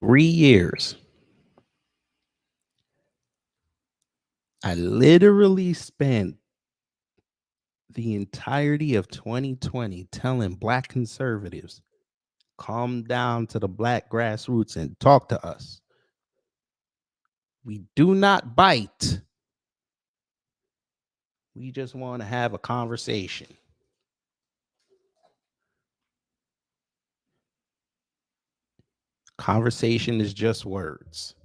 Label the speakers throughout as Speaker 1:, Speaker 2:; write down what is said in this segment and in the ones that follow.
Speaker 1: 3 years. I literally spent the entirety of 2020 telling black conservatives, calm down to the black grassroots and talk to us. We do not bite. We just want to have a conversation. Conversation is just words.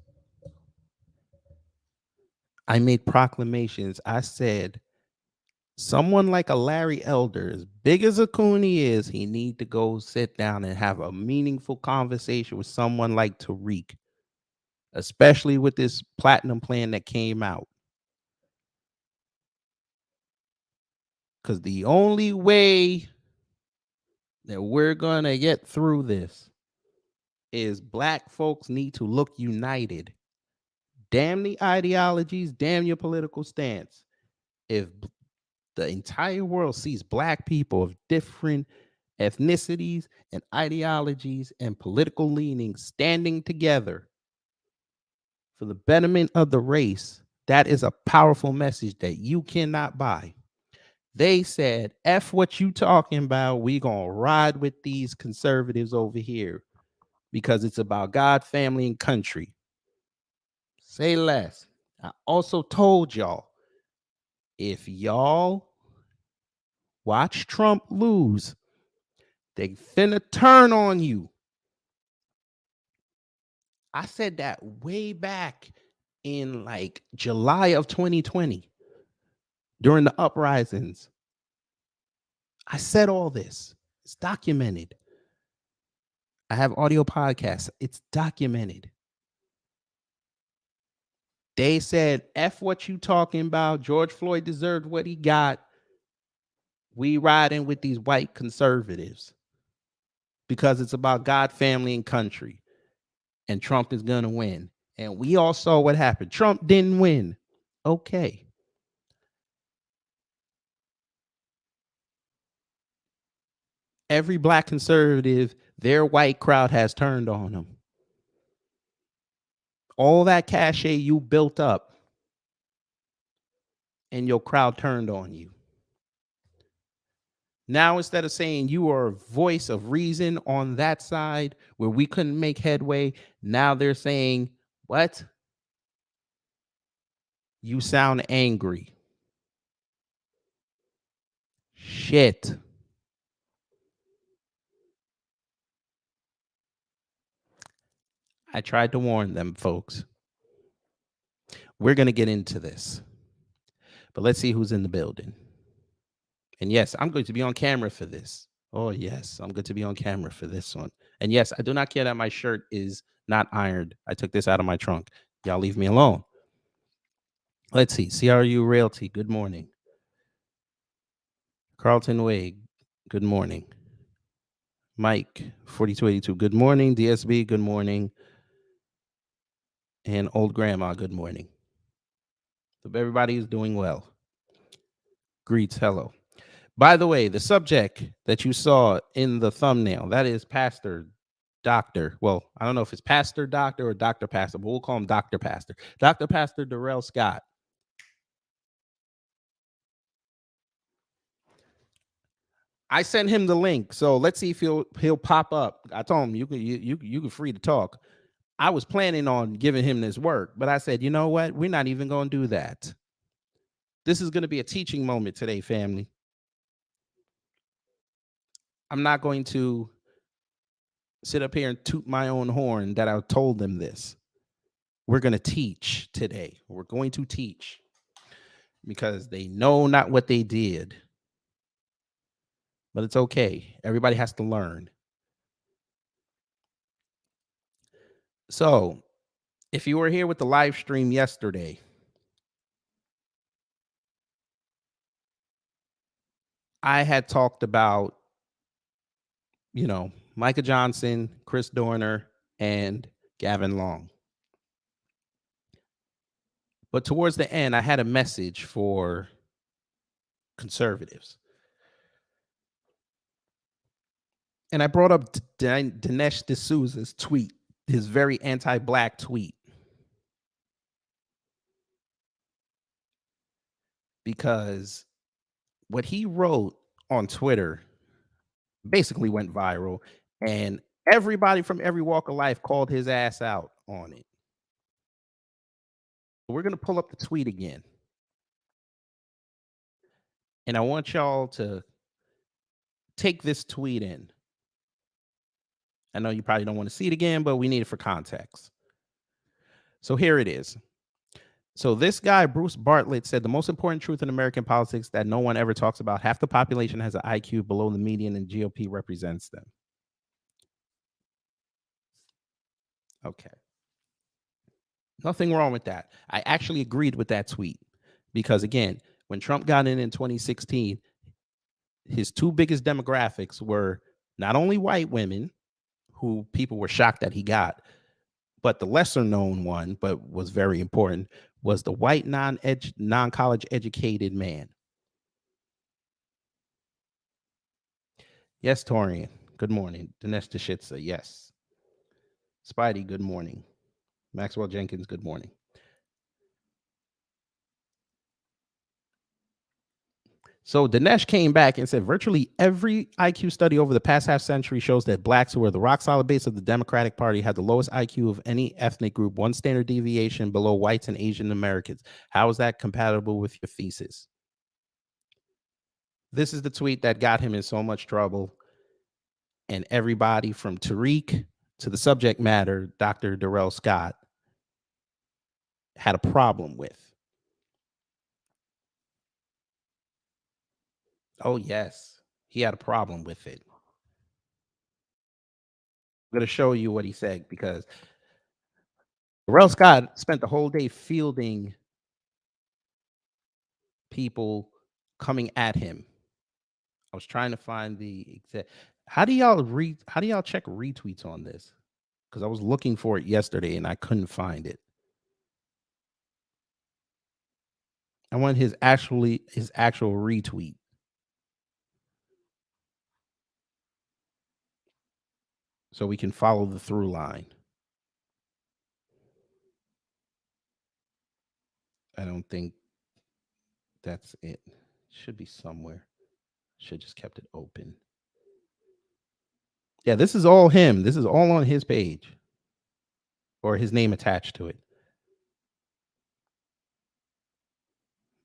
Speaker 1: I made proclamations. I said, someone like a Larry Elder, as big as a Cooney is, he need to go sit down and have a meaningful conversation with someone like Tariq, especially with this platinum plan that came out. Because the only way that we're going to get through this is black folks need to look united. Damn the ideologies, damn your political stance. If the entire world sees black people of different ethnicities and ideologies and political leanings standing together for the betterment of the race, that is a powerful message that you cannot buy. They said, F what you talking about. We gonna ride with these conservatives over here because it's about God, family, and country. Say less. I also told y'all, if y'all watch Trump lose, they finna turn on you. I said that way back in like July of 2020 during the uprisings. I said all this. It's documented. I have audio podcasts. It's documented. They said, F what you talking about. George Floyd deserved what he got. We riding with these white conservatives because it's about God, family, and country. And Trump is going to win. And we all saw what happened. Trump didn't win. Okay. Every black conservative, their white crowd has turned on them. All that cachet you built up and your crowd turned on you. Now, instead of saying you are a voice of reason on that side where we couldn't make headway, now they're saying, what? You sound angry. Shit. I tried to warn them, folks. We're going to get into this. But let's see who's in the building. And yes, I'm going to be on camera for this. Oh, yes, I'm going to be on camera for this one. And yes, I do not care that my shirt is not ironed. I took this out of my trunk. Y'all leave me alone. Let's see. CRU Realty, good morning. Carlton Wade, good morning. Mike, 4282, good morning. DSB, good morning. And Old Grandma, good morning. Hope everybody is doing well. Greets, hello. By the way, the subject that you saw in the thumbnail, that is Pastor Doctor. Well, I don't know if it's Pastor Doctor or Dr. Pastor, but we'll call him Dr. Pastor. Dr. Pastor Darrell Scott. I sent him the link, so let's see if he'll pop up. I told him you can free to talk. I was planning on giving him this work, but I said, you know what? We're not even going to do that. This is going to be a teaching moment today, family. I'm not going to sit up here and toot my own horn that I told them this. We're going to teach today. We're going to teach because they know not what they did. But it's okay. Everybody has to learn. So, if you were here with the live stream yesterday, I had talked about, Micah Johnson, Chris Dorner, and Gavin Long. But towards the end, I had a message for conservatives. And I brought up Dinesh D'Souza's tweet his very anti-black tweet because what he wrote on Twitter basically went viral, and everybody from every walk of life called his ass out on it. We're gonna pull up the tweet again, and I want y'all to take this tweet in. I know you probably don't want to see it again, but we need it for context. So here it is. So this guy, Bruce Bartlett, said the most important truth in American politics that no one ever talks about: half the population has an IQ below the median, and GOP represents them. Okay. Nothing wrong with that. I actually agreed with that tweet because, again, when Trump got in 2016, his two biggest demographics were not only white women, who people were shocked that he got, but the lesser known one, but was very important, was the white non-college educated man. Yes, Torian. Good morning. Dinesh Deshitsa. Yes. Spidey. Good morning. Maxwell Jenkins. Good morning. So Dinesh came back and said virtually every IQ study over the past half century shows that blacks, who are the rock solid base of the Democratic Party, had the lowest IQ of any ethnic group, one standard deviation below whites and Asian Americans. How is that compatible with your thesis? This is the tweet that got him in so much trouble. And everybody from Tariq to the subject matter, Dr. Darrell Scott, had a problem with. Oh, yes, he had a problem with it. I'm going to show you what he said because Darrell Scott spent the whole day fielding people coming at him. I was trying to find the exact. How do y'all check retweets on this? Because I was looking for it yesterday and I couldn't find it. I want his actual retweet. So we can follow the through line. I don't think that's it. Should be somewhere. Should just kept it open. Yeah, this is all him. This is all on his page or his name attached to it.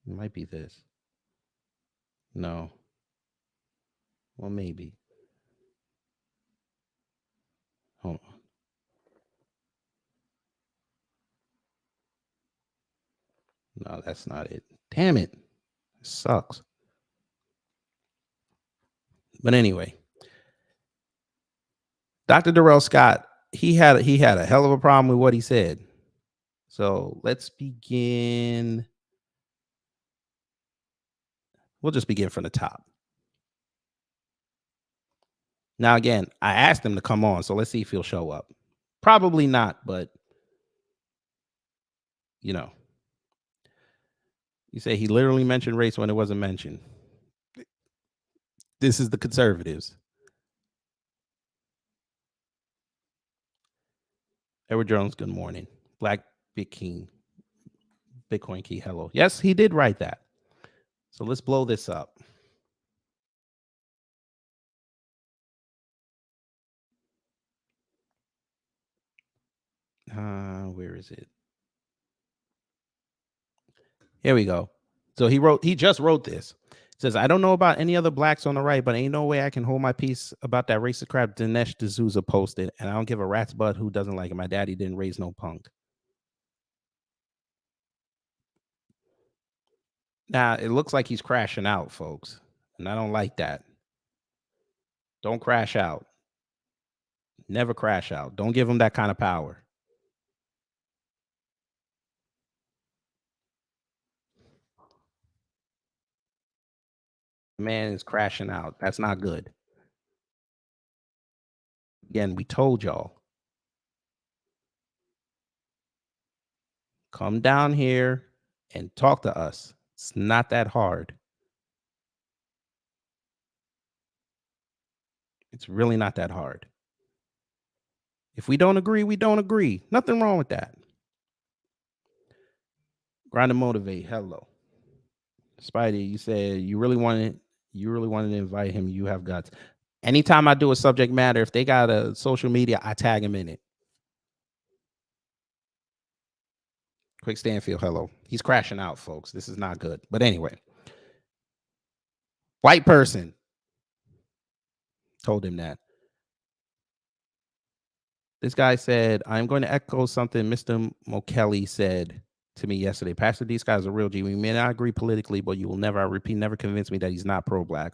Speaker 1: It might be this. No. Well, maybe. Hold on. No, that's not it. Damn it. It sucks. But anyway, Dr. Darrell Scott, he had a hell of a problem with what he said. So let's begin. We'll just begin from the top. Now, again, I asked him to come on, so let's see if he'll show up. Probably not, but you know, you say he literally mentioned race when it wasn't mentioned. This is the conservatives. Edward Jones, good morning. Black Big King, Bitcoin Key, hello. Yes, he did write that. So let's blow this up. Where is it? Here we go. So he just wrote this. It says, I don't know about any other blacks on the right, but ain't no way I can hold my peace about that racist crap Dinesh D'Souza posted. And I don't give a rat's butt who doesn't like it. My daddy didn't raise no punk. Now, it looks like he's crashing out, folks. And I don't like that. Don't crash out. Never crash out. Don't give him that kind of power. The man is crashing out. That's not good. Again, we told y'all. Come down here and talk to us. It's not that hard. It's really not that hard. If we don't agree, we don't agree. Nothing wrong with that. Grind and motivate. Hello. Spidey, you said you really wanted to invite him. You have guts. Anytime I do a subject matter, if they got a social media, I tag him in it. Quick Stanfield, hello. He's crashing out, folks. This is not good. But anyway, white person told him that. This guy said, I'm going to echo something Mr. Mokelly said to me yesterday. Pastor, these guys are real G. We may not agree politically, but you will never, I repeat, never convince me that he's not pro-black.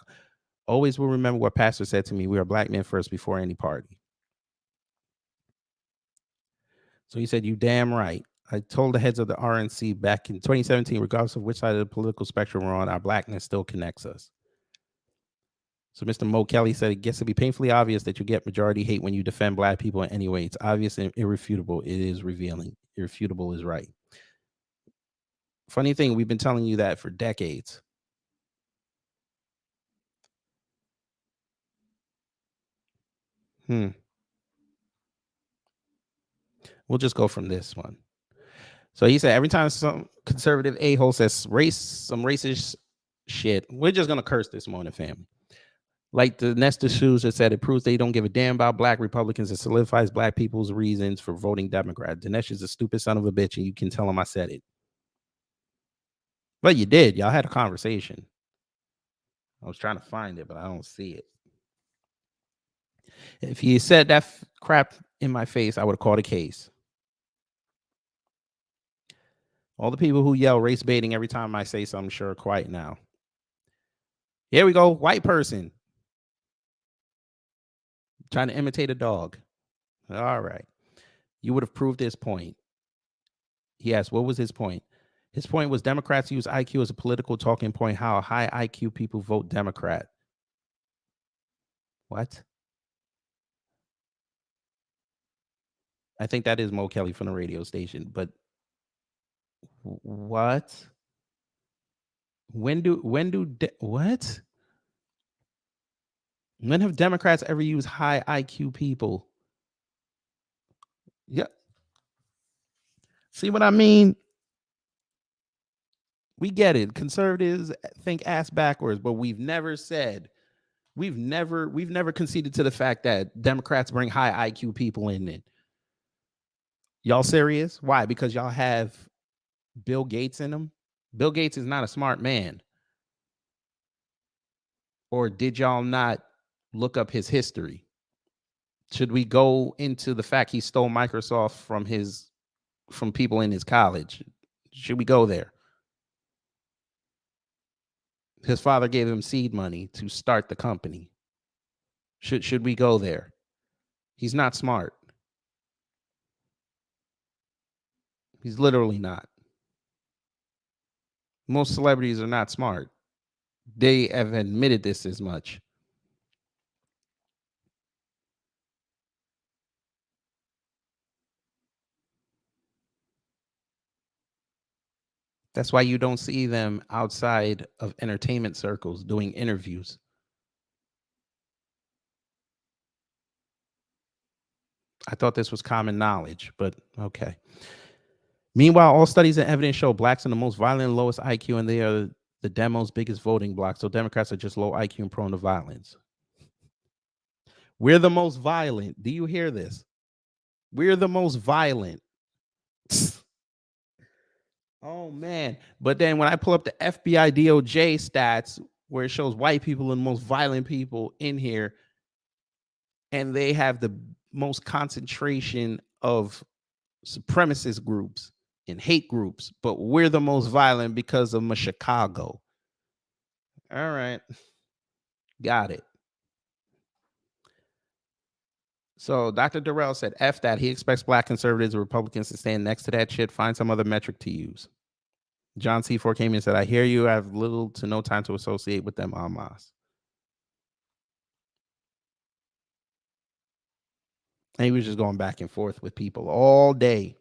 Speaker 1: Always will remember what Pastor said to me. We are black men first before any party. So he said, you damn right. I told the heads of the RNC back in 2017, regardless of which side of the political spectrum we're on, our blackness still connects us. So Mr. Mo Kelly said, it gets to be painfully obvious that you get majority hate when you defend black people in any way. It's obvious and irrefutable. It is revealing. Irrefutable is right. Funny thing, we've been telling you that for decades. We'll just go from this one. So he said, every time some conservative a-hole says some racist shit, we're just going to curse this morning, family. Like the Nestor Shoes that said, it proves they don't give a damn about black Republicans. It solidifies black people's reasons for voting Democrat. Dinesh is a stupid son of a bitch, and you can tell him I said it. But you did. Y'all had a conversation. I was trying to find it, but I don't see it. If he said that crap in my face, I would have called a case. All the people who yell race baiting every time I say something sure are quiet now. Here we go. White person. Trying to imitate a dog. All right. You would have proved his point. He asked, what was his point? His point was Democrats use IQ as a political talking point. How high IQ people vote Democrat. What? I think that is Mo Kelly from the radio station. But what? When what? When have Democrats ever used high IQ people? Yeah. See what I mean? We get it. Conservatives think ass backwards, but we've never conceded to the fact that Democrats bring high IQ people in it. Y'all serious? Why? Because y'all have Bill Gates in them? Bill Gates is not a smart man. Or did y'all not look up his history? Should we go into the fact he stole Microsoft from people in his college? Should we go there? His father gave him seed money to start the company. Should we go there? He's not smart. He's literally not. Most celebrities are not smart. They have admitted this as much. That's why you don't see them outside of entertainment circles doing interviews. I thought this was common knowledge, but okay. Meanwhile, all studies and evidence show blacks are the most violent and lowest IQ, and they are the demo's biggest voting bloc. So Democrats are just low IQ and prone to violence. We're the most violent. Do you hear this? We're the most violent. Oh, man. But then when I pull up the FBI DOJ stats where it shows white people and the most violent people in here, and they have the most concentration of supremacist groups and hate groups, but we're the most violent because of Chicago. All right. Got it. So Dr. Darrell said, F that. He expects black conservatives and Republicans to stand next to that shit. Find some other metric to use. John C4 came in and said, I hear you. I have little to no time to associate with them en masse. And he was just going back and forth with people all day.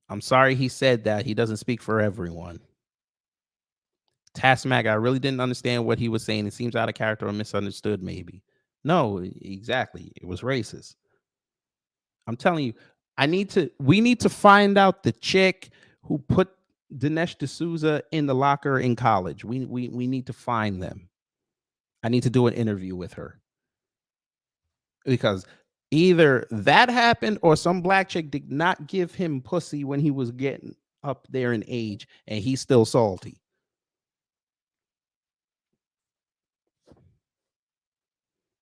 Speaker 1: I'm sorry he said that. He doesn't speak for everyone. Taskmaster, I really didn't understand what he was saying. It seems out of character or misunderstood, maybe. No, exactly. It was racist. I'm telling you, we need to find out the chick who put Dinesh D'Souza in the locker in college. We need to find them. I need to do an interview with her because either that happened or some black chick did not give him pussy when he was getting up there in age and he's still salty.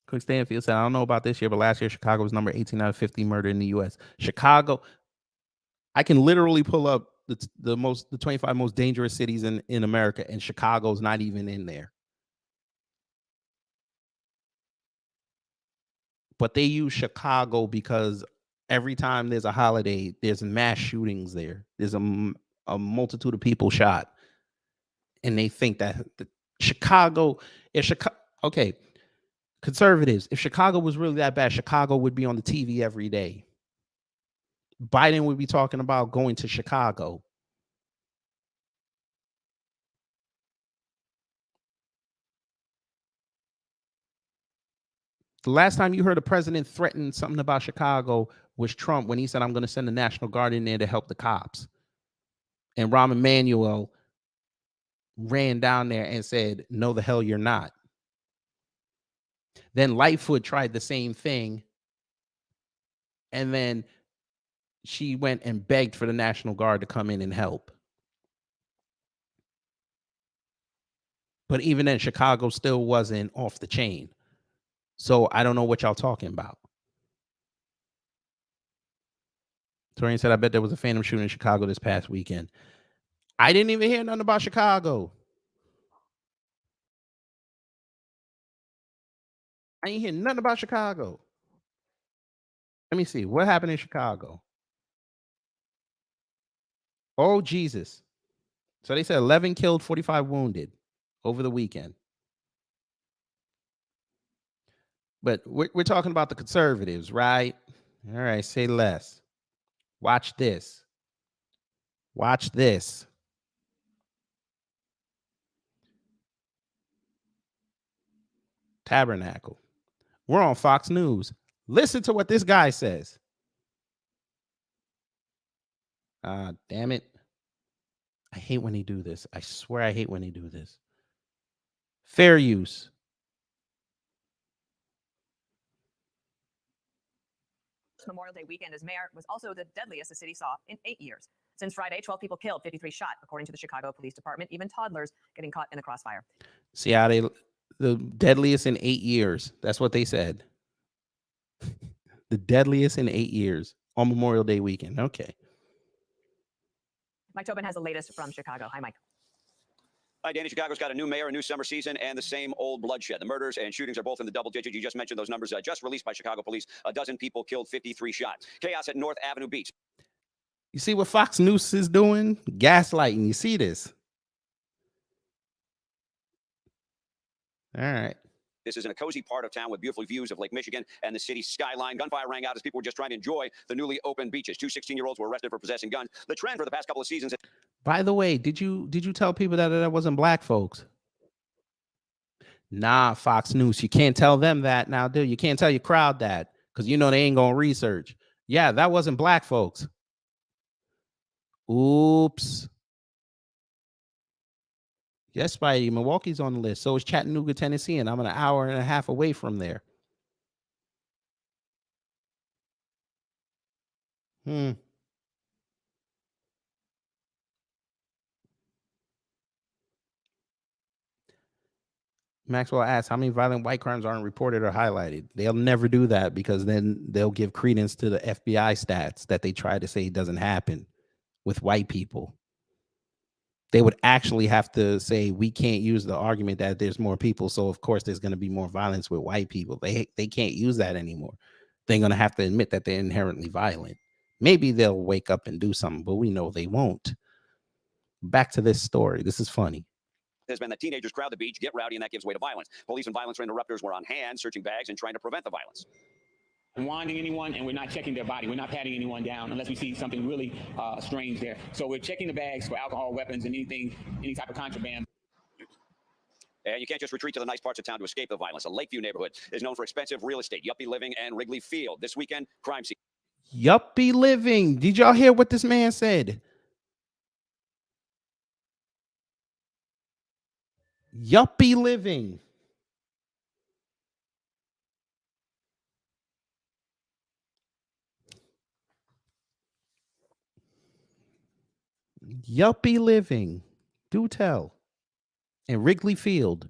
Speaker 1: Quick Stanfield said, I don't know about this year, but last year Chicago was number 18 out of 50 murder in the US. Chicago, I can literally pull up the 25 most dangerous cities in America, and Chicago's not even in there. But they use Chicago because every time there's a holiday, there's mass shootings there. There's a multitude of people shot, and they think that Chicago is Chicago. Okay, conservatives, if Chicago was really that bad, Chicago would be on the TV every day. Biden would be talking about going to Chicago. The last time you heard a president threaten something about Chicago was Trump when he said, I'm going to send the National Guard in there to help the cops. And Rahm Emanuel ran down there and said, no, the hell you're not. Then Lightfoot tried the same thing. And then she went and begged for the National Guard to come in and help. But even then, Chicago still wasn't off the chain. So I don't know what y'all talking about. Torian said, I bet there was a phantom shooting in Chicago this past weekend. I didn't even hear nothing about Chicago. I ain't hear nothing about Chicago. Let me see. What happened in Chicago? Oh, Jesus. So they said 11 killed, 45 wounded over the weekend. But we're talking about the conservatives, right? All right, say less. Watch this. Watch this. Tabernacle. We're on Fox News. Listen to what this guy says. Damn it. I hate when they do this. I swear I hate when they do this. Fair use.
Speaker 2: Memorial Day weekend as mayor was also the deadliest the city saw in 8 years. Since Friday, 12 people killed, 53 shot, according to the Chicago Police Department, even toddlers getting caught in the crossfire.
Speaker 1: See how the deadliest in 8 years. That's what they said. The deadliest in 8 years on Memorial Day weekend. Okay.
Speaker 2: Mike Tobin has the latest from Chicago. Hi, Mike.
Speaker 3: Hi, Danny. Chicago's got a new mayor, a new summer season, and the same old bloodshed. The murders and shootings are both in the double digits. You just mentioned those numbers just released by Chicago police. A dozen people killed, 53 shot. Chaos at North Avenue Beach.
Speaker 1: You see what Fox News is doing? Gaslighting. You see this? All right.
Speaker 3: This is in a cozy part of town with beautiful views of Lake Michigan and the city's skyline. Gunfire rang out as people were just trying to enjoy the newly opened beaches. Two 16-year-olds were arrested for possessing guns. The trend for the past couple of seasons.
Speaker 1: By the way, did you tell people that wasn't black folks? Nah, Fox News. You can't tell them that now, dude. You can't tell your crowd that because you know they ain't gonna research. Yeah, that wasn't black folks. Oops. Yes, Spidey. Milwaukee's on the list. So is Chattanooga, Tennessee, and I'm an hour and a half away from there. Maxwell asks, how many violent white crimes aren't reported or highlighted? They'll never do that because then they'll give credence to the FBI stats that they try to say doesn't happen with white people. They would actually have to say, we can't use the argument that there's more people, so of course there's going to be more violence with white people. They can't use that anymore. They're going to have to admit that they're inherently violent. Maybe they'll wake up and do something, but we know they won't. Back to this story. This is funny.
Speaker 3: Has been that teenagers crowd the beach, get rowdy, and that gives way to violence. Police and violence interrupters were on hand, searching bags and trying to prevent the violence.
Speaker 4: Wanding anyone, and we're not checking their body. We're not patting anyone down unless we see something really strange there. So we're checking the bags for alcohol, weapons, and any type of contraband.
Speaker 3: And you can't just retreat to the nice parts of town to escape the violence. The Lakeview neighborhood is known for expensive real estate, yuppie living, and Wrigley Field. This weekend, crime scene.
Speaker 1: Yuppie living. Did y'all hear what this man said? Yuppie living. Yuppie living. Do tell. And Wrigley Field.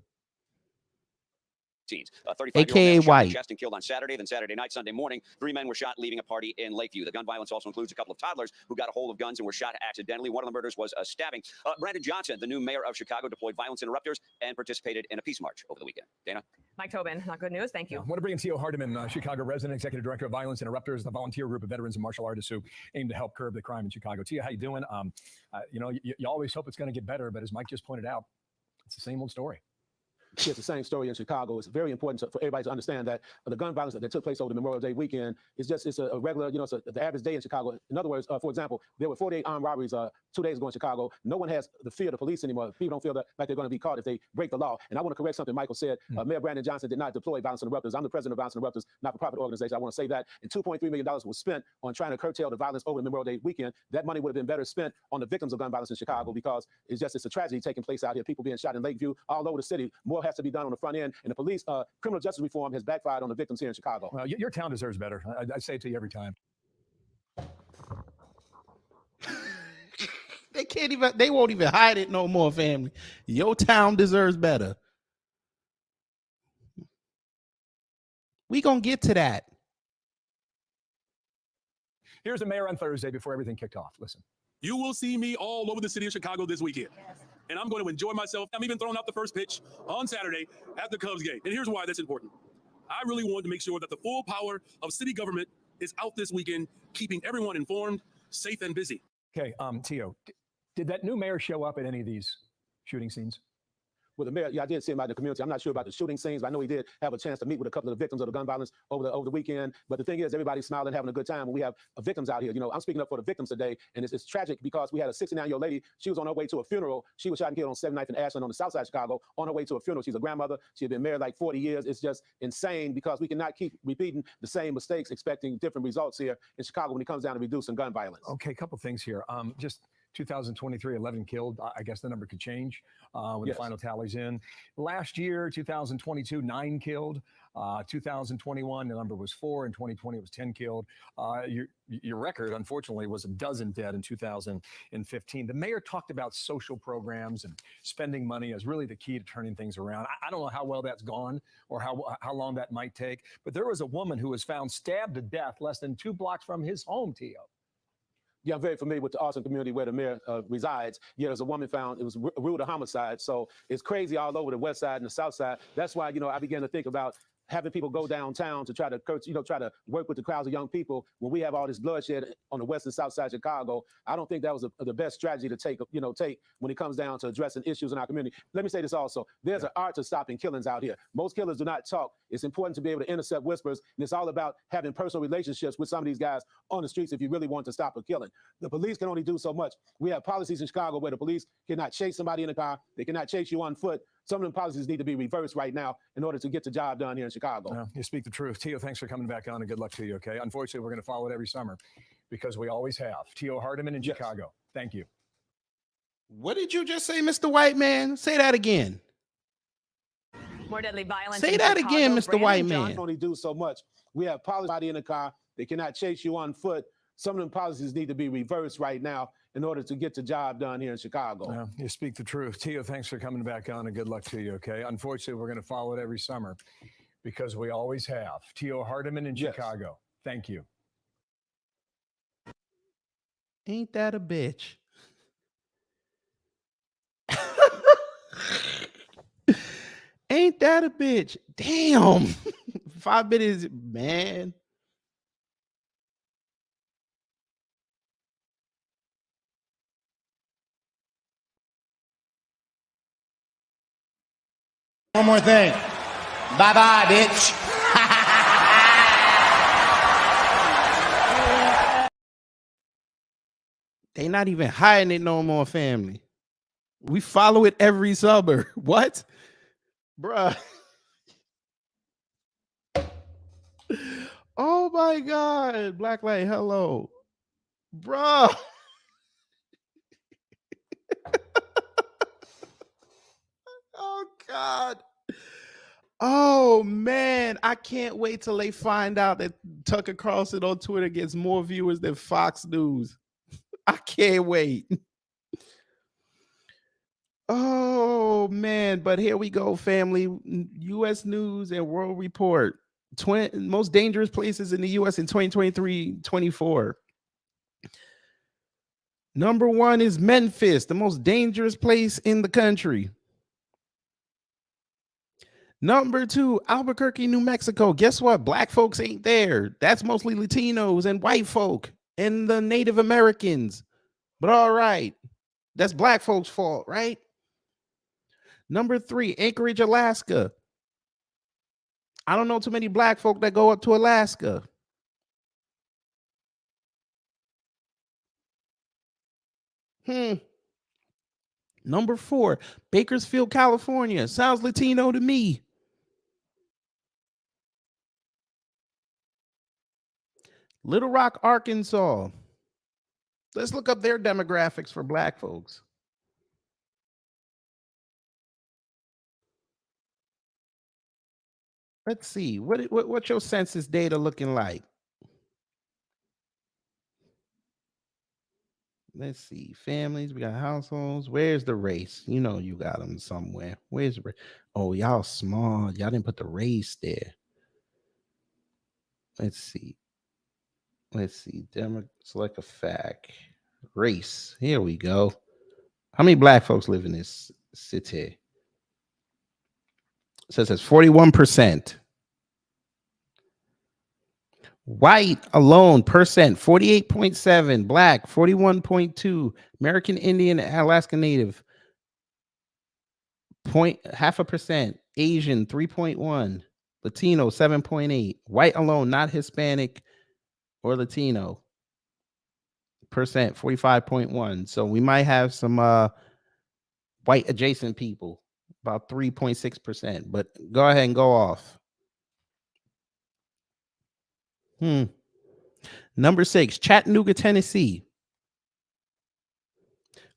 Speaker 3: Scenes. A 35-year-old
Speaker 1: AKA
Speaker 3: man shot in the
Speaker 1: White.
Speaker 3: chest and killed on Saturday. Then Saturday night, Sunday morning, 3 men were shot leaving a party in Lakeview. The gun violence also includes a couple of toddlers who got a hold of guns and were shot accidentally. One of the murders was a stabbing. Brandon Johnson, the new mayor of Chicago, deployed violence interrupters and participated in a peace march over the weekend. Dana?
Speaker 2: Mike Tobin, not good news. Thank you.
Speaker 5: I want to bring in Theo Hardiman, Chicago resident, executive director of Violence Interrupters, the volunteer group of veterans and martial artists who aim to help curb the crime in Chicago. Theo, how you doing? You always hope it's going to get better, but as Mike just pointed out, it's the same old story.
Speaker 6: It's the same story in Chicago. It's very important for everybody to understand that the gun violence that took place over the Memorial Day weekend is it's a regular, it's the average day in Chicago. In other words, for example, there were 48 armed robberies 2 days ago in Chicago. No one has the fear of the police anymore. People don't feel like they're going to be caught if they break the law. And I want to correct something Michael said. Mayor Brandon Johnson did not deploy violence interrupters. I'm the president of Violence Interrupters, not-for-profit organization. I want to say that. And $2.3 million was spent on trying to curtail the violence over the Memorial Day weekend. That money would have been better spent on the victims of gun violence in Chicago because it's a tragedy taking place out here. People being shot in Lakeview, all over the city. More has to be done on the front end. And the police, criminal justice reform has backfired on the victims here in Chicago.
Speaker 5: Well, your town deserves better. I say it to you every time.
Speaker 1: They won't even hide it no more, family. Your town deserves better. We gonna get to that.
Speaker 5: Here's the mayor on Thursday before everything kicked off. Listen.
Speaker 7: You will see me all over the city of Chicago this weekend. Yes. And I'm going to enjoy myself. I'm even throwing out the first pitch on Saturday at the Cubs game. And here's why that's important. I really want to make sure that the full power of city government is out this weekend, keeping everyone informed, safe, and busy.
Speaker 5: Okay, Theo, did that new mayor show up at any of these shooting scenes?
Speaker 6: Well, the mayor, I did see him out in the community. I'm not sure about the shooting scenes, but I know he did have a chance to meet with a couple of the victims of the gun violence over the weekend. But the thing is, everybody's smiling, having a good time. When we have victims out here, I'm speaking up for the victims today, and it's tragic because we had a 69-year-old lady. She was on her way to a funeral. She was shot and killed on 79th and Ashland on the south side of Chicago on her way to a funeral. She's a grandmother. She had been married like 40 years. It's just insane because we cannot keep repeating the same mistakes, expecting different results here in Chicago when it comes down to reducing gun violence.
Speaker 5: Okay, a couple things here. Just 2023, 11 killed. I guess the number could change when the final tally's in. Last year, 2022, 9 killed. 2021, the number was 4. In 2020, it was 10 killed. Your record, unfortunately, was a dozen dead in 2015. The mayor talked about social programs and spending money as really the key to turning things around. I don't know how well that's gone or how long that might take, but there was a woman who was found stabbed to death less than 2 blocks from his home, Theo.
Speaker 6: Yeah, I'm very familiar with the Austin community where the mayor resides. Yeah, there's a woman found, it was ruled a homicide. So it's crazy all over the west side and the south side. That's why, I began to think about having people go downtown to try to work with the crowds of young people when we have all this bloodshed on the west and south side of Chicago. I don't think that was the best strategy to take when it comes down to addressing issues in our community. Let me say this also. There's an art to stopping killings out here. Most killers do not talk. It's important to be able to intercept whispers, and it's all about having personal relationships with some of these guys on the streets if you really want to stop a killing. The police can only do so much. We have policies in Chicago where the police cannot chase somebody in a car. They cannot chase you on foot. Some of them policies need to be reversed right now in order to get the job done here in Chicago.
Speaker 5: No, you speak the truth. Theo, thanks for coming back on, and good luck to you, okay? Unfortunately, we're going to follow it every summer because we always have. Theo Hardiman in Chicago. Thank you.
Speaker 1: What did you just say, Mr. White Man? Say that again.
Speaker 2: More deadly violence.
Speaker 1: Say
Speaker 2: in
Speaker 1: that
Speaker 2: Chicago.
Speaker 1: again, Mr. White
Speaker 2: Brandon
Speaker 1: Man.
Speaker 6: They can only do so much. We have policies in the car. They cannot chase you on foot. Some of them policies need to be reversed right now in order to get the job done here in Chicago.
Speaker 5: No, you speak the truth. Theo, thanks for coming back on, and good luck to you, okay? Unfortunately, we're going to follow it every summer because we always have. Theo Hardiman in Chicago. Thank you.
Speaker 1: Ain't that a bitch? Ain't that a bitch? Damn. 5 minutes, man.
Speaker 8: One more thing. Bye-bye, bitch.
Speaker 1: They not even hiding it no more, family. We follow it every summer. What? Bruh. Oh my God. Blacklight, hello. Bruh. Oh God. Oh man, I can't wait till they find out that Tucker Carlson on Twitter gets more viewers than Fox News. I can't wait. Oh man, but here we go, family. U.S. News and World Report. Most dangerous places in the U.S. in 2023-24. Number 1 is Memphis, the most dangerous place in the country. Number 2, Albuquerque, New Mexico. Guess what? Black folks ain't there. That's mostly Latinos and white folk and the Native Americans. But all right, that's black folks' fault, right? Number 3, Anchorage, Alaska. I don't know too many black folk that go up to Alaska. Number 4, Bakersfield, California. Sounds Latino to me. Little Rock, Arkansas. Let's look up their demographics for black folks. Let's see. What's your census data looking like? Let's see. Families, we got households. Where's the race? You know you got them somewhere. Where's the race? Oh, y'all small. Y'all didn't put the race there. Let's see. Select a fact. Race. Here we go. How many black folks live in this city? It says it's 41%. White alone percent 48.7, black 41.2, American Indian, Alaska Native 0.5%, Asian 3.1, Latino 7.8, white alone, not Hispanic or Latino percent 45.1. So we might have some white adjacent people, about 3.6%. But go ahead and go off. Number 6, Chattanooga, Tennessee.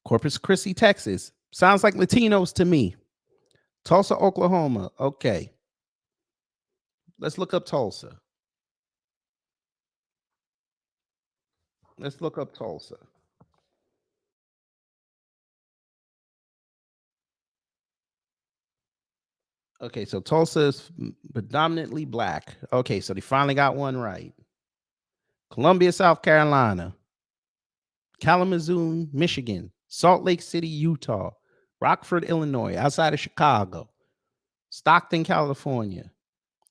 Speaker 1: Corpus Christi, Texas. Sounds like Latinos to me. Tulsa, Oklahoma. Okay. Let's look up Tulsa. Okay, so Tulsa is predominantly black. Okay, so they finally got one right. Columbia, South Carolina. Kalamazoo, Michigan. Salt Lake City, Utah. Rockford, Illinois, outside of Chicago. Stockton, California.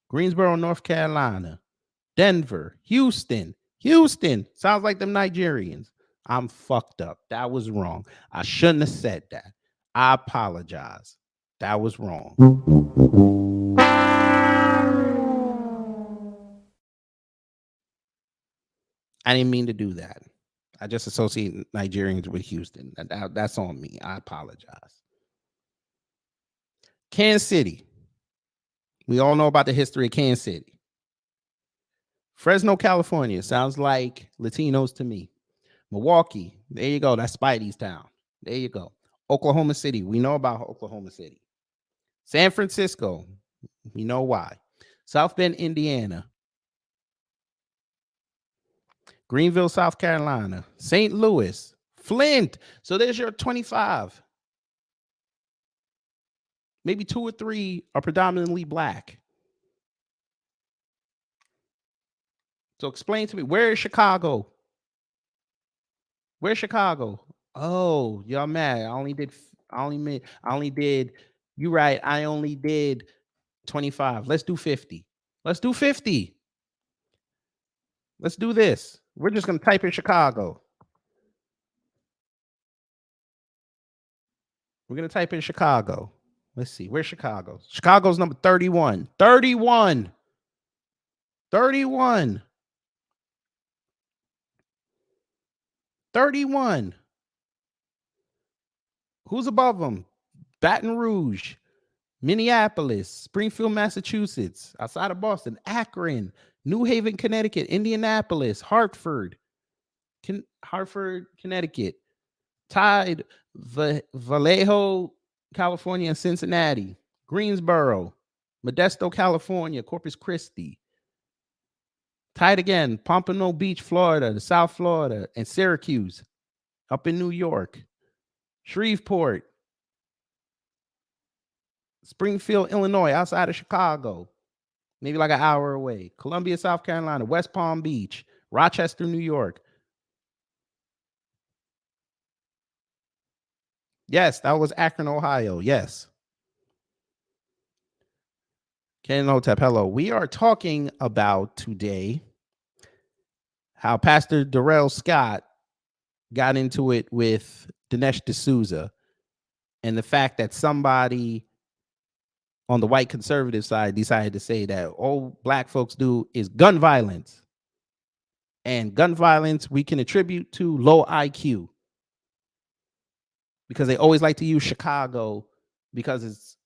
Speaker 1: Greensboro, North Carolina. Denver. Houston. Sounds like them Nigerians. I'm fucked up. That was wrong. I shouldn't have said that. I apologize. That was wrong. I didn't mean to do that. I just associate Nigerians with Houston. That's on me. I apologize. Kansas City. We all know about the history of Kansas City. Fresno, California. Sounds like Latinos to me. Milwaukee. There you go. That's Spidey's town. There you go. Oklahoma City. We know about Oklahoma City. San Francisco. We know why. South Bend, Indiana. Greenville, South Carolina. St. Louis. Flint. So there's your 25. Maybe 2 or 3 are predominantly black. So explain to me, where is Chicago? Where's Chicago? Oh, y'all mad. I only did, you right. I only did 25. Let's do 50. Let's do 50. Let's do this. We're just going to type in Chicago. We're going to type in Chicago. Let's see. Where's Chicago? Chicago's number 31. 31. 31. 31. Who's above them? Baton Rouge, Minneapolis, Springfield, Massachusetts, outside of Boston, Akron, New Haven, Connecticut, Indianapolis, Hartford, Connecticut, Tide, Vallejo, California, and Cincinnati, Greensboro, Modesto, California, Corpus Christi. Tied again, Pompano Beach, Florida, the South Florida, and Syracuse, up in New York. Shreveport, Springfield, Illinois, outside of Chicago, maybe like an hour away. Columbia, South Carolina, West Palm Beach, Rochester, New York. Yes, that was Akron, Ohio. Yes. Ken Hotep, hello. We are talking about today how Pastor Darrell Scott got into it with Dinesh D'Souza and the fact that somebody on the white conservative side decided to say that all black folks do is gun violence. And gun violence we can attribute to low IQ because they always like to use Chicago because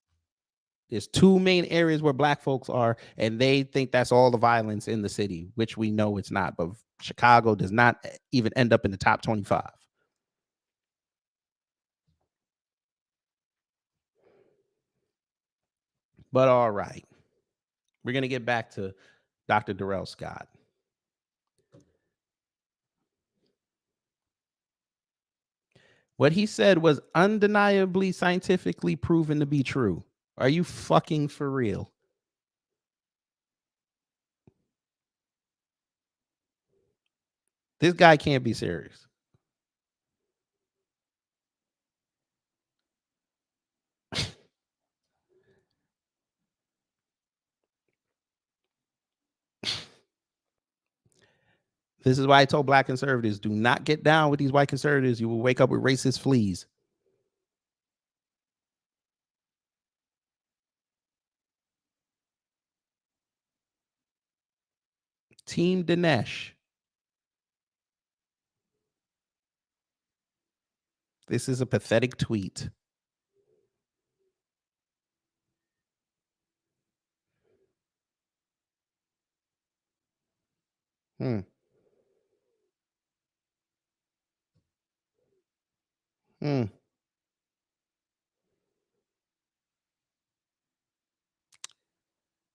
Speaker 1: there's two main areas where black folks are, and they think that's all the violence in the city, which we know it's not. But Chicago does not even end up in the top 25. But all right, we're going to get back to Dr. Darrell Scott. What he said was undeniably scientifically proven to be true. Are you fucking for real? This guy can't be serious. This is why I told black conservatives, do not get down with these white conservatives. You will wake up with racist fleas. Team Dinesh. This is a pathetic tweet. Hmm.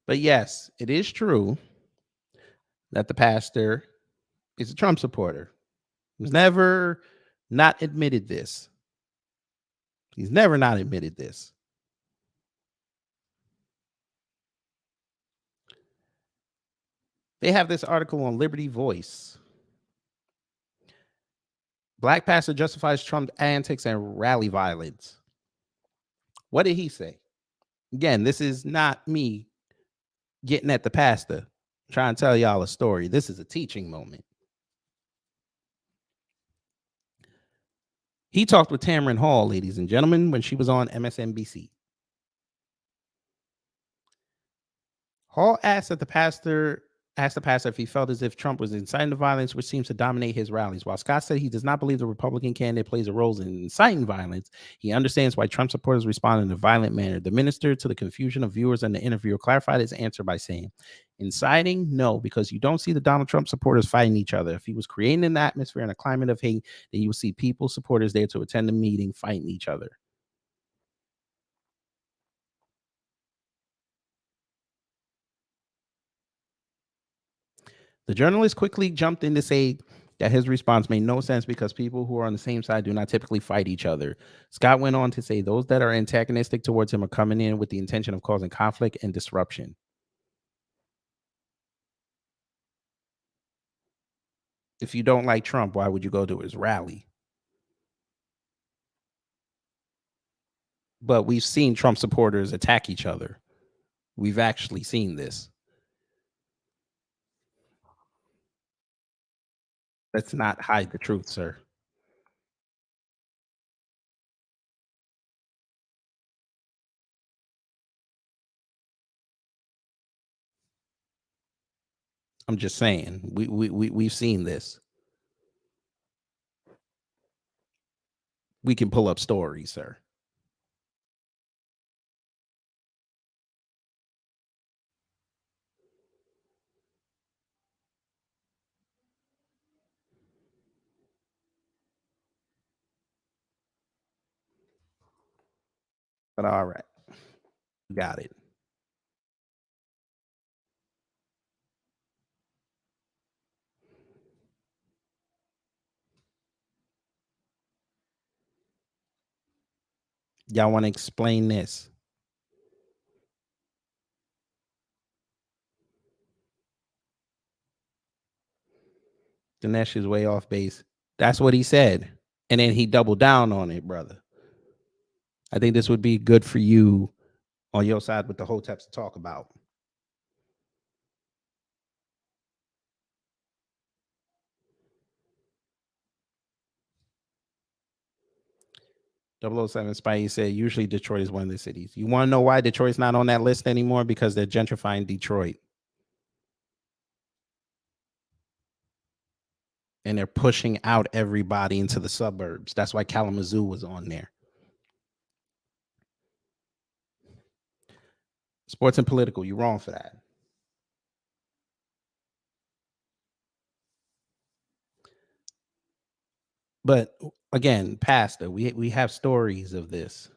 Speaker 1: But yes, it is true that the pastor is a Trump supporter. He's never not admitted this. He's never not admitted this. They have this article on Liberty Voice. Black pastor justifies Trump antics and rally violence. What did he say? Again, this is not me getting at the pastor, trying to tell y'all a story. This is a teaching moment. He talked with Tamron Hall, ladies and gentlemen, when she was on MSNBC. Hall asked the pastor if he felt as if Trump was inciting the violence, which seems to dominate his rallies. While Scott said he does not believe the Republican candidate plays a role in inciting violence, he understands why Trump supporters respond in a violent manner. The minister, to the confusion of viewers and the interviewer, clarified his answer by saying, inciting? No, because you don't see the Donald Trump supporters fighting each other. If he was creating an atmosphere and a climate of hate, then you will see people, supporters there to attend the meeting fighting each other. The journalist quickly jumped in to say that his response made no sense because people who are on the same side do not typically fight each other. Scott went on to say those that are antagonistic towards him are coming in with the intention of causing conflict and disruption. If you don't like Trump, why would you go to his rally? But we've seen Trump supporters attack each other. We've actually seen this. Let's not hide the truth, sir. I'm just saying, we've seen this. We can pull up stories, sir. But all right. Got it. Y'all want to explain this? Dinesh is way off base. That's what he said. And then he doubled down on it, brother. I think this would be good for you on your side with the whole types to talk about. .007 Spidey said usually Detroit is one of the cities. You want to know why Detroit's not on that list anymore? Because they're gentrifying Detroit. And they're pushing out everybody into the suburbs. That's why Kalamazoo was on there. Sports and political, you're wrong for that. But again, Pastor, we have stories of this.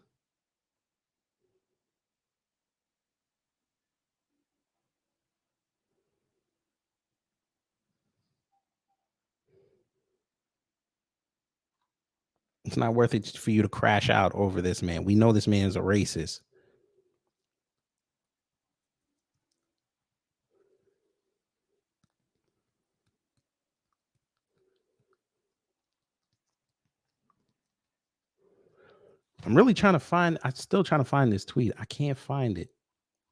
Speaker 1: It's not worth it for you to crash out over this man. We know this man is a racist. I'm really trying to find, I'm still trying to find this tweet. I can't find it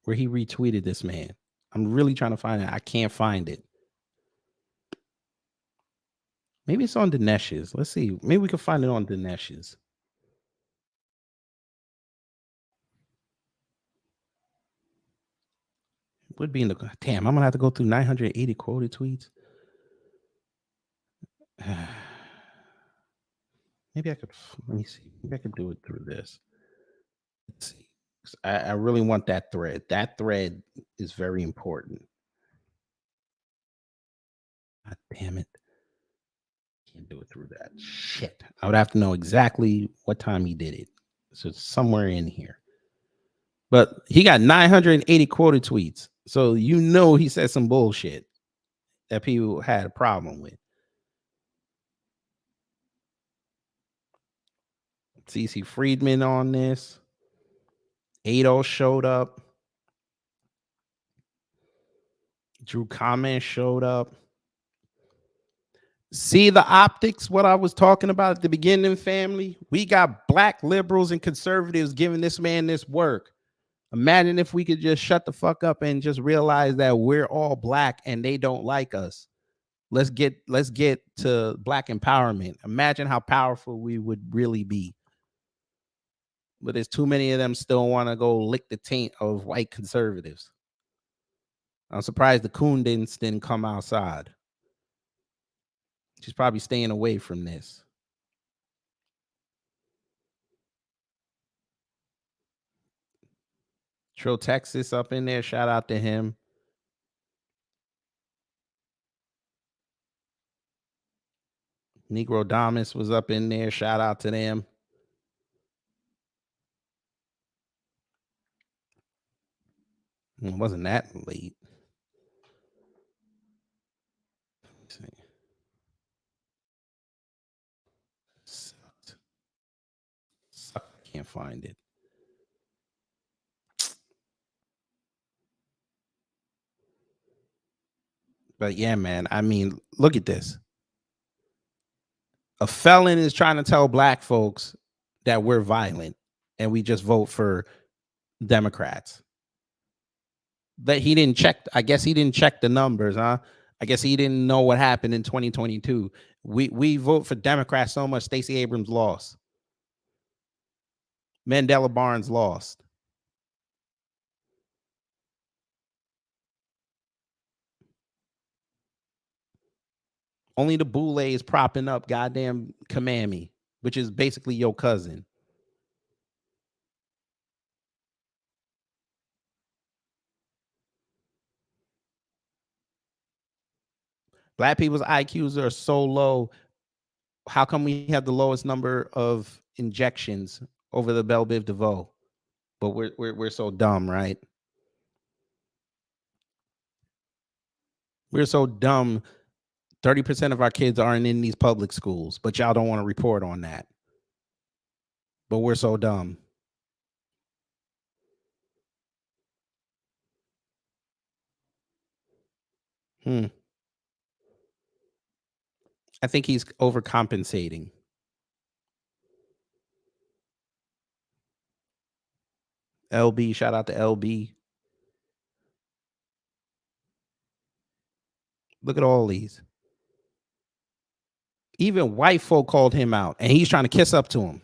Speaker 1: where he retweeted this man. I'm really trying to find it. I can't find it. Maybe it's on Dinesh's. Let's see. Maybe we can find it on Dinesh's. It would be in the, damn, I'm going to have to go through 980 quoted tweets. Maybe I could, let me see. Maybe I could do it through this. Let's see. I really want that thread. That thread is very important. God damn it. Can't do it through that. Shit. I would have to know exactly what time he did it. So it's somewhere in here. But he got 980 quoted tweets. So you know he said some bullshit that people had a problem with. CC Friedman on this. Ado showed up. Drew Comment showed up. See the optics, what I was talking about at the beginning, family? We got black liberals and conservatives giving this man this work. Imagine if we could just shut the fuck up and just realize that we're all black and they don't like us. Let's get to black empowerment. Imagine how powerful we would really be. But there's too many of them still want to go lick the taint of white conservatives. I'm surprised the coon didn't come outside. She's probably staying away from this. Trill Texas up in there. Shout out to him. Negro Damas was up in there. Shout out to them. It wasn't that late. I can't find it. But yeah, man, I mean, look at this. A felon is trying to tell black folks that we're violent and we just vote for Democrats. That he didn't check. I guess he didn't check the numbers, huh? I guess he didn't know what happened in 2022. We vote for Democrats so much. Stacey Abrams lost. Mandela Barnes lost. Only the Boule is propping up goddamn Kamami, which is basically your cousin. Black people's IQs are so low. How come we have the lowest number of injections over the Belle Biv DeVoe? But we're so dumb, right? We're so dumb. 30% of our kids aren't in these public schools, but y'all don't want to report on that. But we're so dumb. I think he's overcompensating. LB, shout out to LB. Look at all these. Even white folk called him out, and he's trying to kiss up to him.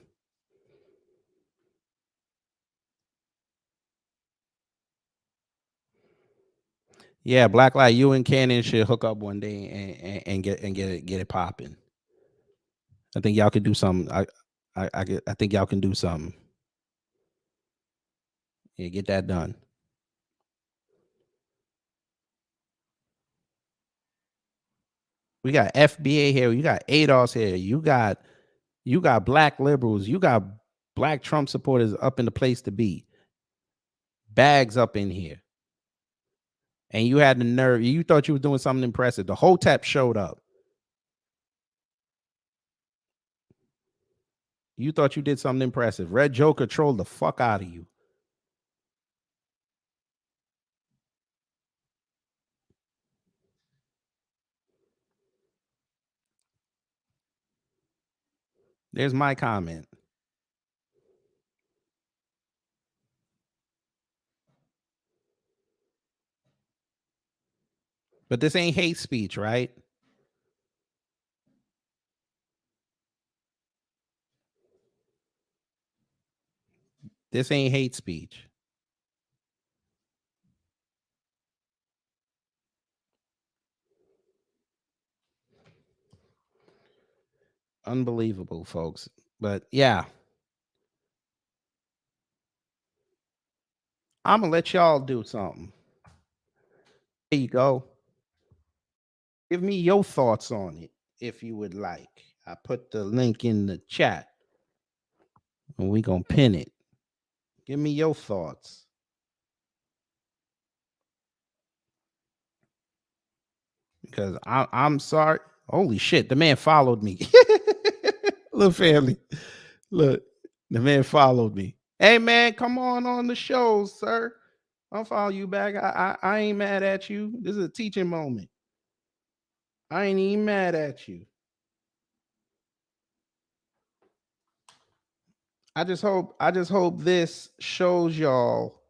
Speaker 1: Yeah, Blacklight, you and Cannon should hook up one day and get it popping. I think y'all could do something. I think y'all can do something. Yeah, get that done. We got FBA here. You got ADOS here. You got black liberals. You got black Trump supporters up in the place to be. Bags up in here. And you had the nerve. You thought you were doing something impressive. The Hotep showed up. You thought you did something impressive. Red Joker trolled the fuck out of you. There's my comment. But this ain't hate speech, right? This ain't hate speech. Unbelievable, folks. But yeah. I'm going to let y'all do something. There you go. Give me your thoughts on it if you would like. I put the link in the chat. And we're going to pin it. Give me your thoughts. Because I'm sorry. Holy shit, the man followed me. Look, family. Look, the man followed me. Hey, man, come on the show, sir. I'll follow you back. I ain't mad at you. This is a teaching moment. I ain't even mad at you. I just hope this shows y'all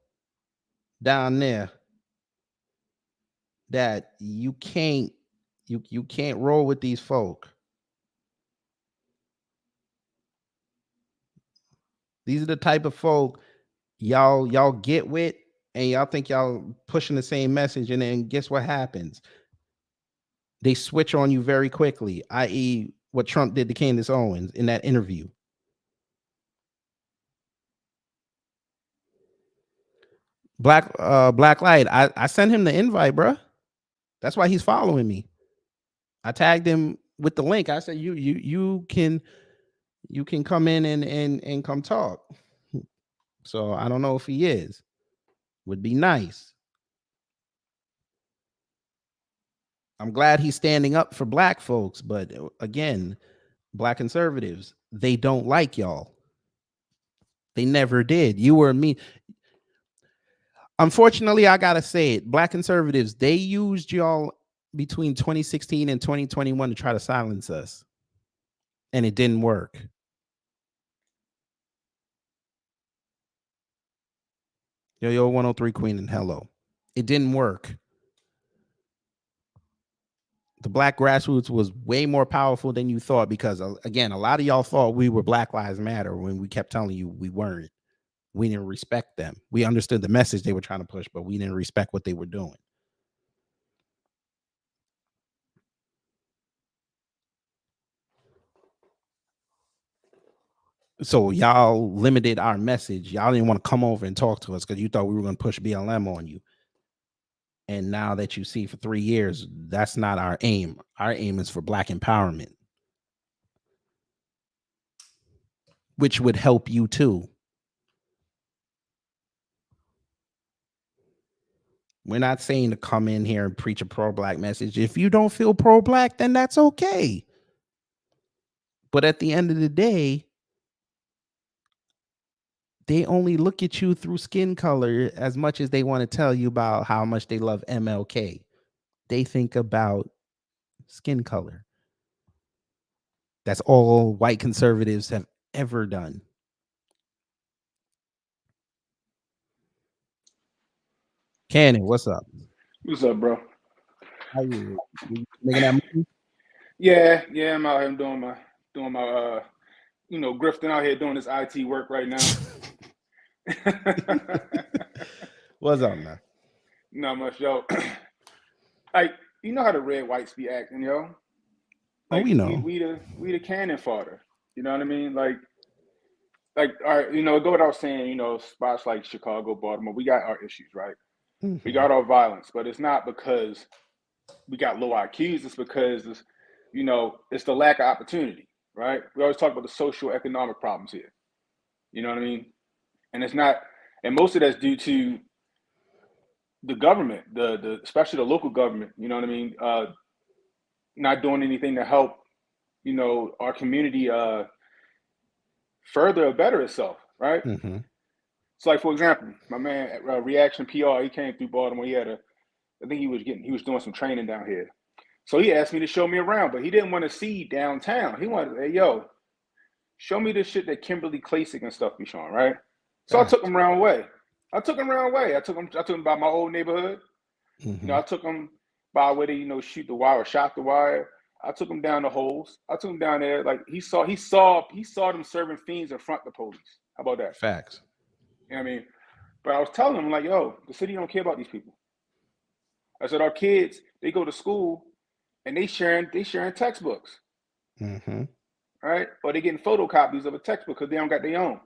Speaker 1: down there that you can't roll with these folk. These are the type of folk y'all get with, and y'all think y'all pushing the same message, and then guess what happens? They switch on you very quickly, i.e. what Trump did to Candace Owens in that interview. Blacklight, I sent him the invite, bro. That's why he's following me. I tagged him with the link. I said, you can come in and come talk. So I don't know if he is. Would be nice. I'm glad he's standing up for black folks, but again, black conservatives, they don't like y'all. They never did. You were me. Unfortunately, I gotta say it. Black conservatives, they used y'all between 2016 and 2021 to try to silence us. And it didn't work. Yo, 103 Queen and hello. It didn't work. The black grassroots was way more powerful than you thought because, again, a lot of y'all thought we were Black Lives Matter when we kept telling you we weren't. We didn't respect them. We understood the message they were trying to push, but we didn't respect what they were doing. So y'all limited our message. Y'all didn't want to come over and talk to us because you thought we were going to push BLM on you. And now that you see for 3 years, that's not our aim. Our aim is for black empowerment, which would help you too. We're not saying to come in here and preach a pro-black message. If you don't feel pro-black, then that's okay. But at the end of the day, they only look at you through skin color as much as they want to tell you about how much they love MLK. They think about skin color. That's all white conservatives have ever done. Cannon, what's up?
Speaker 9: What's up, bro?
Speaker 1: How you making that movie?
Speaker 9: Yeah, I'm out here. I'm doing my grifting out here doing this IT work right now.
Speaker 1: What's up, man?
Speaker 9: Not much, yo. Like, you know how the red whites be acting, yo. Like,
Speaker 1: we know.
Speaker 9: We the cannon fodder. You know what I mean? Like, all right, go without saying, spots like Chicago, Baltimore, we got our issues, right?
Speaker 1: Mm-hmm.
Speaker 9: We got our violence, but it's not because we got low IQs. It's because it's the lack of opportunity, right? We always talk about the social economic problems here. You know what I mean? And it's not, and most of that's due to the government, especially the local government. You know what I mean? Not doing anything to help, our community further or better itself, right?
Speaker 1: Mm-hmm.
Speaker 9: So, like, for example, my man Reaction PR, he came through Baltimore. I think he was doing some training down here. So he asked me to show me around, but he didn't want to see downtown. He wanted, hey, yo, show me the shit that Kimberly Klasick and stuff be showing, right? So I took him around way. I took him by my old neighborhood.
Speaker 1: Mm-hmm.
Speaker 9: I took him by where they, shoot the wire or shot the wire. I took him down the holes. I took him down there. Like he saw them serving fiends in front of the police. How about that?
Speaker 1: Facts.
Speaker 9: You know what I mean? But I was telling him, like, yo, the city don't care about these people. I said, our kids, they go to school and they sharing textbooks.
Speaker 1: Mm-hmm.
Speaker 9: Right? Or they getting photocopies of a textbook because they don't got their own.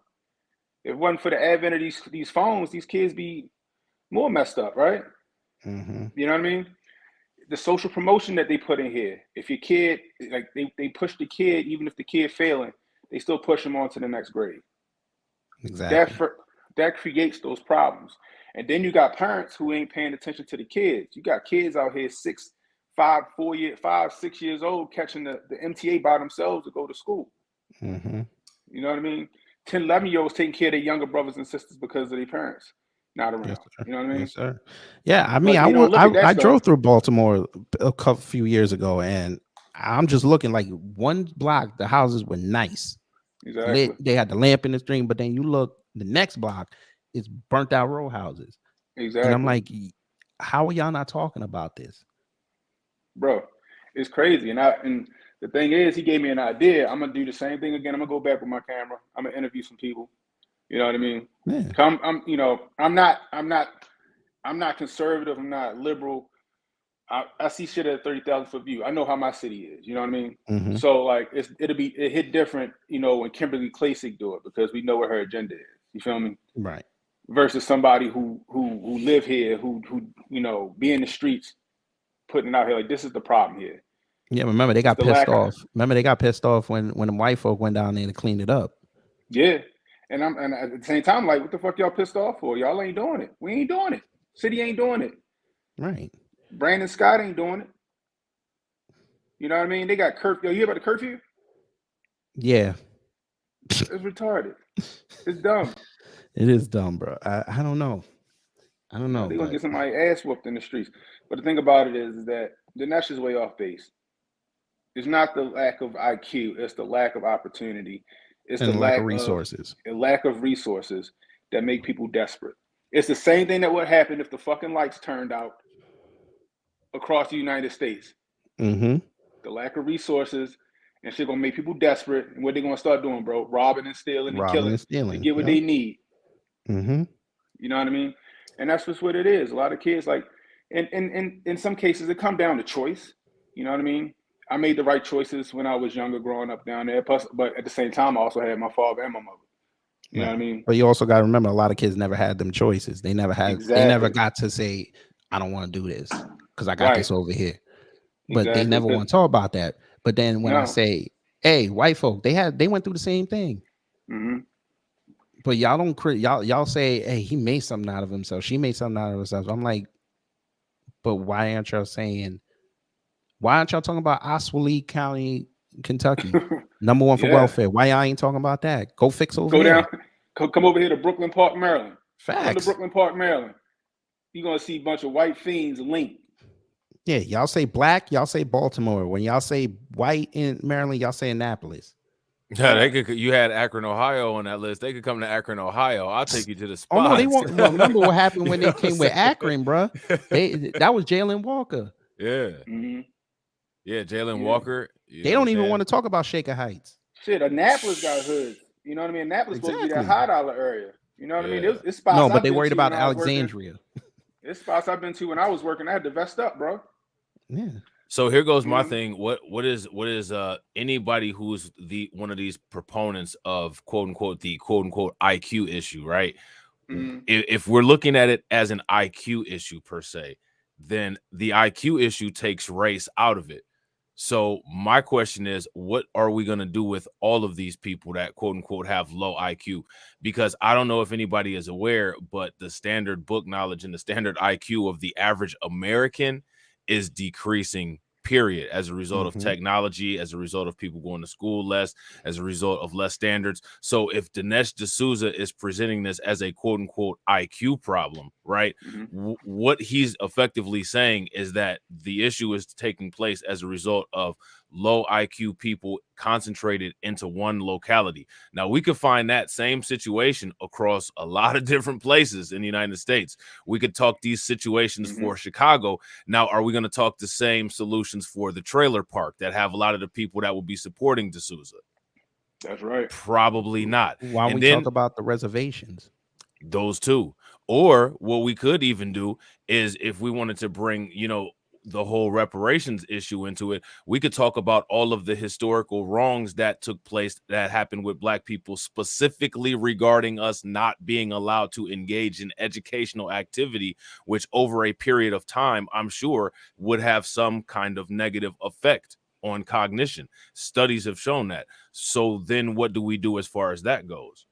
Speaker 9: If it wasn't for the advent of these phones, these kids be more messed up, right?
Speaker 1: Mm-hmm.
Speaker 9: You know what I mean? The social promotion that they put in here. If your kid, like they push the kid, even if the kid failing, they still push them on to the next grade.
Speaker 1: Exactly.
Speaker 9: That creates those problems. And then you got parents who ain't paying attention to the kids. You got kids out here 6 years old catching the MTA by themselves to go to school.
Speaker 1: Mm-hmm.
Speaker 9: You know what I mean? 10, 11-year-olds taking care of their younger brothers and sisters because of their parents not around.
Speaker 1: Yes,
Speaker 9: you know what I mean?
Speaker 1: Yes, sir. Yeah, I mean,
Speaker 9: I
Speaker 1: drove through Baltimore a few years ago, and I'm just looking like one block, the houses were nice.
Speaker 9: Exactly.
Speaker 1: Lit, they had the lamp in the stream, but then you look the next block, it's burnt out row houses.
Speaker 9: Exactly.
Speaker 1: And I'm like, how are y'all not talking about this?
Speaker 9: Bro, it's crazy. And the thing is, he gave me an idea. I'm gonna do the same thing again. I'm gonna go back with my camera. I'm gonna interview some people. You know what I mean?
Speaker 1: Yeah.
Speaker 9: I'm not conservative. I'm not liberal. I see shit at a 30,000-foot view. I know how my city is. You know what I mean?
Speaker 1: Mm-hmm.
Speaker 9: So like, it hit different. When Kimberly Klasick do it because we know what her agenda is. You feel me?
Speaker 1: Right.
Speaker 9: Versus somebody who live here, who be in the streets, putting it out here like this is the problem here.
Speaker 1: Yeah, remember they got pissed off. Remember they got pissed off when the white folk went down there and cleaned it up.
Speaker 9: Yeah, and at the same time, like, what the fuck y'all pissed off for? Y'all ain't doing it. We ain't doing it. City ain't doing it.
Speaker 1: Right.
Speaker 9: Brandon Scott ain't doing it. You know what I mean? They got curfew. You hear about the curfew?
Speaker 1: Yeah.
Speaker 9: It's retarded. It's dumb.
Speaker 1: It is dumb, bro. I don't know.
Speaker 9: They're gonna get somebody ass whooped in the streets. But the thing about it is that the that's just way off base. It's not the lack of IQ, it's the lack of opportunity. It's the lack of resources. A lack of resources that make people desperate. It's the same thing that would happen if the fucking lights turned out across the United States.
Speaker 1: Mm-hmm.
Speaker 9: The lack of resources and shit gonna make people desperate. And what they gonna start doing, bro? Robbing and stealing and killing to get what they need.
Speaker 1: Mm-hmm.
Speaker 9: You know what I mean? And that's just what it is. A lot of kids, like, and in some cases, it come down to choice. You know what I mean? I made the right choices when I was younger, growing up down there. Plus, but at the same time, I also had my father and my mother. You know what I mean?
Speaker 1: But you also got to remember, a lot of kids never had them choices. They never had.
Speaker 9: Exactly.
Speaker 1: They never got to say, "I don't want to do this because I got this over here." But they never want to talk about that. But then when I say, "Hey, white folk, they went through the same thing."
Speaker 9: Mm-hmm.
Speaker 1: But y'all don't y'all say, "Hey, he made something out of himself. She made something out of herself." I'm like, But why aren't y'all saying? Why aren't y'all talking about Oswego County, Kentucky, number one for
Speaker 9: Yeah.
Speaker 1: welfare? Why y'all ain't talking about that? Go fix over
Speaker 9: Go
Speaker 1: there.
Speaker 9: down, come over here to Brooklyn Park, Maryland. Come to
Speaker 1: Facts.
Speaker 9: Brooklyn Park, Maryland. You're gonna see a bunch of white fiends linked.
Speaker 1: Yeah, y'all say black, y'all say Baltimore. When y'all say white in Maryland, y'all say Annapolis.
Speaker 10: Yeah, they could. You had Akron, Ohio on that list. They could come to Akron, Ohio. I'll take you to the spot.
Speaker 1: Oh no, they won't. Well, remember what happened when
Speaker 10: You
Speaker 1: they
Speaker 10: know what I'm
Speaker 1: came with
Speaker 10: saying?
Speaker 1: Akron, bro? That was Jalen Walker.
Speaker 10: Yeah,
Speaker 9: Mm-hmm.
Speaker 10: yeah, Jalen
Speaker 9: Yeah.
Speaker 10: Walker.
Speaker 1: They don't even want to talk about Shaker Heights.
Speaker 9: Shit, Annapolis got hoods. You know what I mean? Annapolis supposed to be that
Speaker 1: Exactly.
Speaker 9: high dollar area. You know what I mean?
Speaker 10: Yeah.
Speaker 9: It's spots
Speaker 1: No, but
Speaker 9: I've
Speaker 1: they
Speaker 9: been
Speaker 1: worried
Speaker 9: to
Speaker 1: about
Speaker 9: when I was working.
Speaker 1: Alexandria.
Speaker 9: It's spots I've been to when I was working. I had to vest up, bro.
Speaker 1: Yeah.
Speaker 10: So here goes my
Speaker 9: Mhm.
Speaker 10: thing. What is anybody who's one of these proponents of quote unquote the quote unquote IQ issue, right?
Speaker 9: Mhm.
Speaker 10: If we're looking at it as an IQ issue per se, then the IQ issue takes race out of it. So my question is, what are we going to do with all of these people that quote unquote have low IQ? Because I don't know if anybody is aware, but the standard book knowledge and the standard IQ of the average American is decreasing, period, as a result of technology, as a result of people going to school less, as a result of less standards. So if Dinesh D'Souza is presenting this as a quote unquote IQ problem, right? What he's effectively saying is that the issue is taking place as a result of low IQ people concentrated into one locality. Now, we could find that same situation across a lot of different places in the United States. We could talk these situations for Chicago. Now, are we going to talk the same solutions for the trailer park that have a lot of the people that will be supporting D'Souza?
Speaker 9: That's right.
Speaker 10: Probably not.
Speaker 1: Why don't
Speaker 10: And
Speaker 1: we
Speaker 10: then
Speaker 1: talk about the reservations?
Speaker 10: those two. Or what we could even do is if we wanted to bring, the whole reparations issue into it, we could talk about all of the historical wrongs that took place that happened with Black people, specifically regarding us not being allowed to engage in educational activity, which over a period of time, I'm sure, would have some kind of negative effect on cognition. Studies have shown that. So then what do we do as far as that goes?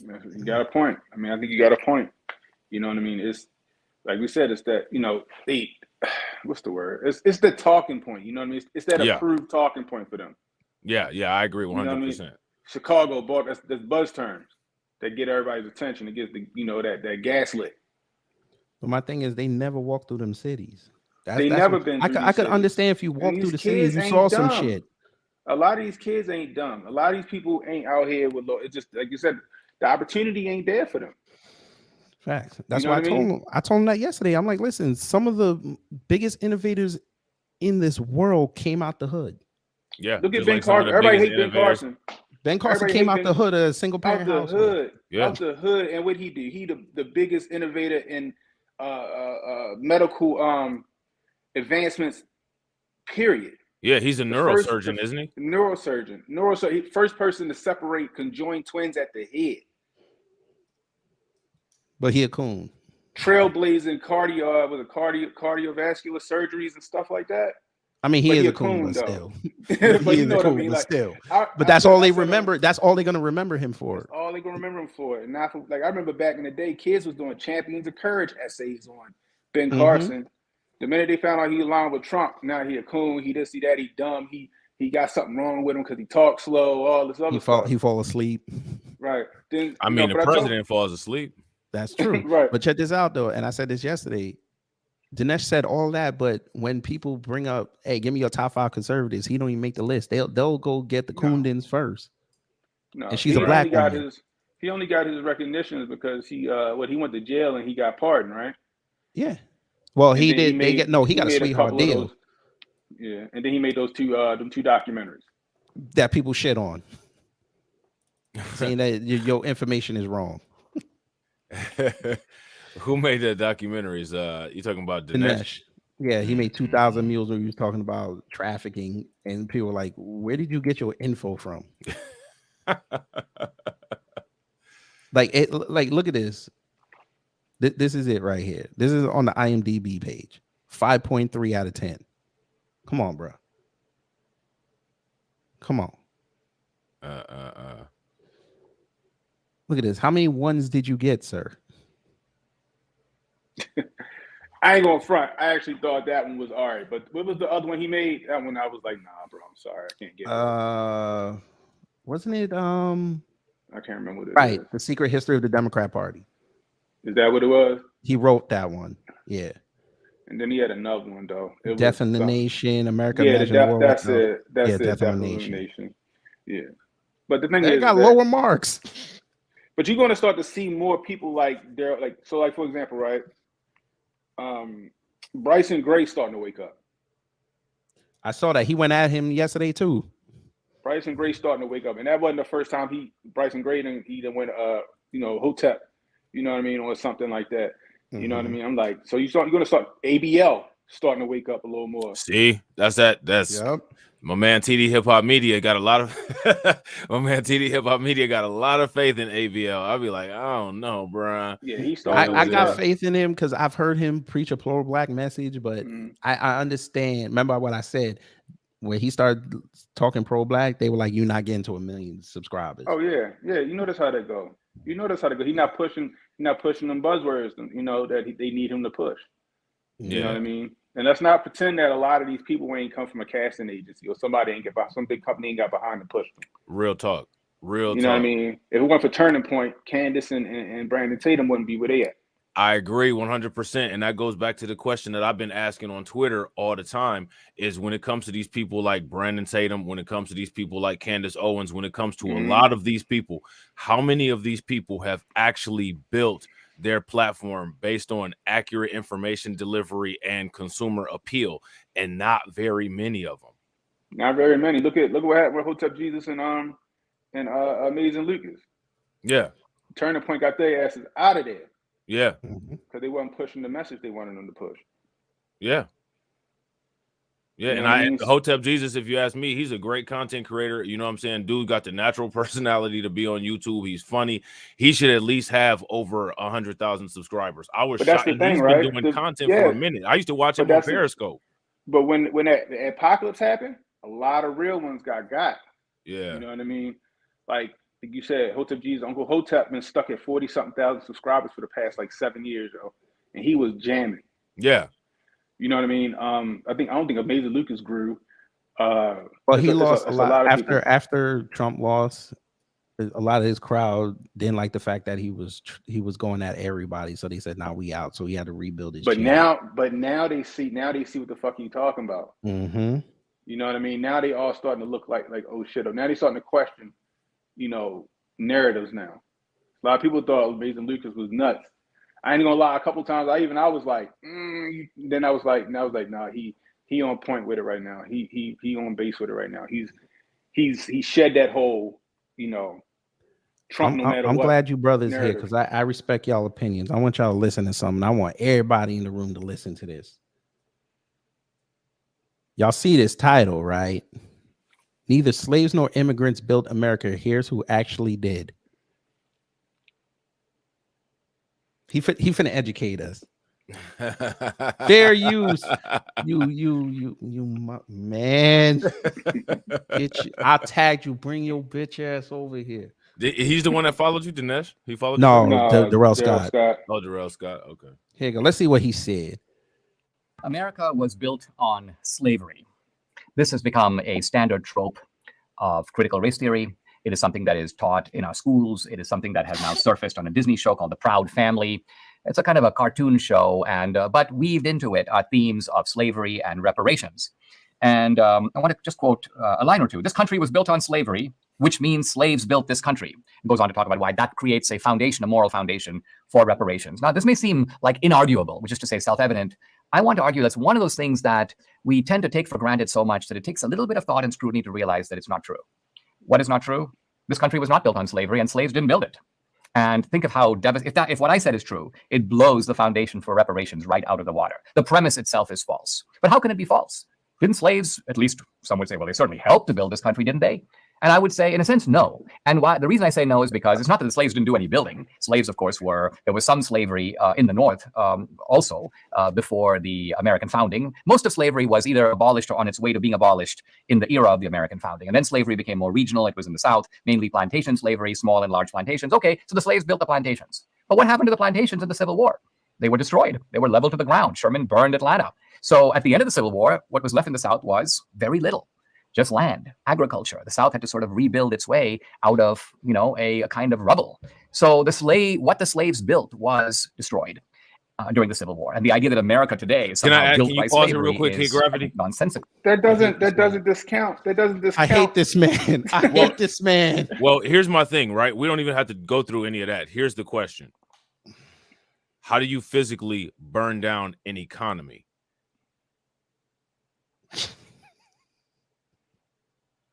Speaker 9: You got a point. I mean, I think you got a point. You know what I mean? It's like we said, it's that, what's the word? It's the talking point. You know what I mean? It's that approved talking point for them.
Speaker 10: Yeah, I agree 100%.
Speaker 9: You know what I mean? Chicago bought that's buzz terms that get everybody's attention. It gets the that gaslit.
Speaker 1: But my thing is, they never walk through them cities.
Speaker 9: They never been.
Speaker 1: I could understand if you walk through the cities, you saw some shit.
Speaker 9: A lot of these kids ain't dumb. A lot of these people ain't out here with low. It's just like you said, the opportunity ain't there for them.
Speaker 1: Facts. That's why I told him that yesterday. I'm like, listen, some of the biggest innovators in this world came out the hood.
Speaker 10: Yeah.
Speaker 9: Look at Ben Carson. Everybody hate Ben Carson.
Speaker 1: Ben Carson came out the hood of a single parent household.
Speaker 9: Out the hood. And what he did, he the biggest innovator in medical advancements, period.
Speaker 10: Yeah, he's a neurosurgeon, isn't he?
Speaker 9: Neurosurgeon. First person to separate conjoined twins at the head.
Speaker 1: But he a coon.
Speaker 9: Trailblazing cardiovascular surgeries and stuff like that.
Speaker 1: I mean, he is a coon, but still.
Speaker 9: But you know what I mean?
Speaker 1: Like, still. But that's all they remember. That's all they're gonna remember him for.
Speaker 9: That's all they're gonna remember him for. And not for, like I remember back in the day, kids was doing Champions of Courage essays on Ben Carson. The minute they found out he aligned with Trump, now he a coon. He this, he that, he dumb. He got something wrong with him because he talks slow. All this other stuff.
Speaker 1: He fall asleep.
Speaker 9: Right. Then
Speaker 10: the president falls asleep.
Speaker 1: That's true.
Speaker 9: Right.
Speaker 1: But check this out though, and I said this yesterday. Dinesh said all that, but when people bring up, "Hey, give me your top 5 conservatives," he don't even make the list. They'll go get the Kundins first.
Speaker 9: No,
Speaker 1: and she's a black woman.
Speaker 9: He only got his recognitions because he went to jail and he got pardoned, right?
Speaker 1: Yeah. Well, he did. He got a sweetheart deal.
Speaker 9: And then he made those two documentaries
Speaker 1: that people shit on, saying that your information is wrong.
Speaker 10: Who made the documentaries? You talking about Dinesh?
Speaker 1: Yeah, he made 2,000 Mules where he was talking about trafficking, and people were like, "Where did you get your info from?" Like, look at this. This is it right here. This is on the IMDb page. 5.3 out of 10. Come on, bro. Come on.
Speaker 10: Look
Speaker 1: at this. How many ones did you get, sir?
Speaker 9: I ain't gonna front. I actually thought that one was all right, but what was the other one he made? That one I was like, nah, bro, I'm sorry, I can't get it.
Speaker 1: Wasn't it
Speaker 9: I can't remember what it
Speaker 1: right,
Speaker 9: is.
Speaker 1: The Secret History of the Democrat Party.
Speaker 9: Is that what it was?
Speaker 1: He wrote that one. Yeah.
Speaker 9: And then he had another one though.
Speaker 1: Death in the Nation, America.
Speaker 9: Yeah,
Speaker 1: Imagine War
Speaker 9: that's
Speaker 1: Without-
Speaker 9: it. That's
Speaker 1: yeah,
Speaker 9: it.
Speaker 1: Death
Speaker 9: Death
Speaker 1: in the
Speaker 9: of the
Speaker 1: Nation.
Speaker 9: Nation. Yeah, but the thing
Speaker 1: They
Speaker 9: is,
Speaker 1: got lower marks.
Speaker 9: But you're going to start to see more people like Darrell. Like so, like for example, right? Bryson Gray starting to wake up.
Speaker 1: I saw that he went at him yesterday too.
Speaker 9: Bryson Gray starting to wake up, and that wasn't the first time Bryson Gray either went Hotep, you know what I mean, or something like that. You know what I mean? I'm like, so you're going to start ABL starting to wake up a little more.
Speaker 10: See, that's
Speaker 1: Yep.
Speaker 10: My man TD Hip Hop Media got a lot of my man TD Hip Hop Media got a lot of faith in ABL. I'll be like, I don't know, bro.
Speaker 9: Yeah, he's starting.
Speaker 1: I got faith in him because I've heard him preach a pro-black message, but I understand. Remember what I said when he started talking pro-black, they were like, "You're not getting to 1 million subscribers."
Speaker 9: Oh yeah. You notice how that go. He's not pushing them buzzwords, you know, that they need him to push. You know what I mean? And let's not pretend that a lot of these people ain't come from a casting agency or somebody ain't some big company ain't got behind to push them.
Speaker 10: Real talk.
Speaker 9: You know what I mean? If it went for Turning Point, Candace and Brandon Tatum wouldn't be where they at.
Speaker 10: I agree 100%. And that goes back to the question that I've been asking on Twitter all the time is when it comes to these people like Brandon Tatum, when it comes to these people like Candace Owens, when it comes to a lot of these people, how many of these people have actually built their platform based on accurate information delivery and consumer appeal? And not very many of them.
Speaker 9: Not very many. Look what happened with Hotep Jesus and Amazing Lucas.
Speaker 10: Yeah.
Speaker 9: Turning Point got their asses out of there.
Speaker 10: Yeah.
Speaker 9: Because they wasn't pushing the message they wanted them to push.
Speaker 10: Yeah. Yeah,
Speaker 9: You know
Speaker 10: and Hotep Jesus, if you ask me, he's a great content creator. You know what I'm saying? Dude got the natural personality to be on YouTube. He's funny. He should at least have over 100,000 subscribers. I was shocked. He's been doing content for a minute. I used to watch him on Periscope.
Speaker 9: But when the apocalypse happened, a lot of real ones got.
Speaker 10: Yeah.
Speaker 9: You know what I mean? Like you said, Hotep Jesus, Uncle Hotep been stuck at 40-something thousand subscribers for the past like 7 years, and he was jamming.
Speaker 10: Yeah.
Speaker 9: You know what I mean? I don't think Amazing Lucas grew.
Speaker 1: Well, he lost a lot after Trump lost. A lot of his crowd didn't like the fact that he was going at everybody, so they said, "Now we out." So he had to rebuild his.
Speaker 9: But now they see what the fuck you talking about.
Speaker 1: Mm-hmm.
Speaker 9: You know what I mean? Now they all starting to look like oh shit. Now they starting to question, narratives now. A lot of people thought Amazing Lucas was nuts. I ain't gonna lie. A couple times, I was like, then I was like, nah, he on point with it right now. He on base with it right now. He shed that whole, Trump. No matter
Speaker 1: I'm
Speaker 9: what.
Speaker 1: glad you brothers here
Speaker 9: narrative.
Speaker 1: because I respect y'all opinions. I want y'all to listen to something. I want everybody in the room to listen to this. Y'all see this title, right? Neither slaves nor immigrants built America. Here's who actually did. He finna educate us. Fair use. You man. Bitch, I tagged you. Bring your bitch ass over here.
Speaker 10: He's the one that followed you, Dinesh? He followed
Speaker 1: you?
Speaker 10: No,
Speaker 1: Darrell Scott.
Speaker 10: Oh, Darrell Scott. Okay.
Speaker 1: Here you go. Let's see what he said.
Speaker 11: America was built on slavery. This has become a standard trope of critical race theory. It is something that is taught in our schools. It is something that has now surfaced on a Disney show called The Proud Family. It's a kind of a cartoon show, but weaved into it are themes of slavery and reparations. And I want to just quote a line or two. This country was built on slavery, which means slaves built this country. It goes on to talk about why that creates a foundation, a moral foundation for reparations. Now, this may seem like inarguable, which is to say self-evident. I want to argue that's one of those things that we tend to take for granted so much that it takes a little bit of thought and scrutiny to realize that it's not true. What is not true? This country was not built on slavery, and slaves didn't build it. And think of how if what I said is true, it blows the foundation for reparations right out of the water. The premise itself is false. But how can it be false? Didn't slaves, at least some would say, well, they certainly helped to build this country, didn't they? And I would say, in a sense, no. And why? The reason I say no is because it's not that the slaves didn't do any building. Slaves, of course, there was some slavery in the North also before the American founding. Most of slavery was either abolished or on its way to being abolished in the era of the American founding. And then slavery became more regional. It was in the South, mainly plantation slavery, small and large plantations. Okay, so the slaves built the plantations. But what happened to the plantations in the Civil War? They were destroyed. They were leveled to the ground. Sherman burned Atlanta. So at the end of the Civil War, what was left in the South was very little, just land, agriculture. The South had to sort of rebuild its way out of, a kind of rubble. So what the slaves built was destroyed during the Civil War. And the idea that America today is somehow built by slavery is nonsensical.
Speaker 9: That doesn't discount. That doesn't discount.
Speaker 1: I hate this man. I hate this man.
Speaker 10: Well, here's my thing, right? We don't even have to go through any of that. Here's the question. How do you physically burn down an economy?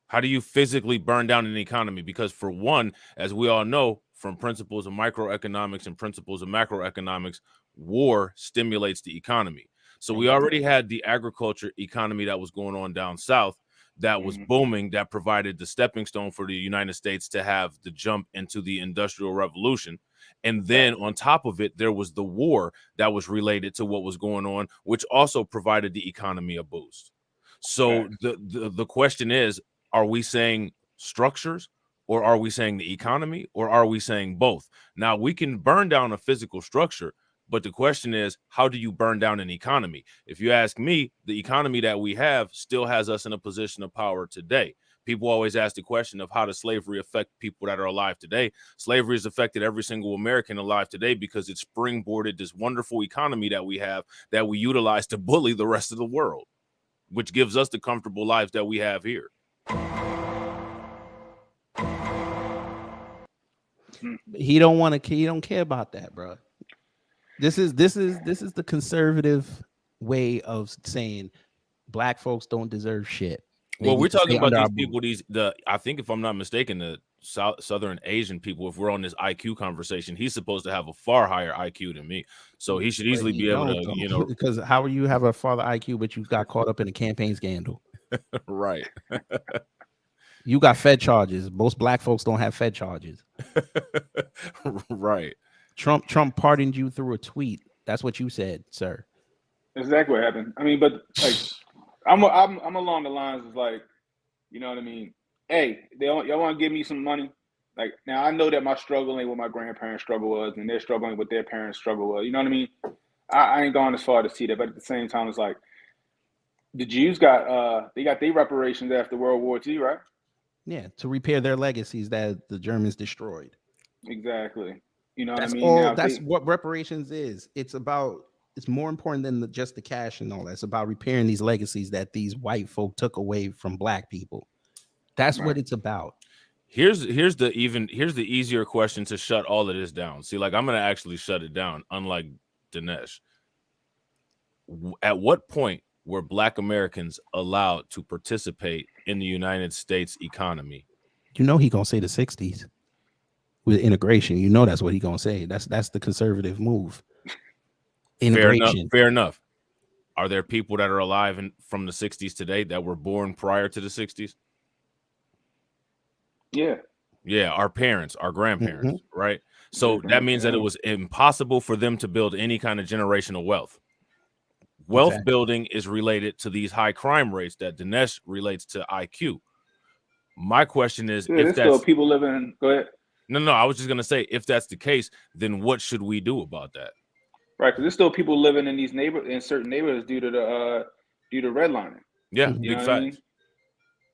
Speaker 10: How do you physically burn down an economy? Because for one, as we all know, from principles of microeconomics and principles of macroeconomics, war stimulates the economy. So we already had the agriculture economy that was going on down south that was booming, that provided the stepping stone for the United States to have the jump into the Industrial Revolution. And then on top of it, there was the war that was related to what was going on, which also provided the economy a boost. So the question is, are we saying structures, or are we saying the economy, or are we saying both? Now, we can burn down a physical structure, but the question is, how do you burn down an economy? If you ask me, the economy that we have still has us in a position of power today. People always ask the question of how does slavery affect people that are alive today? Slavery has affected every single American alive today because it springboarded this wonderful economy that we have that we utilize to bully the rest of the world, which gives us the comfortable lives that we have here.
Speaker 1: He don't care about that, bro. This is the conservative way of saying black folks don't deserve shit.
Speaker 10: Well, we're talking about these people, I think, if I'm not mistaken, the Southern Asian people, if we're on this IQ conversation, he's supposed to have a far higher IQ than me. So he should easily be able to,
Speaker 1: because how will you have a farther IQ, but you got caught up in a campaign scandal?
Speaker 10: Right.
Speaker 1: You got Fed charges. Most black folks don't have Fed charges.
Speaker 10: Right.
Speaker 1: Trump pardoned you through a tweet. That's what you said, sir.
Speaker 9: Exactly what happened. I mean, but like, I'm along the lines of like, you know what I mean? Hey, y'all want to give me some money? Like, now I know that my struggle ain't what my grandparents' struggle was, and they're struggling with their parents' struggle was. You know what I mean? I ain't gone as far to see that, but at the same time, it's like the Jews got their reparations after World War II, right?
Speaker 1: Yeah, to repair their legacies that the Germans destroyed.
Speaker 9: Exactly. You know what I mean?
Speaker 1: All. That's what reparations is. It's more important than just the cash and all that. It's about repairing these legacies that these white folk took away from black people. That's what it's about.
Speaker 10: Here's the easier question to shut all of this down. See, like, I'm gonna actually shut it down, unlike Dinesh. At what point were black Americans allowed to participate in the United States economy?
Speaker 1: You know he gonna say the 60s with integration. You know that's what he gonna say. That's the conservative move. Integration.
Speaker 10: Fair enough. Are there people that are alive from the 60s today that were born prior to the 60s? Yeah, our parents, our grandparents, right? So that means that it was impossible for them to build any kind of generational wealth. Wealth building is related to these high crime rates that Dinesh relates to IQ. My question is, if that's
Speaker 9: still people living. Go ahead.
Speaker 10: No, I was just gonna say, if that's the case, then what should we do about that?
Speaker 9: Right, because there's still people living in these in certain neighborhoods due to redlining.
Speaker 10: Yeah, big fact. I mean?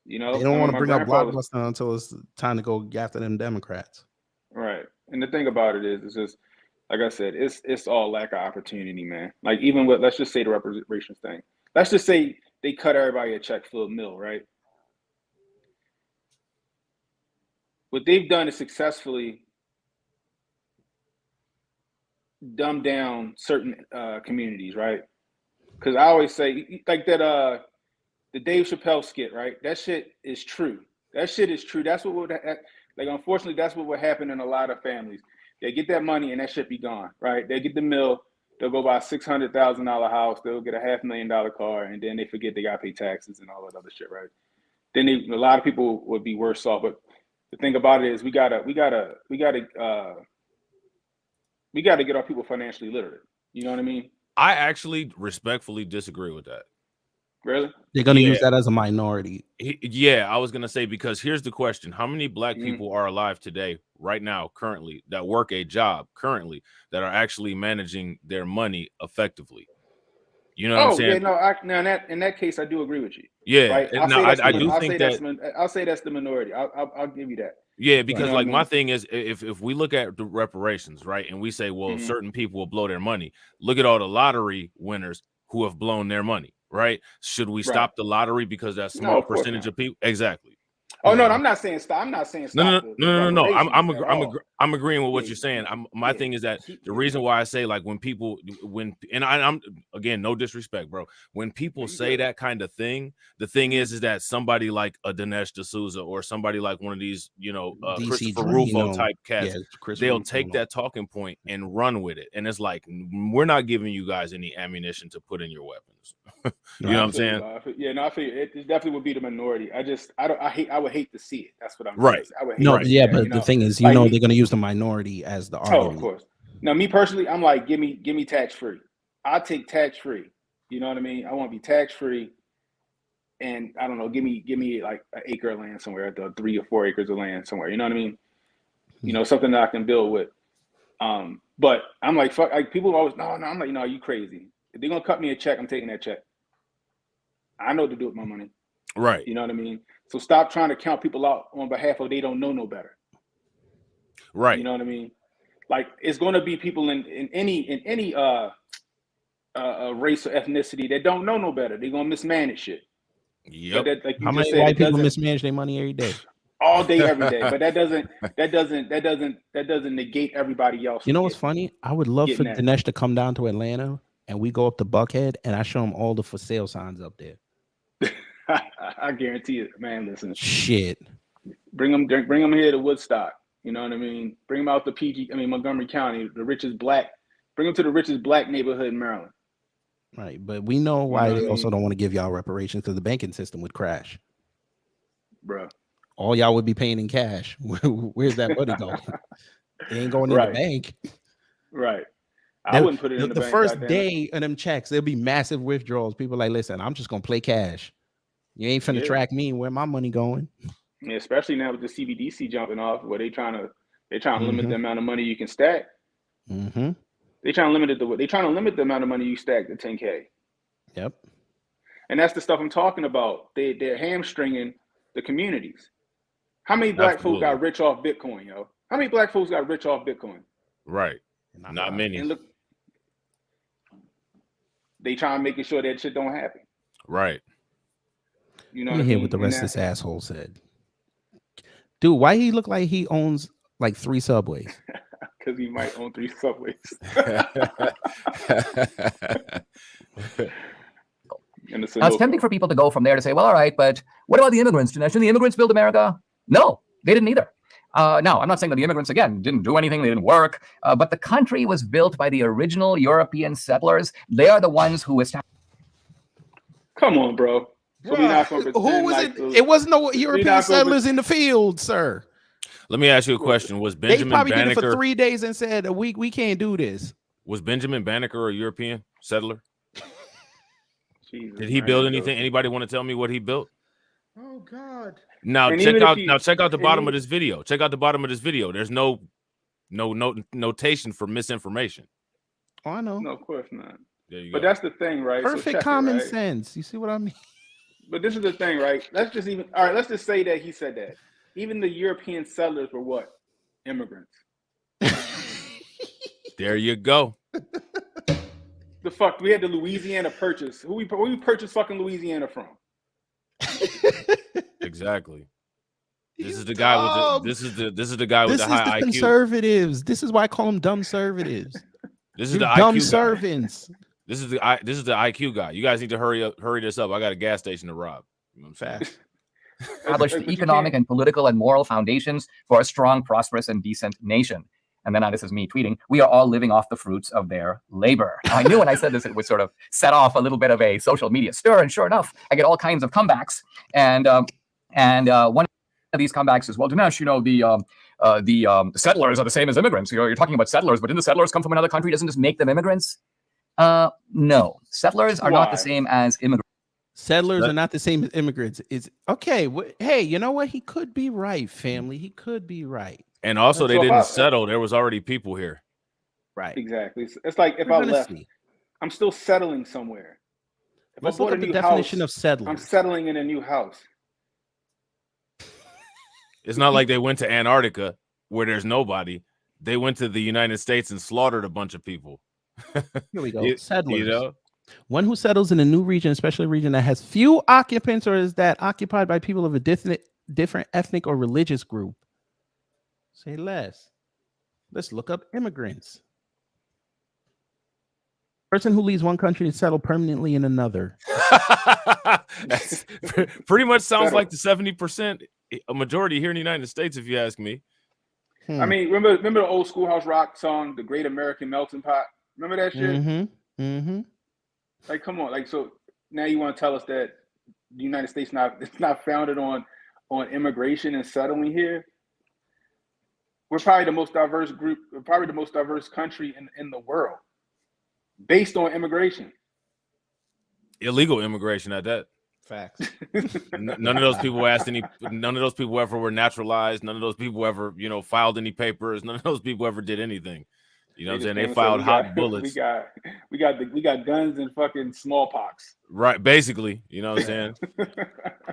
Speaker 9: You know,
Speaker 1: they don't want to bring up Blockbuster until it's time to go after them Democrats.
Speaker 9: Right, and the thing about it is, it's just like I said, it's all lack of opportunity, man. Like, even with, let's just say the reparations thing. Let's just say they cut everybody a check for $1 million, right? What they've done is successfully dumb down certain communities, right? Because I always say, like, that the Dave Chappelle skit, right? That shit is true. That shit is true. That's what would, like, unfortunately, that's what would happen in a lot of families. They get that money and that shit be gone, right? They get the mill, they'll go buy a $600,000 house, they'll get a $500,000 car, and then they forget they got to pay taxes and all that other shit, right? Then a lot of people would be worse off. But the thing about it is, we gotta get our people financially literate. You know what I mean?
Speaker 10: I actually respectfully disagree with that.
Speaker 9: Really?
Speaker 1: They're going to use
Speaker 10: Yeah.
Speaker 1: that as a minority.
Speaker 10: Yeah, I was gonna say, because here's the question: how many black
Speaker 9: Mhm.
Speaker 10: people are alive today, right now, currently, that work a job currently that are actually managing their money effectively? You know what I'm
Speaker 9: Oh yeah,
Speaker 10: saying?
Speaker 9: no. Now in that case, I do agree with you.
Speaker 10: Yeah.
Speaker 9: Right?
Speaker 10: And
Speaker 9: I'll
Speaker 10: now
Speaker 9: say that's
Speaker 10: I do think that.
Speaker 9: I'll say that's the minority. I'll give you that.
Speaker 10: Yeah, because
Speaker 9: know what
Speaker 10: like
Speaker 9: I
Speaker 10: my
Speaker 9: mean?
Speaker 10: thing is, if we look at the reparations, right, and we say, well,
Speaker 9: Mhm.
Speaker 10: certain people will blow their money. Look at all the lottery winners who have blown their money, right? Should we
Speaker 9: Right.
Speaker 10: stop the lottery because that's a
Speaker 9: No,
Speaker 10: small
Speaker 9: of course
Speaker 10: percentage
Speaker 9: not.
Speaker 10: of people? Exactly.
Speaker 9: Oh no,
Speaker 1: Yeah.
Speaker 9: I'm not saying stop. I'm not saying
Speaker 10: No,
Speaker 9: stop the reparations at all.
Speaker 10: I'm agreeing with what
Speaker 9: Yeah,
Speaker 10: you're saying. My
Speaker 9: yeah.
Speaker 10: thing is that the reason why I say, like, when people, I'm again, no disrespect, bro. When people say that kind of thing, the thing is that somebody like a Dinesh D'Souza or somebody like one of these,
Speaker 1: DC
Speaker 10: Christopher
Speaker 1: Dream,
Speaker 10: Rufo type cats,
Speaker 1: yeah, Chris
Speaker 10: they'll
Speaker 1: Rufo,
Speaker 10: take that talking point and run with it. And it's like, we're not giving you guys any ammunition to put in your weapons. You know what I'm saying?
Speaker 9: Yeah, no, I feel it definitely would be the minority. I would hate to see it. That's what I'm
Speaker 10: Right.
Speaker 9: trying to say. I would hate
Speaker 1: No,
Speaker 9: to see
Speaker 1: yeah,
Speaker 9: that,
Speaker 1: but
Speaker 9: you
Speaker 1: the
Speaker 9: know?
Speaker 1: thing is,
Speaker 9: Like me-
Speaker 1: they're going to use the minority as the
Speaker 9: Oh,
Speaker 1: argument.
Speaker 9: of course. Now, me personally, I'm like, give me tax free. I'll take tax free. You know what I mean? I want to be tax free, and I don't know, give me like an acre of land somewhere, 3 or 4 acres of land somewhere. You know what I mean? You know, something that I can build with. But I'm like, fuck. Like people always, no. I'm like, no, you crazy. If they're gonna cut me a check, I'm taking that check. I know what to do with my money.
Speaker 10: Right.
Speaker 9: You know what I mean? So stop trying to count people out on behalf of they don't know no better.
Speaker 10: Right.
Speaker 9: You know what I mean? Like it's going to be people in any race or ethnicity that don't know no better. They're gonna mismanage shit.
Speaker 10: Yep.
Speaker 9: But like you
Speaker 1: How
Speaker 9: just
Speaker 1: many
Speaker 9: said,
Speaker 1: white
Speaker 9: it
Speaker 1: people
Speaker 9: doesn't
Speaker 1: mismanage their money every day?
Speaker 9: all day, every day. But that doesn't negate everybody else.
Speaker 1: You know
Speaker 9: from
Speaker 1: what's funny? I would love for
Speaker 9: getting that.
Speaker 1: Dinesh to come down to Atlanta and we go up to Buckhead and I show him all the for sale signs up there.
Speaker 9: I guarantee it, man. Listen,
Speaker 1: Shit.
Speaker 9: bring them here to Woodstock. You know what I mean? Bring them out to Montgomery County, the richest black. Bring them to the richest black neighborhood in Maryland.
Speaker 1: Right, but we know why
Speaker 9: know what
Speaker 1: they
Speaker 9: I
Speaker 1: also
Speaker 9: mean?
Speaker 1: don't want to give y'all reparations because the banking system would crash.
Speaker 9: Bro.
Speaker 1: All y'all would be paying in cash. Where's that money going? It ain't going in
Speaker 9: Right.
Speaker 1: the bank.
Speaker 9: Right. I wouldn't put it in the bank.
Speaker 1: first
Speaker 9: goddamn it.
Speaker 1: day of them checks, there'll be massive withdrawals. People like, listen, I'm just gonna play cash. You ain't finna
Speaker 9: Yeah.
Speaker 1: track me where my money going.
Speaker 9: Yeah, especially now with the CBDC jumping off, where they trying to limit
Speaker 1: Mhm.
Speaker 9: the amount of money you can stack.
Speaker 1: Mm-hmm.
Speaker 9: They trying to limit the amount of money you stack to 10K.
Speaker 1: Yep.
Speaker 9: And that's the stuff I'm talking about. They're hamstringing the communities. How many black folks got rich off Bitcoin, yo? How many black folks got rich off Bitcoin?
Speaker 10: Right. Not many.
Speaker 9: And look, they trying to make sure that shit don't happen.
Speaker 10: Right.
Speaker 9: You know
Speaker 1: Let
Speaker 9: what
Speaker 1: me
Speaker 9: I
Speaker 1: hear
Speaker 9: mean?
Speaker 1: what the
Speaker 9: And
Speaker 1: rest of this asshole said. Dude, why he look like he owns like 3 subways?
Speaker 9: Because he might own 3 subways.
Speaker 11: Now, it's tempting for people to go from there to say, well, all right, but what about the immigrants? Didn't the immigrants build America? No, they didn't either. Now, I'm not saying that the immigrants, again, didn't do anything, they didn't work, but the country was built by the original European settlers. They are the ones who established.
Speaker 9: Come on, bro. So we're not going to pretend
Speaker 1: Who was
Speaker 9: like
Speaker 1: it? It wasn't no European settlers in the field, sir.
Speaker 10: Let me ask you a question. Was
Speaker 1: They
Speaker 10: Benjamin
Speaker 1: probably did it for
Speaker 10: Banneker
Speaker 1: 3 days and said, we can't do this.
Speaker 10: was Benjamin Banneker a European settler?
Speaker 9: Jesus,
Speaker 10: Did he build anything? Anybody want to tell me what he built?
Speaker 1: Oh God.
Speaker 10: Now
Speaker 9: And
Speaker 10: check
Speaker 9: even if
Speaker 10: out
Speaker 9: he-
Speaker 10: check out the
Speaker 9: and
Speaker 10: bottom
Speaker 9: he-
Speaker 10: of this video. Check out the bottom of this video. There's no notation for misinformation.
Speaker 1: Oh, I know.
Speaker 9: No, of course not.
Speaker 10: There you
Speaker 9: But
Speaker 10: go.
Speaker 9: that's the thing, right? So
Speaker 1: Perfect
Speaker 9: check it,
Speaker 1: common
Speaker 9: right?
Speaker 1: sense. You see what I mean?
Speaker 9: But this is the thing, right? Let's just say that he said that. Even the European settlers were what? Immigrants.
Speaker 10: There you go.
Speaker 9: The fuck? We had the Louisiana Purchase. Who we purchased fucking Louisiana from?
Speaker 10: Exactly. This is the guy with this is the guy with
Speaker 1: This
Speaker 10: the
Speaker 1: is
Speaker 10: high
Speaker 1: the
Speaker 10: IQ.
Speaker 1: conservatives. This is why I call them dumb conservatives.
Speaker 10: This is
Speaker 1: You're
Speaker 10: the
Speaker 1: dumb
Speaker 10: IQ guy.
Speaker 1: servants.
Speaker 10: This is the IQ guy. You guys need to hurry this up. I got a gas station to rob. You know what I'm saying?
Speaker 11: Established the economic and political and moral foundations for a strong, prosperous, and decent nation. And then this is me tweeting, we are all living off the fruits of their labor. Now, I knew when I said this, it would sort of set off a little bit of a social media stir. And sure enough, I get all kinds of comebacks. And one of these comebacks is, well, Dinesh, the settlers are the same as immigrants. You're talking about settlers, but didn't the settlers come from another country? Doesn't this make them immigrants? No, settlers are not the
Speaker 9: Why?
Speaker 11: same as immigrants.
Speaker 1: Settlers are not the same as immigrants. It's okay. Hey, you know what? He could be right, family. He could be right.
Speaker 10: And also, they
Speaker 9: So
Speaker 10: didn't settle. There was already people here.
Speaker 1: Right.
Speaker 9: Exactly. It's like if
Speaker 1: We're
Speaker 9: I
Speaker 1: gonna
Speaker 9: left,
Speaker 1: see.
Speaker 9: I'm still settling somewhere. If
Speaker 1: Let's
Speaker 9: I
Speaker 1: look
Speaker 9: bought a
Speaker 1: up the
Speaker 9: new
Speaker 1: definition
Speaker 9: house,
Speaker 1: of settlers.
Speaker 9: I'm settling in a new house.
Speaker 10: It's not like they went to Antarctica where there's nobody. They went to the United States and slaughtered a bunch of people.
Speaker 1: Here we go. Settlers.
Speaker 10: You know?
Speaker 1: One who settles in a new region, especially a region that has few occupants or is that occupied by people of a different ethnic or religious group. Say less. Let's look up immigrants. Person who leaves one country to settle permanently in another.
Speaker 10: That's pretty much sounds like the 70% a majority here in the United States, if you ask me.
Speaker 9: I mean, remember the old Schoolhouse Rock song, "The Great American Melting Pot"? Remember that shit? Like, come on, like, so now you want to tell us that the United States it's not founded on immigration and settling here? We're probably the most diverse group, probably the most diverse country in the world, based on immigration.
Speaker 10: Illegal immigration at that.
Speaker 1: Facts.
Speaker 10: None of those people asked any. None of those people ever were naturalized. None of those people ever, filed any papers. None of those people ever did anything. You know what I'm saying? They filed hot bullets.
Speaker 9: We got guns and fucking smallpox.
Speaker 10: Right, basically. You know what I'm saying?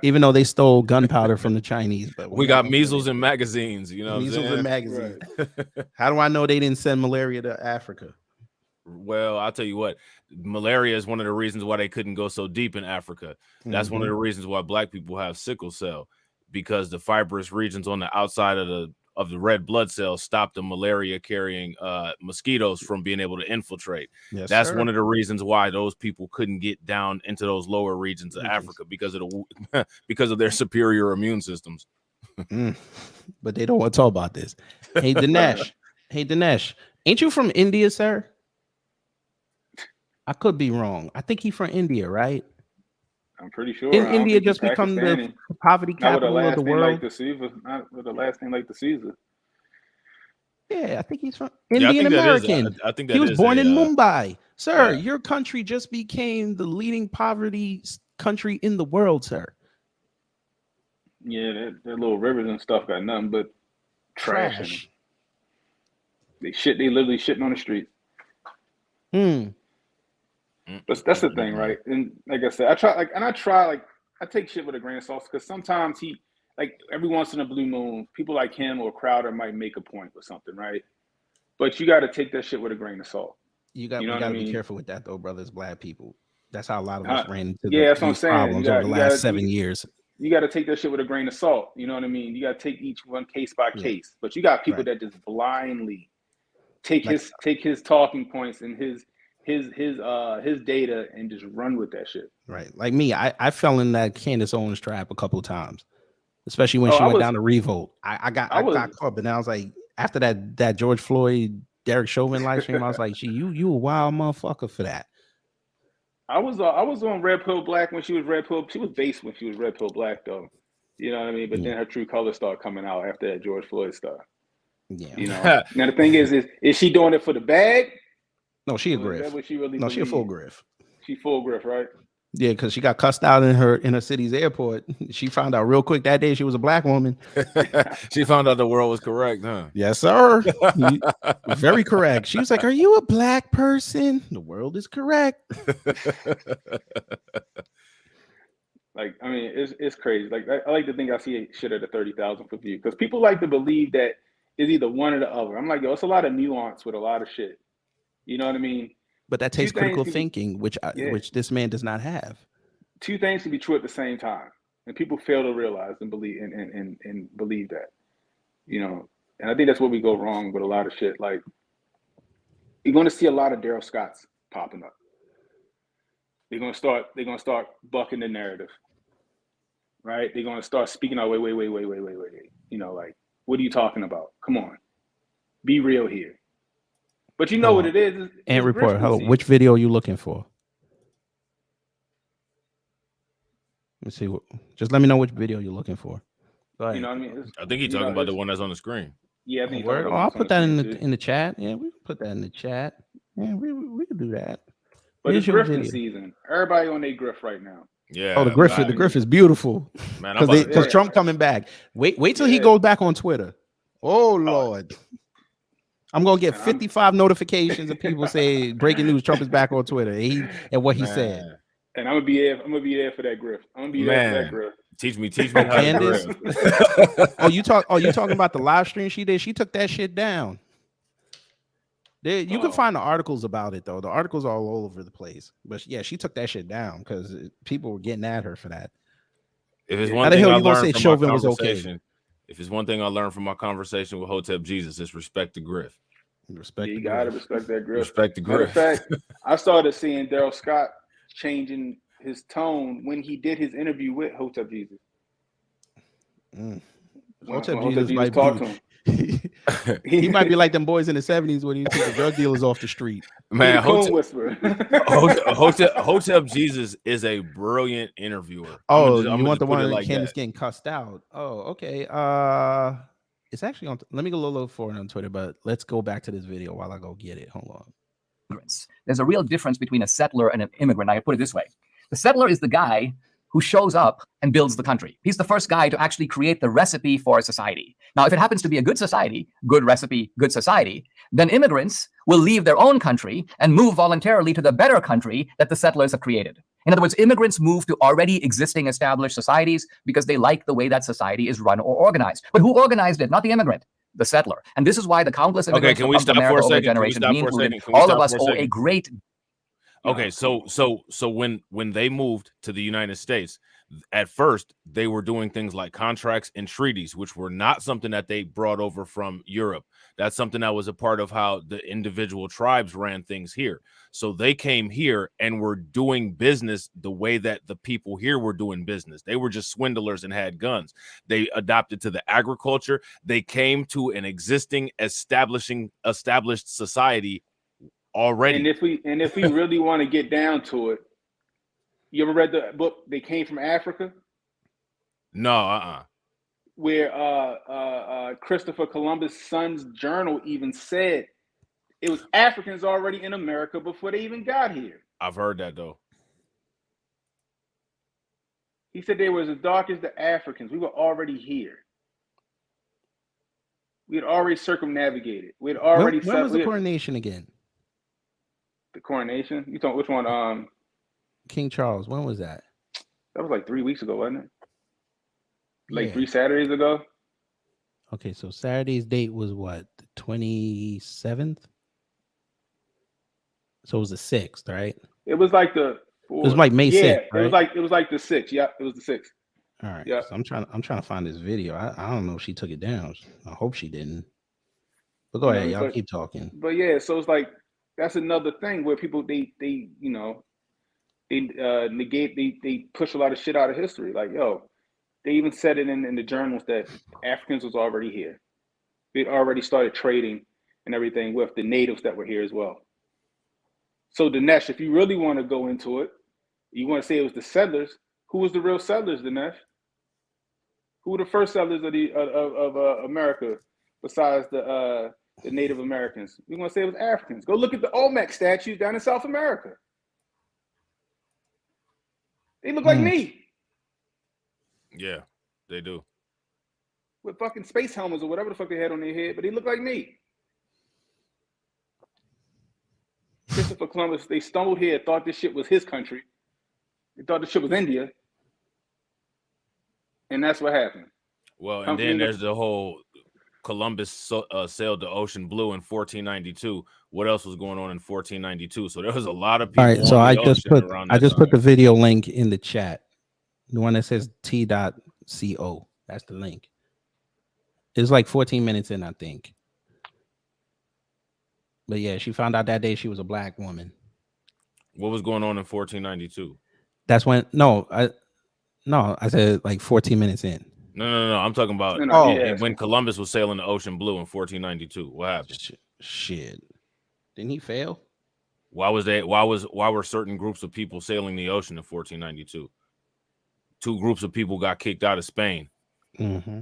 Speaker 1: Even though they stole gunpowder from the Chinese, but
Speaker 10: we got measles in magazines. You know,
Speaker 1: measles in magazines. Right. How do I know they didn't send malaria to Africa?
Speaker 10: Well, I'll tell you what, malaria is one of the reasons why they couldn't go so deep in Africa. That's one of the reasons why black people have sickle cell, because the fibrous regions on the outside of the red blood cells stop the malaria carrying mosquitoes from being able to infiltrate.
Speaker 1: Yes,
Speaker 10: that's
Speaker 1: sir.
Speaker 10: one of the reasons why those people couldn't get down into those lower regions of Africa, because of their superior immune systems.
Speaker 1: But they don't want to talk about this. Hey, Dinesh, ain't you from India, sir? I could be wrong. I think he's from India, right?
Speaker 9: I'm pretty sure.
Speaker 1: Didn't India just become the poverty capital of the world?
Speaker 9: Not with the last name like the Caesar.
Speaker 1: Yeah, I think he's from Indian American. I think he was born in Mumbai. Sir, your country just became the leading poverty country in the world, sir.
Speaker 9: Yeah, their little rivers and stuff got nothing but trash. They literally shitting on the street. That's the thing, right? And like I said, I take shit with a grain of salt, because sometimes every once in a blue moon, people like him or Crowder might make a point or something, right? But you got to take that shit with a grain of salt.
Speaker 1: We got to be careful with that, though, brothers. Black people. That's how a lot of us ran into
Speaker 9: that's what I'm saying.
Speaker 1: Problems over the last 7 years.
Speaker 9: You got to take that shit with a grain of salt. You know what I mean? You got to take each one case by case. But you got people that just blindly take his talking points and his data and just run with that shit.
Speaker 1: Right. Like me, I fell in that Candace Owens trap a couple of times, especially when she went down to Revolt. I got caught, but now I was like, after that George Floyd, Derek Chauvin live stream, I was like, you a wild motherfucker for that.
Speaker 9: I was on Red Pill Black when she was Red Pill. She was based when she was Red Pill Black, though. You know what I mean? But then her true colors started coming out after that George Floyd stuff.
Speaker 1: Yeah.
Speaker 9: You know. Now the thing is she doing it for the bag?
Speaker 1: No, she a griff. She a full griff.
Speaker 9: She full griff, right?
Speaker 1: Yeah, because she got cussed out in her city's airport. She found out real quick that day she was a black woman.
Speaker 10: She found out the world was correct, huh?
Speaker 1: Yes, sir. Very correct. She was like, "Are you a black person? The world is correct."
Speaker 9: Like, I mean, it's crazy. Like, I like to think I see shit at a 30,000 foot view, because people like to believe that it's either one or the other. I'm like, yo, it's a lot of nuance with a lot of shit. You know what I mean?
Speaker 1: But that takes critical thinking, which this man does not have.
Speaker 9: Two things can be true at the same time, and people fail to realize and believe and believe that. You know, and I think that's where we go wrong with a lot of shit. Like, you're going to see a lot of Darrell Scotts popping up. They're going to start bucking the narrative, right? They're going to start speaking out. Wait. You know, like, what are you talking about? Come on, be real here. But you know what it is.
Speaker 1: And report. Hello. Which video are you looking for? Let me see. Just let me know which video you're looking for.
Speaker 9: You know what I mean?
Speaker 10: I think he's talking about the one that's on the screen.
Speaker 9: Yeah, I think.
Speaker 1: I'll put that in the chat. Yeah, we can put that in the chat. Yeah, we can do that.
Speaker 9: But it's grifting season. Everybody on their grift right now.
Speaker 10: Yeah.
Speaker 1: Oh, the Griff is beautiful.
Speaker 10: Man,
Speaker 1: Because Trump coming back. Wait till he goes back on Twitter. Oh Lord. I'm gonna get 55 notifications of people say breaking news, Trump is back on Twitter. And what he said.
Speaker 9: And I'm gonna be there for that Griff. I'm gonna be there for that Griff.
Speaker 10: Teach me how to
Speaker 1: Griff. You talking about the live stream she did? She took that shit down. You can find the articles about it though. The articles are all over the place. But yeah, she took that shit down because people were getting at her for that.
Speaker 10: If it's one thing I learned from my conversation, if it's one thing I learned from my conversation with Hotep Jesus, it's respect the Griff.
Speaker 9: You gotta respect that Griff.
Speaker 10: Respect the Griff.
Speaker 9: Matter of fact, I started seeing Darrell Scott changing his tone when he did his interview with Hotep Jesus.
Speaker 1: Hotep Jesus might talk to him. He might be like them boys in the 70s when he took the drug dealers off the street.
Speaker 10: Man, Hotep Jesus is a brilliant interviewer.
Speaker 1: Oh, you want the one that Candace getting cussed out? Oh, okay. It's actually on. Let me go look for it on Twitter, but let's go back to this video while I go get it. Hold on.
Speaker 11: There's a real difference between a settler and an immigrant. I put it this way: the settler is the guy who shows up and builds the country. He's the first guy to actually create the recipe for a society. Now, if it happens to be a good society, good recipe, good society, then immigrants will leave their own country and move voluntarily to the better country that the settlers have created. In other words, immigrants move to already existing established societies because they like the way that society is run or organized. But who organized it? Not the immigrant, the settler. And this is why the countless immigrants
Speaker 10: can we stop for a second?
Speaker 11: All of us owe a great...
Speaker 10: Okay, so when they moved to the United States, at first they were doing things like contracts and treaties, which were not something that they brought over from Europe. That's something that was a part of how the individual tribes ran things here. So they came here and were doing business the way that the people here were doing business. They were just swindlers and had guns. They adopted to the agriculture. They came to an existing established society already.
Speaker 9: And if we really want to get down to it, you ever read the book They Came from Africa?
Speaker 10: No,
Speaker 9: Where Christopher Columbus' son's journal even said it was Africans already in America before they even got here.
Speaker 10: I've heard that though.
Speaker 9: He said they were as dark as the Africans. We were already here. We had already circumnavigated. We had already.
Speaker 1: When was the coronation again?
Speaker 9: The coronation? You talking which one?
Speaker 1: King Charles. When was that?
Speaker 9: That was like 3 weeks ago, wasn't it? Like 3 Saturdays ago.
Speaker 1: Okay, so Saturday's date was what? The 27th? So it was the 6th, right?
Speaker 9: It was like the
Speaker 1: It was like May 6th, right?
Speaker 9: It was like the 6th. Yeah, it was the 6th.
Speaker 1: All right.
Speaker 9: Yeah.
Speaker 1: So I'm trying to find this video. I don't know if she took it down. I hope she didn't. But go ahead, y'all keep talking.
Speaker 9: But yeah, so it's like that's another thing where people they negate, they push a lot of shit out of history. Like, yo, they even said it in the journals that Africans was already here. They'd already started trading and everything with the natives that were here as well. So Dinesh, if you really want to go into it, you want to say it was the settlers. Who was the real settlers, Dinesh? Who were the first settlers of America besides the Native Americans? We want to say it was Africans. Go look at the Olmec statues down in South America. They look like me.
Speaker 10: Yeah, they do.
Speaker 9: With fucking space helmets or whatever the fuck they had on their head, but they look like me. Christopher Columbus, they stumbled here, thought this shit was his country. They thought this shit was India. And that's what happened.
Speaker 10: Well, and then there's the whole Columbus sailed the ocean blue in 1492. What else was going on in 1492? So there was a lot of people.
Speaker 1: All right, so I just put the video link in the chat. The one that says t.co. That's the link. It's like 14 minutes in, I think. But yeah, she found out that day she was a black woman.
Speaker 10: What was going on in 1492?
Speaker 1: That's when I said like 14 minutes in.
Speaker 10: No. I'm talking about when Columbus was sailing the ocean blue in 1492. What happened?
Speaker 1: Shit. Didn't he fail?
Speaker 10: Why were certain groups of people sailing the ocean in 1492? 2 groups of people got kicked out of Spain.
Speaker 1: Mm-hmm.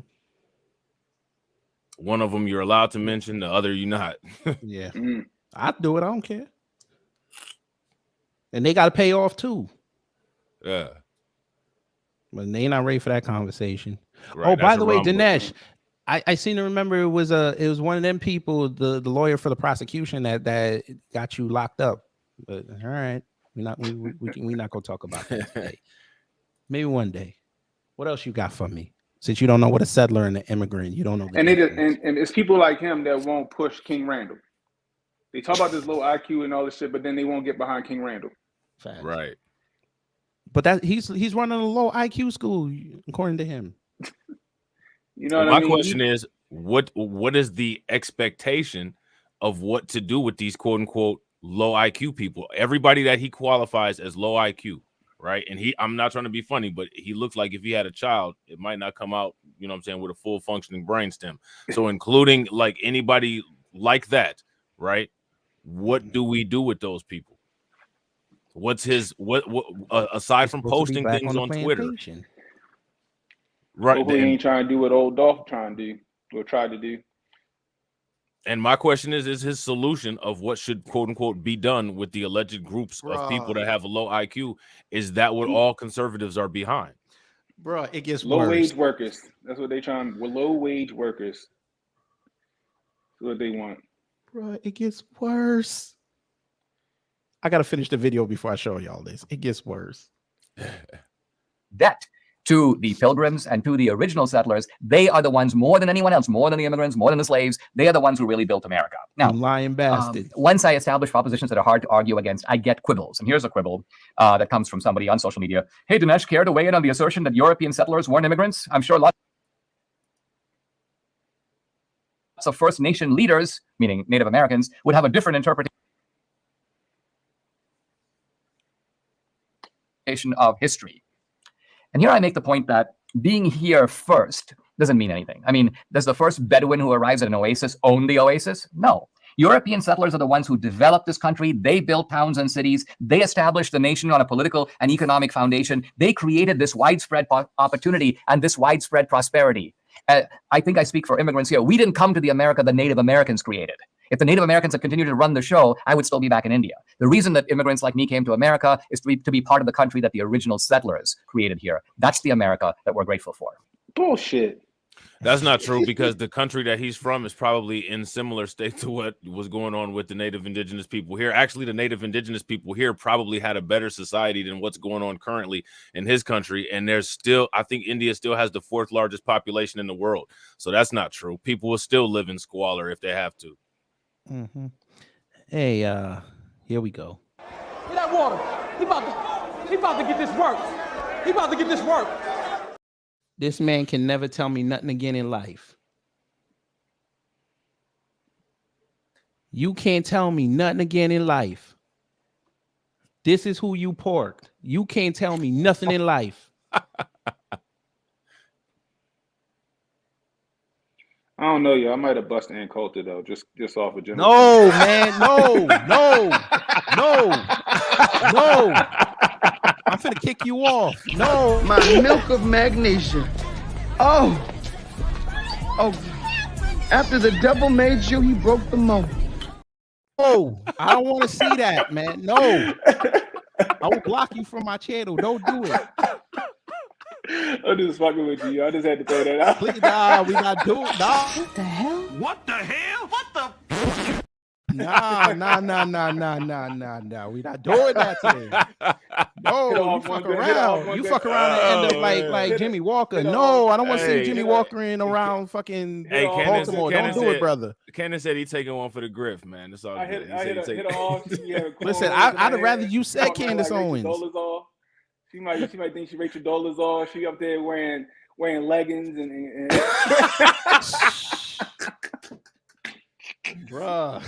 Speaker 10: One of them you're allowed to mention, the other you're not.
Speaker 1: Yeah. I'd do it. I don't care. And they got to pay off too.
Speaker 10: Yeah.
Speaker 1: but they not ready for that conversation.
Speaker 10: Right,
Speaker 1: Oh, by
Speaker 10: that's a
Speaker 1: the way,
Speaker 10: rumble.
Speaker 1: Dinesh, I seem to remember it was one of them people, the lawyer for the prosecution that got you locked up. But all right, we not gonna talk about that today. Maybe one day. What else you got for me? Since you don't know what a settler and an immigrant, you don't know the
Speaker 9: And
Speaker 1: difference.
Speaker 9: and it's people like him that won't push King Randall. They talk about this low IQ and all this shit, but then they won't get behind King Randall.
Speaker 1: Facts.
Speaker 10: Right.
Speaker 1: But that he's running a low IQ school according to him.
Speaker 9: You know what
Speaker 10: My
Speaker 9: I mean?
Speaker 10: question is, what is the expectation of what to do with these quote unquote low IQ people? Everybody that he qualifies as low IQ, right? And I'm not trying to be funny, but he looks like if he had a child, it might not come out, you know what I'm saying, with a full functioning brainstem. So including like anybody like that, right? What do we do with those people? What's his what aside from posting things on Twitter?
Speaker 9: Right. Hopefully he ain't trying to do what old Dolph trying to do or tried to do.
Speaker 10: And my question is his solution of what should quote unquote be done with the alleged groups of people that have a low IQ? Is that what all conservatives are behind?
Speaker 1: Bro, it gets
Speaker 9: low
Speaker 1: worse.
Speaker 9: Wage workers. That's what they trying. Well, low wage workers. That's what they want.
Speaker 1: Bro, it gets worse. I gotta finish the video before I show y'all this. It gets worse.
Speaker 11: Debt to the Pilgrims and to the original settlers. They are the ones more than anyone else, more than the immigrants, more than the slaves. They are the ones who really built America. Now,
Speaker 1: lying bastard.
Speaker 11: Once I establish propositions that are hard to argue against, I get quibbles. And here's a quibble that comes from somebody on social media. Hey, Dinesh, care to weigh in on the assertion that European settlers weren't immigrants? I'm sure lots of First Nation leaders, meaning Native Americans, would have a different interpretation of history. And here I make the point that being here first doesn't mean anything. I mean, does the first Bedouin who arrives at an oasis own the oasis? No. European settlers are the ones who developed this country. They built towns and cities. They established the nation on a political and economic foundation. They created this widespread opportunity and this widespread prosperity. I think I speak for immigrants here. We didn't come to the America the Native Americans created. If the Native Americans had continued to run the show, I would still be back in India. The reason that immigrants like me came to America is to be part of the country that the original settlers created here. That's the America that we're grateful for.
Speaker 9: Bullshit.
Speaker 10: That's not true, because the country that he's from is probably in similar state to what was going on with the native indigenous people here. Actually, the native indigenous people here probably had a better society than what's going on currently in his country. And there's still, I think India still has the 4th largest population in the world. So that's not true. People will still live in squalor if they have to.
Speaker 1: Mm-hmm. Hey, here we go.
Speaker 12: Get that water. He about to get this work. He about to get this work.
Speaker 1: This man can never tell me nothing again in life. You can't tell me nothing again in life. This is who you porked. You can't tell me nothing in life.
Speaker 9: I don't know, yo. I might have busted Ann Coulter though, just off of general.
Speaker 1: No, man, no. I'm finna kick you off. No.
Speaker 13: My milk of magnesia. Oh. After the devil made you, he broke the mold.
Speaker 1: Oh, I don't want to see that, man. No. I will block you from my channel. Don't do it.
Speaker 9: I'm just fucking with you. I just had to throw that out.
Speaker 1: Please, nah, we not doing. Nah.
Speaker 12: What the hell?
Speaker 7: What the hell? What the?
Speaker 1: Nah. We not doing that today. No, you fuck around. You fuck around and end up like Jimmy Walker. No, I don't want to see Jimmy Walker in around fucking Baltimore. Don't do it, brother.
Speaker 10: Candace said he's taking one for the griff, man. That's all.
Speaker 9: Hit her off.
Speaker 1: Listen, I'd have rather you said Candace Owens.
Speaker 9: She might think she Rachel Dolezal. She up there wearing leggings and
Speaker 1: Bruh.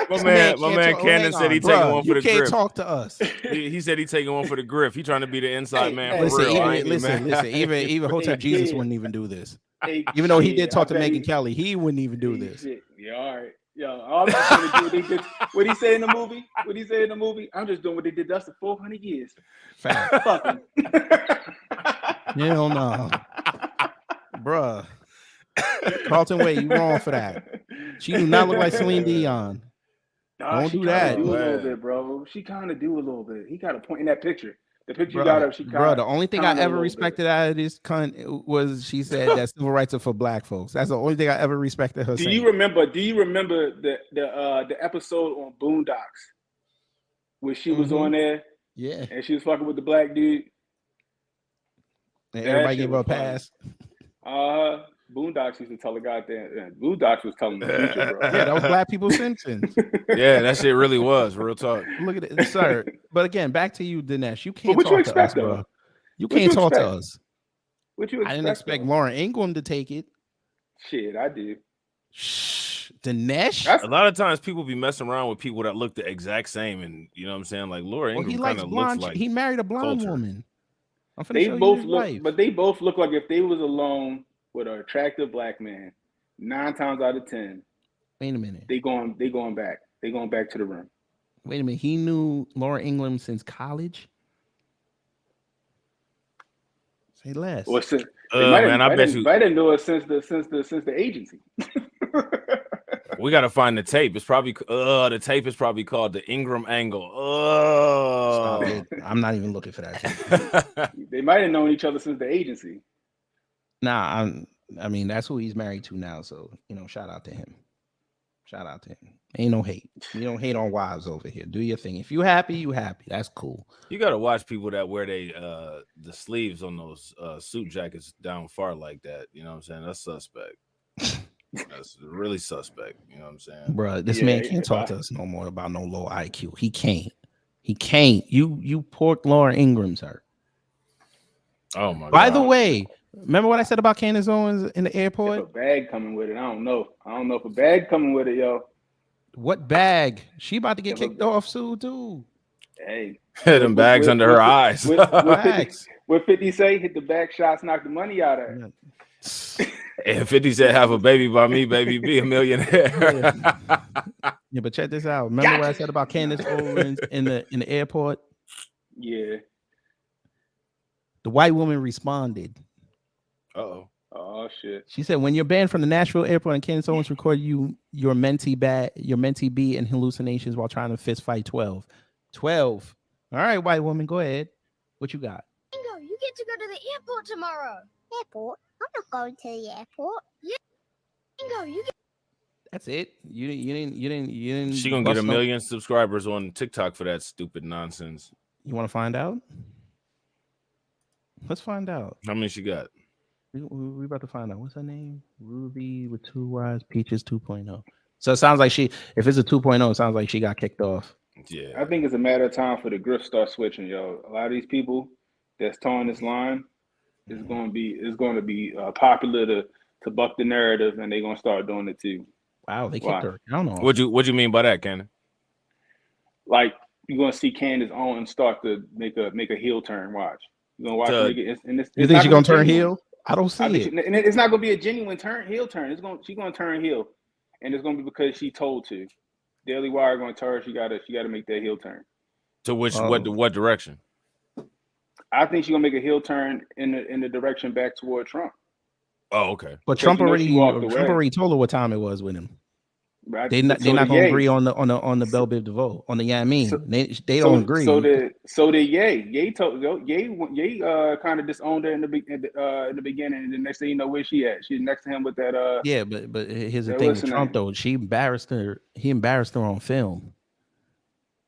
Speaker 10: My man Cannon said he taking one for the griff.
Speaker 1: You can't talk to us.
Speaker 10: He said he taking one for the griff. He trying to be the inside man for
Speaker 1: listen,
Speaker 10: real.
Speaker 1: Listen. Even Hotep Jesus wouldn't even do this. Even though he did talk to Megyn Kelly, he wouldn't even do this.
Speaker 9: Yeah, all right. Yo, I'm just gonna do what they did. What he say in the movie? I'm just doing what they did to us for 400 years.
Speaker 1: Fact.
Speaker 9: Fuck him.
Speaker 1: Hell no. Bruh. Carlton Way, you wrong for that. She do not look like Celine Dion.
Speaker 9: Nah,
Speaker 1: don't do that.
Speaker 9: Do a little bit, bro. She kind of do a little bit. He got a point in that picture. The picture you got up, she
Speaker 1: bro, the only thing I
Speaker 9: kinda a
Speaker 1: ever
Speaker 9: little
Speaker 1: respected out of this cunt was she said that civil rights are for black folks. That's the only thing I ever respected her
Speaker 9: Do
Speaker 1: saying.
Speaker 9: you remember the episode on Boondocks where she was on there?
Speaker 1: Yeah.
Speaker 9: And she was fucking with the black dude.
Speaker 1: And
Speaker 9: That
Speaker 1: everybody
Speaker 9: shit
Speaker 1: gave her a
Speaker 9: was funny.
Speaker 1: pass.
Speaker 9: Boondocks used to tell the goddamn Boondocks was telling the future, bro.
Speaker 1: Yeah, that was Black People Simpsons.
Speaker 10: Yeah, that shit really was real talk.
Speaker 1: Look at it, sir. But again, back to you, Dinesh. You can't
Speaker 9: what you
Speaker 1: talk to us,
Speaker 9: expect,
Speaker 1: bro.
Speaker 9: though?
Speaker 1: You
Speaker 9: What
Speaker 1: can't
Speaker 9: you
Speaker 1: talk to
Speaker 9: expect?
Speaker 1: us.
Speaker 9: What you
Speaker 1: I didn't expect Lauren Ingram to take it.
Speaker 9: Shit, I do.
Speaker 1: Shh, Dinesh.
Speaker 10: A lot of times people be messing around with people that look the exact same, and you know what I'm saying? Like Laura
Speaker 1: Well,
Speaker 10: Ingram
Speaker 1: he
Speaker 10: kind
Speaker 1: likes
Speaker 10: of looks
Speaker 1: blonde.
Speaker 10: like
Speaker 1: He married a blonde
Speaker 10: Coulter.
Speaker 1: woman. I'm finna
Speaker 9: They
Speaker 1: show you
Speaker 9: both
Speaker 1: his
Speaker 9: look,
Speaker 1: wife.
Speaker 9: but they both look like if they was alone with an attractive black man, 9 times out of 10.
Speaker 1: Wait a minute.
Speaker 9: They going back. They going back to the room.
Speaker 1: Wait a minute. He knew Laura Ingram since college. Say less.
Speaker 9: Or since,
Speaker 10: Man, I bet you.
Speaker 9: I didn't know it since the agency.
Speaker 10: We gotta find the tape. It's probably the tape is probably called the Ingram Angle.
Speaker 1: Stop it. I'm not even looking for that.
Speaker 9: They might have known each other since the agency.
Speaker 1: Nah, I mean that's who he's married to now. So shout out to him. Shout out to him. Ain't no hate. You don't hate on wives over here. Do your thing. If you happy, you happy. That's cool.
Speaker 10: You gotta watch people that wear the sleeves on those suit jackets down far like that. You know what I'm saying? That's suspect. That's really suspect. You know what I'm saying?
Speaker 1: Bro, this man can't talk to us no more about no low IQ. He can't. He can't. You pork Laura Ingram, sir.
Speaker 10: Oh my god.
Speaker 1: By the way, remember what I said about Candace Owens in the airport?
Speaker 9: If a bag coming with it, I don't know. I don't know if a bag coming with it, yo.
Speaker 1: What bag? She about to get kicked off soon too.
Speaker 9: Hey,
Speaker 10: them bags under her eyes.
Speaker 9: What 50 say? Hit the back shots, knock the money out of her.
Speaker 10: And 50 said, "Have a baby by me, baby, be a millionaire."
Speaker 1: Yeah, but check this out. Remember what I said about Candace Owens in the airport?
Speaker 9: Yeah.
Speaker 1: The white woman responded.
Speaker 10: Uh-oh.
Speaker 9: Oh shit.
Speaker 1: She said, when you're banned from the Nashville airport and Candace Owens recorded your mentee B and hallucinations while trying to fist fight 12. 12. All right, white woman, go ahead. What you got?
Speaker 14: Bingo, you get to go to the airport tomorrow. Airport? I'm not going to the airport. Yeah. Bingo, you get.
Speaker 1: That's it. You didn't.
Speaker 10: She gonna get 1 million subscribers on TikTok for that stupid nonsense.
Speaker 1: You want to find out? Let's find out.
Speaker 10: How many she got?
Speaker 1: We about to find out. What's her name? Ruby with 2 Y's. Peaches 2.0. So it sounds like if it's a 2.0, it sounds like she got kicked off.
Speaker 10: Yeah.
Speaker 9: I think it's a matter of time for the grift start switching, yo. A lot of these people that's towing this line is going to be popular to buck the narrative, and they're going to start doing it too.
Speaker 1: Wow, they kicked her down off.
Speaker 10: What you mean by that, Cannon?
Speaker 9: Like you're going to see Candace Owens start to make a heel turn. Watch. You're going to watch it.
Speaker 1: You think she's going to turn heel? I don't see it.
Speaker 9: And it's not going to be a genuine heel turn. She's going to turn heel, and it's going to be because she told to. Daily Wire going to tell her she got to make that heel turn.
Speaker 10: To what direction?
Speaker 9: I think she's gonna make a heel turn in the direction back toward Trump.
Speaker 10: Oh, okay.
Speaker 1: But Trump already told her what time it was with him.
Speaker 9: Right.
Speaker 1: They're not gonna agree on the Bell Biv DeVoe on the they don't agree.
Speaker 9: So did Ye. Ye kind of disowned her in the beginning, and the next thing you know, where she at? She's next to him with that.
Speaker 1: Yeah, but here's the thing with Trump though. He embarrassed her on film.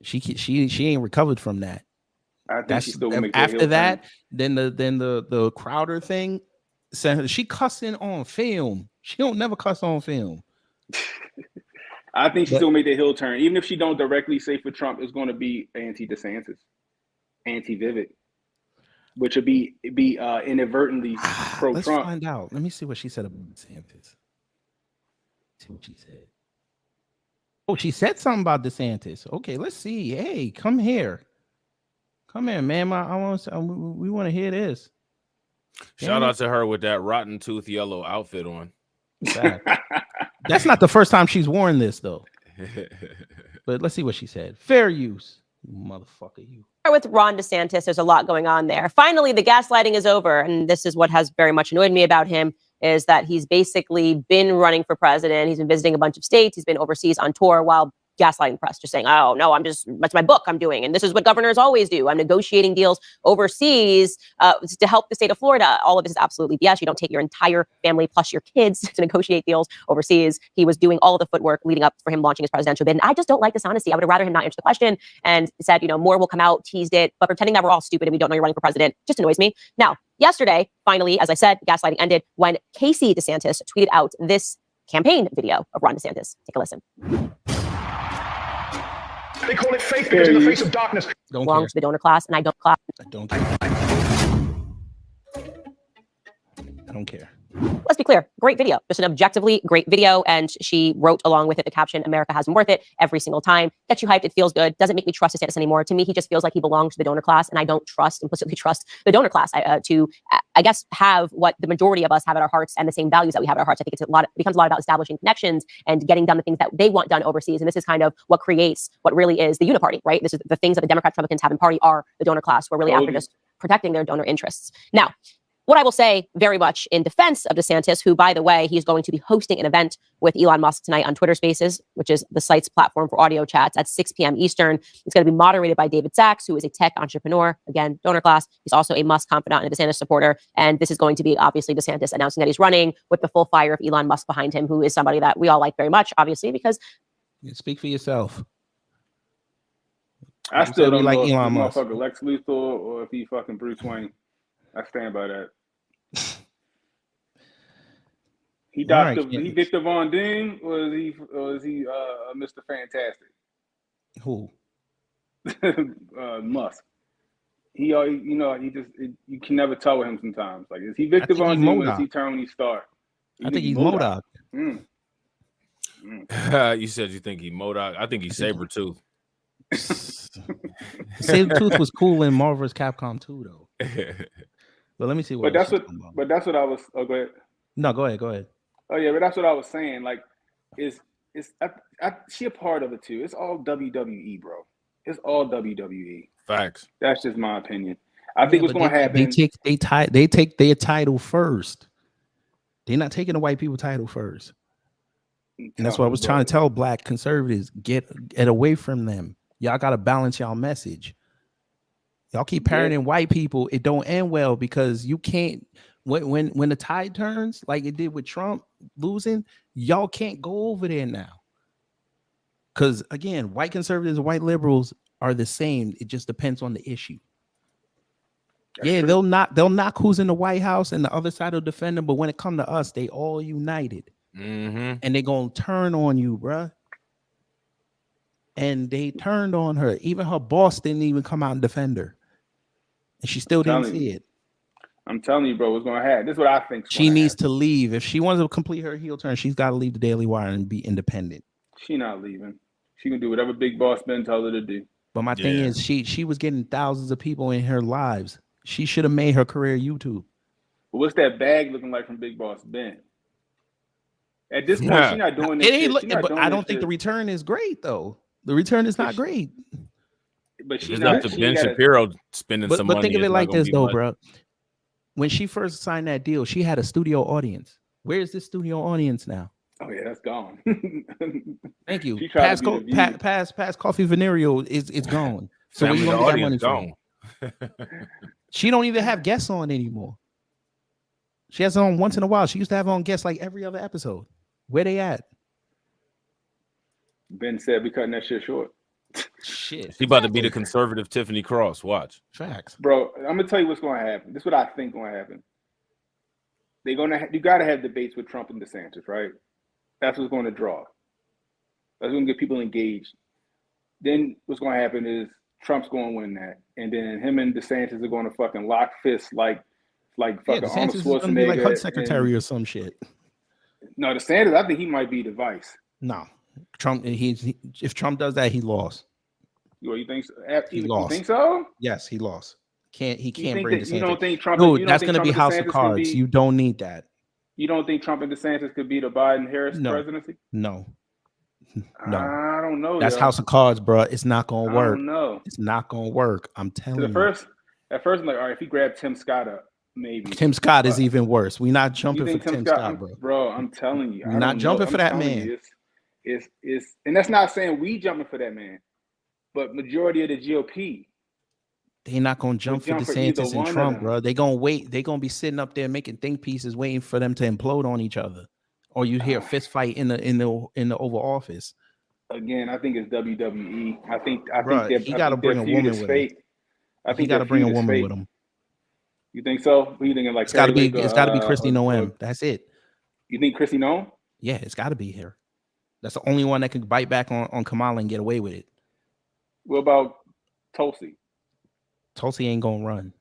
Speaker 1: She ain't recovered from that.
Speaker 9: I think she still make
Speaker 1: after that. Then the Crowder thing. She cussing on film. She don't never cuss on film.
Speaker 9: I think she still made the heel turn, even if she don't directly say for Trump. It's going to be anti-DeSantis, anti-Vivek, which would be inadvertently pro-Trump.
Speaker 1: Let's find out. Let me see what she said about DeSantis. See what she said. Oh, she said something about DeSantis. Okay, let's see. Hey, come here, man. We want to hear this.
Speaker 10: Shout out to her with that rotten tooth yellow outfit on.
Speaker 1: That's not the first time she's worn this though. But let's see what she said. Fair use, you motherfucker, you.
Speaker 15: With Ron DeSantis, there's a lot going on there. Finally, the gaslighting is over, and this is what has very much annoyed me about him, is that he's basically been running for president. He's been visiting a bunch of states. He's been overseas on tour while gaslighting the press, just saying, oh, no, that's my book I'm doing. And this is what governors always do. I'm negotiating deals overseas to help the state of Florida. All of this is absolutely BS. You don't take your entire family plus your kids to negotiate deals overseas. He was doing all of the footwork leading up for him launching his presidential bid. And I just don't like this honesty. I would have rather him not answer the question and said, more will come out, teased it, but pretending that we're all stupid and we don't know you're running for president just annoys me. Now, yesterday, finally, as I said, gaslighting ended when Casey DeSantis tweeted out this campaign video of Ron DeSantis. Take a listen.
Speaker 5: They call it faith because in the face of darkness.
Speaker 15: Belong to the donor class, and I don't clap.
Speaker 1: I don't care. I don't care.
Speaker 15: Let's be clear. Great video. Just an objectively great video. And she wrote along with it the caption, America has been worth it every single time. Gets you hyped. It feels good. Doesn't make me trust DeSantis anymore. To me, he just feels like he belongs to the donor class. And I don't implicitly trust the donor class to, I guess, have what the majority of us have at our hearts and the same values that we have at our hearts. I think it becomes a lot about establishing connections and getting done the things that they want done overseas. And this is kind of what creates what really is the uniparty, right? This is the things that the Democrats, Republicans have in party are the donor class, who are really after just protecting their donor interests. Now, what I will say very much in defense of DeSantis, who, by the way, he's going to be hosting an event with Elon Musk tonight on Twitter Spaces, which is the site's platform for audio chats at 6 p.m. Eastern. It's going to be moderated by David Sachs, who is a tech entrepreneur, again, donor class. He's also a Musk confidant and a DeSantis supporter. And this is going to be obviously DeSantis announcing that he's running with the full fire of Elon Musk behind him, who is somebody that we all like very much, obviously, because...
Speaker 1: Speak for yourself.
Speaker 9: I still don't
Speaker 1: like
Speaker 9: know if
Speaker 1: Elon
Speaker 9: he's
Speaker 1: Musk.
Speaker 9: motherfucker Lex Luthor or if he fucking Bruce Wayne. I stand by that. He he Victor Von Doom, or is he Mr. Fantastic?
Speaker 1: Who?
Speaker 9: Musk. He you can never tell with him sometimes. Like, is he Victor Von Doom or is he Tony Stark?
Speaker 1: I think he's MODOK.
Speaker 10: You said you think he MODOK. I think he's Sabretooth.
Speaker 1: Sabretooth was cool in Marvel vs. Capcom 2, though. But let me see what.
Speaker 9: But that's what I was. Oh, go ahead.
Speaker 1: No, go ahead.
Speaker 9: Oh yeah, but that's what I was saying. Like, she a part of it too. It's all WWE, bro. It's all WWE.
Speaker 10: Facts.
Speaker 9: That's just my opinion. I think what's going to happen.
Speaker 1: They take their title first. They're not taking the white people title first. And that's what I was trying to tell black conservatives. Get away from them. Y'all got to balance y'all message. Y'all keep parroting white people. It don't end well because you can't. When the tide turns, like it did with Trump losing, y'all can't go over there now. Because again, white conservatives and white liberals are the same. It just depends on the issue. That's true. They'll knock who's in the White House and the other side will defend them. But when it comes to us, they all united. And they're gonna turn on you, bruh. And they turned on her. Even her boss didn't even come out and defend her. And she still didn't see it.
Speaker 9: I'm telling you, bro, what's going to happen. This is what I think.
Speaker 1: She needs to leave. If she wants to complete her heel turn, she's got to leave the Daily Wire and be independent.
Speaker 9: She not leaving. She can do whatever Big Boss Ben tells her to do.
Speaker 1: But my thing is, she was getting thousands of people in her lives. She should have made her career YouTube.
Speaker 9: But what's that bag looking like from Big Boss Ben? At this point, she's not doing this.
Speaker 1: But I don't think the return is great, though. The return is not great.
Speaker 9: But she's
Speaker 10: not to Ben Shapiro spending some money.
Speaker 1: But think of it like this, though, bro. When she first signed that deal, she had a studio audience. Where's this studio audience now?
Speaker 9: Oh yeah, that's gone.
Speaker 1: Thank you. Past coffee venereal is gone. So where you gonna get that money from? She don't even have guests on anymore. She has on once in a while. She used to have on guests like every other episode. Where they at?
Speaker 9: Ben said we cutting that shit short.
Speaker 1: Shit.
Speaker 10: She about to be the conservative Tiffany Cross. Watch.
Speaker 1: Facts.
Speaker 9: Bro, I'm gonna tell you what's gonna happen. This is what I think gonna happen. They're gonna you gotta have debates with Trump and DeSantis, right? That's what's gonna draw. That's gonna get people engaged. Then what's gonna happen is Trump's gonna win that. And then him and DeSantis are gonna fucking lock fists like fucking Arnold
Speaker 1: DeSantis
Speaker 9: Schwarzenegger.
Speaker 1: Is be like HUD secretary or some shit.
Speaker 9: No, DeSantis, I think he might be the vice.
Speaker 1: No. Trump, if Trump does that, he lost.
Speaker 9: You think so?
Speaker 1: He lost.
Speaker 9: You think so?
Speaker 1: Yes, he lost. He can't bring DeSantis.
Speaker 9: You don't think Trump?
Speaker 1: Dude, that's going to be House of Cards. You don't need that.
Speaker 9: You don't think Trump and DeSantis could be the Biden-Harris presidency?
Speaker 1: No.
Speaker 9: I don't know.
Speaker 1: That's House of Cards, bro. It's not going to work.
Speaker 9: I don't know.
Speaker 1: It's not going to work. I'm telling you.
Speaker 9: At first, I'm like, all right, if he grabbed Tim Scott up, maybe.
Speaker 1: Tim Scott is even worse. We're not jumping for Tim Scott, bro.
Speaker 9: Bro, I'm telling you.
Speaker 1: We're not jumping for that man.
Speaker 9: and that's not saying we jumping for that man, but majority of the GOP.
Speaker 1: They're not gonna jump for DeSantis and Trump, bro. They're gonna wait. They're gonna be sitting up there making think pieces, waiting for them to implode on each other, or you hear a fist fight in the Oval Office.
Speaker 9: Again, I think it's WWE. I think
Speaker 1: he got to bring a woman with him. I think he got to bring a woman with him.
Speaker 9: You think so? Who you thinking? Like
Speaker 1: it's got to be Kristi Noem. That's it.
Speaker 9: You think Kristi Noem?
Speaker 1: Yeah, it's got to be her. That's the only one that can bite back on Kamala and get away with it.
Speaker 9: What about Tulsi?
Speaker 1: Tulsi ain't gonna run.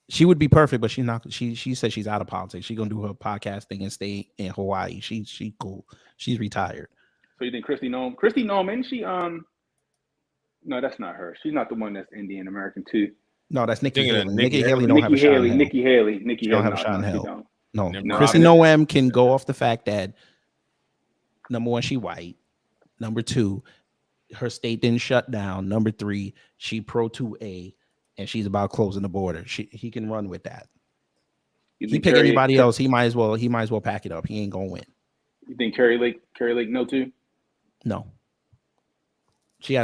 Speaker 1: She would be perfect, but she's not. She said she's out of politics. She's gonna do her podcast thing and stay in Hawaii. She cool. She's retired.
Speaker 9: So you think Kristi Noem? Kristi Noem, isn't she? No, that's not her. She's not the one that's Indian American too.
Speaker 1: No, that's Nikki Haley. Nikki Haley don't have a shot in hell.
Speaker 9: Nikki Haley
Speaker 1: don't have a shot in hell. No, Kristi Noem can go off the fact that number one, she white. Number two, her state didn't shut down. Number three, she pro 2A, and she's about closing the border. He can run with that. He pick anybody else, he might as well pack it up. He ain't gonna win.
Speaker 9: You think Carrie Lake no too?
Speaker 1: No. She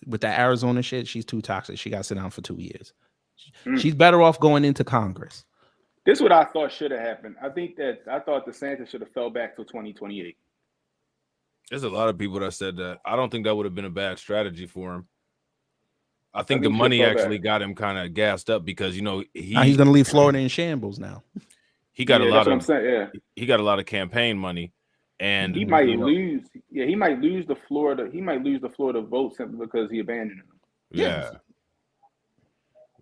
Speaker 1: with that Arizona shit, she's too toxic. She got to sit down for 2 years. She's better off going into Congress.
Speaker 9: This is what I thought should have happened. I thought DeSantis should have fell back till 2028.
Speaker 10: There's a lot of people that said that. I don't think that would have been a bad strategy for him. I think the money actually got him kind of gassed up because he's
Speaker 1: going to leave Florida in shambles now.
Speaker 10: He got a lot of he got a lot of campaign money, and
Speaker 9: he might lose. Yeah, he might lose the Florida. He might lose the Florida vote simply because he abandoned them.
Speaker 10: Yeah.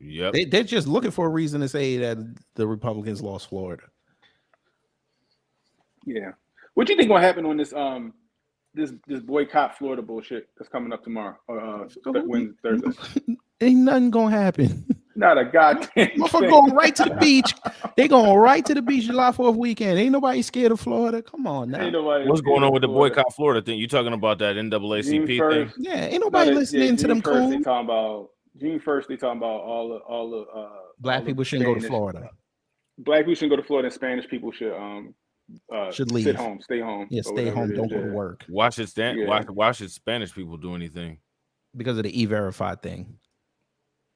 Speaker 10: Yep.
Speaker 1: They're just looking for a reason to say that the Republicans lost Florida.
Speaker 9: Yeah. What do you think gonna happen on this this boycott Florida bullshit that's coming up tomorrow or Thursday?
Speaker 1: Ain't nothing gonna happen.
Speaker 9: Not a goddamn
Speaker 1: motherfucker going right to the beach. They going right to the beach July 4th weekend. Ain't nobody scared of Florida. Come on now.
Speaker 10: What's going on with the boycott Florida thing? You talking about that NAACP thing?
Speaker 1: Yeah, ain't nobody listening to them cool.
Speaker 9: They talking about June 1st. They talking about all the
Speaker 1: black people shouldn't go to Florida.
Speaker 9: Black people shouldn't go to Florida, and Spanish people should
Speaker 1: leave.
Speaker 9: Stay home.
Speaker 1: Yeah, stay home. Don't go to work.
Speaker 10: Why should Spanish people do anything?
Speaker 1: Because of the E-Verify thing.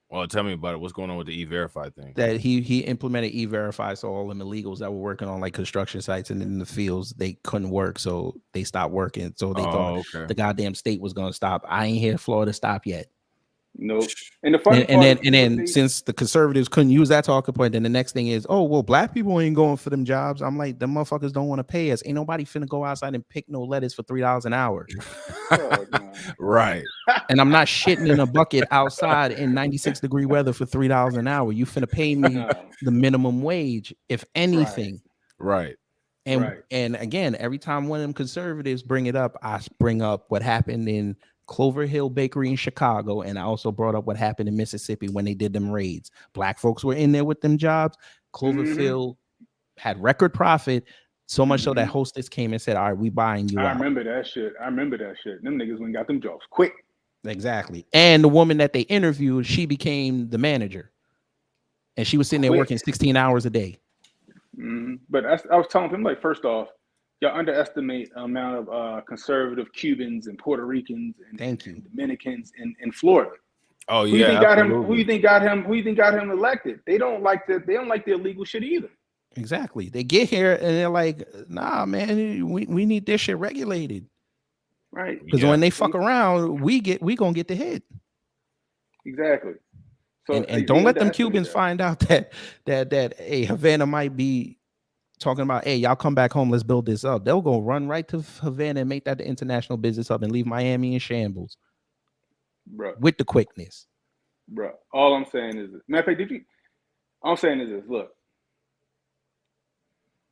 Speaker 10: Well, tell me about it. What's going on with the E-Verify thing?
Speaker 1: That he implemented E-Verify, so all them illegals that were working on like construction sites and in the fields, they couldn't work, so they stopped working. So they thought the goddamn state was gonna stop. I ain't hear Florida stop yet.
Speaker 9: Nope. And the funny
Speaker 1: and then since the conservatives couldn't use that talking point, then the next thing is, oh well, black people ain't going for them jobs. I'm like, them motherfuckers don't want to pay us. Ain't nobody finna go outside and pick no lettuce for $3 an hour.
Speaker 10: Right.
Speaker 1: And I'm not shitting in a bucket outside in 96-degree weather for $3 an hour. You finna pay me the minimum wage, if anything.
Speaker 10: Right.
Speaker 1: And again, every time one of them conservatives bring it up, I bring up what happened in Clover Hill Bakery in Chicago, and I also brought up what happened in Mississippi when they did them raids. Black folks were in there with them jobs. Cloverfield had record profit, so much so that Hostess came and said, all right, we buying you out.
Speaker 9: I remember that shit. Them niggas went and got them jobs quick.
Speaker 1: Exactly. And the woman that they interviewed, she became the manager, and she was sitting there working 16 hours a day.
Speaker 9: But I was telling him, like, first off, y'all underestimate the amount of conservative Cubans and Puerto Ricans and Dominicans in Florida.
Speaker 10: Oh yeah,
Speaker 9: who you think got him elected? They don't like the illegal shit either.
Speaker 1: Exactly. They get here and they're like, nah, man, we need this shit regulated.
Speaker 9: Right.
Speaker 1: Because when they fuck around, we gonna get the hit.
Speaker 9: Exactly. So
Speaker 1: and don't let them Cubans find out that hey, Havana might be talking about, hey, y'all come back home, let's build this up. They'll go run right to Havana and make that the international business up and leave Miami in shambles.
Speaker 9: Bro.
Speaker 1: With the quickness.
Speaker 9: Bro. All I'm saying is this. Matter of fact, all I'm saying is this. Look,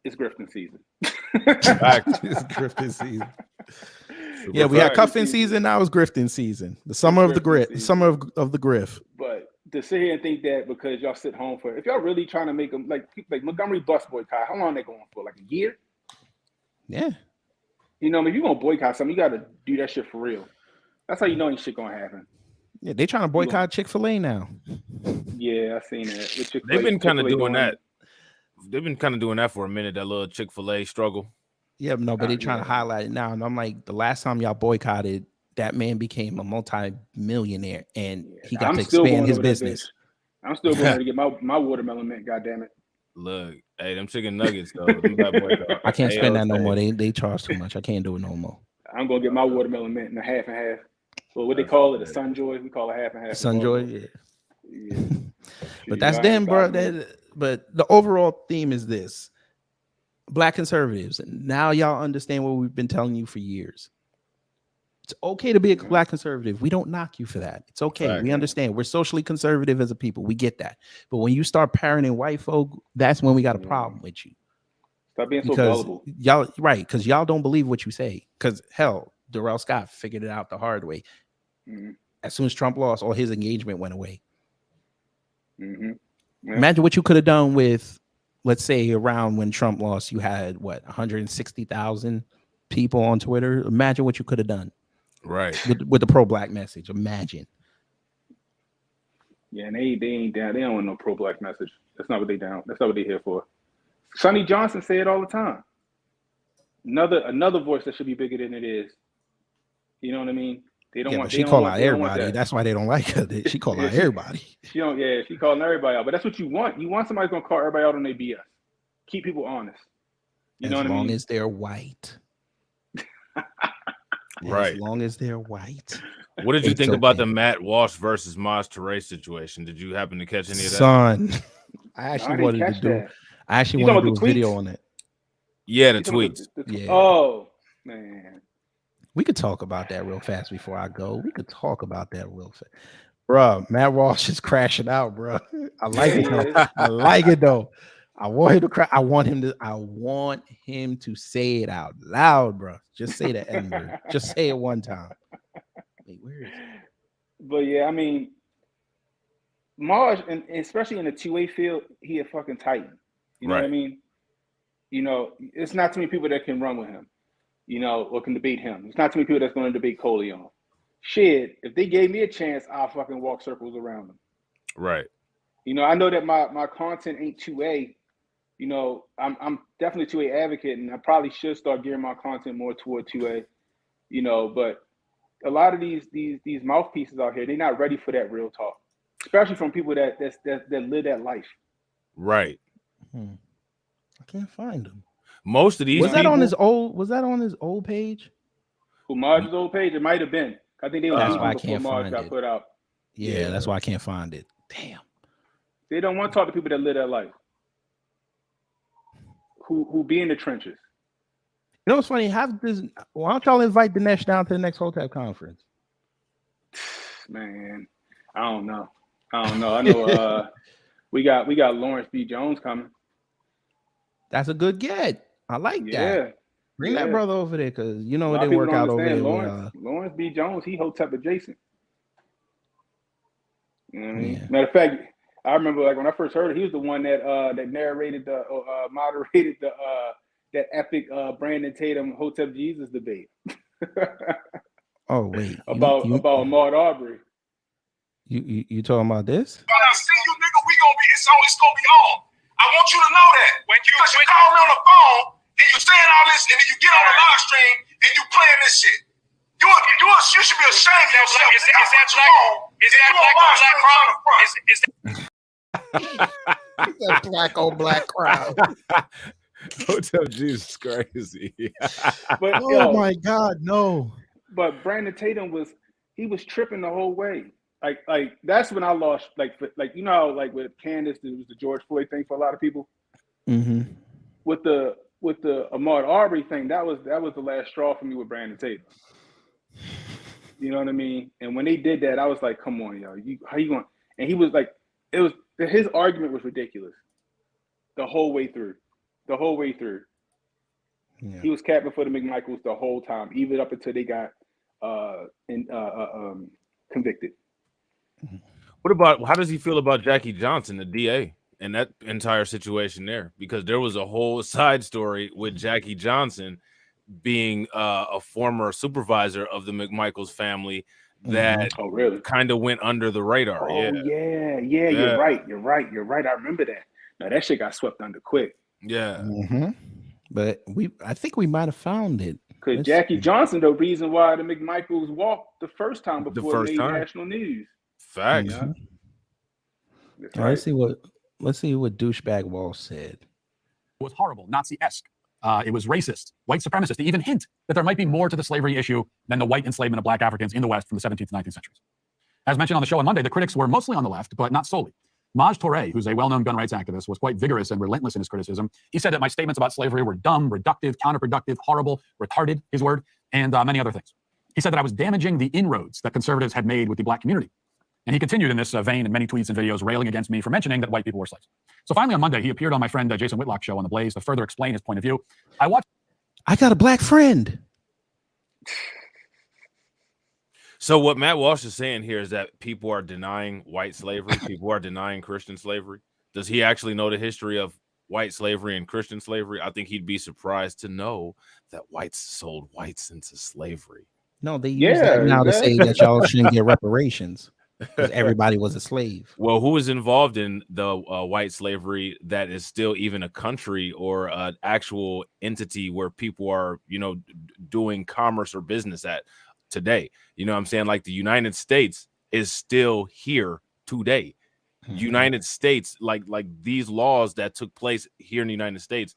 Speaker 9: it's grifting season.
Speaker 1: It's grifting season. Yeah, we had cuffing season, now it's grifting season. The summer of the grift, summer of the grift.
Speaker 9: But to sit here and think that because y'all sit home for, if y'all really trying to make them like Montgomery bus boycott, how long they going for? Like a year?
Speaker 1: Yeah.
Speaker 9: You know, if you're gonna boycott something, you gotta do that shit for real. That's how you know ain't shit gonna happen.
Speaker 1: Yeah, they trying to boycott Chick-fil-A now.
Speaker 9: Yeah, I seen that.
Speaker 10: They've been kind of doing that. They've been kind of doing that for a minute. That little Chick-fil-A struggle.
Speaker 1: Yeah, no, but they're trying to highlight it now. And I'm like, the last time y'all boycotted, that man became a multi-millionaire and he got
Speaker 9: I'm
Speaker 1: to
Speaker 9: still
Speaker 1: expand
Speaker 9: going
Speaker 1: his
Speaker 9: over that
Speaker 1: business.
Speaker 9: bitch. I'm still going there to get my watermelon mint. Goddamn it!
Speaker 10: Look, hey, them chicken nuggets though. Them bad boys are
Speaker 1: I can't spend that no
Speaker 10: A-OK.
Speaker 1: more. They charge too much. I can't do it no more.
Speaker 9: I'm gonna get my watermelon mint in a half and half. Well, what they call it, a Sunjoy. We call it half and half.
Speaker 1: Sunjoy,
Speaker 9: yeah.
Speaker 1: But that's them, bro. But the overall theme is this: Black conservatives. And now y'all understand what we've been telling you for years. It's okay to be a Black conservative. We don't knock you for that. It's okay.
Speaker 10: Fact.
Speaker 1: We understand. We're socially conservative as a people. We get that. But when you start parenting white folk, that's when we got a problem with you.
Speaker 9: Stop being so gullible.
Speaker 1: Y'all, right? Because y'all don't believe what you say. Because hell, Darrell Scott figured it out the hard way. As soon as Trump lost, all his engagement went away. Imagine what you could have done with, let's say, around when Trump lost, you had what, 160,000 people on Twitter. Imagine what you could have done,
Speaker 10: right?
Speaker 1: With the pro-Black message. Imagine.
Speaker 9: Yeah, and they ain't down. They don't want no pro-Black message. That's not what they down. That's not what they here for. Sonny Johnson say it all the time. Another voice that should be bigger than it is. You know what I mean? They don't want.
Speaker 1: She call out everybody. That's why they don't like her. She call out everybody.
Speaker 9: She don't. Yeah, she calling everybody out. But that's what you want. You want somebody gonna call everybody out on their BS. Keep people honest. You know what I mean?
Speaker 1: As long as they're white.
Speaker 10: Right.
Speaker 1: As long as they're white.
Speaker 10: What did you think about the Matt Walsh versus Maz Toure situation? Did you happen to catch any of that?
Speaker 1: Son, I actually wanted to do.
Speaker 9: That.
Speaker 1: I actually wanted to do a video on it.
Speaker 10: Yeah, the tweets.
Speaker 9: Yeah. Oh man.
Speaker 1: We could talk about that real fast before I go. We could talk about that real fast. Bro, Matt Walsh is crashing out, bro. I like it though. I like it though. I want him to cry. I want him to say it out loud, bro. Just say the N-word. Just say it one time. Wait, where is it?
Speaker 9: But yeah, I mean, Marge, and especially in the two-way field, he a fucking titan. You know what I mean? You know, it's not too many people that can run with him, you know, or can debate him. It's not too many people that's going to debate Coleon. Shit, if they gave me a chance, I'll fucking walk circles around them.
Speaker 10: Right.
Speaker 9: You know, I know that my content ain't 2A. You know, I'm definitely 2A advocate, and I probably should start gearing my content more toward 2A. You know, but a lot of these mouthpieces out here, they're not ready for that real talk, especially from people that live that life.
Speaker 10: Right.
Speaker 1: I can't find them.
Speaker 10: Most of these
Speaker 1: was that
Speaker 10: people,
Speaker 1: on his old? Was that on his old page?
Speaker 9: Who Marge's old page? It might have been. I think they were
Speaker 1: that's why I
Speaker 9: before
Speaker 1: can't
Speaker 9: Marge
Speaker 1: find
Speaker 9: got
Speaker 1: it.
Speaker 9: put out.
Speaker 1: Yeah, that's why I can't find it. Damn.
Speaker 9: They don't want to talk to people that live that life. Who be in the trenches.
Speaker 1: You know what's funny? Why don't y'all invite Dinesh down to the next Hotep conference?
Speaker 9: Man, I don't know. I know we got Lawrence B. Jones coming.
Speaker 1: That's a good get. I like that. Bring that brother over there because you know it didn't work out over there.
Speaker 9: Lawrence B. Jones, he Hotep adjacent. You know what I mean? Matter of fact, I remember like when I first heard it, he was the one that narrated moderated that epic Brandon Tatum Hotep Jesus debate.
Speaker 1: Oh wait,
Speaker 9: about Ahmaud Arbery.
Speaker 1: You talking about this?
Speaker 16: When I see you, nigga, it's gonna be on. I want you to know that when you call me on the phone and you saying all this, and then you get on the live stream and you playing this shit. You should be ashamed of yourself. Is
Speaker 1: that black on black crowd?
Speaker 10: Hotep Jesus crazy.
Speaker 9: But
Speaker 1: my God, no.
Speaker 9: But Brandon Tatum was tripping the whole way. Like that's when I lost like you know how, like with Candace it was the George Floyd thing for a lot of people.
Speaker 1: Mm-hmm.
Speaker 9: With the Ahmaud Arbery thing, that was the last straw for me with Brandon Tatum. You know what I mean? And when they did that, I was like, come on, yo, how you going? And he was like, his argument was ridiculous the whole way through. Yeah. He was capping for the McMichaels the whole time, even up until they got convicted.
Speaker 10: What about, how does he feel about Jackie Johnson, the DA, and that entire situation there? Because there was a whole side story with Jackie Johnson being a former supervisor of the McMichaels family that
Speaker 9: really
Speaker 10: kind of went under the radar.
Speaker 9: Yeah, you're right. I remember that. Now that shit got swept under quick.
Speaker 10: Yeah.
Speaker 1: Mm-hmm. but I think we might have found it.
Speaker 9: Because Jackie Johnson, the reason why the McMichaels walked the first time before it made national news.
Speaker 10: Facts.
Speaker 1: Mhm.
Speaker 9: That's
Speaker 1: All right,
Speaker 9: right.
Speaker 1: let's see what douchebag Walsh said.
Speaker 17: It was horrible, Nazi-esque. It was racist, white supremacist. To even hint that there might be more to the slavery issue than the white enslavement of black Africans in the West from the 17th to 19th centuries. As mentioned on the show on Monday, the critics were mostly on the left, but not solely. Maj Touré, who's a well-known gun rights activist, was quite vigorous and relentless in his criticism. He said that my statements about slavery were dumb, reductive, counterproductive, horrible, retarded, his word, and many other things. He said that I was damaging the inroads that conservatives had made with the black community. And he continued in this vein in many tweets and videos railing against me for mentioning that white people were slaves. So finally on Monday, he appeared on my friend Jason Whitlock's show on The Blaze to further explain his point of view.
Speaker 1: I got a black friend.
Speaker 10: So what Matt Walsh is saying here is that people are denying white slavery. People are denying Christian slavery. Does he actually know the history of white slavery and Christian slavery? I think he'd be surprised to know that whites sold whites into slavery.
Speaker 1: No, they use that now to say that y'all shouldn't get reparations because everybody was a slave.
Speaker 10: Well, who is involved in the white slavery that is still even a country or an actual entity where people are, doing commerce or business at today? You know what I'm saying? Like the United States is still here today. United States, like these laws that took place here in the United States,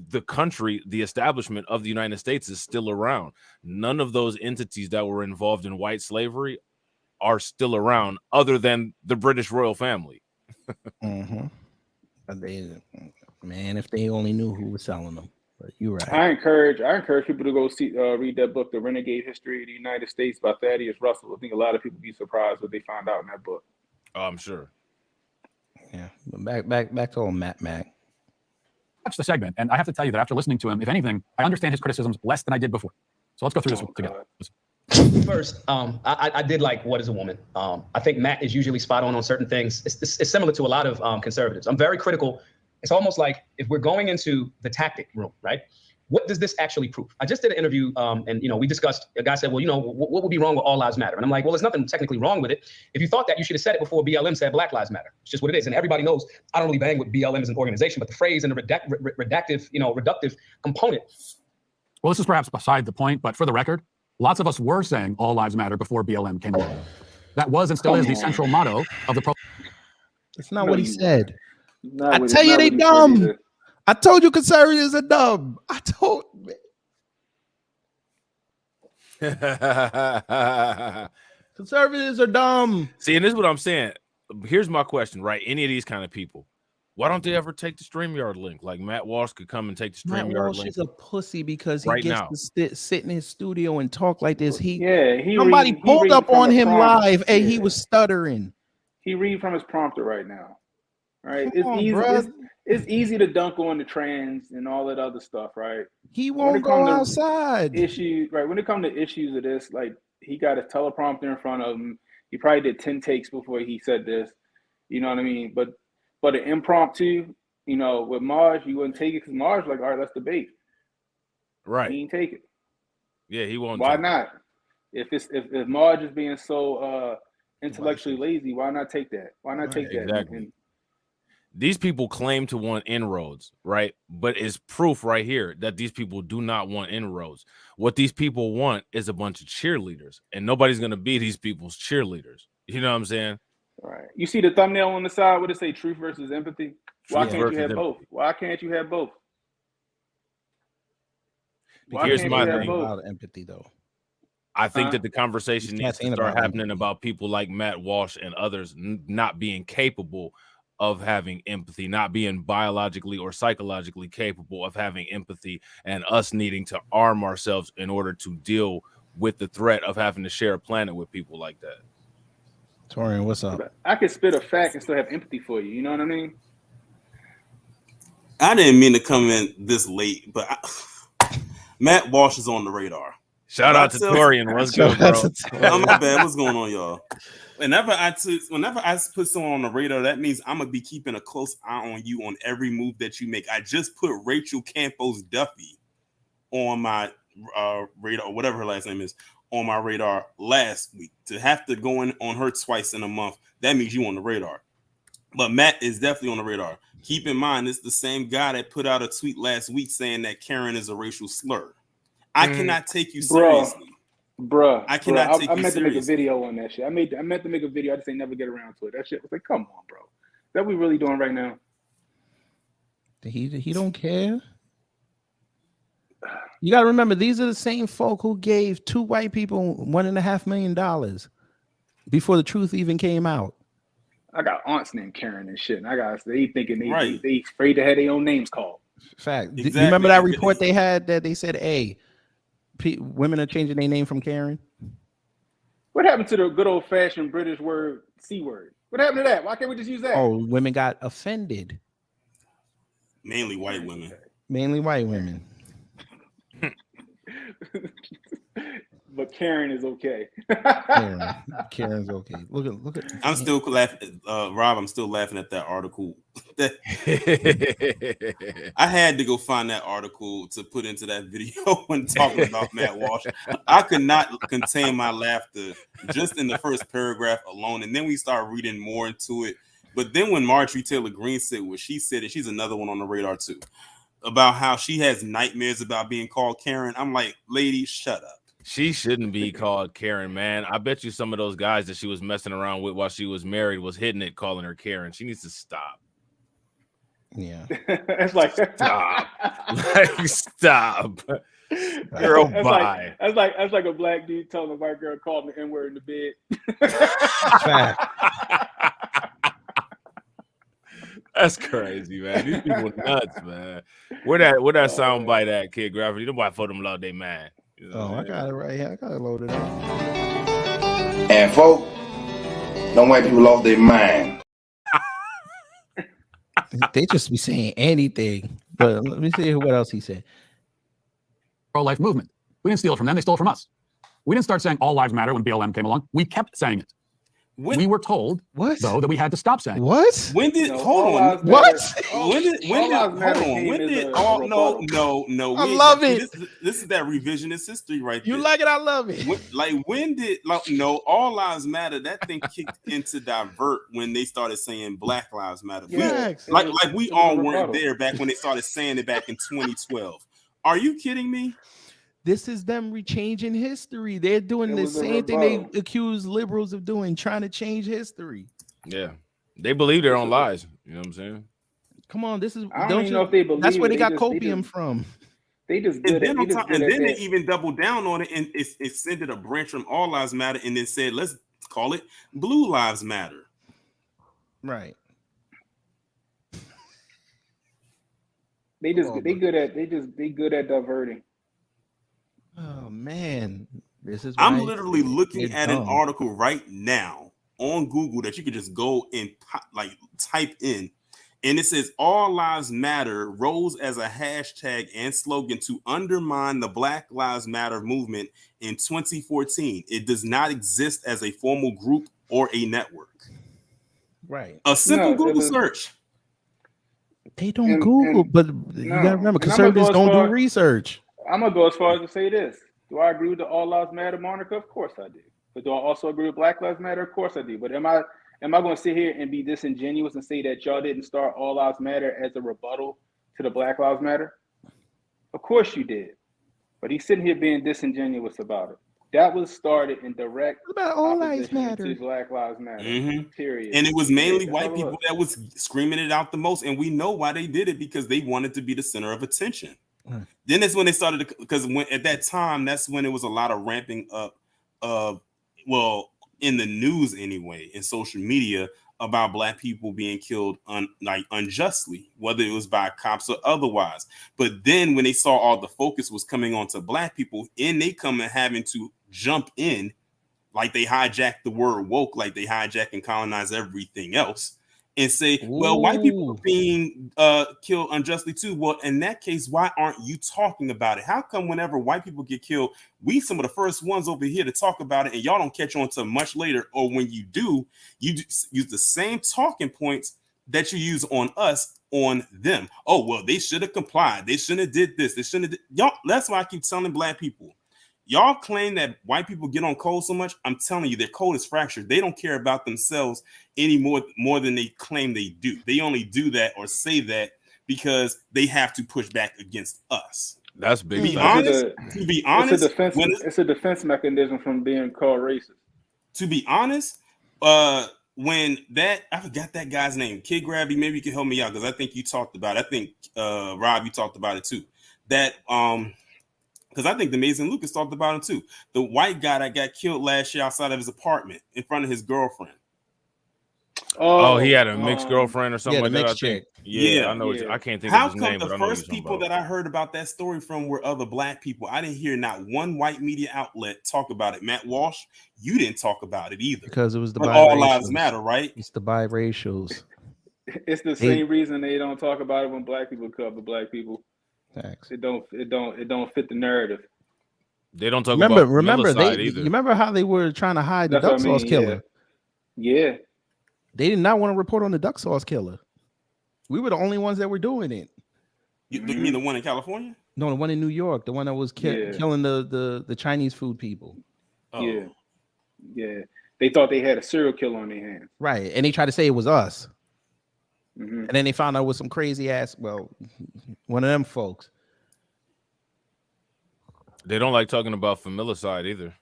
Speaker 10: the country, the establishment of the United States is still around. None of those entities that were involved in white slavery are still around other than the British royal family.
Speaker 1: Man, if they only knew who was selling them. But you're right.
Speaker 9: I encourage people to go read that book, The Renegade History of the United States by Thaddeus Russell. I think a lot of people be surprised what they find out in that book.
Speaker 10: Oh, I'm sure.
Speaker 1: Yeah. But back to old Matt Mac.
Speaker 17: Watch the segment, and I have to tell you that after listening to him, if anything, I understand his criticisms less than I did before. So let's go through this together.
Speaker 18: First, I did like What is a Woman. I think Matt is usually spot on certain things. It's similar to a lot of conservatives. I'm very critical. It's almost like if we're going into the tactic room, right? What does this actually prove? I just did an interview, and we discussed. A guy said, "Well, what would be wrong with All Lives Matter?" And I'm like, "Well, there's nothing technically wrong with it. If you thought that, you should have said it before BLM said Black Lives Matter. It's just what it is." And everybody knows I don't really bang with BLM as an organization, but the phrase and the reductive component.
Speaker 17: Well, this is perhaps beside the point, but for the record, lots of us were saying All Lives Matter before BLM came along. That was and still is the central motto of the.
Speaker 1: It's not what he said.
Speaker 9: I
Speaker 1: tell you, they dumb. I told you conservatives are dumb. I told. Conservatives are dumb.
Speaker 10: See, and this is what I'm saying. Here's my question, right? Any of these kind of people, why don't they ever take the StreamYard link? Like Matt Walsh could come and take the
Speaker 1: Matt
Speaker 10: StreamYard
Speaker 1: Walsh
Speaker 10: link.
Speaker 1: is a pussy because he
Speaker 10: right
Speaker 1: gets
Speaker 10: now.
Speaker 1: to sit in his studio and talk like this.
Speaker 9: Somebody
Speaker 1: pulled up on him live and he was stuttering.
Speaker 9: He read from his prompter right now. Right? It's easy to dunk on the trans and all that other stuff, right?
Speaker 1: He won't go outside.
Speaker 9: Issues, right? When it comes to issues of this, like he got a teleprompter in front of him. He probably did 10 takes before he said this. You know what I mean? But an impromptu, with Maj, you wouldn't take it because Maj like, all right, let's debate.
Speaker 10: Right.
Speaker 9: He didn't take it.
Speaker 10: Yeah, he won't.
Speaker 9: Why not? If Maj is being so intellectually lazy, why not take that? Why not take that?
Speaker 10: Exactly. These people claim to want inroads, right? But it's proof right here that these people do not want inroads. What these people want is a bunch of cheerleaders, and nobody's going to be these people's cheerleaders. You know what I'm saying?
Speaker 9: Right. You see the thumbnail on the side, what it say, truth versus empathy? Why can't you have both? Why can't you have both?
Speaker 10: Here's my thing
Speaker 1: about empathy, though.
Speaker 10: I think that the conversation needs to start happening about people like Matt Walsh and others not being capable of having empathy, not being biologically or psychologically capable of having empathy, and us needing to arm ourselves in order to deal with the threat of having to share a planet with people like that.
Speaker 1: Torian, what's up?
Speaker 9: I could spit a fact and still have empathy for you. You know what I mean?
Speaker 19: I didn't mean to come in this late, but Matt Walsh is on the radar.
Speaker 10: Shout out to Torian. What's good, bro?
Speaker 19: Oh, my bad. What's going on, y'all? Whenever I put someone on the radar, that means I'm gonna be keeping a close eye on you on every move that you make. I just put Rachel Campos Duffy on my radar, or whatever her last name is, on my radar last week. To have to go in on her twice in a month, that means you on the radar. But Matt is definitely on the radar. Keep in mind, it's the same guy that put out a tweet last week saying that Karen is a racial slur. I cannot take you seriously.
Speaker 9: Bruh,
Speaker 19: I cannot take
Speaker 9: I
Speaker 19: you
Speaker 9: meant to make a
Speaker 19: seriously.
Speaker 9: video on that shit. I meant to make a video. I just ain't never get around to it. That shit was like, come on, bro. That we really doing right now?
Speaker 1: He don't care. You got to remember, these are the same folk who gave 2 white people $1.5 million before the truth even came out.
Speaker 9: I got aunts named Karen and shit. And I got they thinking
Speaker 19: Right.
Speaker 9: they afraid to have their own names called.
Speaker 1: Fact.
Speaker 19: Exactly.
Speaker 1: You remember that report they had that they said, hey, women are changing their name from Karen?
Speaker 9: What happened to the good old fashioned British word C word? What happened to that? Why can't we just use that?
Speaker 1: Oh, women got offended.
Speaker 19: Mainly white women.
Speaker 1: Mainly white women.
Speaker 9: But Karen is okay.
Speaker 1: Karen's okay. Look at.
Speaker 19: I'm still laughing, Rob. I'm still laughing at that article. I had to go find that article to put into that video when talking about Matt Walsh. I could not contain my laughter just in the first paragraph alone, and then we start reading more into it. But then when Marjorie Taylor Greene said what she said, and she's another one on the radar too, about how she has nightmares about being called Karen. I'm like, lady, shut up.
Speaker 10: She shouldn't be called Karen, man. I bet you some of those guys that she was messing around with while she was married was hitting it, calling her Karen. She needs to stop.
Speaker 1: Yeah.
Speaker 9: It's like
Speaker 10: stop. Like, stop. Girl, bye.
Speaker 9: That's like a black dude telling a white girl call me N-word in the bed.
Speaker 10: That's crazy, man. These people nuts, man. Where that sound bite at, Kid Gravity? Them white folk them love they man. You know
Speaker 1: I got it right here. I got it loaded up.
Speaker 8: And folk, them white people lost their mind.
Speaker 1: They just be saying anything. But let me see what else he said.
Speaker 17: Pro-life movement. We didn't steal it from them. They stole it from us. We didn't start saying all lives matter when BLM came along. We kept saying it. We were told, though, that we had to stop saying.
Speaker 1: What?
Speaker 19: When did hold on? When did I
Speaker 1: love it.
Speaker 19: This is that revisionist history right there.
Speaker 1: You like it? I love it.
Speaker 19: When did all lives matter? That thing kicked into divert when they started saying Black Lives Matter. We all weren't there back when they started saying it back in 2012. Are you kidding me?
Speaker 1: This is them rechanging history. They're doing the same thing they accuse liberals of doing, trying to change history.
Speaker 10: Yeah. They believe their own lies. You know what I'm saying?
Speaker 1: Come on, this is
Speaker 9: I don't even know if they believe
Speaker 1: that's where they
Speaker 9: it.
Speaker 1: got copium from.
Speaker 9: They just
Speaker 19: And then they even doubled down on it and extended a branch from All Lives Matter and then said, let's call it Blue Lives Matter.
Speaker 1: Right.
Speaker 9: They good at diverting.
Speaker 1: Oh man, this is.
Speaker 19: I'm literally looking at an article right now on Google that you could just go and type in, and it says "All Lives Matter" rose as a hashtag and slogan to undermine the Black Lives Matter movement in 2014. It does not exist as a formal group or a network.
Speaker 1: Right.
Speaker 19: A simple Google search.
Speaker 1: They don't Google, but you gotta remember, conservatives don't do research.
Speaker 9: I'm gonna go as far as to say this. Do I agree with the All Lives Matter moniker? Of course I do. But do I also agree with Black Lives Matter? Of course I do. But am I going to sit here and be disingenuous and say that y'all didn't start All Lives Matter as a rebuttal to the Black Lives Matter? Of course you did. But he's sitting here being disingenuous about it. That was started in direct
Speaker 1: about All Lives Matter
Speaker 9: to Black Lives Matter. Period.
Speaker 19: And it was mainly white people that was screaming it out the most, and we know why they did it, because they wanted to be the center of attention. Then that's when they started to, because at that time, that's when it was a lot of ramping up of, in the news anyway, in social media, about Black people being killed unjustly, whether it was by cops or otherwise. But then when they saw all the focus was coming onto Black people, and they come and having to jump in, like they hijacked the word woke, like they hijack and colonize everything else, and say, well, white people are being killed unjustly too. Well, in that case, why aren't you talking about it? How come whenever white people get killed, we some of the first ones over here to talk about it, and y'all don't catch on to much later? Or when you do, you use the same talking points that you use on us on them. Oh, well, they should have complied. They shouldn't have did this. They shouldn't have y'all. That's why I keep telling Black people, Y'all claim that white people get on code so much. I'm telling you, their code is fractured. They don't care about themselves any more than they claim they do. They only do that or say that because they have to push back against us.
Speaker 10: That's big.
Speaker 19: To be honest,
Speaker 9: it's a defense mechanism from being called racist.
Speaker 19: To be honest, when that, I forgot that guy's name, Kid Gravity, maybe you can help me out because I think you talked about it. I think Rob, you talked about it too. That because I think the Mason Lucas talked about it too. The white guy that got killed last year outside of his apartment in front of his girlfriend.
Speaker 10: Oh, he had a mixed girlfriend or something
Speaker 1: yeah,
Speaker 10: like
Speaker 1: the
Speaker 10: that. I
Speaker 1: mixed
Speaker 10: think.
Speaker 1: chick.
Speaker 10: Yeah, I know. I can't think
Speaker 19: How
Speaker 10: of his
Speaker 19: come
Speaker 10: name,
Speaker 19: the
Speaker 10: but I know
Speaker 19: first people that I heard about that story from were other black people? I didn't hear not one white media outlet talk about it. Matt Walsh, you didn't talk about it either.
Speaker 1: Because it was the
Speaker 19: But All
Speaker 1: biracials.
Speaker 19: Lives Matter, right?
Speaker 1: It's the biracials.
Speaker 9: It's the same reason they don't talk about it when black people cover black people.
Speaker 1: Thanks.
Speaker 9: It don't fit the narrative.
Speaker 10: They don't talk
Speaker 1: Remember,
Speaker 10: about
Speaker 1: they.
Speaker 10: either.
Speaker 1: You remember how they were trying to hide the
Speaker 9: That's what
Speaker 1: duck
Speaker 9: I mean,
Speaker 1: sauce killer?
Speaker 9: Yeah.
Speaker 1: They did not want to report on the duck sauce killer. We were the only ones that were doing it.
Speaker 19: You mean the one in California?
Speaker 1: No, the one in New York, the one that was killing the Chinese food people.
Speaker 9: Oh. Yeah. They thought they had a serial killer on their hands.
Speaker 1: Right, and they tried to say it was us.
Speaker 9: Mm-hmm.
Speaker 1: And then they found out it was some crazy ass, one of them folks.
Speaker 10: They don't like talking about familicide either.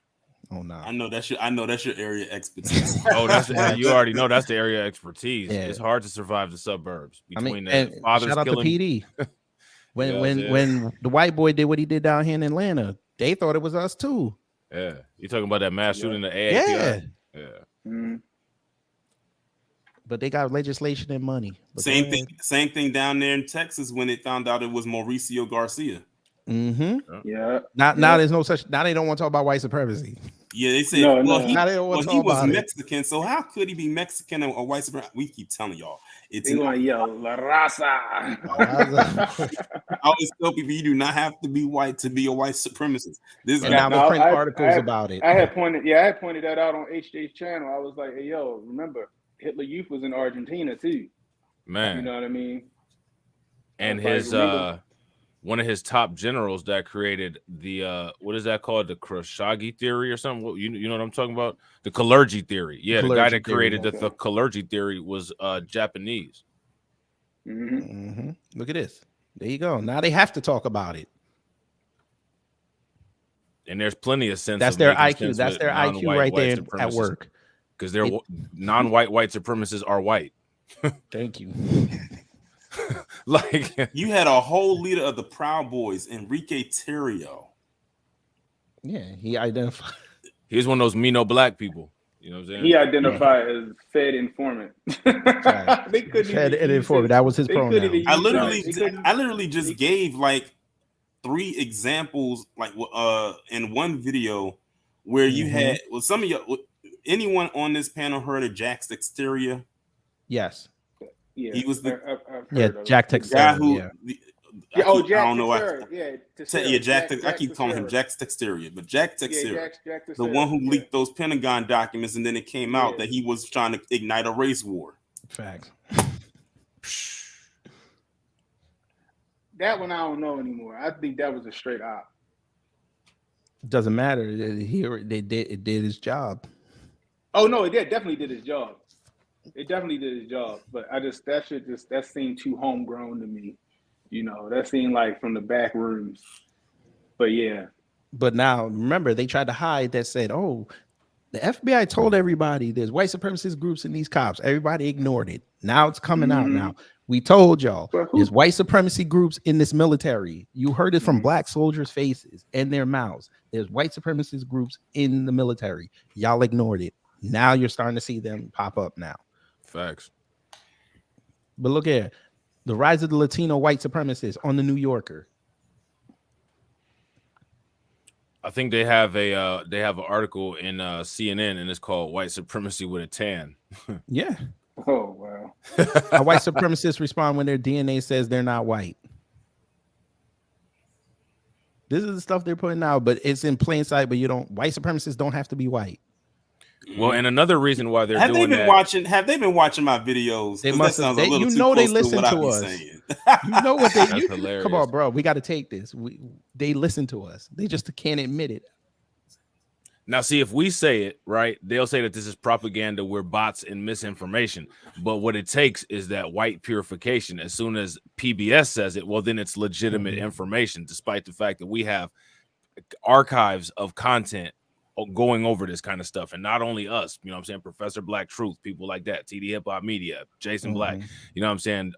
Speaker 1: Oh no!
Speaker 19: I know that's your area expertise.
Speaker 10: Oh, you already know that's the area of expertise.
Speaker 1: Yeah.
Speaker 10: It's hard to survive the suburbs between
Speaker 1: and
Speaker 10: the fathers
Speaker 1: shout out
Speaker 10: killing.
Speaker 1: to PD. When the white boy did what he did down here in Atlanta, they thought it was us too.
Speaker 10: Yeah, you talking about that mass shooting at AAPI?
Speaker 1: Yeah.
Speaker 9: Mm-hmm.
Speaker 1: But they got legislation and money. But
Speaker 19: Same thing down there in Texas when they found out it was Mauricio Garcia.
Speaker 1: Mm-hmm.
Speaker 9: Yeah.
Speaker 1: Now there's no such. Now they don't want to talk about white supremacy.
Speaker 19: Yeah, they said,
Speaker 9: No,
Speaker 19: well,
Speaker 9: no.
Speaker 19: he,
Speaker 1: Now they don't want to
Speaker 19: well, he
Speaker 1: talk
Speaker 19: was
Speaker 1: about it.
Speaker 19: Mexican, so how could he be Mexican or white supremacy? We keep telling y'all. It's
Speaker 9: They gonna yell La Raza.
Speaker 19: I always tell people you do not have to be white to be a white supremacist. This
Speaker 1: And
Speaker 19: guy,
Speaker 1: now we print articles about it.
Speaker 9: I had pointed that out on HJ's channel. I was like, hey, yo, remember Hitler Youth was in Argentina too.
Speaker 10: Man,
Speaker 9: You know what I mean?
Speaker 10: and
Speaker 9: I was
Speaker 10: his
Speaker 9: like, remember-
Speaker 10: one of his top generals that created the what is that called, the Khashoggi theory or something? You know what I'm talking about? The Kalergi theory. Yeah, the guy that created the Kalergi theory was Japanese.
Speaker 9: Mm-hmm.
Speaker 1: Look at this. There you go. Now they have to talk about it.
Speaker 10: And there's plenty of sense.
Speaker 1: That's
Speaker 10: of
Speaker 1: their
Speaker 10: making
Speaker 1: IQ.
Speaker 10: sense
Speaker 1: That's
Speaker 10: with
Speaker 1: their IQ
Speaker 10: non-white
Speaker 1: right
Speaker 10: white
Speaker 1: there at
Speaker 10: supremacists,
Speaker 1: work.
Speaker 10: because they're non-white white supremacists are white.
Speaker 1: Thank you.
Speaker 10: Like
Speaker 19: you had a whole leader of the Proud Boys, Enrique Terrio.
Speaker 1: Yeah, he identified.
Speaker 10: He's one of those me no black people. You know what I'm saying?
Speaker 9: He identified as Fed informant. They couldn't
Speaker 1: Fed
Speaker 9: even use
Speaker 1: informant. That was his
Speaker 9: they couldn't
Speaker 1: pronoun.
Speaker 9: even
Speaker 19: I
Speaker 9: use
Speaker 19: literally just gave like 3 examples, like in one video where you had some of your anyone on this panel heard of Jack's Exterior?
Speaker 1: Yes.
Speaker 9: Yeah,
Speaker 19: He was the
Speaker 1: Jack
Speaker 19: guy
Speaker 1: Texera.
Speaker 19: who.
Speaker 1: Yeah.
Speaker 9: Jack
Speaker 19: I don't know why.
Speaker 9: Texera.
Speaker 19: Jack.
Speaker 9: Jack
Speaker 19: I keep calling him
Speaker 9: Texera.
Speaker 19: Jack's Exterior, but Jack Texera,
Speaker 9: Jack
Speaker 19: the
Speaker 9: Texera,
Speaker 19: one who
Speaker 9: yeah.
Speaker 19: leaked those Pentagon documents, and then it came out that he was trying to ignite a race war.
Speaker 1: Facts.
Speaker 9: That one I don't know anymore. I think that was a straight op.
Speaker 1: Doesn't matter. It did his job.
Speaker 9: Oh no, it definitely did his job. It definitely did his job. But that seemed too homegrown to me. You know, that seemed like from the back rooms. But yeah.
Speaker 1: But now remember, they tried to hide that, said, oh, the FBI told everybody there's white supremacist groups in these cops. Everybody ignored it. Now it's coming out now. We told y'all there's white supremacy groups in this military. You heard it from black soldiers' faces and their mouths. There's white supremacist groups in the military. Y'all ignored it. Now you're starting to see them pop up now.
Speaker 10: Facts.
Speaker 1: But look here, the rise of the Latino white supremacists on the New Yorker.
Speaker 10: I think they have an article in CNN, and it's called "White Supremacy with a Tan."
Speaker 1: Yeah.
Speaker 9: Oh wow.
Speaker 1: How white supremacists respond when their DNA says they're not white. This is the stuff they're putting out, but it's in plain sight. But white supremacists don't have to be white.
Speaker 10: Well, and another reason why they're
Speaker 19: Have
Speaker 10: doing
Speaker 19: they been
Speaker 10: that.
Speaker 19: Have they been watching my videos?
Speaker 1: They must have. They listen to us. You know what they?
Speaker 10: That's hilarious.
Speaker 1: Come on, bro. We got to take this. They listen to us. They just can't admit it.
Speaker 10: Now, see, if we say it, right, they'll say that this is propaganda, we're bots and misinformation. But what it takes is that white purification. As soon as PBS says it, well, then it's legitimate information, despite the fact that we have archives of content going over this kind of stuff. And not only us, you know what I'm saying, Professor Black Truth, people like that, TD Hip Hop Media, Jason Black, you know what I'm saying,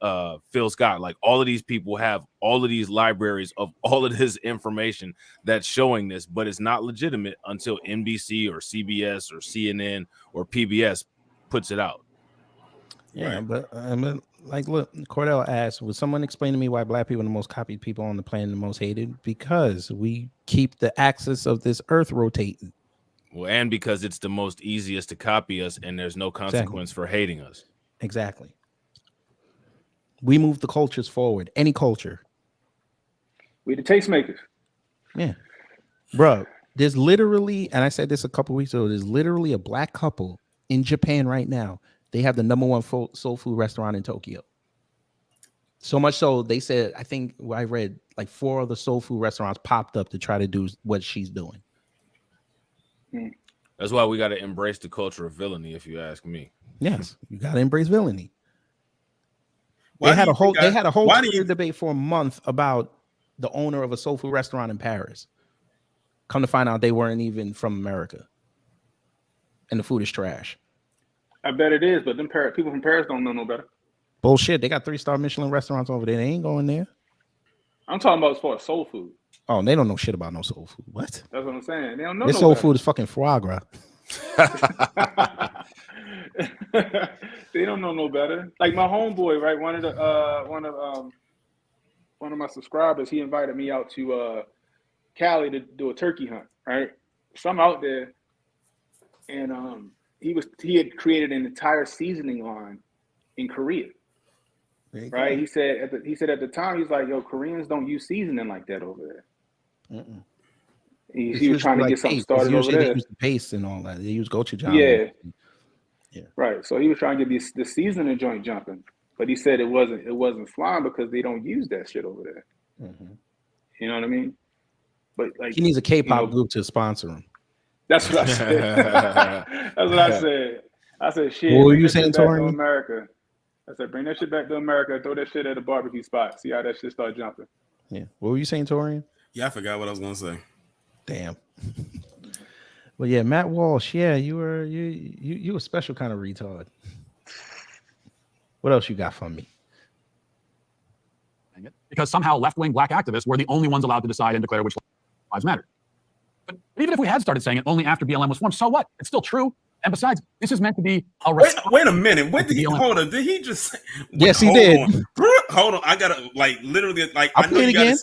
Speaker 10: Phil Scott, like all of these people have all of these libraries of all of this information that's showing this, but it's not legitimate until NBC or CBS or CNN or PBS puts it out.
Speaker 1: Yeah, but like, look, Cordell asked, would someone explain to me why black people are the most copied people on the planet, the most hated? Because we keep the axis of this earth rotating.
Speaker 10: Well, and because it's the most easiest to copy us, and there's no consequence for hating us.
Speaker 1: Exactly. We move the cultures forward. Any culture.
Speaker 9: We the tastemakers.
Speaker 1: Yeah, bro. There's literally, and I said this a couple weeks ago. There's literally a black couple in Japan right now. They have the #1 soul food restaurant in Tokyo. So much so they said, I think I read like 4 other soul food restaurants popped up to try to do what she's doing.
Speaker 10: That's why we got to embrace the culture of villainy, if you ask me.
Speaker 1: Yes, you got to embrace villainy.
Speaker 19: Why
Speaker 1: They had
Speaker 19: do
Speaker 1: a
Speaker 19: you
Speaker 1: whole
Speaker 19: think
Speaker 1: they had a whole
Speaker 19: why do
Speaker 1: Twitter
Speaker 19: you-
Speaker 1: debate for a month about the owner of a soul food restaurant in Paris. Come to find out they weren't even from America. And the food is trash.
Speaker 9: I bet it is, but them people from Paris don't know no better.
Speaker 1: Bullshit. They got 3-star Michelin restaurants over there. They ain't going there.
Speaker 9: I'm talking about as far as soul food.
Speaker 1: Oh, they don't know shit about no soul food. What?
Speaker 9: That's what I'm saying. They don't know
Speaker 1: Their
Speaker 9: no
Speaker 1: soul
Speaker 9: better.
Speaker 1: food is fucking foie gras.
Speaker 9: They don't know no better. Like my homeboy, right? One of my subscribers, he invited me out to Cali to do a turkey hunt, right? So I'm out there, and he had created an entire seasoning line in Korea. Right? He said at the time, he's like, yo, Koreans don't use seasoning like that over there. He was trying to get something started over
Speaker 1: They
Speaker 9: there.
Speaker 1: use the paste and all that. They use gochujang.
Speaker 9: Yeah. Right. So he was trying to get the seasoning joint jumping, but he said it wasn't flying because they don't use that shit over there. You know what I mean? But like
Speaker 1: He needs a K-pop group to sponsor him.
Speaker 9: That's what I said. That's what I said. I said, shit.
Speaker 1: What were
Speaker 9: bring
Speaker 1: you
Speaker 9: that shit
Speaker 1: saying,
Speaker 9: back to
Speaker 1: Tori?
Speaker 9: America. I said, bring that shit back to America. Throw that shit at a barbecue spot. See how that shit start jumping.
Speaker 1: Yeah. What were you saying, Torian?
Speaker 19: Yeah, I forgot what I was gonna say.
Speaker 1: Damn. Well, yeah, Matt Walsh. Yeah, you a special kind of retard. What else you got from me?
Speaker 17: Because somehow left-wing black activists were the only ones allowed to decide and declare which lives mattered. But even if we had started saying it only after BLM was formed, so what? It's still true. And besides, this is meant to be a
Speaker 19: wait a minute. What did he hold on?Id he just say?
Speaker 1: Yes, he did.
Speaker 19: Hold on. I gotta literally
Speaker 1: I'll play it again.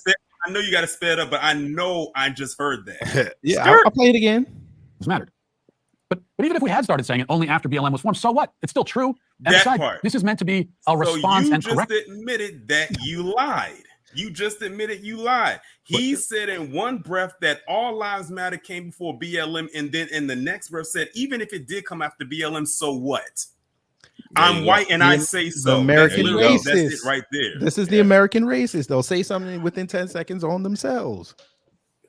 Speaker 19: I know you gotta sped up, but I know I just heard that.
Speaker 1: Yeah, I'll play it again.
Speaker 17: It's mattered. But even if we had started saying it only after BLM was formed, so what? It's still true. And
Speaker 19: That
Speaker 17: besides,
Speaker 19: part.
Speaker 17: this is meant to be a response
Speaker 19: so you
Speaker 17: and
Speaker 19: just
Speaker 17: correct.
Speaker 19: admitted that you lied. You just admitted you lied. He said in one breath that all lives matter came before BLM, and then in the next breath said, even if it did come after BLM, so what? I'm white and I say so.
Speaker 1: The American
Speaker 19: That's
Speaker 1: racist.
Speaker 19: it right there.
Speaker 1: This is the American racist. They'll say something within 10 seconds on themselves.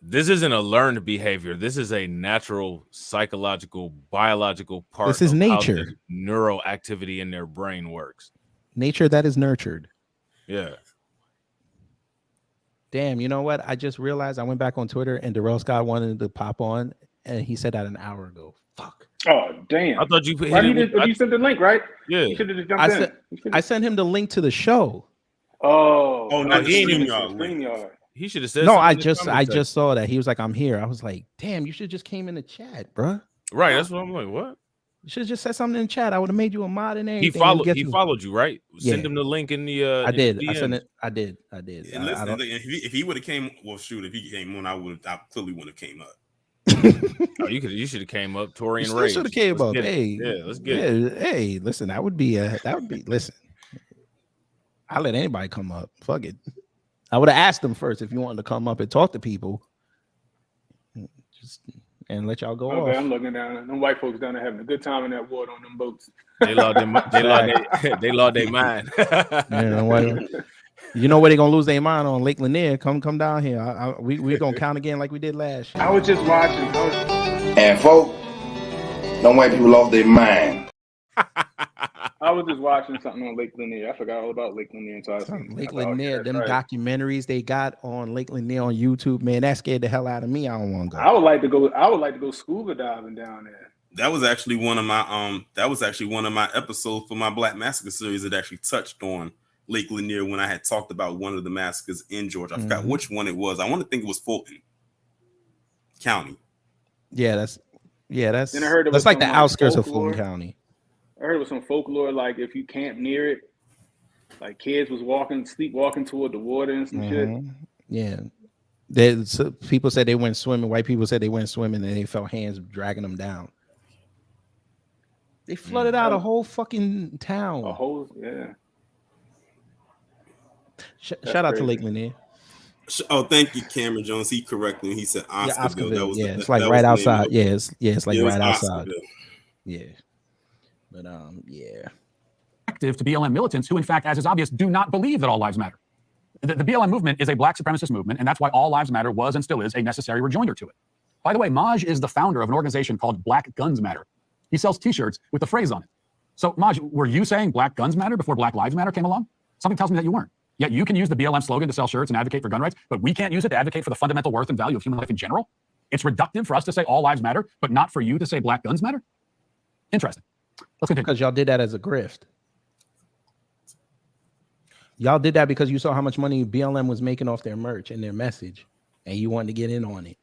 Speaker 10: This isn't a learned behavior. This is a natural, psychological, biological part.
Speaker 1: This is
Speaker 10: of how
Speaker 1: nature.
Speaker 10: the neural activity in their brain works.
Speaker 1: Nature that is nurtured.
Speaker 10: Yeah.
Speaker 1: Damn, you know what? I just realized I went back on Twitter and Darrell Scott wanted to pop on, and he said that an hour ago. Fuck.
Speaker 9: Oh, damn.
Speaker 10: I thought you
Speaker 9: Why you sent the link, right?
Speaker 10: Yeah.
Speaker 9: You should have just jumped in.
Speaker 1: I sent him the link to the show.
Speaker 9: Oh,
Speaker 19: no,
Speaker 10: he ain't even
Speaker 9: StreamYard.
Speaker 10: He should have said
Speaker 1: No,
Speaker 10: something
Speaker 1: I
Speaker 10: in the
Speaker 1: just
Speaker 10: comment section.
Speaker 1: saw that. He was like, I'm here. I was like, damn, you should just came in the chat, bruh.
Speaker 10: Right. That's what I'm like. What?
Speaker 1: You should have just said something in the chat. I would have made you a mod and everything.
Speaker 10: He followed you, right? Send him the link in the
Speaker 1: I
Speaker 10: in
Speaker 1: did.
Speaker 10: the
Speaker 1: I sent
Speaker 10: DMs.
Speaker 1: it. I did.
Speaker 19: And listen, if he would have came, well, shoot, if he came on, I clearly wouldn't have came up.
Speaker 10: Oh, you should have came up, Tory
Speaker 1: You
Speaker 10: and
Speaker 1: still
Speaker 10: Ray.
Speaker 1: should have came up. Hey,
Speaker 10: yeah, let's get it.
Speaker 1: Hey, listen, that would be listen. I let anybody come up. Fuck it. I would have asked them first if you wanted to come up and talk to people. And let y'all go
Speaker 9: Okay,
Speaker 1: off.
Speaker 9: I'm looking down. Them white folks down there having a good time in that water on them boats.
Speaker 10: They lost their mind.
Speaker 1: Yeah, You know where they're gonna lose their mind on Lake Lanier? Come down here. We gonna count again like we did last year.
Speaker 9: I was just watching.
Speaker 8: And folk, them white people lost their mind.
Speaker 9: I was just watching something on Lake Lanier. I forgot all about Lake Lanier until I seen
Speaker 1: Lake
Speaker 9: I thought,
Speaker 1: Lanier,
Speaker 9: yeah,
Speaker 1: them
Speaker 9: right.
Speaker 1: documentaries they got on Lake Lanier on YouTube, man, that scared the hell out of me. I don't want to go.
Speaker 9: I would like to go scuba diving down there.
Speaker 19: That was actually one of my episodes for my Black Massacre series that actually touched on Lake Lanier when I had talked about one of the massacres in Georgia. I forgot which one it was. I want to think it was Fulton County.
Speaker 1: Yeah, that's
Speaker 9: Then I heard it was
Speaker 1: like the
Speaker 9: some,
Speaker 1: outskirts of
Speaker 9: folklore.
Speaker 1: Fulton County.
Speaker 9: I heard it was some folklore, like if you camp near it, like kids was sleepwalking toward the water and some shit.
Speaker 1: Yeah. People said they went swimming. White people said they went swimming and they felt hands dragging them down. They flooded out a whole fucking town.
Speaker 9: A whole, yeah.
Speaker 1: Shout out to Lake Lanier.
Speaker 19: Oh, thank you, Cameron Jones. He corrected me. He said Oscarville.
Speaker 1: Yeah, it's like right outside. Yeah, it's like right outside. Yeah. But yeah.
Speaker 17: Active to BLM militants who, in fact, as is obvious, do not believe that all lives matter. The BLM movement is a black supremacist movement, and that's why All Lives Matter was and still is a necessary rejoinder to it. By the way, Maj is the founder of an organization called Black Guns Matter. He sells T-shirts with the phrase on it. So, Maj, were you saying Black Guns Matter before Black Lives Matter came along? Something tells me that you weren't. Yet you can use the BLM slogan to sell shirts and advocate for gun rights, but we can't use it to advocate for the fundamental worth and value of human life in general? It's reductive for us to say all lives matter, but not for you to say Black guns matter? Interesting. Let's continue.
Speaker 1: Because y'all did that as a grift. Y'all did that because you saw how much money BLM was making off their merch and their message, and you wanted to get in on it.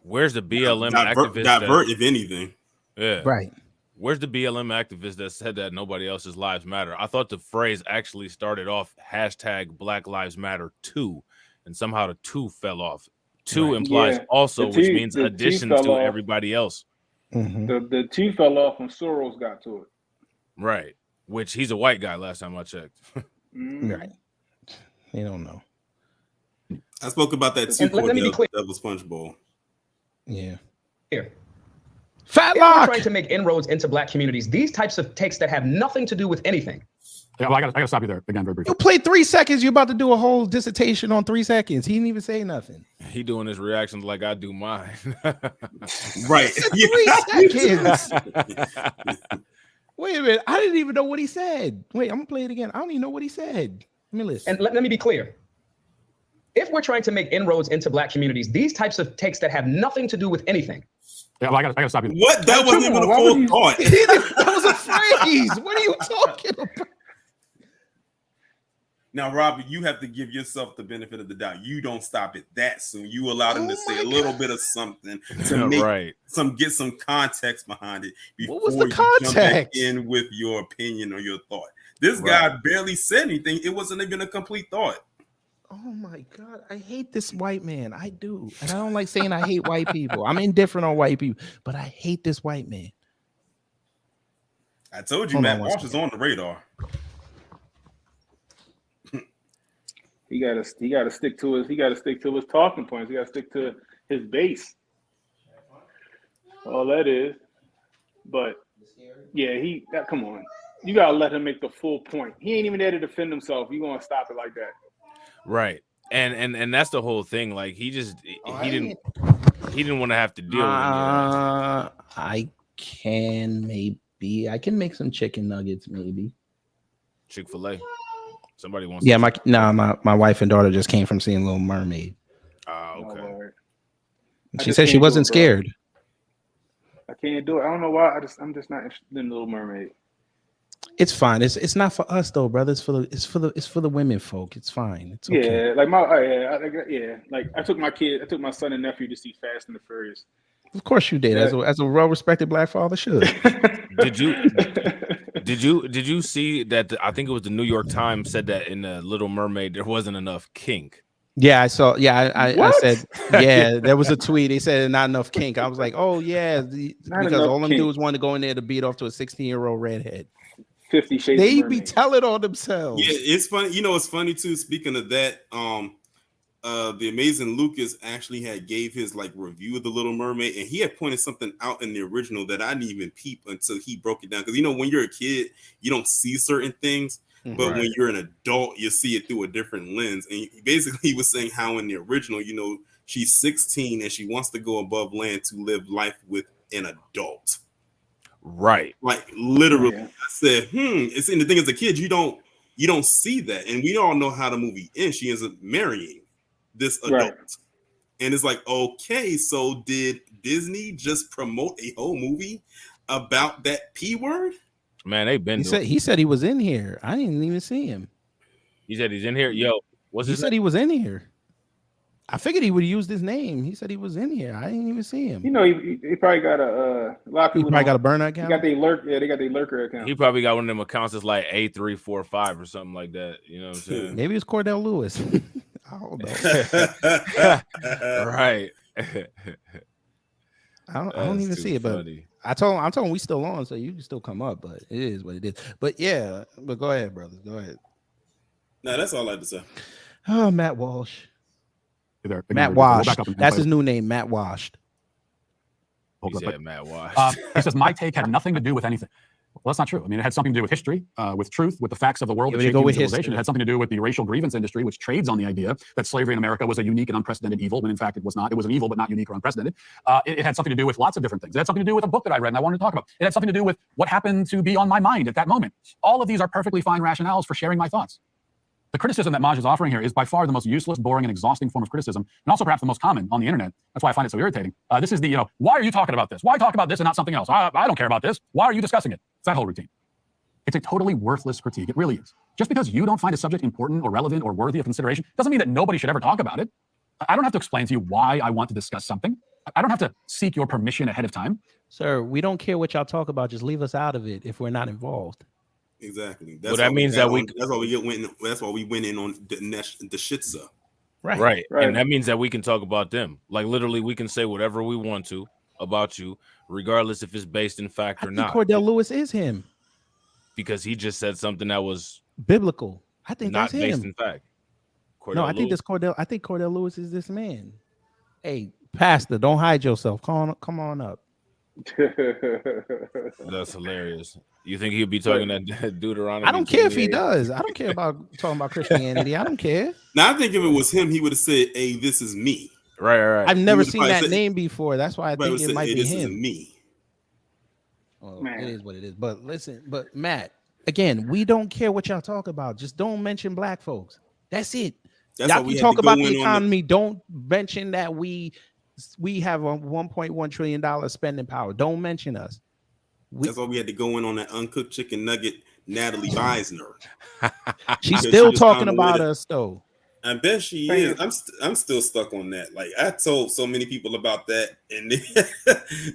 Speaker 10: Where's the BLM activist?
Speaker 19: Divert, if anything.
Speaker 10: Yeah.
Speaker 1: Right.
Speaker 10: Where's the BLM activist that said that nobody else's lives matter? I thought the phrase actually started off hashtag Black Lives Matter 2, and somehow the 2 fell off. 2 implies also, which means additions to everybody else.
Speaker 9: The T fell off when Soros got to it.
Speaker 10: Right. Which he's a white guy last time I checked.
Speaker 1: Right. They don't know.
Speaker 19: I spoke about that too.
Speaker 18: Let me be clear.
Speaker 19: Devil Sponge Bowl.
Speaker 1: Yeah.
Speaker 18: Here.
Speaker 1: Fatlock.
Speaker 18: If we're trying to make inroads into black communities, these types of takes that have nothing to do with anything.
Speaker 17: Yeah, well, I gotta stop you there again very briefly.
Speaker 1: You played 3 seconds. You're about to do a whole dissertation on 3 seconons. He didn't even say nothing.
Speaker 10: He doing his reactions like I do mine.
Speaker 19: Right.
Speaker 1: 3 seconds. Wait a minute. I didn't even know what he said. Wait, I'm gonna play it again. I don't even know what he said. Let me listen.
Speaker 18: And let me be clear. If we're trying to make inroads into black communities, these types of takes that have nothing to do with anything.
Speaker 17: Yeah, well, I gotta stop you.
Speaker 19: What? That wasn't even a full thought.
Speaker 1: That was a phrase. What are you talking about?
Speaker 19: Now, Robbie, you have to give yourself the benefit of the doubt. You don't stop it that soon. You allow them to say a little bit of something to make get some context behind it before
Speaker 1: what was the
Speaker 19: you jump back
Speaker 1: context?
Speaker 19: in with your opinion or your thought. This guy barely said anything. It wasn't even a complete thought.
Speaker 1: Oh my God, I hate this white man. I do. And I don't like saying I hate white people. I'm indifferent on white people, but I hate this white man.
Speaker 19: I told you, Matt Walsh is on the radar.
Speaker 9: He gotta stick to his talking points. He gotta stick to his base. All that is. But yeah, come on. You gotta let him make the full point. He ain't even there to defend himself. You gonna stop it like that.
Speaker 10: Right. And that's the whole thing. Like he didn't want to have to deal with it.
Speaker 1: I can make some chicken nuggets, maybe.
Speaker 10: Chick-fil-A. Somebody wants
Speaker 1: my wife and daughter just came from seeing Little Mermaid.
Speaker 10: Okay.
Speaker 1: She said she wasn't scared.
Speaker 9: I can't do it. I don't know why. I'm just not interested in Little Mermaid.
Speaker 1: It's fine. It's not for us though, brother. It's for the women folk. It's fine. It's okay.
Speaker 9: Yeah, like I took my son and nephew to see Fast and the Furious.
Speaker 1: Of course you did, as a well-respected black father should.
Speaker 10: Did you see that? I think it was the New York Times said that in the Little Mermaid there wasn't enough kink.
Speaker 1: Yeah, I saw. Yeah, I said. Yeah, there was a tweet. They said not enough kink. I was like, oh yeah, because all them dudes wanted to go in there to beat off to a 16-year-old redhead.
Speaker 9: 50 Shades.
Speaker 1: They be telling on themselves.
Speaker 19: Yeah, it's funny. You know, it's funny too. Speaking of that, the amazing Lucas actually gave his review of the Little Mermaid, and he had pointed something out in the original that I didn't even peep until he broke it down. Because when you're a kid, you don't see certain things. But when you're an adult, you see it through a different lens. And basically, he was saying how in the original, you know, she's 16 and she wants to go above land to live life with an adult.
Speaker 10: Right.
Speaker 19: Like literally, I said, It's and the thing as a kid, you don't see that, and we all know how the movie ends. She ends up marrying this adult, and it's like, okay, so did Disney just promote a whole movie about that P word?
Speaker 10: Man, they've been.
Speaker 1: He said he was in here. I didn't even see him.
Speaker 10: He said he's in here. Yo, what's
Speaker 1: he
Speaker 10: his
Speaker 1: said
Speaker 10: name?
Speaker 1: he was in here. I figured he would use his name. He said he was in here. I didn't even see him.
Speaker 9: You know, he probably got a lot of
Speaker 1: He
Speaker 9: people.
Speaker 1: probably got a burner account.
Speaker 9: They got their lurk. Yeah, they got their lurker account.
Speaker 10: He probably got one of them accounts that's like A345 or something like that. You know what I'm saying?
Speaker 1: Maybe it's Cordell Lewis. I don't know.
Speaker 10: Right.
Speaker 1: I don't even see it, but I told him we still on, so you can still come up, but it is what it is. But yeah, but go ahead, brothers. Go ahead.
Speaker 19: No, that's all I had to say.
Speaker 1: Oh, Matt Walsh.
Speaker 17: There,
Speaker 1: Matt Washed. That's his new name, Matt Washed.
Speaker 10: He said Matt Washed.
Speaker 17: He says my take had nothing to do with anything. Well, that's not true. I mean, it had something to do with history, with truth, with the facts of the world that shaped human civilization. It had something to do with the racial grievance industry, which trades on the idea that slavery in America was a unique and unprecedented evil, when in fact it was not. It was an evil, but not unique or unprecedented. It had something to do with lots of different things. It had something to do with a book that I read and I wanted to talk about. It had something to do with what happened to be on my mind at that moment. All of these are perfectly fine rationales for sharing my thoughts. The criticism that Maj is offering here is by far the most useless, boring, and exhausting form of criticism, and also perhaps the most common on the internet. That's why I find it so irritating. This is the, why are you talking about this? Why talk about this and not something else? I don't care about this. Why are you discussing it? It's that whole routine. It's a totally worthless critique. It really is. Just because you don't find a subject important or relevant or worthy of consideration doesn't mean that nobody should ever talk about it. I don't have to explain to you why I want to discuss something. I don't have to seek your permission ahead of time.
Speaker 1: Sir, we don't care what y'all talk about. Just leave us out of it if we're not involved.
Speaker 19: Exactly.
Speaker 10: Well, that means that
Speaker 19: that's why we went in on the shitza.
Speaker 10: Right. And that means that we can talk about them. Like literally, we can say whatever we want to about you, regardless if it's based in fact or not.
Speaker 1: Cordell Lewis is him
Speaker 10: because he just said something that was
Speaker 1: biblical. I think
Speaker 10: not
Speaker 1: that's him.
Speaker 10: based in fact.
Speaker 1: No, I think that's Cordell. I think Cordell Lewis is this man. Hey, Pastor, don't hide yourself. Come on up.
Speaker 10: That's hilarious. You think he'll be talking that Deuteronomy?
Speaker 1: I don't care if he does. I don't care about talking about Christianity. I don't care.
Speaker 19: Now I think if it was him, he would have said, "Hey, this is me."
Speaker 10: Right.
Speaker 1: I've never seen that name before. That's why I think it might be
Speaker 19: this
Speaker 1: him.
Speaker 19: Is me.
Speaker 1: Well, it is what it is. But listen, Matt, again, we don't care what y'all talk about. Just don't mention black folks. That's it. Y'all can talk about the economy. Don't mention that we have a $1.1 trillion spending power. Don't mention us.
Speaker 19: That's why we had to go in on that uncooked chicken nugget, Natalie Beisner.
Speaker 1: She's still talking about us, though.
Speaker 19: I bet she is. I'm still stuck on that. Like I told so many people about that, and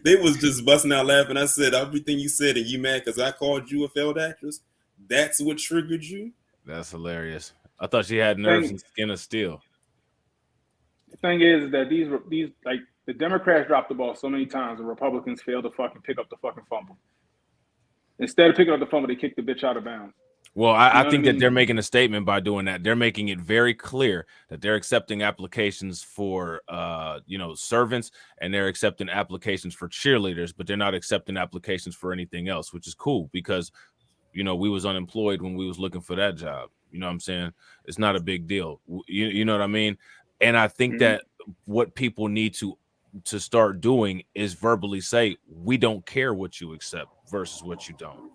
Speaker 19: they was just busting out laughing. I said everything you said, and you mad because I called you a failed actress. That's what triggered you.
Speaker 10: That's hilarious. I thought she had nerves and skin of steel.
Speaker 9: The thing is that these like the Democrats dropped the ball so many times, the Republicans failed to fucking pick up the fucking fumble. Instead of picking up the fumble, they kicked the bitch out of bounds.
Speaker 10: Well, I think that they're making a statement by doing that. They're making it very clear that they're accepting applications for, servants, and they're accepting applications for cheerleaders, but they're not accepting applications for anything else, which is cool because, we was unemployed when we was looking for that job. You know what I'm saying? It's not a big deal. You know what I mean? And I think that what people need to start doing is verbally say, we don't care what you accept versus what you don't.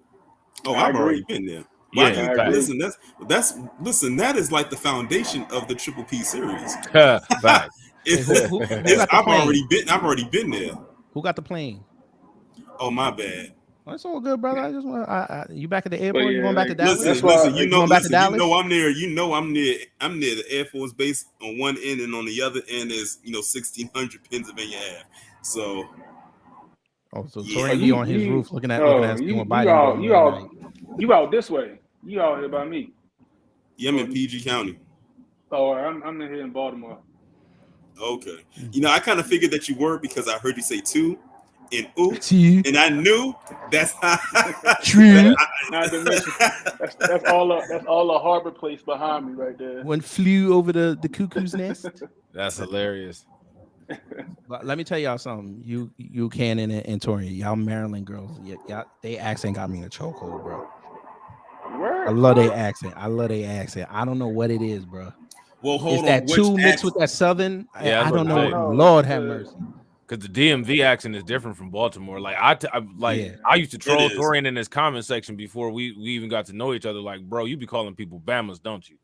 Speaker 19: Oh, I've already been there.
Speaker 10: Yeah,
Speaker 19: listen, that is like the foundation of the Triple P series.
Speaker 10: I've
Speaker 19: already been there.
Speaker 1: Who got the plane?
Speaker 19: Oh, my bad.
Speaker 1: That's all good, brother. I just want you back at the airport. You going back to
Speaker 19: Dallas?
Speaker 1: Listen,
Speaker 19: you know I'm near. I'm near the Air Force Base on one end, and on the other end is 1600 Pennsylvania Ave. So.
Speaker 1: Oh, so Tori be on his roof looking at Biden.
Speaker 9: You out this way. You out here by me.
Speaker 19: Yeah, I'm in PG County.
Speaker 9: Oh, I'm in here in Baltimore.
Speaker 19: Okay. I kind of figured that you were because I heard you say two and ooh, and I knew that's
Speaker 1: true.
Speaker 9: Not to mention, that's all a harbor place behind me right there.
Speaker 1: One flew over the cuckoo's nest.
Speaker 10: That's hilarious.
Speaker 1: But let me tell y'all something. You Cannon and Tori, y'all Maryland girls, y'all, they accent got me in a chokehold, bro. I love their accent. I love their accent. I don't know what it is, bro.
Speaker 19: Well,
Speaker 1: It's
Speaker 19: hold
Speaker 1: that
Speaker 19: on.
Speaker 1: two mixed with that southern.
Speaker 10: Yeah,
Speaker 1: I don't know.
Speaker 10: know.
Speaker 1: Lord have mercy.
Speaker 10: Because the DMV accent is different from Baltimore. Like I used to troll Torian in his comment section before we even got to know each other. Like, bro, you be calling people Bamas, don't you?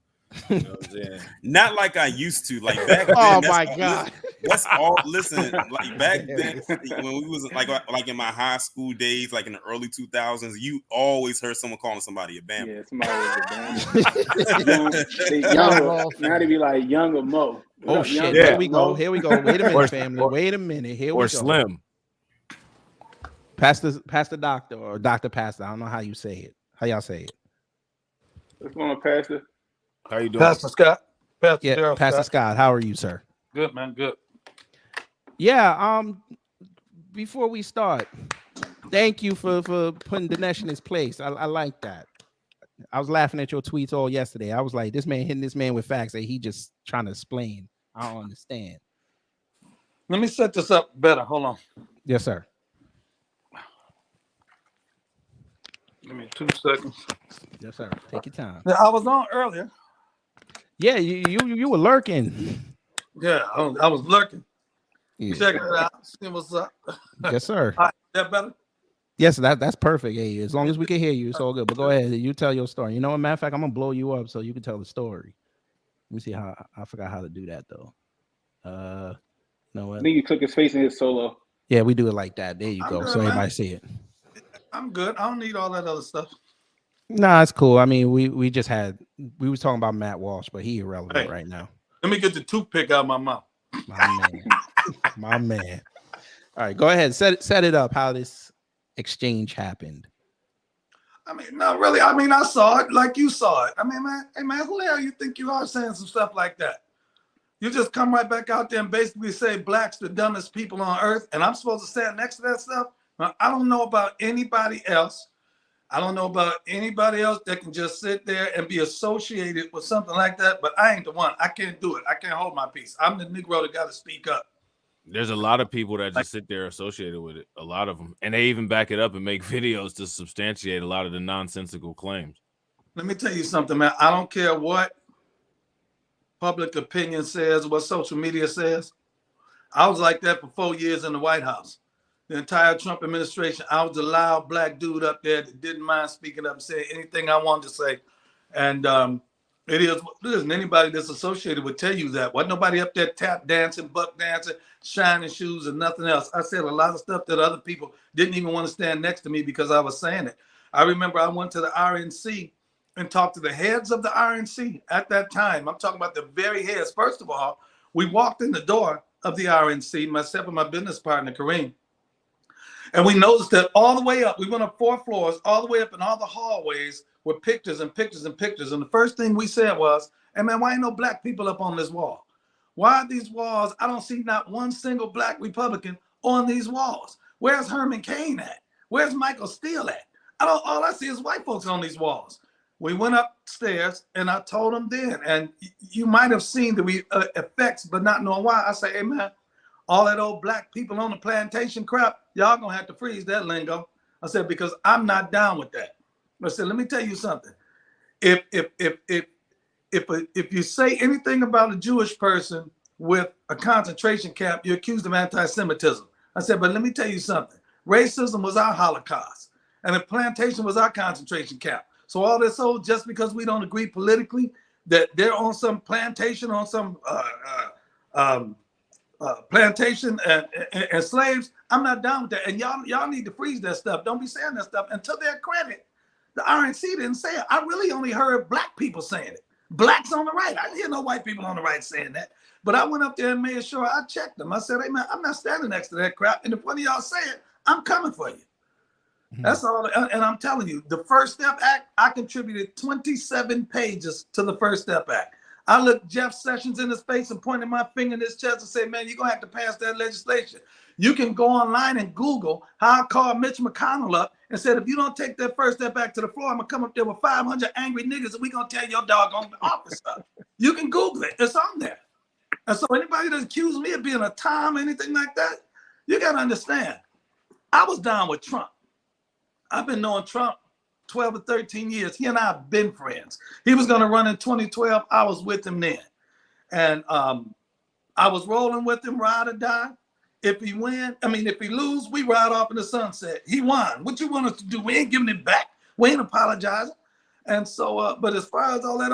Speaker 10: You know what I'm saying?
Speaker 19: Not like I used to. Like back then.
Speaker 1: Oh my God.
Speaker 19: That's all. Listen, like back then when we was like in my high school days, like in the early 2000s, you always heard someone calling somebody a Bama.
Speaker 9: Yeah, somebody was a Bama. Now they be like younger Mo.
Speaker 1: Oh shit! Here we go. Here we go. Wait a minute, family. Wait a minute. Here we go.
Speaker 10: Or Slim.
Speaker 1: Pastor Doctor or Dr. Pastor. I don't know how you say it. How y'all say it?
Speaker 9: What's going on, Pastor?
Speaker 10: How you doing?
Speaker 20: Pastor Scott.
Speaker 1: Yeah,
Speaker 20: Darrell
Speaker 1: Pastor Scott. How are you, sir?
Speaker 20: Good, man. Good.
Speaker 1: Yeah. Before we start, thank you for putting Dinesh in his place. I like that. I was laughing at your tweets all yesterday. I was like, this man hitting this man with facts that he just trying to explain. I don't understand.
Speaker 20: Let me set this up better. Hold on.
Speaker 1: Yes, sir.
Speaker 20: Give me 2 seconds.
Speaker 1: Yes, sir. Take your time.
Speaker 20: Yeah, I was on earlier.
Speaker 1: Yeah, you were lurking.
Speaker 20: Yeah, I was lurking.
Speaker 1: Yeah.
Speaker 20: Check it out. See what's up.
Speaker 1: Yes, sir.
Speaker 20: All right, that better?
Speaker 1: Yes, that's perfect. Hey, as long as we can hear you, it's all good. But go ahead, you tell your story. You know what? Matter of fact, I'm gonna blow you up so you can tell the story. Let me see how I forgot how to do that though. You know what?
Speaker 9: I think you click his face and hit solo.
Speaker 1: Yeah, we do it like that. There you go.
Speaker 20: good,
Speaker 1: So
Speaker 20: man.
Speaker 1: everybody see it.
Speaker 20: I'm good. I don't need all that other stuff.
Speaker 1: Nah, it's cool. I mean, we was talking about Matt Walsh, but he irrelevant
Speaker 20: Hey.
Speaker 1: right now.
Speaker 20: Let me get the toothpick out of my mouth.
Speaker 1: My man. My man. All right, go ahead. Set it up how this exchange happened.
Speaker 20: I mean, not really. I mean, I saw it like you saw it. I mean, man, hey man, who the hell you think you are saying some stuff like that? You just come right back out there and basically say blacks the dumbest people on earth, and I'm supposed to stand next to that stuff? Now, I don't know about anybody else. I don't know about anybody else that can just sit there and be associated with something like that, but I ain't the one. I can't do it. I can't hold my peace. I'm the Negro that got to speak up.
Speaker 10: There's a lot of people that just sit there associated with it. A lot of them. And they even back it up and make videos to substantiate a lot of the nonsensical claims.
Speaker 20: Let me tell you something, man. I don't care what public opinion says, what social media says. I was like that for 4 years in the White House. The entire Trump administration, I was the loud black dude up there that didn't mind speaking up and saying anything I wanted to say. And it is what it is. And anybody that's associated would tell you that. Wasn't nobody up there tap dancing, buck dancing, shining shoes, and nothing else. I said a lot of stuff that other people didn't even want to stand next to me because I was saying it. I remember I went to the RNC and talked to the heads of the RNC at that time. I'm talking about the very heads. First of all, we walked in the door of the RNC, myself and my business partner, Kareem. And we noticed that all the way up, we went up 4 floors, all the way up in all the hallways were pictures and pictures and pictures. And the first thing we said was, hey man, why ain't no black people up on this wall? Why are these walls? I don't see not one single black Republican on these walls. Where's Herman Cain at? Where's Michael Steele at? All I see is white folks on these walls. We went upstairs and I told them then, and you might have seen the effects, but not knowing why. I say, hey man, all that old black people on the plantation crap, y'all gonna have to freeze that lingo. I said, because I'm not down with that. I said, let me tell you something. If you say anything about a Jewish person with a concentration camp, you're accused of anti-Semitism. I said, but let me tell you something. Racism was our Holocaust, and the plantation was our concentration camp. So all this old, just because we don't agree politically, that they're on some plantation, on some plantation and slaves, I'm not down with that. And y'all need to freeze that stuff. Don't be saying that stuff. And to their credit, the RNC didn't say it. I really only heard black people saying it. Blacks on the right. I didn't hear no white people on the right saying that. But I went up there and made sure I checked them. I said, hey man, I'm not standing next to that crap. And if one of y'all say it, I'm coming for you. Mm-hmm. That's all. And I'm telling you, the First Step Act, I contributed 27 pages to the First Step Act. I looked Jeff Sessions in his face and pointed my finger in his chest and said, man, you're going to have to pass that legislation. You can go online and Google how I called Mitch McConnell up and said, if you don't take that First Step Back to the floor, I'm going to come up there with 500 angry niggas and we're going to tear your doggone office up. You can Google it. It's on there. And so anybody that accuses me of being a Tom or anything like that, you got to understand, I was down with Trump. I've been knowing Trump 12 or 13 years. He and I have been friends. He was going to run in 2012. I was with him then. And I was rolling with him, ride or die. If he if he lose, we ride off in the sunset. He won. What you want us to do? We ain't giving it back. We ain't apologizing. And so, but as far as all that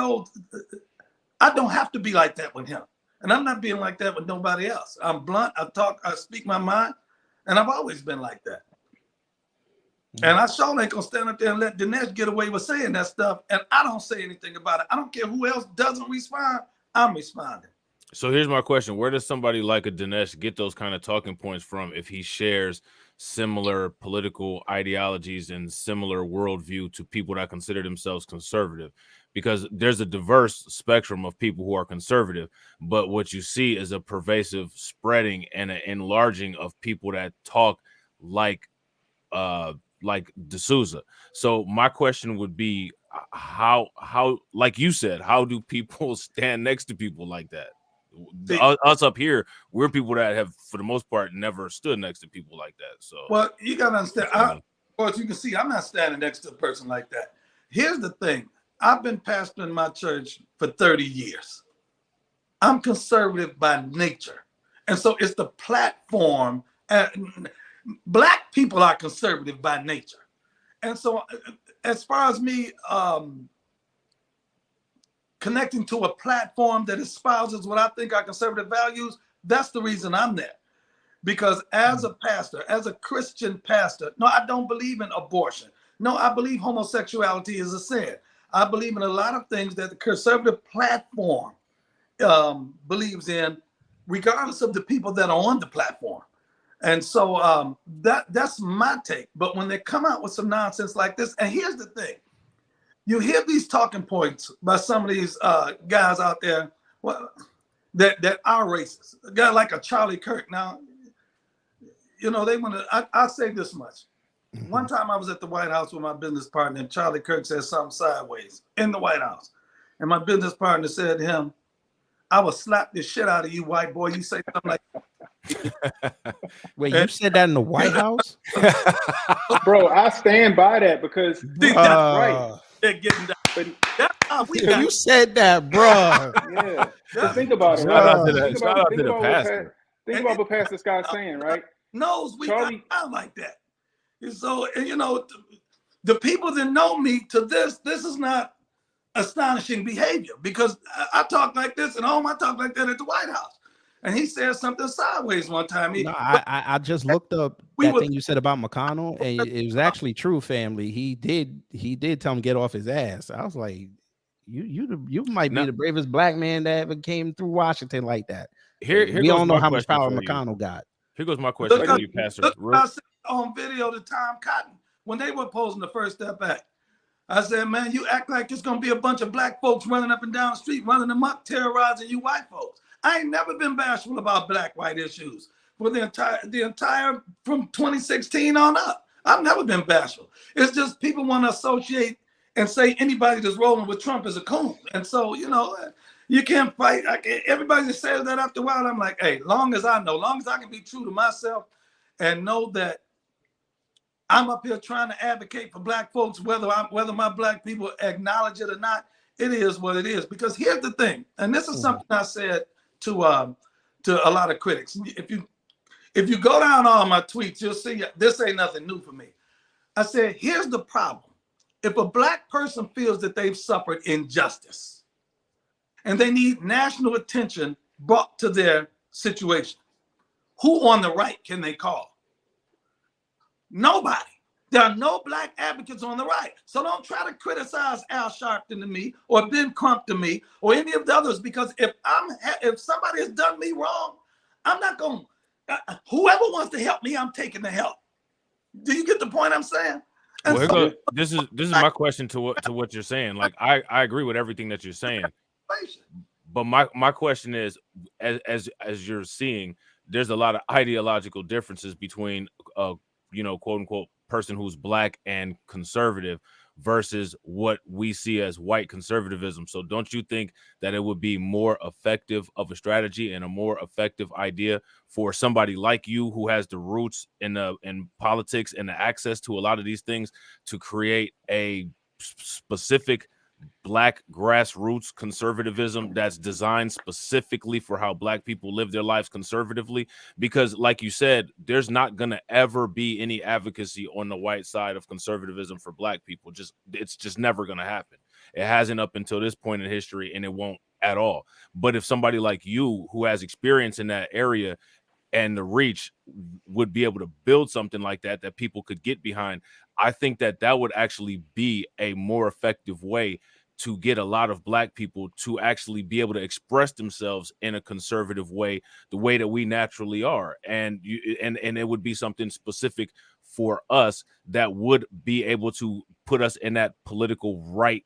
Speaker 20: I don't have to be like that with him. And I'm not being like that with nobody else. I'm blunt. I talk, I speak my mind. And I've always been like that. And I sure ain't gonna stand up there and let Dinesh get away with saying that stuff. And I don't say anything about it. I don't care who else doesn't respond. I'm responding.
Speaker 10: So here's my question. Where does somebody like a Dinesh get those kind of talking points from if he shares similar political ideologies and similar worldview to people that consider themselves conservative? Because there's a diverse spectrum of people who are conservative, but what you see is a pervasive spreading and an enlarging of people that talk like D'Souza. So my question would be, how like you said, how do people stand next to people like that? Us up here, we're people that have, for the most part, never stood next to people like that. So,
Speaker 20: well, you gotta understand. Of course, you can see I'm not standing next to a person like that. Here's the thing: I've been pastoring my church for 30 years. I'm conservative by nature, and so it's the platform. Black people are conservative by nature, and so as far as me connecting to a platform that espouses what I think are conservative values, that's the reason I'm there. Because as a pastor, as a Christian pastor, no, I don't believe in abortion. No, I believe homosexuality is a sin. I believe in a lot of things that the conservative platform believes in, regardless of the people that are on the platform. And so that's my take. But when they come out with some nonsense like this, and here's the thing, you hear these talking points by some of these guys out there that are racist. A guy like a Charlie Kirk. Now, you know, they want to, I'll say this much. One time I was at the White House with my business partner, and Charlie Kirk said something sideways in the White House. And my business partner said to him, I will slap the shit out of you, white boy. You say something like that.
Speaker 1: Wait, you said that in the White House?
Speaker 9: Bro, I stand by that because that's right.
Speaker 20: They're getting that. That's how we
Speaker 1: You said that, bro.
Speaker 9: Yeah. Just think about it.
Speaker 10: Shout out
Speaker 9: Right?
Speaker 10: to the pastor.
Speaker 9: Think about what Pastor Scott's saying, right?
Speaker 20: Knows we got out like that. And so, and you know, the people that know me to this is not astonishing behavior, because I talk like this at home, I talk like that at the White House. And he said something sideways one time.
Speaker 1: I just looked up that thing you said about McConnell, and it was actually true, family. He did tell him to get off his ass. I was like, you might be the bravest black man that ever came through Washington like that. We don't know how much power McConnell got.
Speaker 10: Here goes my question for you, Pastor.
Speaker 20: I said on video to Tom Cotton when they were opposing the First Step Act. I said, man, you act like it's gonna be a bunch of black folks running up and down the street, running them up, terrorizing you white folks. I ain't never been bashful about black-white issues for the entire from 2016 on up. I've never been bashful. It's just people want to associate and say anybody that's rolling with Trump is a coon. And so, you know, you can't fight. Everybody that says that after a while, I'm like, hey, long as I can be true to myself and know that I'm up here trying to advocate for black folks, whether my black people acknowledge it or not, it is what it is. Because here's the thing, and this is something I said to a lot of critics. If you go down all my tweets, you'll see this ain't nothing new for me. I said, here's the problem. If a black person feels that they've suffered injustice and they need national attention brought to their situation, who on the right can they call? Nobody. There are no black advocates on the right. So don't try to criticize Al Sharpton to me or Ben Crump to me or any of the others, because if somebody has done me wrong, I'm not going to, whoever wants to help me, I'm taking the help. Do you get the point I'm saying?
Speaker 10: Well, so, this is my question to what you're saying. Like, I agree with everything that you're saying. But my question is, as you're seeing, there's a lot of ideological differences between quote unquote person who's black and conservative. versus what we see as white conservatism. So don't you think that it would be more effective of a strategy and a more effective idea for somebody like you who has the roots in politics and the access to a lot of these things to create a specific Black grassroots conservatism that's designed specifically for how Black people live their lives conservatively? Because like you said, there's not going to ever be any advocacy on the white side of conservatism for Black people. It's just never going to happen. It hasn't up until this point in history, and it won't at all. But if somebody like you who has experience in that area and the reach would be able to build something like that people could get behind, I think that would actually be a more effective way to get a lot of Black people to actually be able to express themselves in a conservative way, the way that we naturally are. And it would be something specific for us that would be able to put us in that political right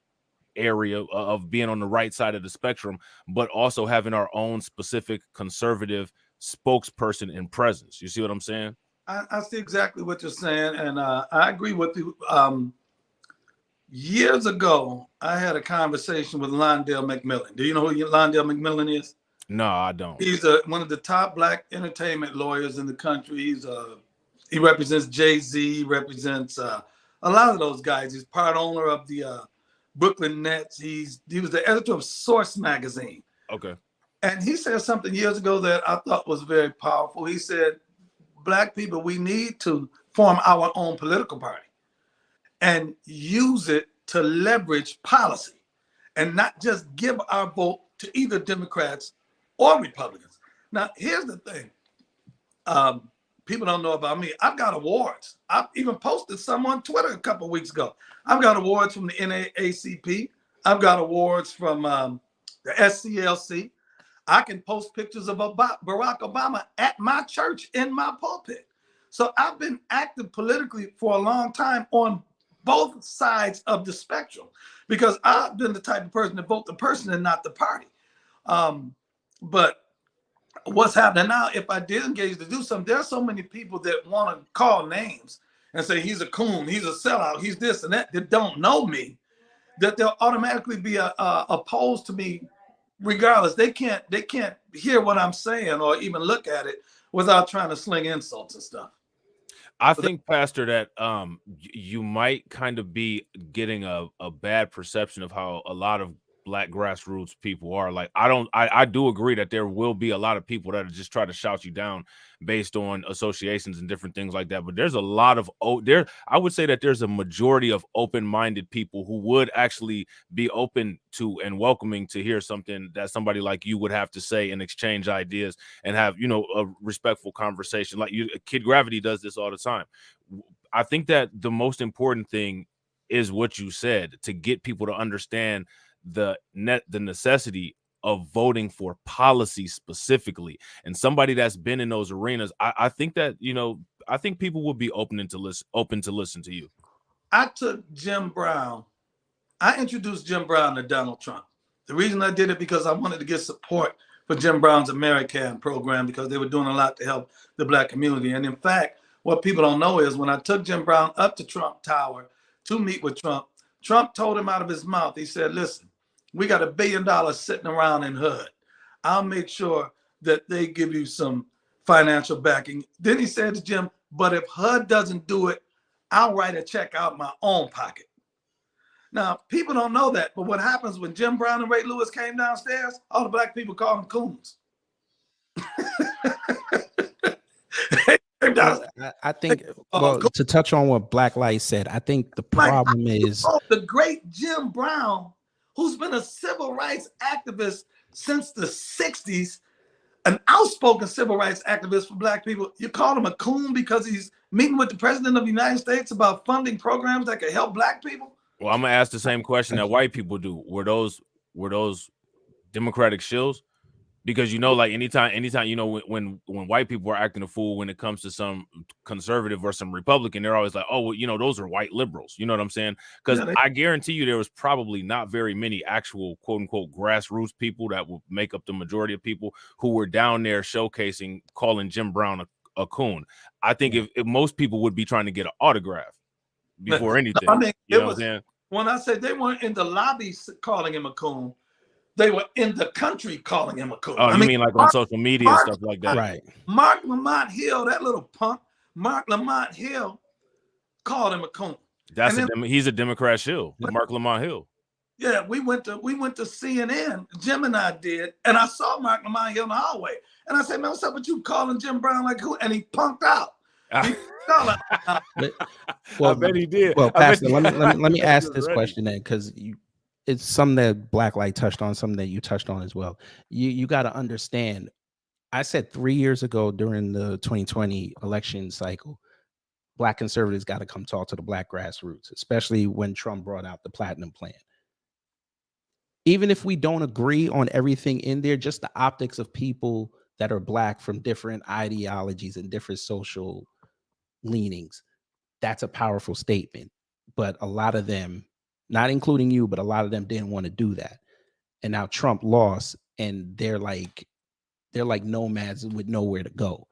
Speaker 10: area of being on the right side of the spectrum, but also having our own specific conservative spokesperson and presence. You see what I'm saying?
Speaker 20: I see exactly what you're saying, and I agree with you. Years ago, I had a conversation with Londell McMillan. Do you know who Londell McMillan is?
Speaker 10: No, I don't.
Speaker 20: He's one of the top Black entertainment lawyers in the country. He represents Jay-Z, he represents a lot of those guys. He's part owner of the Brooklyn Nets. He was the editor of Source magazine.
Speaker 10: Okay.
Speaker 20: And he said something years ago that I thought was very powerful. He said, Black people, we need to form our own political party and use it to leverage policy and not just give our vote to either Democrats or Republicans. Now, here's the thing. People don't know about me. I've got awards. I've even posted some on Twitter a couple of weeks ago. I've got awards from the NAACP. I've got awards from the SCLC. I can post pictures of Barack Obama at my church in my pulpit. So I've been active politically for a long time on both sides of the spectrum because I've been the type of person to vote the person and not the party. But what's happening now, if I did engage to do something, there are so many people that want to call names and say he's a coon, he's a sellout, he's this and that don't know me, that they'll automatically be opposed to me regardless. They can't hear what I'm saying or even look at it without trying to sling insults and stuff.
Speaker 10: I think, Pastor, that you might kind of be getting a bad perception of how a lot of Black grassroots people are. Like, I do agree that there will be a lot of people that just try to shout you down based on associations and different things like that. But there's a lot of I would say that there's a majority of open-minded people who would actually be open to and welcoming to hear something that somebody like you would have to say and exchange ideas and have, a respectful conversation. Like Kid Gravity does this all the time. I think that the most important thing is what you said, to get people to understand the necessity of voting for policy specifically, and somebody that's been in those arenas. I think that I think people will be open to listen to you.
Speaker 20: I took Jim Brown. I introduced Jim Brown to Donald Trump. The reason I did it because I wanted to get support for Jim Brown's American program because they were doing a lot to help the Black community. And in fact, what people don't know is when I took Jim Brown up to Trump Tower to meet with Trump, Trump told him out of his mouth, he said, listen, we got $1 billion sitting around in HUD. I'll make sure that they give you some financial backing. Then he said to Jim, but if HUD doesn't do it, I'll write a check out of my own pocket. Now, people don't know that, but what happens when Jim Brown and Ray Lewis came downstairs, all the Black people call them coons.
Speaker 1: I think, to touch on what Black Light said, I think the problem is
Speaker 20: the great Jim Brown, who's been a civil rights activist since the 60s, an outspoken civil rights activist for Black people. You call him a coon because he's meeting with the president of the United States about funding programs that could help Black people?
Speaker 10: Well, I'm gonna ask the same question that white people do. Were those Democratic shills? Because like anytime when white people are acting a fool when it comes to some conservative or some Republican, they're always like, oh, well, those are white liberals. You know what I'm saying? Because I guarantee you there was probably not very many actual quote unquote grassroots people that would make up the majority of people who were down there showcasing, calling Jim Brown a coon. I think if most people would be trying to get an autograph before anything.
Speaker 20: I mean,
Speaker 10: you know what I'm saying?
Speaker 20: When I say they weren't in the lobby calling him a coon, they were in the country calling him a coon.
Speaker 10: Oh, you mean like on social media and stuff like that?
Speaker 1: Right.
Speaker 20: Mark Lamont Hill, that little punk, Mark Lamont Hill called him a coon.
Speaker 10: He's a Democrat shill, Mark Lamont Hill.
Speaker 20: Yeah, we went to CNN, Jim and I did, and I saw Mark Lamont Hill in the hallway. And I said, man, what's up with you calling Jim Brown like who? And he punked out.
Speaker 10: I bet he did.
Speaker 1: Well,
Speaker 10: I bet
Speaker 1: Pastor,
Speaker 10: he-
Speaker 1: let me ask
Speaker 10: He was
Speaker 1: this
Speaker 10: ready.
Speaker 1: question then, because it's something that Blacklight touched on, something that you touched on as well. You got to understand. I said 3 years ago during the 2020 election cycle, Black conservatives got to come talk to the Black grassroots, especially when Trump brought out the Platinum Plan. Even if we don't agree on everything in there, just the optics of people that are Black from different ideologies and different social leanings, that's a powerful statement. But a lot of them, not including you, but a lot of them didn't want to do that. And now Trump lost, and they're like nomads with nowhere to go.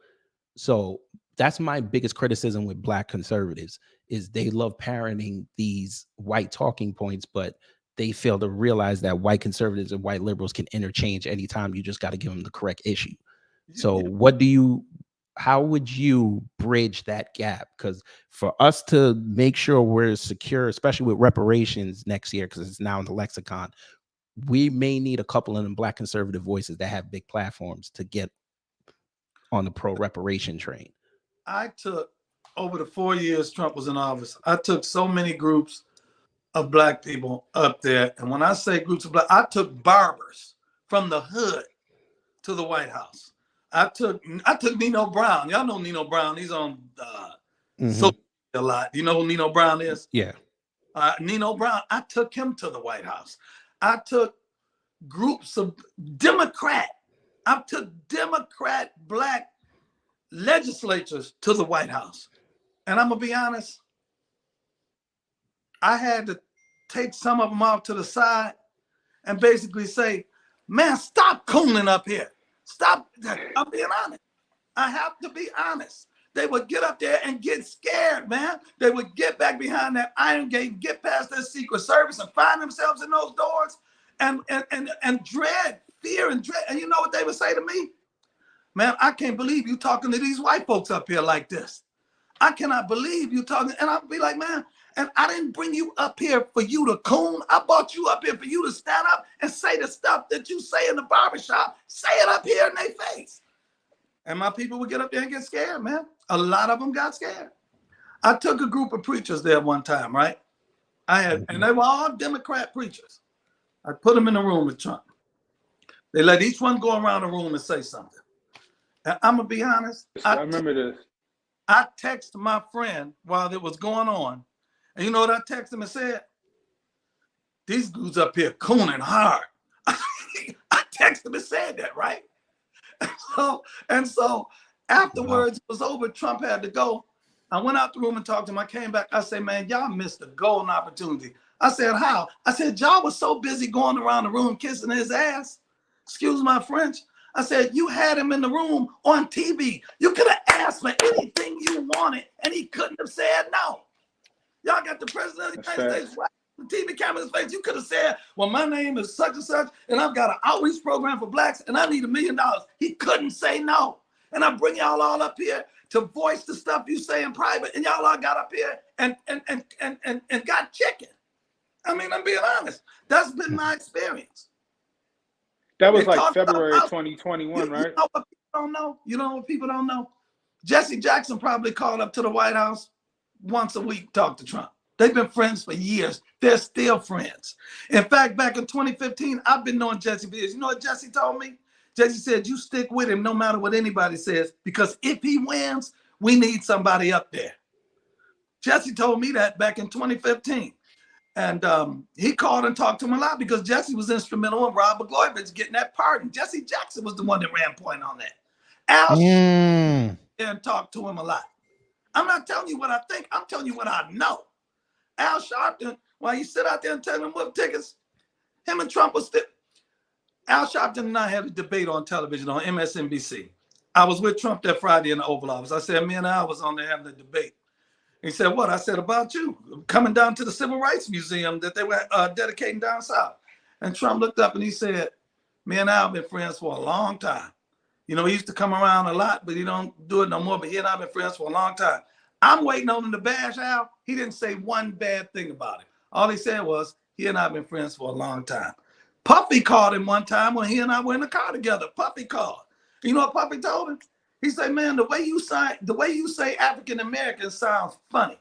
Speaker 1: So that's my biggest criticism with Black conservatives is they love parroting these white talking points, but they fail to realize that white conservatives and white liberals can interchange anytime. You just got to give them the correct issue. So how would you bridge that gap? Because for us to make sure we're secure, especially with reparations next year, because it's now in the lexicon, we may need a couple of them Black conservative voices that have big platforms to get on the pro reparation train.
Speaker 20: I took, over the 4 years Trump was in office, I took so many groups of Black people up there. And when I say groups of Black, I took barbers from the hood to the White House. I took Nino Brown. Y'all know Nino Brown. He's on social media a lot. You know who Nino Brown is?
Speaker 1: Yeah.
Speaker 20: Nino Brown, I took him to the White House. I took groups of Democrat Black legislatures to the White House. And I'm going to be honest, I had to take some of them off to the side and basically say, man, stop cooning up here. Stop. I'm being honest. I have to be honest. They would get up there and get scared, man. They would get back behind that iron gate, get past their Secret Service and find themselves in those doors and dread, fear and dread. And you know what they would say to me? Man, I can't believe you talking to these white folks up here like this. I cannot believe you talking. And I'll be like, man, and I didn't bring you up here for you to coon. I brought you up here for you to stand up and say the stuff that you say in the barbershop. Say it up here in their face. And my people would get up there and get scared, man. A lot of them got scared. I took a group of preachers there one time, right? And they were all Democrat preachers. I put them in a room with Trump. They let each one go around the room and say something. And I'm going to be honest.
Speaker 9: I remember this.
Speaker 20: I texted my friend while it was going on. And you know what I texted him and said? These dudes up here cooning hard. I texted him and said that, right? And so afterwards, it was over. Trump had to go. I went out the room and talked to him. I came back. I said, man, y'all missed a golden opportunity. I said, how? I said, y'all was so busy going around the room kissing his ass. Excuse my French. I said, you had him in the room on TV. You could have asked for anything you wanted, and he couldn't have said no. Y'all got the president of the United States right on the TV camera in his face. You could have said, well, my name is such and such, and I've got an outreach program for Blacks, and I need $1 million. He couldn't say no. And I bring y'all all up here to voice the stuff you say in private, and y'all all got up here and got chicken. I mean, I'm being honest. That's been my experience.
Speaker 9: That was like February 2021, right?
Speaker 20: You know what people don't know? You know what people don't know? Jesse Jackson probably called up to the White House once a week, talk to Trump. They've been friends for years. They're still friends. In fact, back in 2015, I've been knowing Jesse for years. You know what Jesse told me? Jesse said, you stick with him no matter what anybody says, because if he wins, we need somebody up there. Jesse told me that back in 2015. And he called and talked to him a lot because Jesse was instrumental in Robert Blagojevich getting that pardon. Jesse Jackson was the one that ran point on that. Al and talked to him a lot. I'm not telling you what I think. I'm telling you what I know. Al Sharpton, while you sit out there and tell him what tickets, him and Trump was still. Al Sharpton and I had a debate on television on MSNBC. I was with Trump that Friday in the Oval Office. I said, me and Al was on there having a debate. He said, what? I said, about you, coming down to the Civil Rights Museum that they were dedicating down south. And Trump looked up and he said, me and I have been friends for a long time. You know, he used to come around a lot, but he don't do it no more. But he and I have been friends for a long time. I'm waiting on him to bash Al. He didn't say one bad thing about it. All he said was, he and I have been friends for a long time. Puffy called him one time when he and I were in the car together. Puffy called. You know what Puffy told him? He said, man, the way you say African American sounds funny.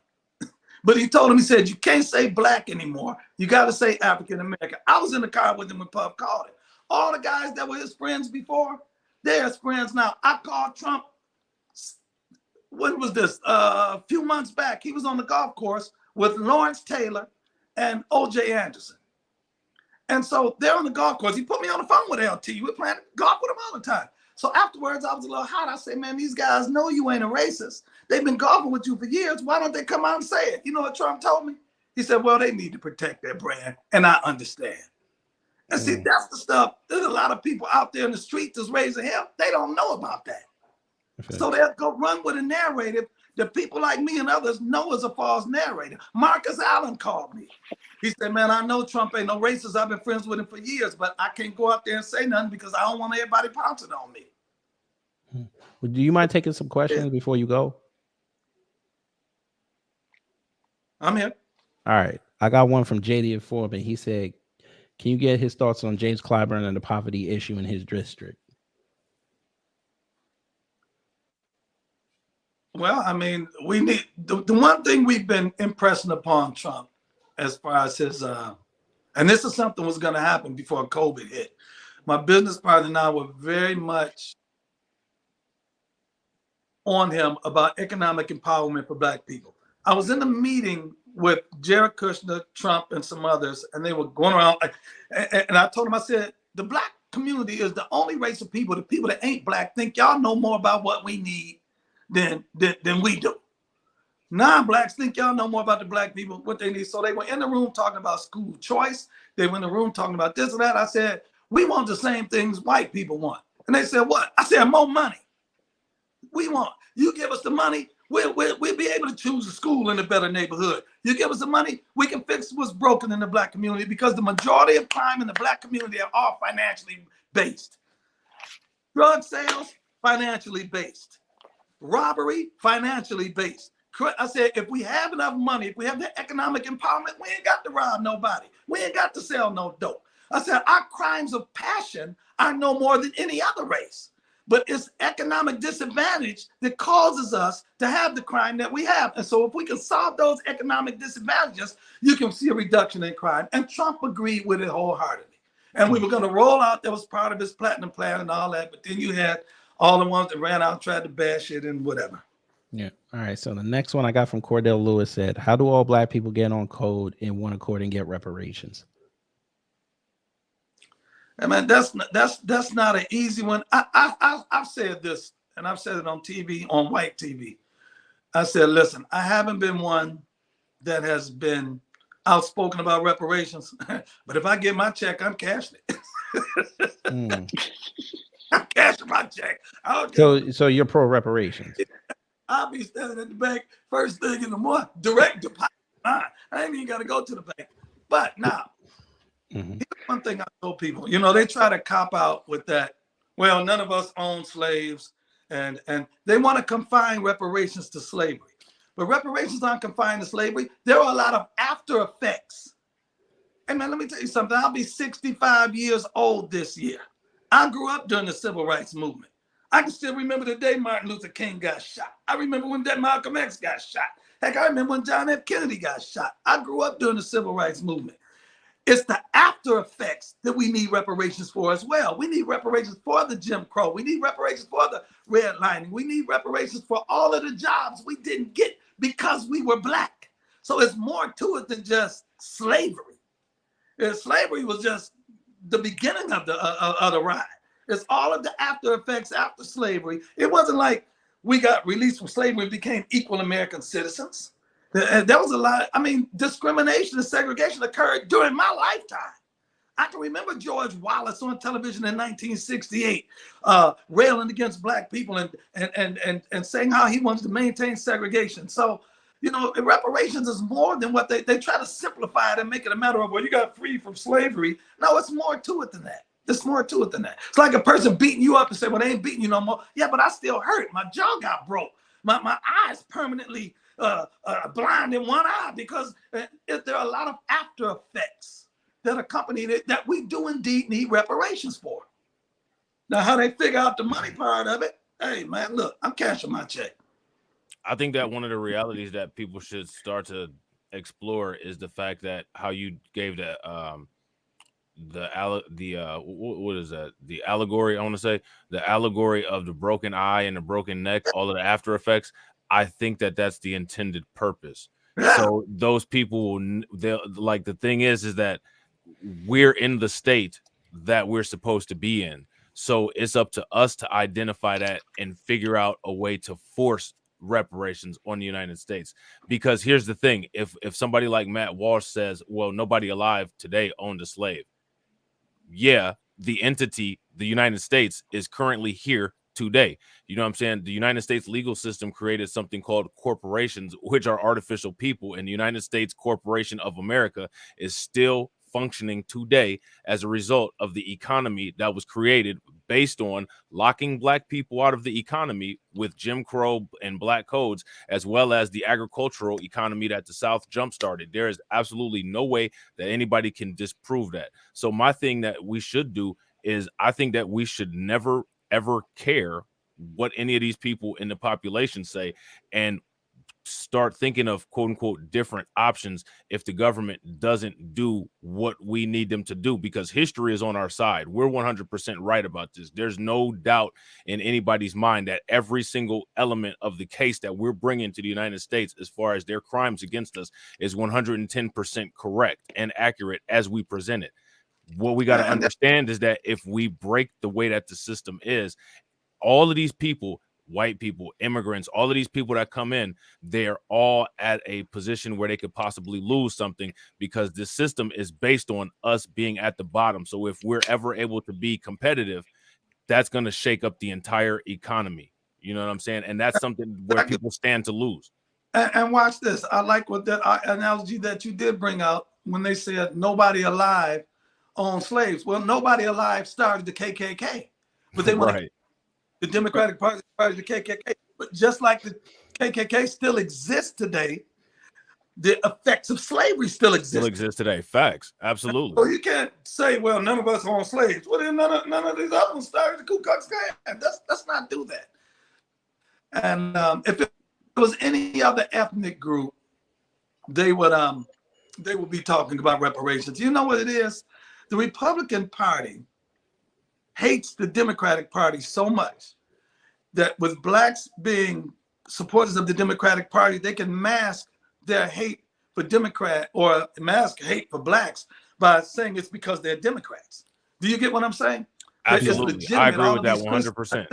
Speaker 20: But he told him, he said, you can't say black anymore. You got to say African American. I was in the car with him when Puff called him. All the guys that were his friends before, they're his friends now. I called Trump, when was this? A few months back. He was on the golf course with Lawrence Taylor and O.J. Anderson. And so they're on the golf course. He put me on the phone with LT. We're playing golf with him all the time. So afterwards, I was a little hot. I said, man, these guys know you ain't a racist. They've been golfing with you for years. Why don't they come out and say it? You know what Trump told me? He said, well, they need to protect their brand. And I understand. And see, that's the stuff. There's a lot of people out there in the streets that's raising hell. They don't know about that. Okay. So they'll go run with a narrative that people like me and others know is a false narrative. Marcus Allen called me. He said, man, I know Trump ain't no racist. I've been friends with him for years, but I can't go out there and say nothing because I don't want everybody pouncing on me.
Speaker 1: Well, do you mind taking some questions before you go?
Speaker 20: I'm here.
Speaker 1: All right. I got one from JD Foreman. He said, can you get his thoughts on James Clyburn and the poverty issue in his district?
Speaker 20: Well, I mean, we need the one thing we've been impressing upon Trump as far as his, and this is something was going to happen before COVID hit. My business partner and I were very much on him about economic empowerment for Black people. I was in a meeting with Jared Kushner, Trump, and some others, and they were going around, and I told him, I said, the Black community is the only race of people, the people that ain't Black, think y'all know more about what we need than we do. Non-Blacks think y'all know more about the Black people, what they need. So they were in the room talking about school choice. They were in the room talking about this and that. I said, we want the same things white people want. And they said, what? I said, more money. We want, you give us the money, we'll be able to choose a school in a better neighborhood. You give us the money, we can fix what's broken in the Black community, because the majority of crime in the Black community are all financially based. Drug sales, financially based. Robbery, financially based. I said, if we have enough money, if we have the economic empowerment, we ain't got to rob nobody. We ain't got to sell no dope. I said, our crimes of passion are no more than any other race. But it's economic disadvantage that causes us to have the crime that we have. And so if we can solve those economic disadvantages, you can see a reduction in crime. And Trump agreed with it wholeheartedly. And we were going to roll out, that was part of his platinum plan and all that. But then you had all the ones that ran out and tried to bash it and whatever.
Speaker 1: Yeah. All right. So the next one I got from Cordell Lewis said, how do all Black people get on code in one accord and get reparations?
Speaker 20: I mean, that's not an easy one. I've said this, and I've said it on TV, on white TV. I said, listen, I haven't been one that has been outspoken about reparations, but if I get my check, I'm cashing it. I'm cashing my check.
Speaker 1: So you're pro reparations.
Speaker 20: I'll be standing at the bank first thing in the morning, direct deposit. I ain't even got to go to the bank. But now, here's one thing I told people. You know, they try to cop out with that. Well, none of us own slaves, and they want to confine reparations to slavery. But reparations aren't confined to slavery. There are a lot of after effects. Hey, man, let me tell you something. I'll be 65 years old this year. I grew up during the Civil Rights Movement. I can still remember the day Martin Luther King got shot. I remember when Malcolm X got shot. Heck, I remember when John F. Kennedy got shot. I grew up during the Civil Rights Movement. It's the after effects that we need reparations for as well. We need reparations for the Jim Crow. We need reparations for the redlining. We need reparations for all of the jobs we didn't get because we were Black. So it's more to it than just slavery. Slavery was just the beginning of the ride. It's all of the after effects after slavery. It wasn't like we got released from slavery and became equal American citizens. There was a lot. I mean, discrimination and segregation occurred during my lifetime. I can remember George Wallace on television in 1968, railing against Black people and saying how he wanted to maintain segregation. So, You know, reparations is more than what they try to simplify it and make it a matter of, well, you got free from slavery. No, it's more to it than that. There's more to it than that. It's like a person beating you up and say, well, they ain't beating you no more. Yeah, but I still hurt. My jaw got broke. My eyes permanently blind in one eye because there are a lot of after effects that accompany it that we do indeed need reparations for. Now, how they figure out the money part of it, hey, man, look, I'm cashing my check.
Speaker 10: I think that one of the realities that people should start to explore is the fact that how you gave that what is that? The allegory, I want to say the allegory of the broken eye and the broken neck, all of the after effects. I think that that's the intended purpose. So those people they'll like, the thing is that we're in the state that we're supposed to be in. So it's up to us to identify that and figure out a way to force reparations on the United States. Because here's the thing, if somebody like Matt Walsh says, well, nobody alive today owned a slave. Yeah, the entity, the United States, is currently here today. You know what I'm saying? The United States legal system created something called corporations, which are artificial people, and the United States Corporation of America is still functioning today as a result of the economy that was created based on locking black people out of the economy with Jim Crow and black codes, as well as the agricultural economy that the South jump-started. There is absolutely no way that anybody can disprove that. So my thing that we should do is, I think that we should never, ever care what any of these people in the population say, and start thinking of quote unquote different options if the government doesn't do what we need them to do, because history is on our side. We're 100% right about this. There's no doubt in anybody's mind that every single element of the case that we're bringing to the United States as far as their crimes against us is 110% correct and accurate as we present it. What we got to understand is that if we break the way that the system is, all of these people, white people, immigrants, all of these people that come in, they're all at a position where they could possibly lose something, because the system is based on us being at the bottom. So if we're ever able to be competitive, that's going to shake up the entire economy. You know what I'm saying? And that's something where people stand to lose.
Speaker 20: And watch this. I like what that analogy that you did bring out when they said nobody alive owned slaves. Well, nobody alive started the KKK, but they want the Democratic Party started the KKK. But just like the KKK still exists today, the effects of slavery still exist.
Speaker 10: Still exist today. Facts. Absolutely.
Speaker 20: So you can't say, well, none of us own slaves. Well, then none of these other ones started the Ku Klux Klan. Let's not do that. And if it was any other ethnic group, they would be talking about reparations. You know what it is? The Republican Party hates the Democratic Party so much that with blacks being supporters of the Democratic Party, they can mask their hate for Democrat or mask hate for blacks by saying it's because they're Democrats. Do you get what I'm saying?
Speaker 10: Absolutely. I agree with that 100%.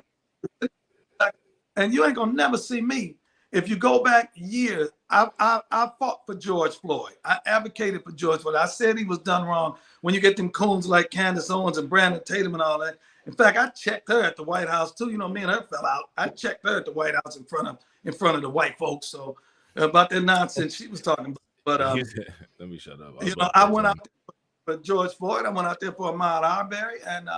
Speaker 20: And you ain't gonna never see me. If you go back years, I fought for George Floyd. I advocated for George Floyd. I said he was done wrong. When you get them coons like Candace Owens and Brandon Tatum and all that. In fact, I checked her at the White House too. You know, me and her fell out. I checked her at the White House in front of the white folks. So about that nonsense she was talking about. But
Speaker 10: let me shut up.
Speaker 20: You know, I went out there for George Floyd. I went out there for Ahmaud Arbery, and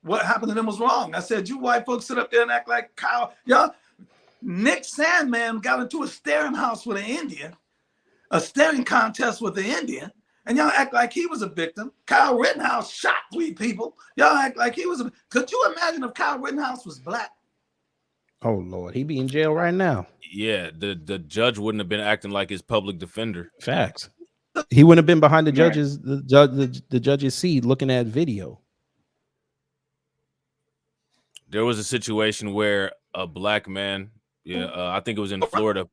Speaker 20: what happened to them was wrong. I said, you white folks sit up there and act like Kyle. Y'all, Nick Sandman got into a staring house with an Indian, a staring contest with the Indian, and y'all act like he was a victim. Kyle Rittenhouse shot 3 people. Y'all act like he was a. Could you imagine if Kyle Rittenhouse was black?
Speaker 1: Oh Lord, he'd be in jail right now.
Speaker 10: Yeah, the judge wouldn't have been acting like his public defender.
Speaker 1: Facts. He wouldn't have been behind the judge's seat looking at video.
Speaker 10: There was a situation where a black man, I think it was in Florida,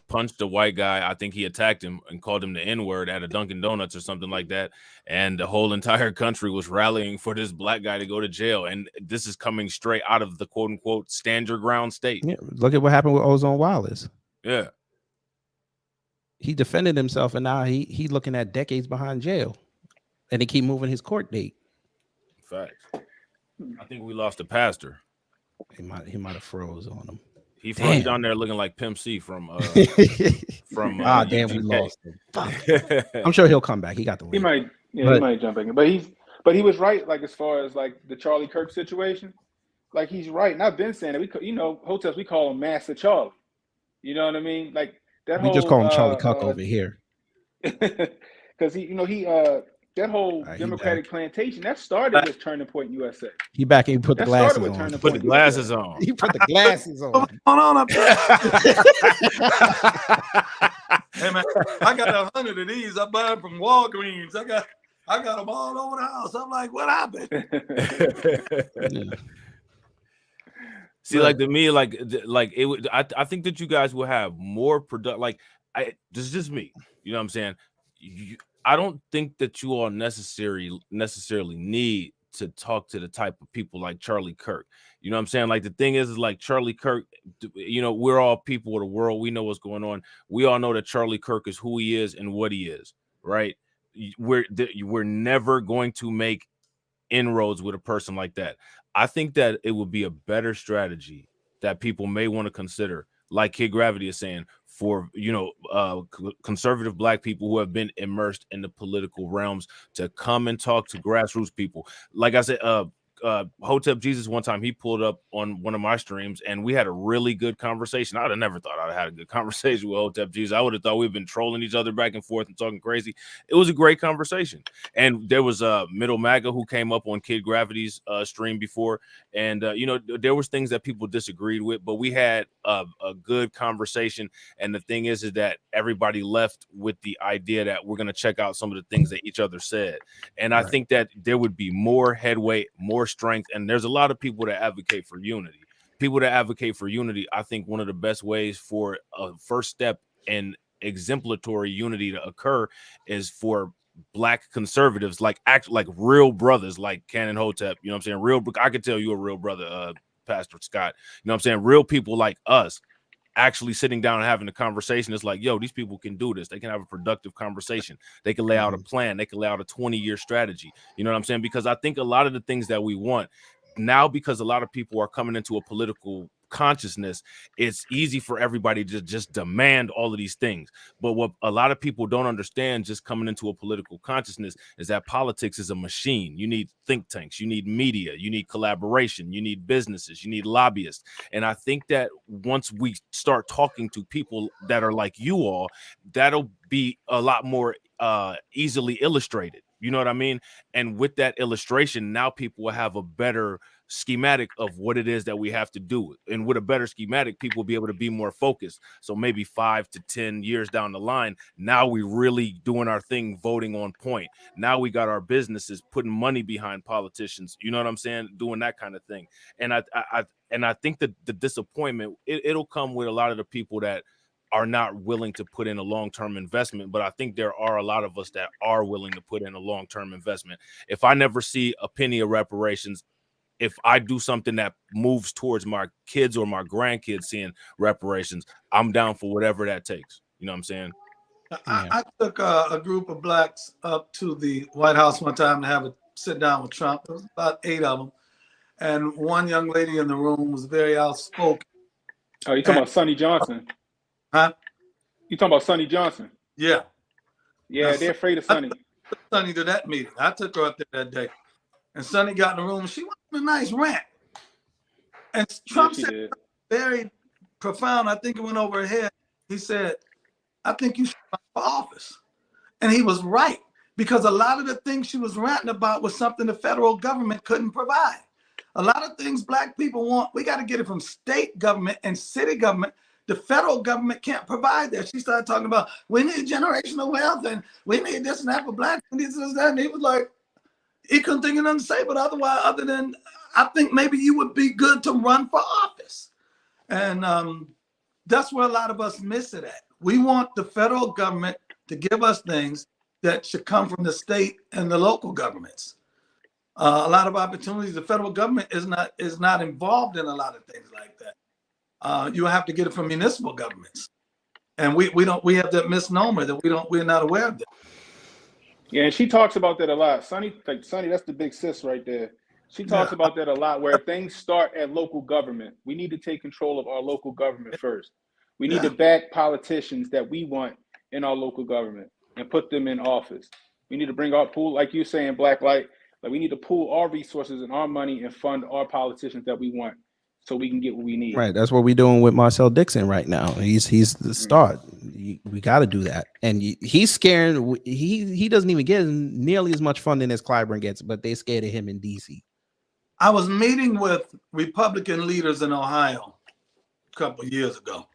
Speaker 10: punched a white guy. I think he attacked him and called him the N-word at a Dunkin' Donuts or something like that. And the whole entire country was rallying for this black guy to go to jail. And this is coming straight out of the quote unquote stand your ground state.
Speaker 1: Yeah, look at what happened with Ozone Wallace.
Speaker 10: Yeah.
Speaker 1: He defended himself, and now he looking at decades behind jail. And they keep moving his court date.
Speaker 10: Facts. I think we lost a pastor.
Speaker 1: He might have froze on him.
Speaker 10: He
Speaker 1: Damn.
Speaker 10: down there looking like Pimp C from
Speaker 1: damn, we
Speaker 10: UGK.
Speaker 1: lost him. Fuck. I'm sure he'll come back. He got the win.
Speaker 9: He might, yeah,
Speaker 1: But-
Speaker 9: he might jump in. But he was right, like as far as like the Charlie Kirk situation. Like he's right. And I've been saying it. Hotels, we call him Master Charlie. You know what I mean? Like that
Speaker 1: we
Speaker 9: whole
Speaker 1: just call him Charlie Cuck over here.
Speaker 9: because that whole Democratic plantation that started with Turning Point USA.
Speaker 1: He back and he put the
Speaker 9: That
Speaker 1: glasses
Speaker 9: started with
Speaker 1: on.
Speaker 9: Turning
Speaker 10: Put the
Speaker 9: Point
Speaker 10: glasses
Speaker 9: USA.
Speaker 10: on.
Speaker 1: He put the glasses on.
Speaker 20: What's going on up there? Hey man, I got 100 of these. I buy them from Walgreens. I got them all over the house. I'm like, what happened?
Speaker 10: See, like to me, like it would. I think that you guys will have more product. Like, this is just me. You know what I'm saying? I don't think that you all necessarily need to talk to the type of people like Charlie Kirk. You know what I'm saying? Like the thing is like Charlie Kirk, you know, we're all people of the world. We know what's going on. We all know that Charlie Kirk is who he is and what he is, right? We're never going to make inroads with a person like that. I think that it would be a better strategy that people may want to consider, like Kid Gravity is saying, for conservative Black people who have been immersed in the political realms to come and talk to grassroots people. Like I said, Hotep Jesus one time, he pulled up on one of my streams and we had a really good conversation. I would have never thought I'd had a good conversation with Hotep Jesus. I would have thought we've been trolling each other back and forth and talking crazy. It was a great conversation. And there was a Middle MAGA who came up on Kid Gravity's stream before. And, there was things that people disagreed with, but we had a good conversation. And the thing is that everybody left with the idea that we're going to check out some of the things that each other said. And I think that there would be more headway, more strength. And there's a lot of people that advocate for unity. I think one of the best ways for a first step in exemplary unity to occur is for Black conservatives, like real brothers, like Canon Hotep. You know what I'm saying? I could tell you a real brother, Pastor Scott. You know what I'm saying? Real people like us actually sitting down and having a conversation. It's like, yo, these people can do this. They can have a productive conversation. They can lay out a plan. They can lay out a 20-year strategy. You know what I'm saying? Because I think a lot of the things that we want now, because a lot of people are coming into a political consciousness, it's easy for everybody to just demand all of these things. But what a lot of people don't understand just coming into a political consciousness is that politics is a machine. You need think tanks, you need media, you need collaboration, you need businesses, you need lobbyists. And I think that once we start talking to people that are like you all, that'll be a lot more easily illustrated. You know what I mean? And with that illustration, now people will have a better schematic of what it is that we have to do. And with a better schematic, people will be able to be more focused. So maybe 5 to 10 years down the line, now we're really doing our thing, voting on point. Now we got our businesses putting money behind politicians. You know what I'm saying? Doing that kind of thing. And I think that the disappointment, it'll come with a lot of the people that are not willing to put in a long-term investment. But I think there are a lot of us that are willing to put in a long-term investment. If I never see a penny of reparations, if I do something that moves towards my kids or my grandkids seeing reparations, I'm down for whatever that takes. You know what I'm saying?
Speaker 20: I took a group of Blacks up to the White House one time to have a sit down with Trump. There was about 8 of them. And one young lady in the room was very outspoken.
Speaker 9: Oh, you talking about Sonny Johnson?
Speaker 20: Huh?
Speaker 9: You talking about Sonny Johnson?
Speaker 20: Yeah.
Speaker 9: Yeah, they're afraid of Sonny.
Speaker 20: I took Sonny to that meeting. I took her up there that day. And Sonny got in the room. She went on a nice rant. And Trump said very profound. I think it went over her head. He said, I think you should run for office. And he was right. Because a lot of the things she was ranting about was something the federal government couldn't provide. A lot of things Black people want, we got to get it from state government and city government. The federal government can't provide that. She started talking about, we need generational wealth and we need this and that for Blacks and this and that. And he was like, he couldn't think of nothing to say, but other than, I think maybe you would be good to run for office. And that's where a lot of us miss it at. We want the federal government to give us things that should come from the state and the local governments. A lot of opportunities, the federal government is not involved in a lot of things like that. You have to get it from municipal governments. And we have that misnomer that we're not aware of that.
Speaker 9: Yeah, and she talks about that a lot. Sonny, that's the big sis right there. She talks about that a lot, where things start at local government. We need to take control of our local government first. We need to back politicians that we want in our local government and put them in office. We need to bring our pool, like you're saying, Black Light, like we need to pool our resources and our money and fund our politicians that we want so we can get what we need.
Speaker 1: Right. That's what we're doing with Marcel Dixon right now. He's the start. We got to do that. And he's scaring. He doesn't even get nearly as much funding as Clyburn gets, but they scared of him in DC.
Speaker 20: I was meeting with Republican leaders in Ohio a couple of years ago,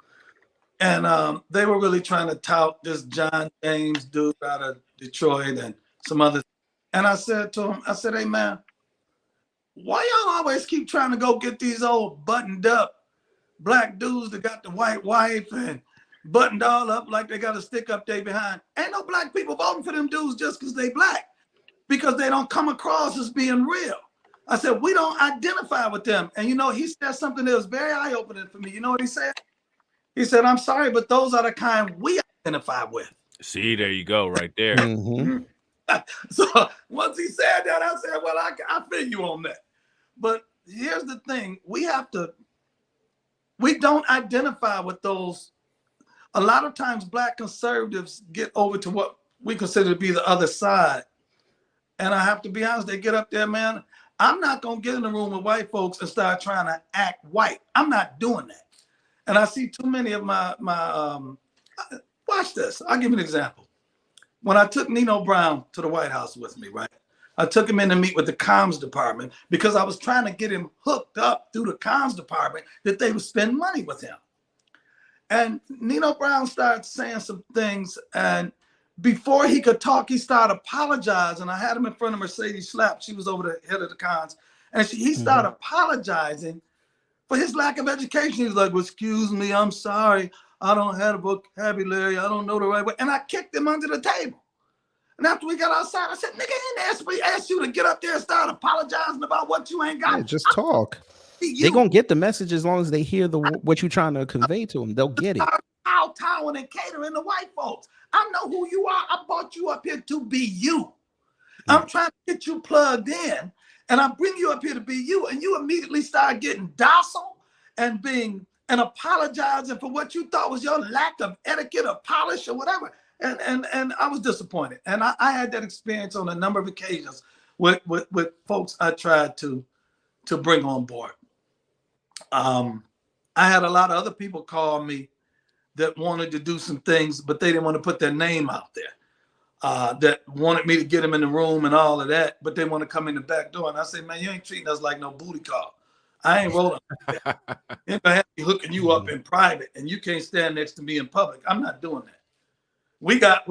Speaker 20: and they were really trying to tout this John James dude out of Detroit and some others. And I said to him, I said, hey, man, why y'all always keep trying to go get these old buttoned up black dudes that got the white wife and buttoned all up like they got a stick up there behind? Ain't no black people voting for them dudes just because they black, because they don't come across as being real. I said, we don't identify with them. And, you know, he said something that was very eye-opening for me. You know what he said? He said, I'm sorry, but those are the kind we identify with.
Speaker 10: See, there you go, right there.
Speaker 20: So once he said that, I said, well, I feel you on that. But here's the thing. We don't identify with those. A lot of times black conservatives get over to what we consider to be the other side. And I have to be honest, they get up there, man. I'm not going to get in the room with white folks and start trying to act white. I'm not doing that. And I see too many of my watch this. I'll give you an example. When I took Nino Brown to the White House with me, right? I took him in to meet with the comms department because I was trying to get him hooked up through the comms department that they would spend money with him. And Nino Brown started saying some things, and before he could talk, he started apologizing. I had him in front of Mercedes Schlapp. She was over the head of the cons. And he started apologizing for his lack of education. He's like, well, excuse me, I'm sorry. I don't have a vocabulary. I don't know the right way. And I kicked him under the table. And after we got outside, I said, nigga, I didn't ask you to get up there and start apologizing about what you ain't got.
Speaker 1: Yeah, just talk. They're going to get the message as long as they hear what you're trying to convey to them. They'll get it.
Speaker 20: Towing and catering to white folks. I know who you are. I brought you up here to be you. I'm trying to get you plugged in, and I bring you up here to be you, and you immediately start getting docile and apologizing for what you thought was your lack of etiquette or polish or whatever. And I was disappointed. And I had that experience on a number of occasions with folks I tried to bring on board. I had a lot of other people call me that wanted to do some things, but they didn't want to put their name out there. That wanted me to get them in the room and all of that, but they want to come in the back door. And I say, man, you ain't treating us like no booty call. I ain't rolling. Ain't gonna have me hooking you up in private, and you can't stand next to me in public. I'm not doing that. We got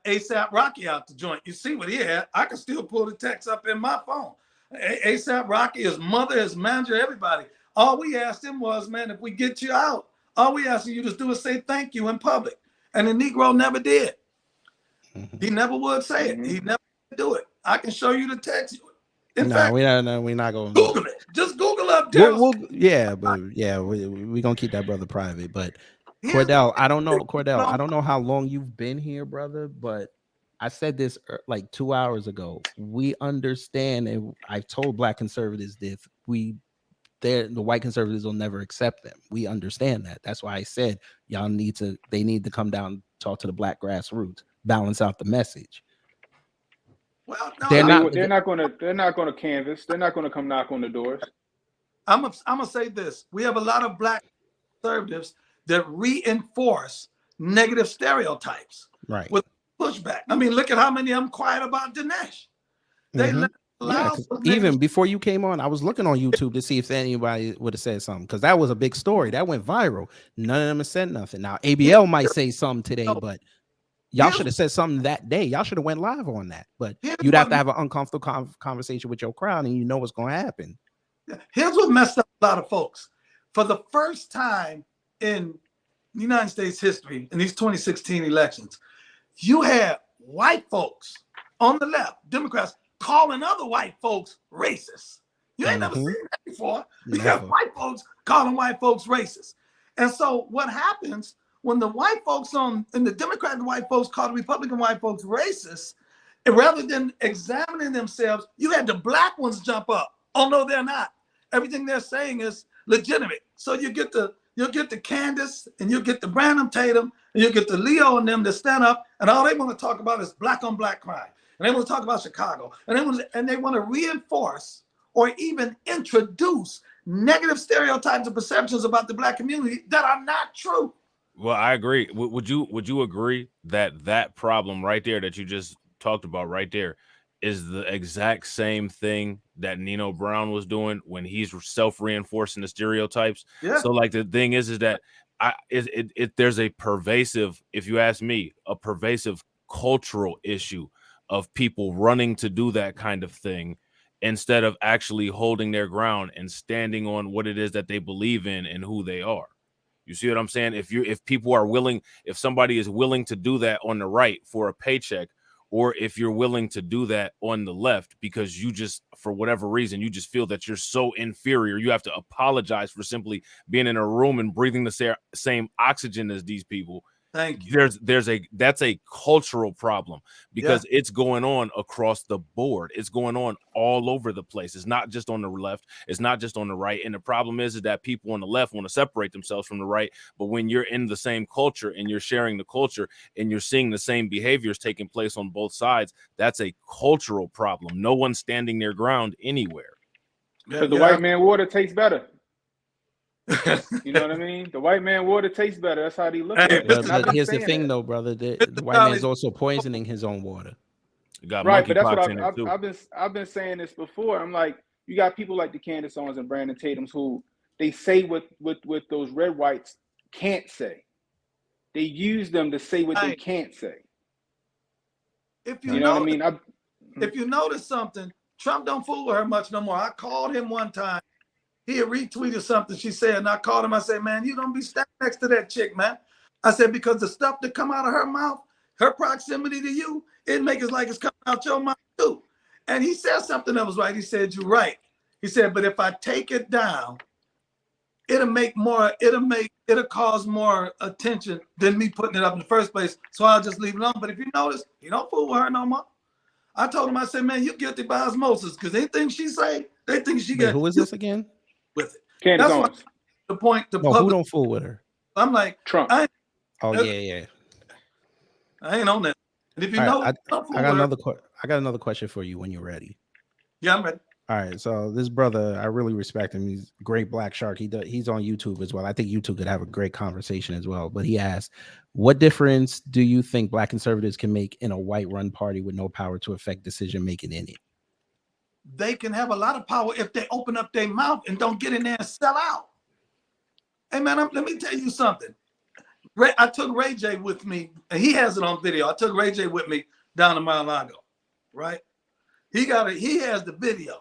Speaker 20: ASAP Rocky out the joint. You see what he had? I can still pull the text up in my phone. ASAP Rocky, his mother, his manager, everybody. All we asked him was, man, if we get you out, all we asked you to do is say thank you in public. And the Negro never did. He never would say it. He never would do it. I can show you the text. In fact,
Speaker 1: we're not going to
Speaker 20: Google it. Just Google up Darrell.
Speaker 1: we're going to keep that brother private. But Cordell, I don't know how long you've been here, brother, but I said this like 2 hours ago. We understand, and I've told black conservatives this, the white conservatives will never accept them. We understand that. That's why I said they need to come down and talk to the black grassroots, balance out the message.
Speaker 20: Well, no,
Speaker 9: they're not going to canvass. They're not going to come knock on the doors.
Speaker 20: I'm gonna say this: we have a lot of black conservatives that reinforce negative stereotypes,
Speaker 1: right?
Speaker 20: With pushback. I mean, look at how many of them quiet about Dinesh. They
Speaker 1: even before you came on, I was looking on YouTube to see if anybody would have said something, because that was a big story that went viral. None of them have said nothing. Now ABL might say something today, but y'all should have said something that day. Y'all should have went live on that. But you'd have to have an uncomfortable conversation with your crowd, and you know what's going to happen.
Speaker 20: Here's what messed up a lot of folks. For the first time in United States history, in these 2016 elections, you had white folks on the left, Democrats, calling other white folks racist. You ain't never seen that before. You have white folks calling white folks racist. And so what happens when the white folks in the Democratic white folks call the Republican white folks racist, and rather than examining themselves, you had the black ones jump up Oh no, they're not. Everything they're saying is legitimate. So you'll get the Candace and you'll get the Branham Tatum and you'll get the Leo and them that stand up and all they want to talk about is black on black crime. And they want to talk about Chicago. And they want to reinforce or even introduce negative stereotypes and perceptions about the black community that are not true.
Speaker 10: Well, I agree. Would you agree that that problem right there that you just talked about right there is the exact same thing that Nino Brown was doing when he's self-reinforcing the stereotypes?
Speaker 20: Yeah.
Speaker 10: So like the thing is that there's a pervasive, if you ask me, a pervasive cultural issue of people running to do that kind of thing instead of actually holding their ground and standing on what it is that they believe in and who they are. You see what I'm saying? If people are willing, if somebody is willing to do that on the right for a paycheck, or if you're willing to do that on the left because you just, for whatever reason, you just feel that you're so inferior, you have to apologize for simply being in a room and breathing the same oxygen as these people.
Speaker 20: Thank you.
Speaker 10: That's a cultural problem because it's going on across the board. It's going on all over the place. It's not just on the left. It's not just on the right. And the problem is that people on the left want to separate themselves from the right. But when you're in the same culture and you're sharing the culture and you're seeing the same behaviors taking place on both sides, that's a cultural problem. No one's standing their ground anywhere.
Speaker 9: Because the white man water tastes better. You know what I mean? The white man water tastes better. That's how they look at it.
Speaker 1: But here's the thing, though, brother. The white man's also poisoning his own water.
Speaker 10: Right,
Speaker 9: but that's what I've been saying this before. I'm like, you got people like the Candace Owens and Brandon Tatums who they say what those red whites can't say. They use them to say what they can't say.
Speaker 20: If you
Speaker 9: know what I mean?
Speaker 20: If you notice something, Trump don't fool with her much no more. I called him one time. He had retweeted something she said, and I called him. I said, man, you don't be standing next to that chick, man. I said, because the stuff that come out of her mouth, her proximity to you, it makes it like it's coming out your mouth too. And he said something that was right. He said, you're right. He said, but if I take it down, it'll cause more attention than me putting it up in the first place. So I'll just leave it on. But if you notice, you don't fool with her no more. I told him, I said, man, you're guilty by osmosis because anything she say, they think she got.
Speaker 1: Who is this again?
Speaker 20: With it.
Speaker 9: Candace
Speaker 20: That's
Speaker 9: Owens.
Speaker 20: The point.
Speaker 1: No, who don't fool with her?
Speaker 20: I'm like
Speaker 9: Trump.
Speaker 1: Yeah.
Speaker 20: I ain't on that. And if you
Speaker 1: All
Speaker 20: know,
Speaker 1: right, I got another question for you when you're ready.
Speaker 20: Yeah, I'm ready.
Speaker 1: All right, so this brother, I really respect him. He's a great black shark. He's on YouTube as well. I think YouTube could have a great conversation as well. But he asked, what difference do you think black conservatives can make in a white-run party with no power to affect decision-making in it?
Speaker 20: They can have a lot of power if they open up their mouth and don't get in there and sell out. Hey, man, let me tell you something. I took Ray J with me, and he has it on video. I took Ray J with me down to Mar-a-Lago, right? He has the video.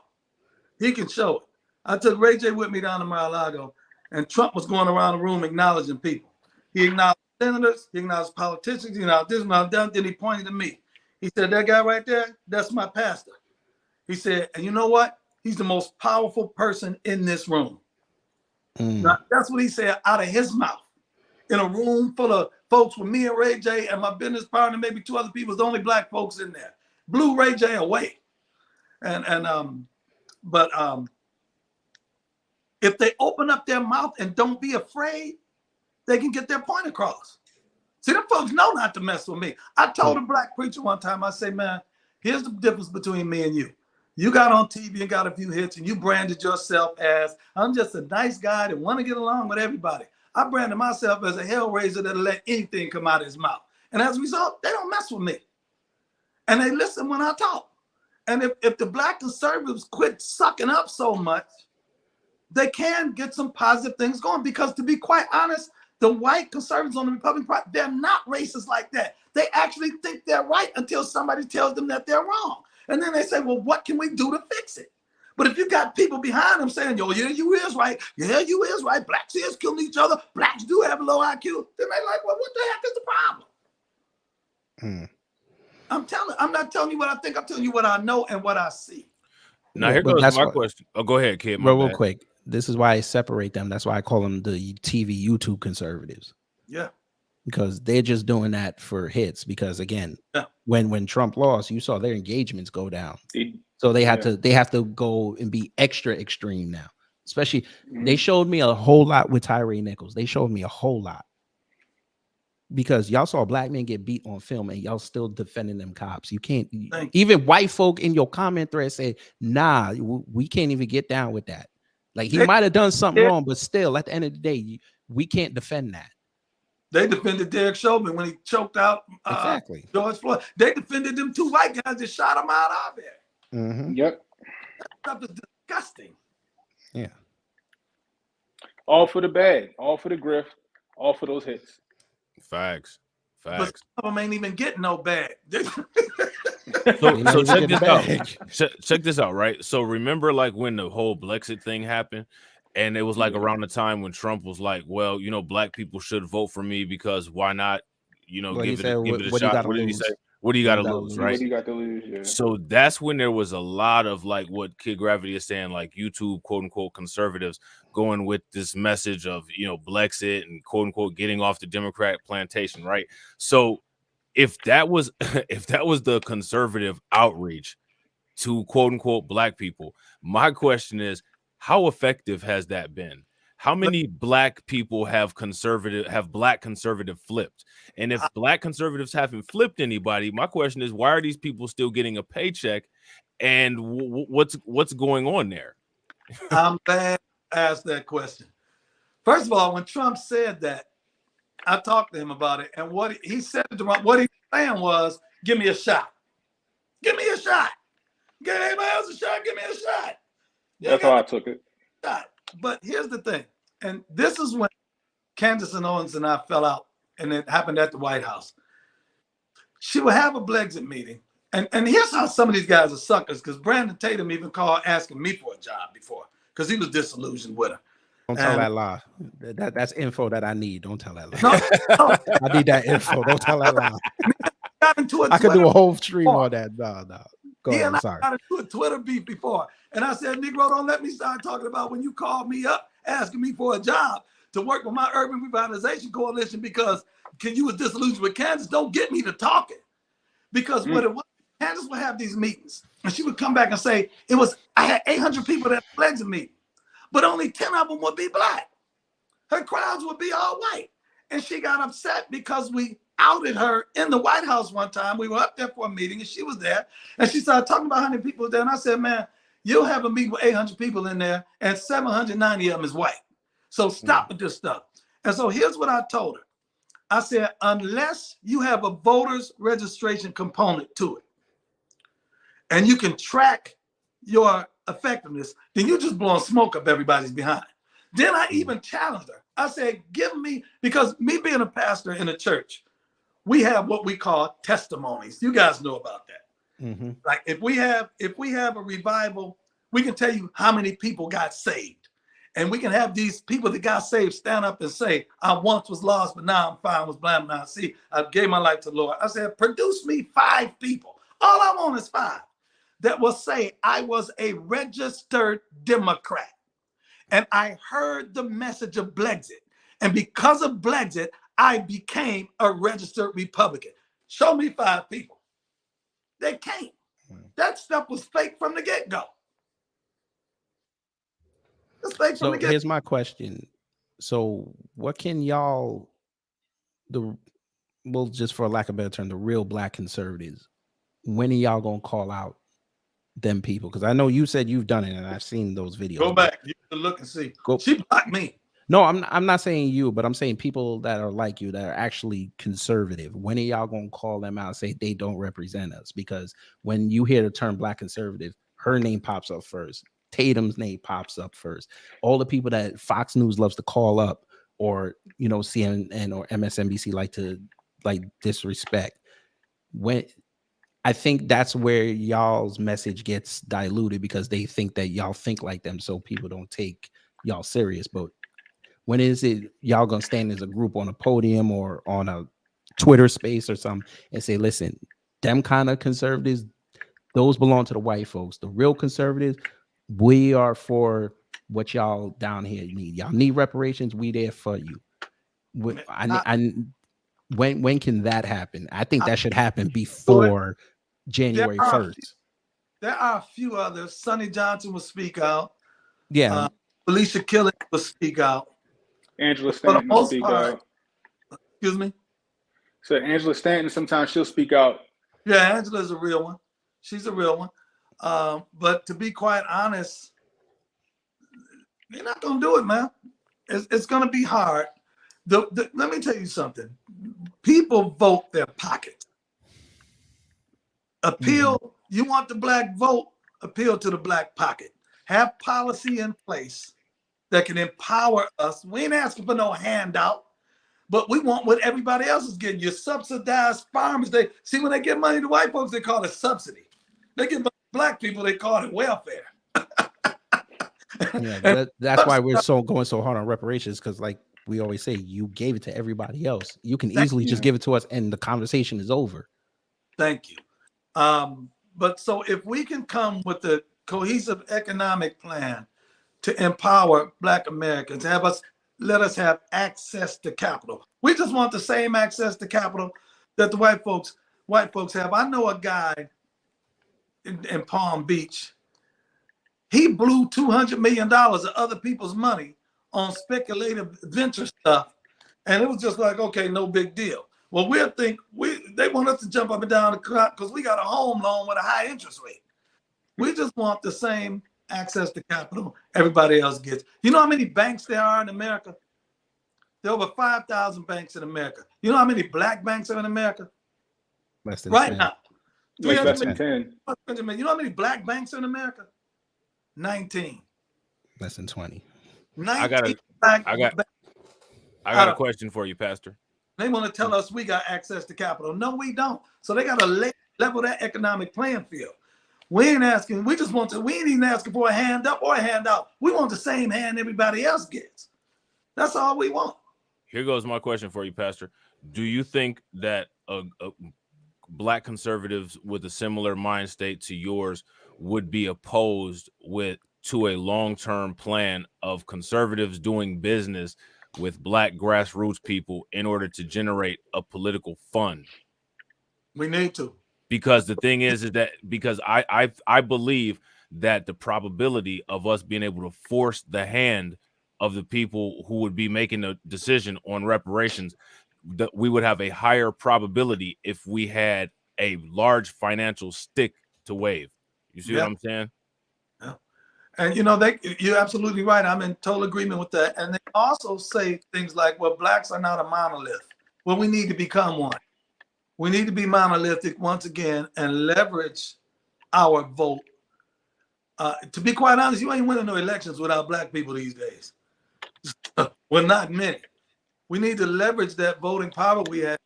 Speaker 20: He can show it. I took Ray J with me down to Mar-a-Lago, and Trump was going around the room acknowledging people. He acknowledged senators, he acknowledged politicians, he acknowledged this, acknowledged that, then he pointed to me. He said, that guy right there, that's my pastor. He said, and you know what? He's the most powerful person in this room. Now, that's what he said out of his mouth. In a room full of folks with me and Ray J and my business partner, maybe two other people, the only black folks in there. Blew Ray J away. But if they open up their mouth and don't be afraid, they can get their point across. See, them folks know not to mess with me. I told a black preacher one time, I say, man, here's the difference between me and you. You got on TV and got a few hits and you branded yourself as, I'm just a nice guy that want to get along with everybody. I branded myself as a hellraiser that'll let anything come out of his mouth. And as a result, they don't mess with me. And they listen when I talk. And if the black conservatives quit sucking up so much, they can get some positive things going. Because to be quite honest, the white conservatives on the Republican Party, they're not racist like that. They actually think they're right until somebody tells them that they're wrong. And then they say, well, what can we do to fix it? But if you got people behind them saying, yo, yeah, you is right. Yeah, you is right. Blacks is killing each other. Blacks do have a low IQ. Then they like, well, what the heck is the problem? I'm not telling you what I think. I'm telling you what I know and what I see.
Speaker 10: Now, here goes my question. Oh, go ahead, kid.
Speaker 1: Real quick. This is why I separate them. That's why I call them the TV YouTube conservatives.
Speaker 20: Yeah.
Speaker 1: because they're just doing that for hits. Because again,
Speaker 20: Yeah.
Speaker 1: when Trump lost, you saw their engagements go down.
Speaker 9: They-
Speaker 1: So they
Speaker 9: yeah.
Speaker 1: have to go and be extra extreme now. Especially they
Speaker 9: Mhm.
Speaker 1: showed me a whole lot with Tyree Nichols. They showed me a whole lot. Because y'all saw black men get beat on film and y'all still defending them cops. You can't even white folk in your comment thread say, nah, we can't even get down with that. Like he might have done something wrong, but still at the end of the day, we can't defend that.
Speaker 20: They defended Derek Chauvin when he choked out
Speaker 1: Exactly.
Speaker 20: George Floyd. They defended them two white guys that shot him out there.
Speaker 1: Mm-hmm.
Speaker 9: Yep.
Speaker 20: That stuff is disgusting.
Speaker 1: Yeah.
Speaker 9: All for the bag, all for the grift, all for those hits.
Speaker 10: Facts.
Speaker 20: But
Speaker 10: Facts.
Speaker 20: some of them ain't even getting no bag.
Speaker 10: So check this out. Check this out, right? So remember, like when the whole Brexit thing happened, and it was like around the time when Trump was like, "Well, you know, black people should vote for me because why not? You know,
Speaker 1: Well, he
Speaker 10: give
Speaker 1: said,
Speaker 10: it a
Speaker 1: what do you
Speaker 10: shot."
Speaker 1: gotta
Speaker 10: What did he
Speaker 1: lose?
Speaker 10: say? What do you got to lose, right?
Speaker 9: What do you got to lose? Yeah.
Speaker 10: So that's when there was a lot of like what Kid Gravity is saying, like YouTube quote unquote conservatives going with this message of, you know, Brexit and quote unquote getting off the Democrat plantation, right? So if that was the conservative outreach to quote unquote black people, my question is, how effective has that been? How many black people have black conservative flipped? And if black conservatives haven't flipped anybody, my question is, why are these people still getting a paycheck? And what's going on there?
Speaker 20: I'm glad you asked that question. First of all, when Trump said that, I talked to him about it, and what he said to Trump, what he was saying was, "Give me a shot. Give me a shot. Give anybody else a shot. Give me a shot."
Speaker 9: That's how I took it.
Speaker 20: Shot. But here's the thing, and this is when Candace and Owens and I fell out, and it happened at the White House. She would have a Brexit meeting, and here's how some of these guys are suckers, because Brandon Tatum even called asking me for a job before, because he was disillusioned with her.
Speaker 1: Don't tell that lie. That's info that I need. Don't tell that lie.
Speaker 20: No.
Speaker 1: I need that info. Don't tell that lie.
Speaker 20: Got into a
Speaker 1: I could do
Speaker 20: Twitter
Speaker 1: a whole stream
Speaker 20: before.
Speaker 1: on that. No. Go
Speaker 20: He
Speaker 1: ahead.
Speaker 20: and
Speaker 1: I'm
Speaker 20: I
Speaker 1: sorry.
Speaker 20: got into a Twitter beef before. And I said, Negro, don't let me start talking about when you called me up asking me for a job to work with my Urban Revitalization Coalition because you was disillusioned with Kansas. Don't get me to talking. Because what it was, Kansas would have these meetings. And she would come back and say, I had 800 people at the Brexit meeting, but only 10 of them would be black. Her crowds would be all white. And she got upset because we outed her in the White House one time. We were up there for a meeting and she was there. And she started talking about how many people there. And I said, man, you'll have a meeting with 800 people in there and 790 of them is white. So stop with this stuff. And so here's what I told her. I said, unless you have a voter's registration component to it and you can track your effectiveness, then you're just blowing smoke up everybody's behind. Then I even challenged her. I said, give me, because me being a pastor in a church, we have what we call testimonies. You guys know about that.
Speaker 1: Mm-hmm.
Speaker 20: Like if we have a revival, we can tell you how many people got saved. And we can have these people that got saved stand up and say, I once was lost, but now I'm fine, was blind, now see, I gave my life to the Lord. I said, produce me 5 people. All I want is 5 that will say I was a registered Democrat. And I heard the message of Brexit. And because of Brexit, I became a registered Republican. Show me 5 people. They can't. That stuff was fake from the get-go.
Speaker 1: So here's my question. So what can y'all, just for lack of a better term, the real black conservatives, when are y'all going to call out them people? Because I know you said you've done it and I've seen those videos.
Speaker 20: Go back. You can look and see. She blocked me.
Speaker 1: No, I'm not saying you, but I'm saying people that are like you that are actually conservative. When are y'all gonna call them out and say they don't represent us? Because when you hear the term black conservative, her name pops up first. Tatum's name pops up first. All the people that Fox News loves to call up, or CNN or MSNBC like to disrespect. When I think that's where y'all's message gets diluted because they think that y'all think like them, so people don't take y'all serious. But when is it y'all gonna stand as a group on a podium or on a Twitter space or something and say, listen, them kind of conservatives, those belong to the white folks. The real conservatives, we are for what y'all down here need. Y'all need reparations. We there for you. When can that happen? I think that should happen before January 1st.
Speaker 20: There are a few others. Sonny Johnson will speak out.
Speaker 1: Yeah.
Speaker 20: Alicia Killing will speak out.
Speaker 9: Angela
Speaker 20: For the
Speaker 9: Stanton will
Speaker 20: most
Speaker 9: speak
Speaker 20: part,
Speaker 9: out.
Speaker 20: excuse me?
Speaker 9: So Angela Stanton, sometimes she'll speak out.
Speaker 20: Yeah, Angela's a real one. She's a real one. But to be quite honest, they're not going to do it, man. It's going to be hard. Let me tell you something. People vote their pocket. Appeal, you want the black vote, appeal to the black pocket. Have policy in place that can empower us. We ain't asking for no handout, but we want what everybody else is getting. You subsidized farmers. They see when they give money to white folks, they call it subsidy. They give money to black people, they call it welfare.
Speaker 1: Yeah, that's why we're going so hard on reparations, because like we always say, you gave it to everybody else. You can easily just give it to us and the conversation is over.
Speaker 20: Thank you. But so if we can come with a cohesive economic plan to empower Black Americans, let us have access to capital. We just want the same access to capital that the white folks have. I know a guy in Palm Beach. He blew $200 million of other people's money on speculative venture stuff. And it was just like, okay, no big deal. Well, they want us to jump up and down the clock because we got a home loan with a high interest rate. We just want the same access to capital everybody else gets. You know how many banks there are in America? There are over 5,000 banks in America. You know how many black banks are in America?
Speaker 1: Less than
Speaker 20: right
Speaker 1: 10.
Speaker 20: now.
Speaker 9: Less than 10.
Speaker 20: You know how many black banks are in America? 19.
Speaker 1: Less than 20.
Speaker 10: I got a question for you, Pastor.
Speaker 20: They want to tell us we got access to capital. No, we don't. So they got to level that economic playing field. We ain't asking. We ain't even asking for a hand up or a handout. We want the same hand everybody else gets. That's all we want.
Speaker 10: Here goes my question for you, Pastor. Do you think that Black conservatives with a similar mind state to yours would be opposed to a long-term plan of conservatives doing business with Black grassroots people in order to generate a political fund?
Speaker 20: We need to.
Speaker 10: Because the thing is that because I believe that the probability of us being able to force the hand of the people who would be making a decision on reparations, that we would have a higher probability if we had a large financial stick to wave. You see what I'm saying?
Speaker 20: Yeah. And you're absolutely right. I'm in total agreement with that. And they also say things like, well, blacks are not a monolith. Well, we need to become one. We need to be monolithic once again and leverage our vote. To be quite honest, you ain't winning no elections without black people these days. Well, not many. We need to leverage that voting power we have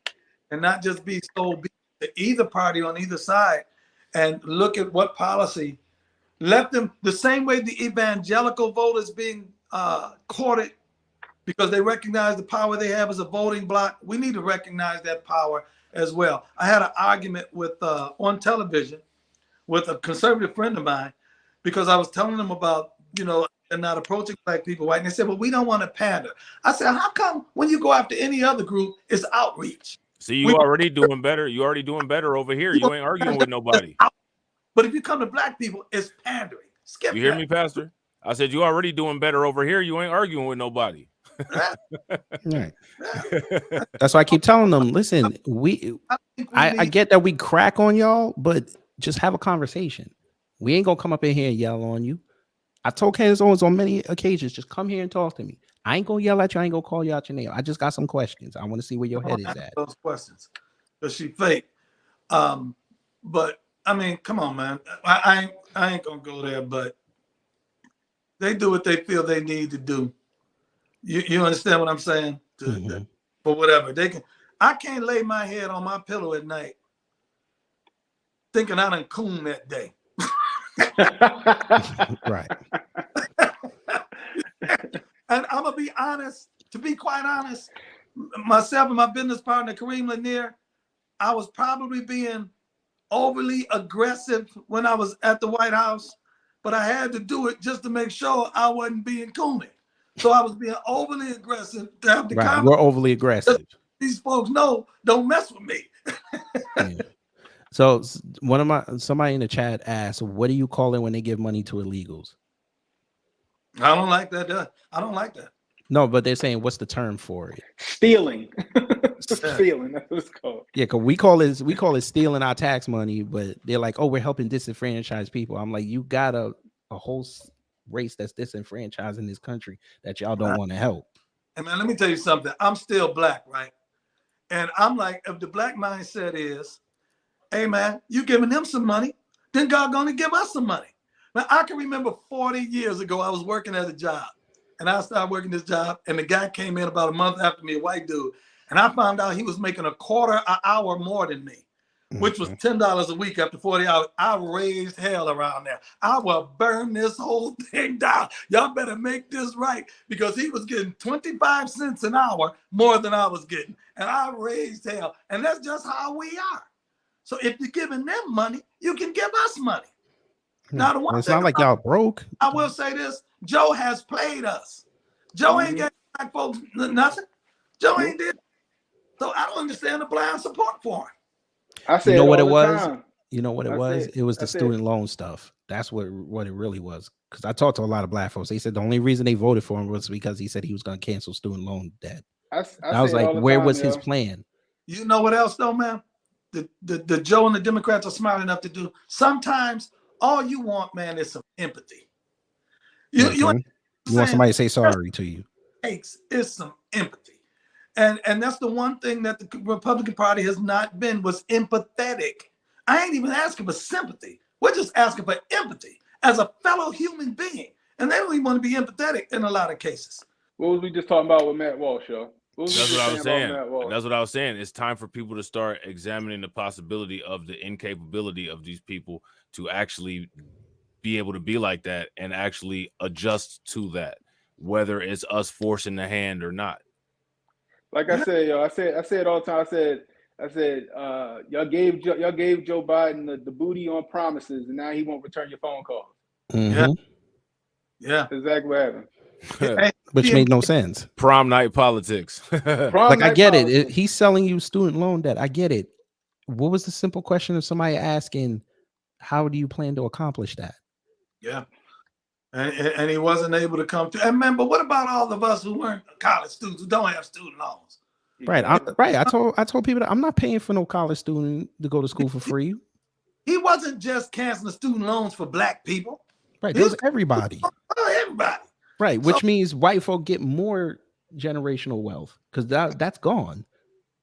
Speaker 20: and not just be so to either party on either side, and look at what policy. Let them, the same way the evangelical vote is being courted because they recognize the power they have as a voting bloc, we need to recognize that power as well. I had an argument with on television with a conservative friend of mine because I was telling them about, they're not approaching black people white. And they said, well, we don't want to pander. I said, how come when you go after any other group, it's outreach?
Speaker 10: See, you already doing better. You already doing better over here. You ain't arguing with nobody.
Speaker 20: But if you come to black people, it's pandering. Skip
Speaker 10: you hear me, Pastor? I said, you already doing better over here. You ain't arguing with nobody.
Speaker 1: Right. That's why I keep telling them, listen, I get that we crack on y'all, but just have a conversation. We ain't gonna come up in here and yell on you. I told Candace Owens on many occasions, just come here and talk to me. I ain't gonna yell at you. I ain't gonna call you out your name. I just got some questions. I want to see where your head is at.
Speaker 20: Those questions, because she fake. But I mean, come on, man. I ain't gonna go there, but they do what they feel they need to do. You understand what I'm saying? For whatever they can. I can't lay my head on my pillow at night thinking I done coon that day.
Speaker 1: Right.
Speaker 20: And I'm gonna be honest, to be quite honest, myself and my business partner Kareem Lanier, I was probably being overly aggressive when I was at the White House, but I had to do it just to make sure I wasn't being coony. So I was being overly aggressive to have the
Speaker 1: We're overly aggressive.
Speaker 20: these folks know, don't mess with me.
Speaker 1: Yeah. So somebody in the chat asked, what do you call it when they give money to illegals?
Speaker 20: I don't like that. I don't like that.
Speaker 1: No, but they're saying, what's the term for it?
Speaker 9: Stealing. Stealing. That's what it's called.
Speaker 1: Yeah, because we call it stealing our tax money, but they're like, oh, we're helping disenfranchised people. I'm like, you got a whole race that's disenfranchised in this country that y'all don't want to help.
Speaker 20: And man, let me tell you something. I'm still black, right? And I'm like, if the black mindset is, hey man, you giving them some money, then God gonna give us some money. Now I can remember 40 years ago, I was working at a job, and I started working this job, and the guy came in about a month after me, a white dude, and I found out he was making a quarter an hour more than me, which was $10 a week after 40 hours. I raised hell around there. I will burn this whole thing down. Y'all better make this right, because he was getting 25 cents an hour more than I was getting, and I raised hell. And that's just how we are. So if you're giving them money, you can give us money. Now, the one
Speaker 1: it's not like y'all broke.
Speaker 20: I will say this: Joe has played us. Joe ain't got black folks nothing. Joe ain't did. So I don't understand the blind support for him.
Speaker 9: I say
Speaker 1: you know what it
Speaker 9: all the
Speaker 1: was?
Speaker 9: time.
Speaker 1: You know what it was? It was the student loan stuff. That's what it really was. Because I talked to a lot of black folks. They said the only reason they voted for him was because he said he was going to cancel student loan debt. I was like, where was his plan?
Speaker 20: You know what else though, man? The Joe and the Democrats are smart enough to do. Sometimes all you want, man, is some empathy. You
Speaker 1: want somebody to say sorry to you.
Speaker 20: It's some empathy. And that's the one thing that the Republican Party has not been, was empathetic. I ain't even asking for sympathy. We're just asking for empathy as a fellow human being. And they don't even want to be empathetic in a lot of cases.
Speaker 9: What was we just talking about with Matt Walsh, yo?
Speaker 10: That's what I was saying. That's what I was saying. It's time for people to start examining the possibility of the incapability of these people to actually be able to be like that and actually adjust to that, whether it's us forcing the hand or not.
Speaker 9: Like I said, yo, I say it all the time. I said, y'all gave Joe Biden the booty on promises, and now he won't return your phone calls.
Speaker 1: Mm-hmm.
Speaker 20: Yeah,
Speaker 9: exactly what happened.
Speaker 1: Which made no sense.
Speaker 10: Prom night politics.
Speaker 1: I get it. He's selling you student loan debt. I get it. What was the simple question of somebody asking, how do you plan to accomplish that?
Speaker 20: Yeah. And he wasn't able to come to. And remember, what about all of us who weren't college students, who don't have student loans?
Speaker 1: Right. I told people that I'm not paying for no college student to go to school for free.
Speaker 20: He wasn't just canceling student loans for black people.
Speaker 1: Right. There's everybody.
Speaker 20: Everybody.
Speaker 1: Right. Which means white folk get more generational wealth because that's gone.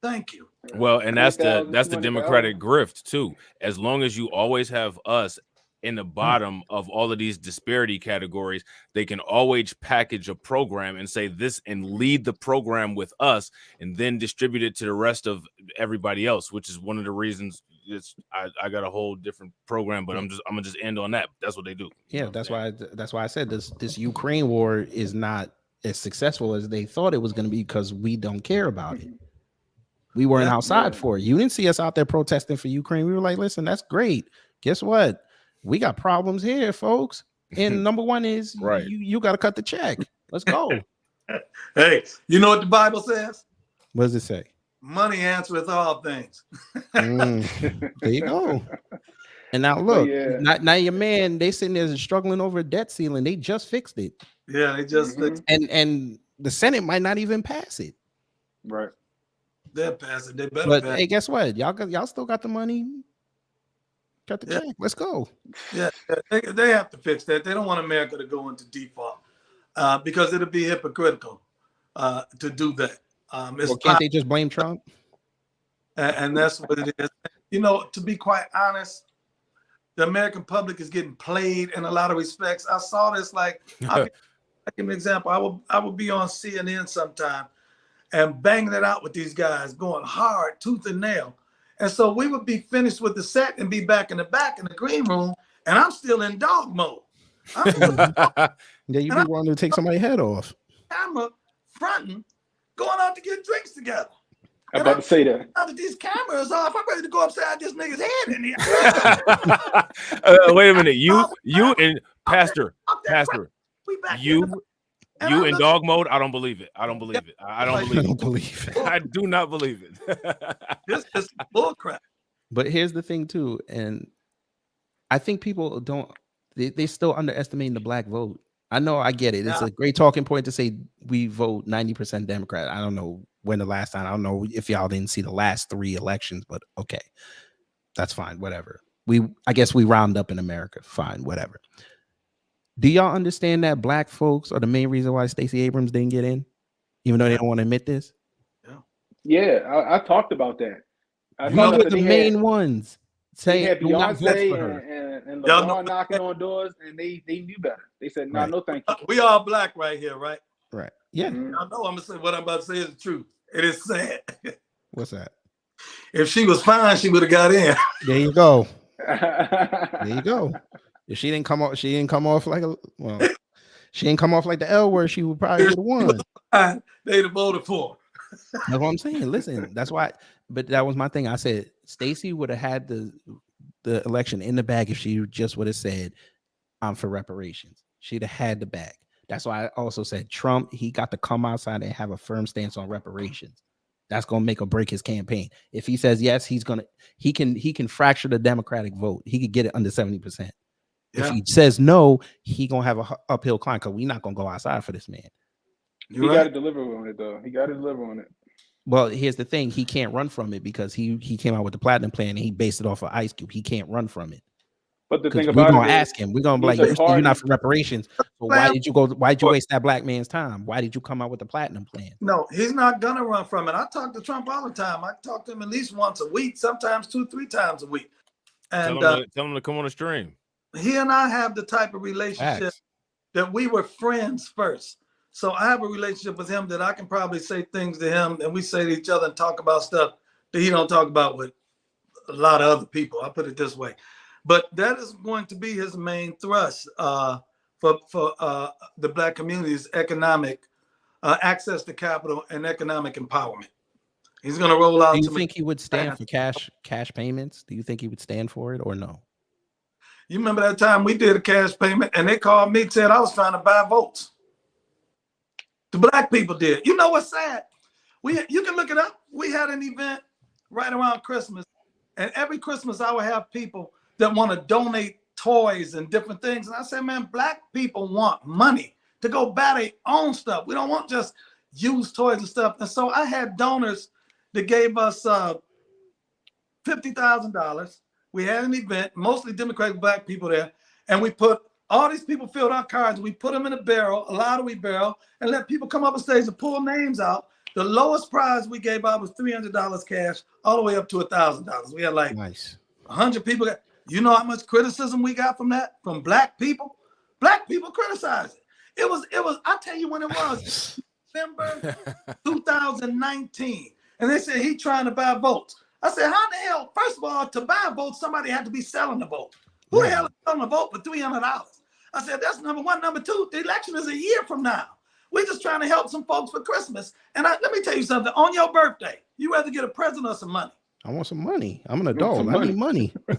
Speaker 20: Thank you.
Speaker 10: Well, and that's the Democratic grift too. As long as you always have us in the bottom of all of these disparity categories, they can always package a program and say this and lead the program with us and then distribute it to the rest of everybody else, which is one of the reasons I got a whole different program, but I'm gonna just end on that. That's what they do.
Speaker 1: Yeah, that's why I said this Ukraine war is not as successful as they thought it was going to be because we don't care about it. We weren't outside for it. You didn't see us out there protesting for Ukraine. We were like, listen, that's great. Guess what? We got problems here, folks. And number one is you got to cut the check. Let's go.
Speaker 20: Hey, you know what the Bible says?
Speaker 1: What does it say?
Speaker 20: Money answereth all things.
Speaker 1: There you go. And now look, now your man, they sitting there struggling over a debt ceiling. They just fixed it.
Speaker 20: Yeah, they just
Speaker 1: and the Senate might not even pass it.
Speaker 9: Right.
Speaker 20: They'll pass it. They better
Speaker 1: But
Speaker 20: pass
Speaker 1: hey, guess what? Y'all still got the money. Cut the check. Let's go.
Speaker 20: Yeah, they have to fix that. They don't want America to go into default because it'll be hypocritical to do that.
Speaker 1: Well, can't they just blame Trump?
Speaker 20: And that's what it is. You know, to be quite honest, the American public is getting played in a lot of respects. I saw this I'll give you an example. I would be on CNN sometime and banging it out with these guys, going hard, tooth and nail. And so we would be finished with the set and be back in the green room, and I'm still in dog mode.
Speaker 1: Yeah, you be wanting to take somebody's head off.
Speaker 20: Camera fronting, going out to get drinks together.
Speaker 9: I'm about to say that.
Speaker 20: Now that these cameras off, I'm ready to go upside this nigga's head in here.
Speaker 10: Wait a minute. You and Pastor,
Speaker 20: we back
Speaker 10: you You in dog mode? I don't believe it. I don't believe it. I don't believe it. I do not believe it.
Speaker 20: This is bullcrap.
Speaker 1: But here's the thing too, and I think people don't. They still underestimating the black vote. I know, I get it. It's a great talking point to say we vote 90% Democrat. I don't know when the last time. I don't know if y'all didn't see the last 3 elections, but okay, that's fine. Whatever. I guess we round up in America. Fine, whatever. Do y'all understand that black folks are the main reason why Stacey Abrams didn't get in, even though they don't want to admit this?
Speaker 9: Yeah, I talked about that.
Speaker 1: We were the main ones
Speaker 9: They
Speaker 1: saying
Speaker 9: had
Speaker 1: do not vote
Speaker 9: Beyonce
Speaker 1: for her.
Speaker 9: and
Speaker 20: Y'all
Speaker 9: LeBron knocking on doors, and they knew better. They said, "No,
Speaker 1: Right.
Speaker 9: no, thank you."
Speaker 20: We all black right here, right?
Speaker 1: Right. Yeah.
Speaker 20: I know I'm gonna say what I'm about to say is the truth. It is sad.
Speaker 1: What's that?
Speaker 20: If she was fine, she would have got in.
Speaker 1: There you go. There you go. If she didn't come off, she didn't come off like the L word, she would probably would have won.
Speaker 20: They'd have voted for her.
Speaker 1: That's what I'm saying. Listen, that's why. But that was my thing. I said Stacey would have had the election in the bag if she just would have said, "I'm for reparations." She'd have had the bag. That's why I also said Trump. He got to come outside and have a firm stance on reparations. That's gonna make or break his campaign. If he says yes, he can fracture the Democratic vote. He could get it under 70%. If he says no, he gonna have a uphill climb because we're not gonna go outside for this man.
Speaker 9: He got to deliver on it, though. He got to deliver on it.
Speaker 1: Well, here's the thing: he can't run from it because he came out with the platinum plan and he based it off of Ice Cube. He can't run from it.
Speaker 9: But the thing
Speaker 1: We're
Speaker 9: about
Speaker 1: gonna
Speaker 9: it is,
Speaker 1: ask him. We're gonna be like, "You're not for reparations. So why did you go? Why did you waste that black man's time? Why did you come out with the platinum plan?"
Speaker 20: No, he's not gonna run from it. I talk to Trump all the time. I talk to him at least once a week, sometimes 2-3 times a week. And
Speaker 10: tell him to come on the stream.
Speaker 20: He and I have the type of relationship that we were friends first. So I have a relationship with him that I can probably say things to him, and we say to each other and talk about stuff that he don't talk about with a lot of other people. I'll put it this way. But that is going to be his main thrust for the black community's economic access to capital and economic empowerment. He's going to roll out.
Speaker 1: Do you think he would stand for cash payments? Do you think he would stand for it or no?
Speaker 20: You remember that time we did a cash payment and they called me and said I was trying to buy votes. The black people did. You know what's sad? You can look it up. We had an event right around Christmas, and every Christmas I would have people that want to donate toys and different things. And I said, man, black people want money to go buy their own stuff. We don't want just used toys and stuff. And so I had donors that gave us $50,000. We had an event, mostly Democratic black people there, and we put all these people filled out cards. We put them in a barrel, a lottery barrel, and let people come up on stage and pull names out. The lowest prize we gave out was $300 cash, all the way up to $1,000. We had like 100 people. You know how much criticism we got from that? From black people? Black people criticized it. It was, I'll tell you when it was, December 2019. And they said he trying to buy votes. I said, how the hell, first of all, to buy votes, somebody had to be selling the vote. Who the hell is selling a vote for $300? I said, that's number one. Number two, the election is a year from now. We're just trying to help some folks for Christmas. And let me tell you something. On your birthday, you rather get a present or some money?
Speaker 1: I want some money. I'm an adult. I need money.
Speaker 9: I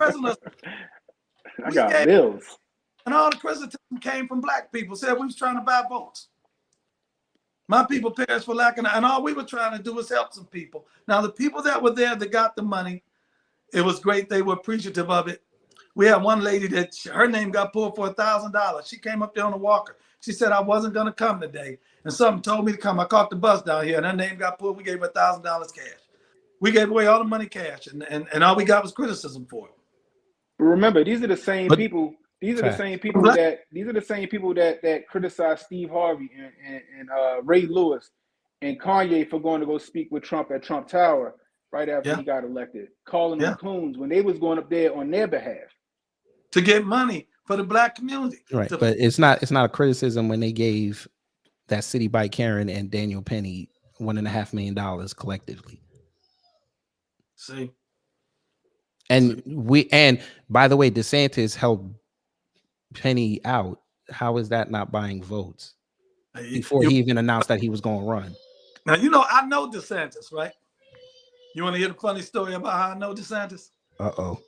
Speaker 9: got bills.
Speaker 20: And all the criticism came from black people. Said we was trying to buy votes. My people perished for lack of, and all we were trying to do was help some people. Now, the people that were there that got the money, it was great. They were appreciative of it. We had one lady that her name got pulled for $1,000. She came up there on a walker. She said, I wasn't going to come today. And something told me to come. I caught the bus down here and her name got pulled. We gave her $1,000 cash. We gave away all the money cash and all we got was criticism for it.
Speaker 9: But remember, these are the same people. These are the same people that criticize Steve Harvey and Ray Lewis and Kanye for going to go speak with Trump at Trump Tower right after he got elected, calling them coons when they was going up there on their behalf
Speaker 20: to get money for the black community.
Speaker 1: Right, but it's not a criticism when they gave that City Bike Karen and Daniel Penny $1.5 million collectively.
Speaker 20: See,
Speaker 1: and by the way, DeSantis helped Penny out. How is that not buying votes before he even announced that he was going to run?
Speaker 20: Now, you know, I know DeSantis, right? You want to hear the funny story about how I know DeSantis?
Speaker 1: Uh-oh.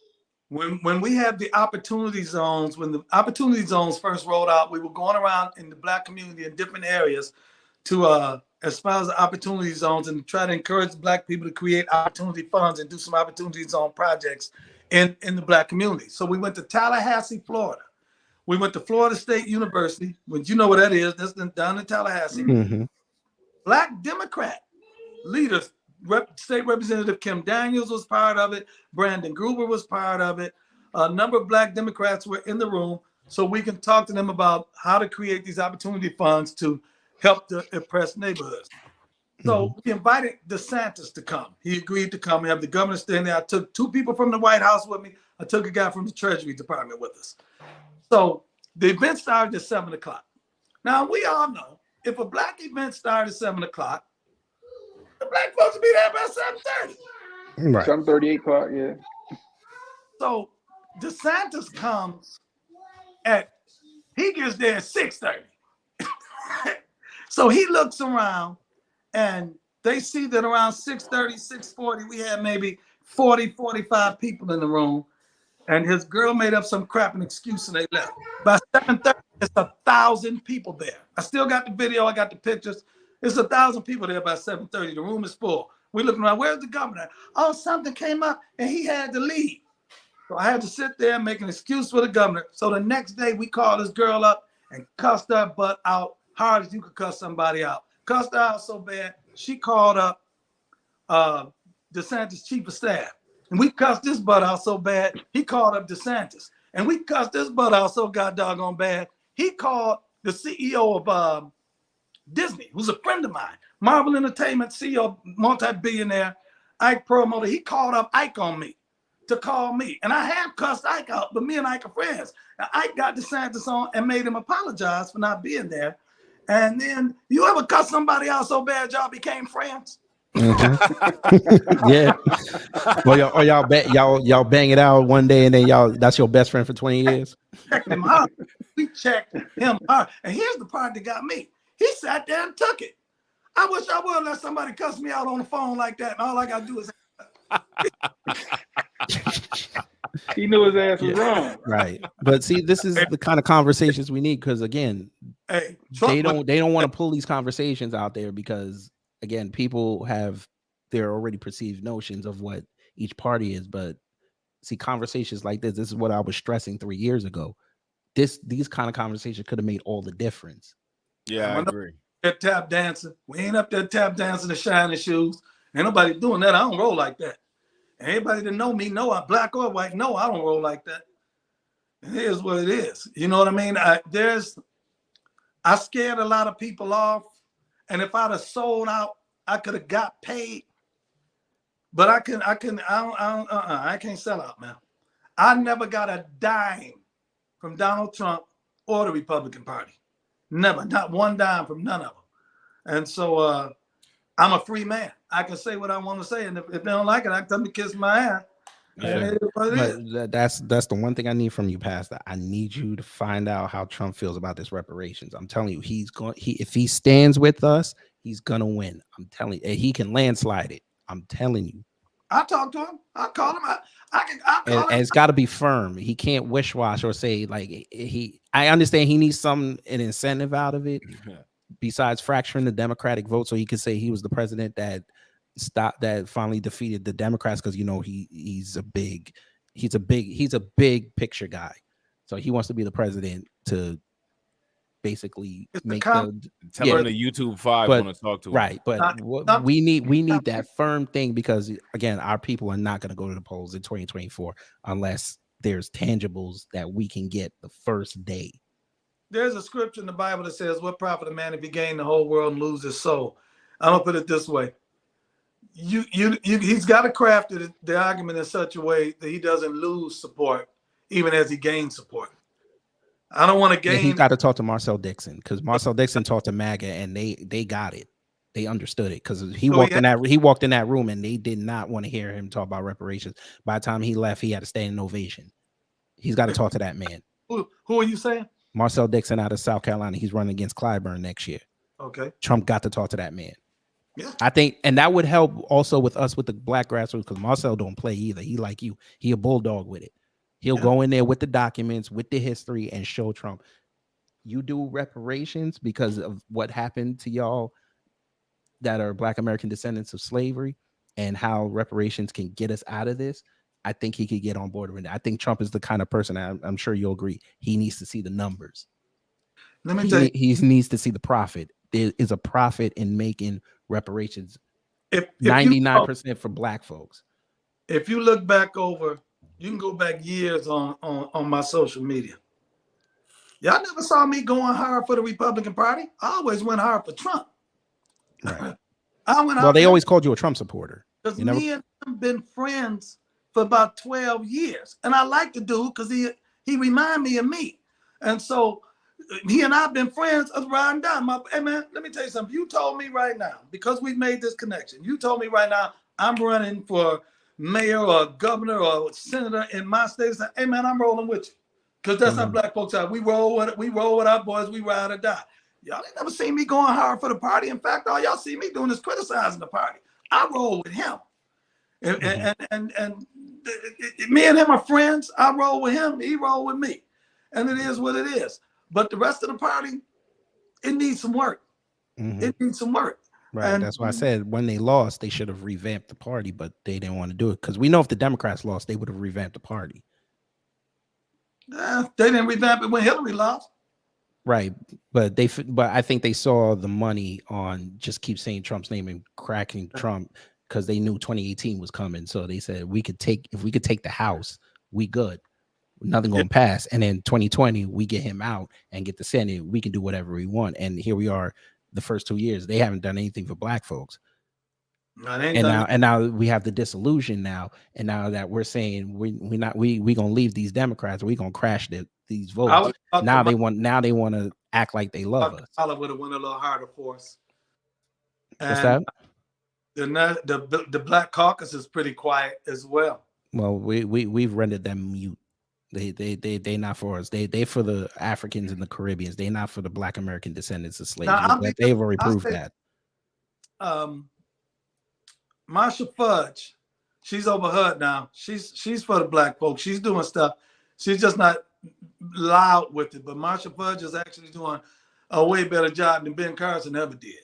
Speaker 20: When we had the opportunity zones, when the opportunity zones first rolled out, we were going around in the Black community in different areas to espouse the opportunity zones and try to encourage Black people to create opportunity funds and do some opportunity zone projects in the Black community. So we went to Tallahassee, Florida. We went to Florida State University, which you know what that is. That's down in Tallahassee.
Speaker 1: Mm-hmm.
Speaker 20: Black Democrat leaders, State Representative Kim Daniels was part of it. Brandon Gruber was part of it. A number of Black Democrats were in the room, so we can talk to them about how to create these opportunity funds to help the oppressed neighborhoods. So we invited DeSantis to come. He agreed to come. We have the governor staying there. I took 2 people from the White House with me. I took a guy from the Treasury Department with us. So the event started at 7 o'clock. Now, we all know if a Black event started at 7 o'clock, the Black folks will be there by 7:30.
Speaker 1: Right.
Speaker 9: 7:30, 8 o'clock, yeah.
Speaker 20: So DeSantis comes he gets there at 6:30. So he looks around and they see that around 6:30, 6:40, we had maybe 40, 45 people in the room. And his girl made up some crap and excuse and they left. By 7:30, it's 1,000 people there. I still got the video, I got the pictures. It's 1,000 people there by 7:30. The room is full. We're looking around, where's the governor? Oh, something came up and he had to leave. So I had to sit there and make an excuse for the governor. So the next day we called this girl up and cussed her butt out hard as you could cuss somebody out. Cussed her out so bad, she called up DeSantis' chief of staff. And we cussed this butt out so bad, he called up DeSantis. And we cussed this butt out so god doggone bad, he called the CEO of Disney, who's a friend of mine, Marvel Entertainment CEO, multi-billionaire, Ike Perlmutter. He called up Ike on me to call me. And I have cussed Ike out, but me and Ike are friends. Now, Ike got DeSantis on and made him apologize for not being there. And then, you ever cuss somebody out so bad y'all became friends?
Speaker 1: Mm-hmm. Yeah. Or y'all bang it out one day and then that's your best friend for 20 years.
Speaker 20: Checked him hard. We checked him hard. And here's the part that got me. He sat there and took it. I wish I would let somebody cuss me out on the phone like that. And all I got to do is.
Speaker 9: He knew his ass was wrong.
Speaker 1: Right. But see, this is the kind of conversations we need because, again, they don't want to pull these conversations out there because, again, people have their already perceived notions of what each party is. But see, conversations like this is what I was stressing 3 years ago. These kind of conversations could have made all the difference.
Speaker 10: Yeah, I agree.
Speaker 20: That tap dancing. We ain't up there tap dancing and shining shoes. Ain't nobody doing that. I don't roll like that. Anybody that know me know I'm black or white. No, I don't roll like that. It is what it is. You know what I mean? I scared a lot of people off. And if I'd have sold out, I could have got paid. But I can't sell out, man. I never got a dime from Donald Trump or the Republican Party. Never, not one dime from none of them. And so I'm a free man. I can say what I want to say, and if they don't like it, I can tell them to kiss my ass.
Speaker 1: Yeah. But that's the one thing I need from you, Pastor. I need you to find out how Trump feels about this reparations. I'm telling you, if he stands with us, he's gonna win. I'm telling you, he can landslide it. I'm telling you.
Speaker 20: I'll talk to him. I'll call him.
Speaker 1: And it's got to be firm. He can't wish wash or say like I understand he needs an incentive out of it. Besides fracturing the Democratic vote, so he could say he was the president that finally defeated the Democrats, because he's a big picture guy, so he wants to be the president to basically tell him
Speaker 10: the YouTube 5 want to talk to him.
Speaker 1: Right, but we need that firm thing, because again, our people are not going to go to the polls in 2024 unless there's tangibles that we can get the first day.
Speaker 20: There's a scripture in the Bible that says, what profit a man if he gain the whole world and lose his soul? I'm gonna put it this way. He's got to craft the argument in such a way that he doesn't lose support even as he gains support. I don't want to gain.
Speaker 1: He's got to talk to Marcel Dixon, because Marcel Dixon talked to MAGA and they got it. They understood it, because he walked in that room and they did not want to hear him talk about reparations. By the time he left, he had a standing ovation. He's got to talk to that man.
Speaker 20: Who are you saying?
Speaker 1: Marcel Dixon out of South Carolina. He's running against Clyburn next year.
Speaker 20: Okay.
Speaker 1: Trump got to talk to that man.
Speaker 20: Yeah.
Speaker 1: I think, and that would help also with us with the black grassroots, because Marcel don't play either. He like you. He a bulldog with it. He'll go in there with the documents, with the history, and show Trump. You do reparations because of what happened to y'all that are Black American descendants of slavery, and how reparations can get us out of this. I think he could get on board with it. I think Trump is the kind of person, I'm sure you'll agree, he needs to see the numbers.
Speaker 20: Let me tell you,
Speaker 1: he needs to see the profit. There is a profit in making reparations.
Speaker 20: If
Speaker 1: 99% for Black folks.
Speaker 20: If you look back over, you can go back years on my social media. Y'all never saw me going hard for the Republican Party. I always went hard for Trump.
Speaker 1: Right.
Speaker 20: Well,
Speaker 1: they always called you a Trump supporter.
Speaker 20: Because me and him been friends for about 12 years. And I like the dude because he remind me of me. And so he and I have been friends of riding down. Hey man, let me tell you something. You told me right now, because we've made this connection, you told me right now I'm running for mayor or governor or senator in my state. Say, hey man, I'm rolling with you. Because that's how Black folks are. We roll with our boys, we ride or die. Y'all ain't never seen me going hard for the party. In fact, all y'all see me doing is criticizing the party. I roll with him. And me and him are friends. I roll with him. He roll with me. And it is what it is. But the rest of the party, it needs some work. It needs some work.
Speaker 1: Right. And that's why I said when they lost, they should have revamped the party, but they didn't want to do it. Because we know if the Democrats lost, they would have revamped the party.
Speaker 20: They didn't revamp it when Hillary lost.
Speaker 1: Right, but I think they saw the money on just keep saying Trump's name and cracking Trump because they knew 2018 was coming. So they said if we could take the House, we good. Nothing gonna pass. And then 2020, we get him out and get the Senate. We can do whatever we want. And here we are, the first 2 years, they haven't done anything for Black folks. And now we have the disillusion now. And now that we're saying we gonna leave these Democrats, we gonna crash these votes. Now they want to act like they love us.
Speaker 20: I would have went a little harder for us.
Speaker 1: What's that?
Speaker 20: The Black Caucus is pretty quiet as well.
Speaker 1: Well, we've rendered them mute. They not for us. They for the Africans and the Caribbeans. They not for the Black American descendants of slavery. They've already proved that.
Speaker 20: Marsha Fudge, she's overheard now. She's for the Black folks. She's doing stuff. She's just not loud with it. But Marsha Fudge is actually doing a way better job than Ben Carson ever did.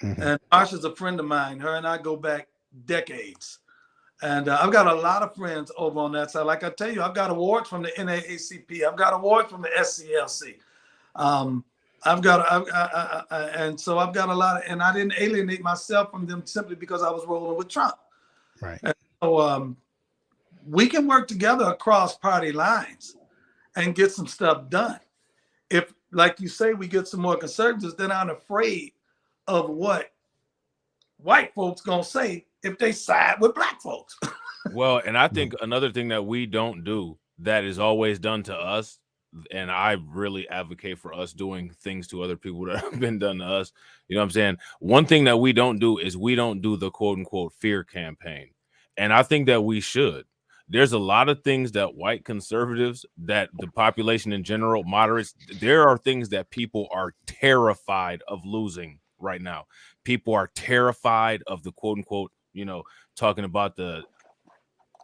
Speaker 20: And Marsha's a friend of mine. Her and I go back decades. And I've got a lot of friends over on that side. Like I tell you, I've got awards from the NAACP. I've got awards from the SCLC. And so I've got a lot of, and I didn't alienate myself from them simply because I was rolling with Trump.
Speaker 1: Right.
Speaker 20: And so we can work together across party lines and get some stuff done. If, like you say, we get some more conservatives, then I'm afraid of what white folks gonna say if they side with Black folks.
Speaker 10: Well, and I think another thing that we don't do that is always done to us, and I really advocate for us doing things to other people that have been done to us. You know what I'm saying? One thing that we don't do is we don't do the quote unquote fear campaign. And I think that we should. There's a lot of things that white conservatives, that the population in general, moderates, there are things that people are terrified of losing right now. People are terrified of the quote unquote, talking about the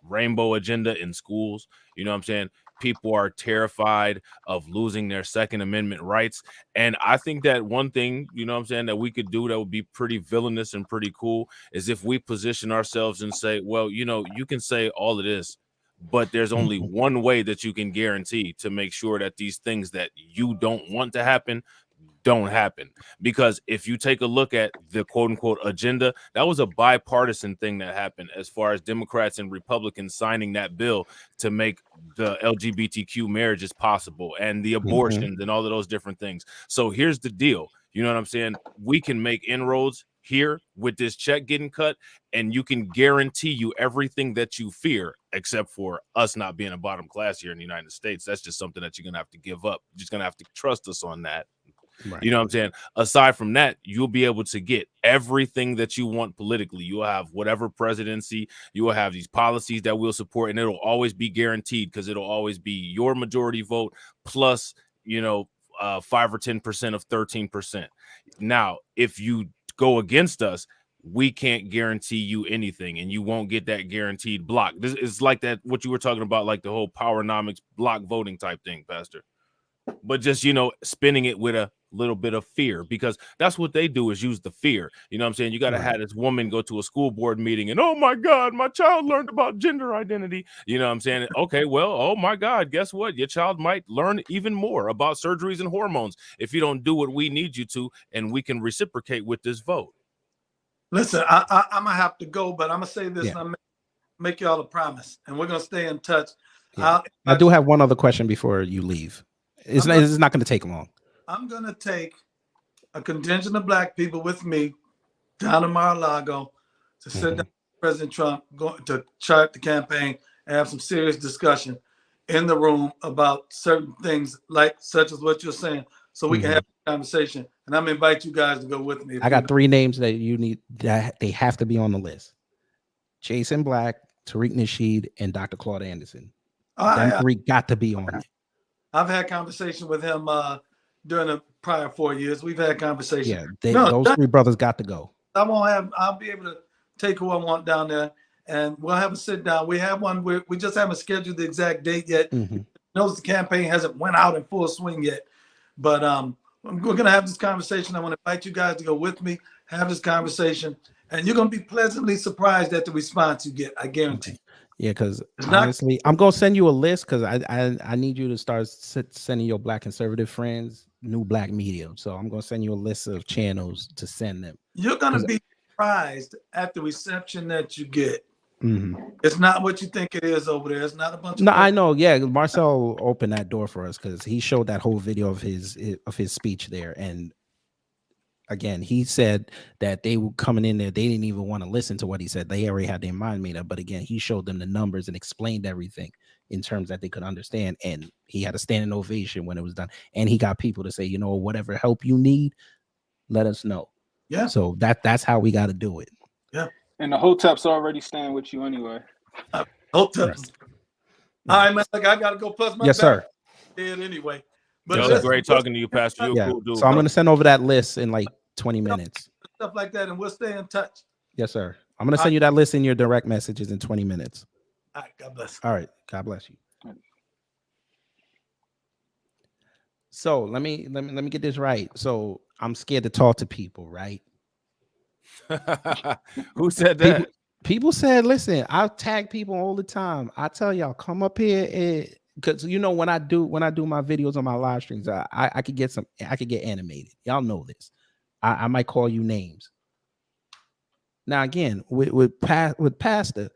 Speaker 10: rainbow agenda in schools. You know what I'm saying? People are terrified of losing their Second Amendment rights. And I think that one thing, that we could do that would be pretty villainous and pretty cool is if we position ourselves and say, well, you can say all of this, but there's only one way that you can guarantee to make sure that these things that you don't want to happen don't happen. Because if you take a look at the quote unquote agenda, that was a bipartisan thing that happened as far as Democrats and Republicans signing that bill to make the LGBTQ marriages possible and the abortions and all of those different things. So here's the deal. You know what I'm saying? We can make inroads here with this check getting cut, and you can guarantee you everything that you fear, except for us not being a bottom class here in the United States. That's just something that you're going to have to give up. You're just going to have to trust us on that. Right. You know what I'm saying? Aside from that, you'll be able to get everything that you want politically. You'll have whatever presidency, you will have these policies that we'll support, and it'll always be guaranteed because it'll always be your majority vote plus, 5 or 10% of 13%. Now, if you go against us, we can't guarantee you anything, and you won't get that guaranteed block. This is like that what you were talking about, like the whole powernomics block voting type thing, Pastor. But just, you know, spinning it with a little bit of fear, because that's what they do, is use the fear. You know what I'm saying? You got to have this woman go to a school board meeting and, oh my God, my child learned about gender identity. You know what I'm saying? Okay, well, oh my God, guess what? Your child might learn even more about surgeries and hormones if you don't do what we need you to, and we can reciprocate with this vote.
Speaker 20: Listen, I'm gonna have to go, but I'm gonna say this,
Speaker 1: Yeah.
Speaker 20: and I'm make y'all a promise, and we're gonna stay in touch.
Speaker 1: Yeah. I do have one other question before you leave. It's not going to take long.
Speaker 20: I'm gonna take a contingent of black people with me down to Mar-a-Lago to sit down with President Trump, go to chart the campaign, and have some serious discussion in the room about certain things, like such as what you're saying, so we can have a conversation. And I'm gonna invite you guys to go with me.
Speaker 1: I got 3 names that you need, that they have to be on the list: Jason Black, Tariq Nasheed, and Dr. Claude Anderson. Them 3 got to be on it.
Speaker 20: I've had conversation with him during the prior 4 years. We've had conversation.
Speaker 1: Yeah, those 3 brothers got to go.
Speaker 20: I'll be able to take who I want down there, and we'll have a sit down. We have one. We just haven't scheduled the exact date yet. Knows the campaign hasn't went out in full swing yet, but we're gonna have this conversation. I want to invite you guys to go with me, have this conversation, and you're gonna be pleasantly surprised at the response you get. I guarantee.
Speaker 1: Yeah, because honestly, I'm gonna send you a list, because I need you to start sending your black conservative friends new black media. So I'm gonna send you a list of channels to send them.
Speaker 20: You're gonna be surprised at the reception that you get. It's not what you think it is over there. It's not a bunch of.
Speaker 1: No, I know. Yeah, Marcel opened that door for us, because he showed that whole video of his speech there, and again, he said that they were coming in there, they didn't even want to listen to what he said. They already had their mind made up. But again, he showed them the numbers and explained everything in terms that they could understand. And he had a standing ovation when it was done. And he got people to say, you know, whatever help you need, let us know.
Speaker 20: Yeah.
Speaker 1: So that's how we got to do it.
Speaker 20: Yeah.
Speaker 9: And the Hotep's already staying with you anyway.
Speaker 20: Hotep's. All right, man. Look, I got to go. Plus my
Speaker 1: yes, sir.
Speaker 20: Dead anyway.
Speaker 10: But it was great talking to you, Pastor. You're a cool dude.
Speaker 1: So I'm going to send over that list in like 20 minutes.
Speaker 20: Stuff like that, and we'll stay in touch.
Speaker 1: Yes, sir. I'm going to send you that list in your direct messages in 20 minutes.
Speaker 20: All right. God bless.
Speaker 1: All right. God bless you. So let me get this right. So I'm scared to talk to people, right?
Speaker 10: Who said that?
Speaker 1: People said, listen, I tag people all the time. I tell y'all, come up here, and because you know when I do my videos on my live streams, I could get animated. Y'all know this. I might call you names. Now again, with Pastor,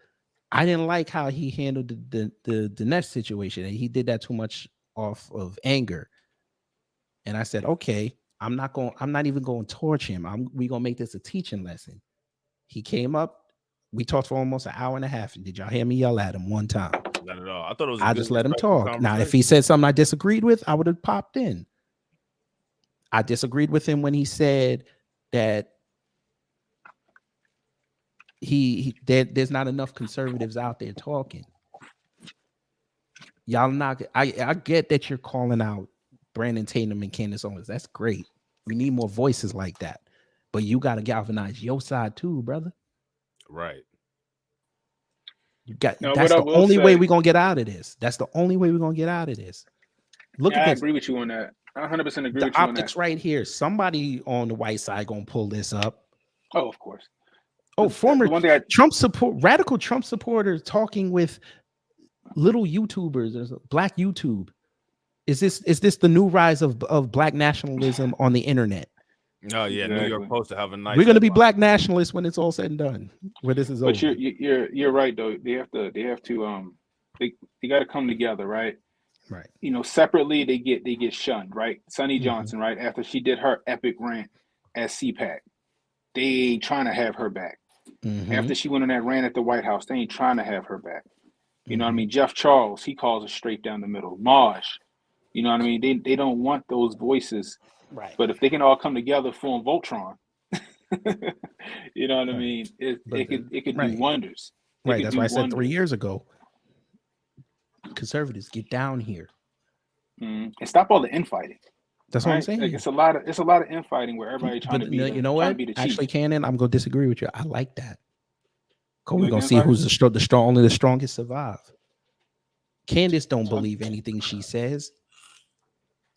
Speaker 1: I didn't like how he handled the Dinesh situation, and he did that too much off of anger. And I said, okay, I'm not even going to torch him. We're gonna make this a teaching lesson. He came up. We talked for almost an hour and a half. Did y'all hear me yell at him one time?
Speaker 10: Not at all. I thought it was.
Speaker 1: I just let him talk. Now, if he said something I disagreed with, I would have popped in. I disagreed with him when he said that there's not enough conservatives out there talking. Y'all not. I get that you're calling out Brandon Tatum and Candace Owens. That's great. We need more voices like that. But you got to galvanize your side too, brother.
Speaker 10: Right.
Speaker 1: You got. That's the only way we're gonna get out of this. That's the only way we're gonna get out of this. Look at this.
Speaker 9: I agree with you on that. I 100% agree with you on that.
Speaker 1: The optics right here. Somebody on the white side gonna pull this up.
Speaker 9: Oh, of course.
Speaker 1: Oh, former radical Trump supporters talking with little YouTubers. There's black YouTube. Is this the new rise of black nationalism on the internet?
Speaker 10: Oh yeah, exactly. New York Post to have a nice.
Speaker 1: We're gonna be black nationalists when it's all said and done. When this is over.
Speaker 9: But you're right though. They got to come together, right?
Speaker 1: Right.
Speaker 9: You know, separately they get shunned, right? Sonny Johnson, right? After she did her epic rant at CPAC, they ain't trying to have her back. After she went on that rant at the White House, they ain't trying to have her back. You know what I mean? Jeff Charles, he calls it straight down the middle. Maj, you know what I mean? They don't want those voices.
Speaker 1: Right.
Speaker 9: But if they can all come together, form Voltron, you know what I mean? It could do wonders.
Speaker 1: Right. That's why I said 3 years ago, conservatives get down here
Speaker 9: and stop all the infighting.
Speaker 1: That's what I'm
Speaker 9: Right?
Speaker 1: saying.
Speaker 9: Like, it's a lot of infighting where everybody trying to be
Speaker 1: you know
Speaker 9: trying
Speaker 1: what?
Speaker 9: to be the chief.
Speaker 1: Actually, Cannon, I'm gonna disagree with you. I like that.
Speaker 9: You
Speaker 1: We're
Speaker 9: like
Speaker 1: gonna see
Speaker 9: infighting?
Speaker 1: who's the strong. Only the strongest survive. Candace don't believe anything she says.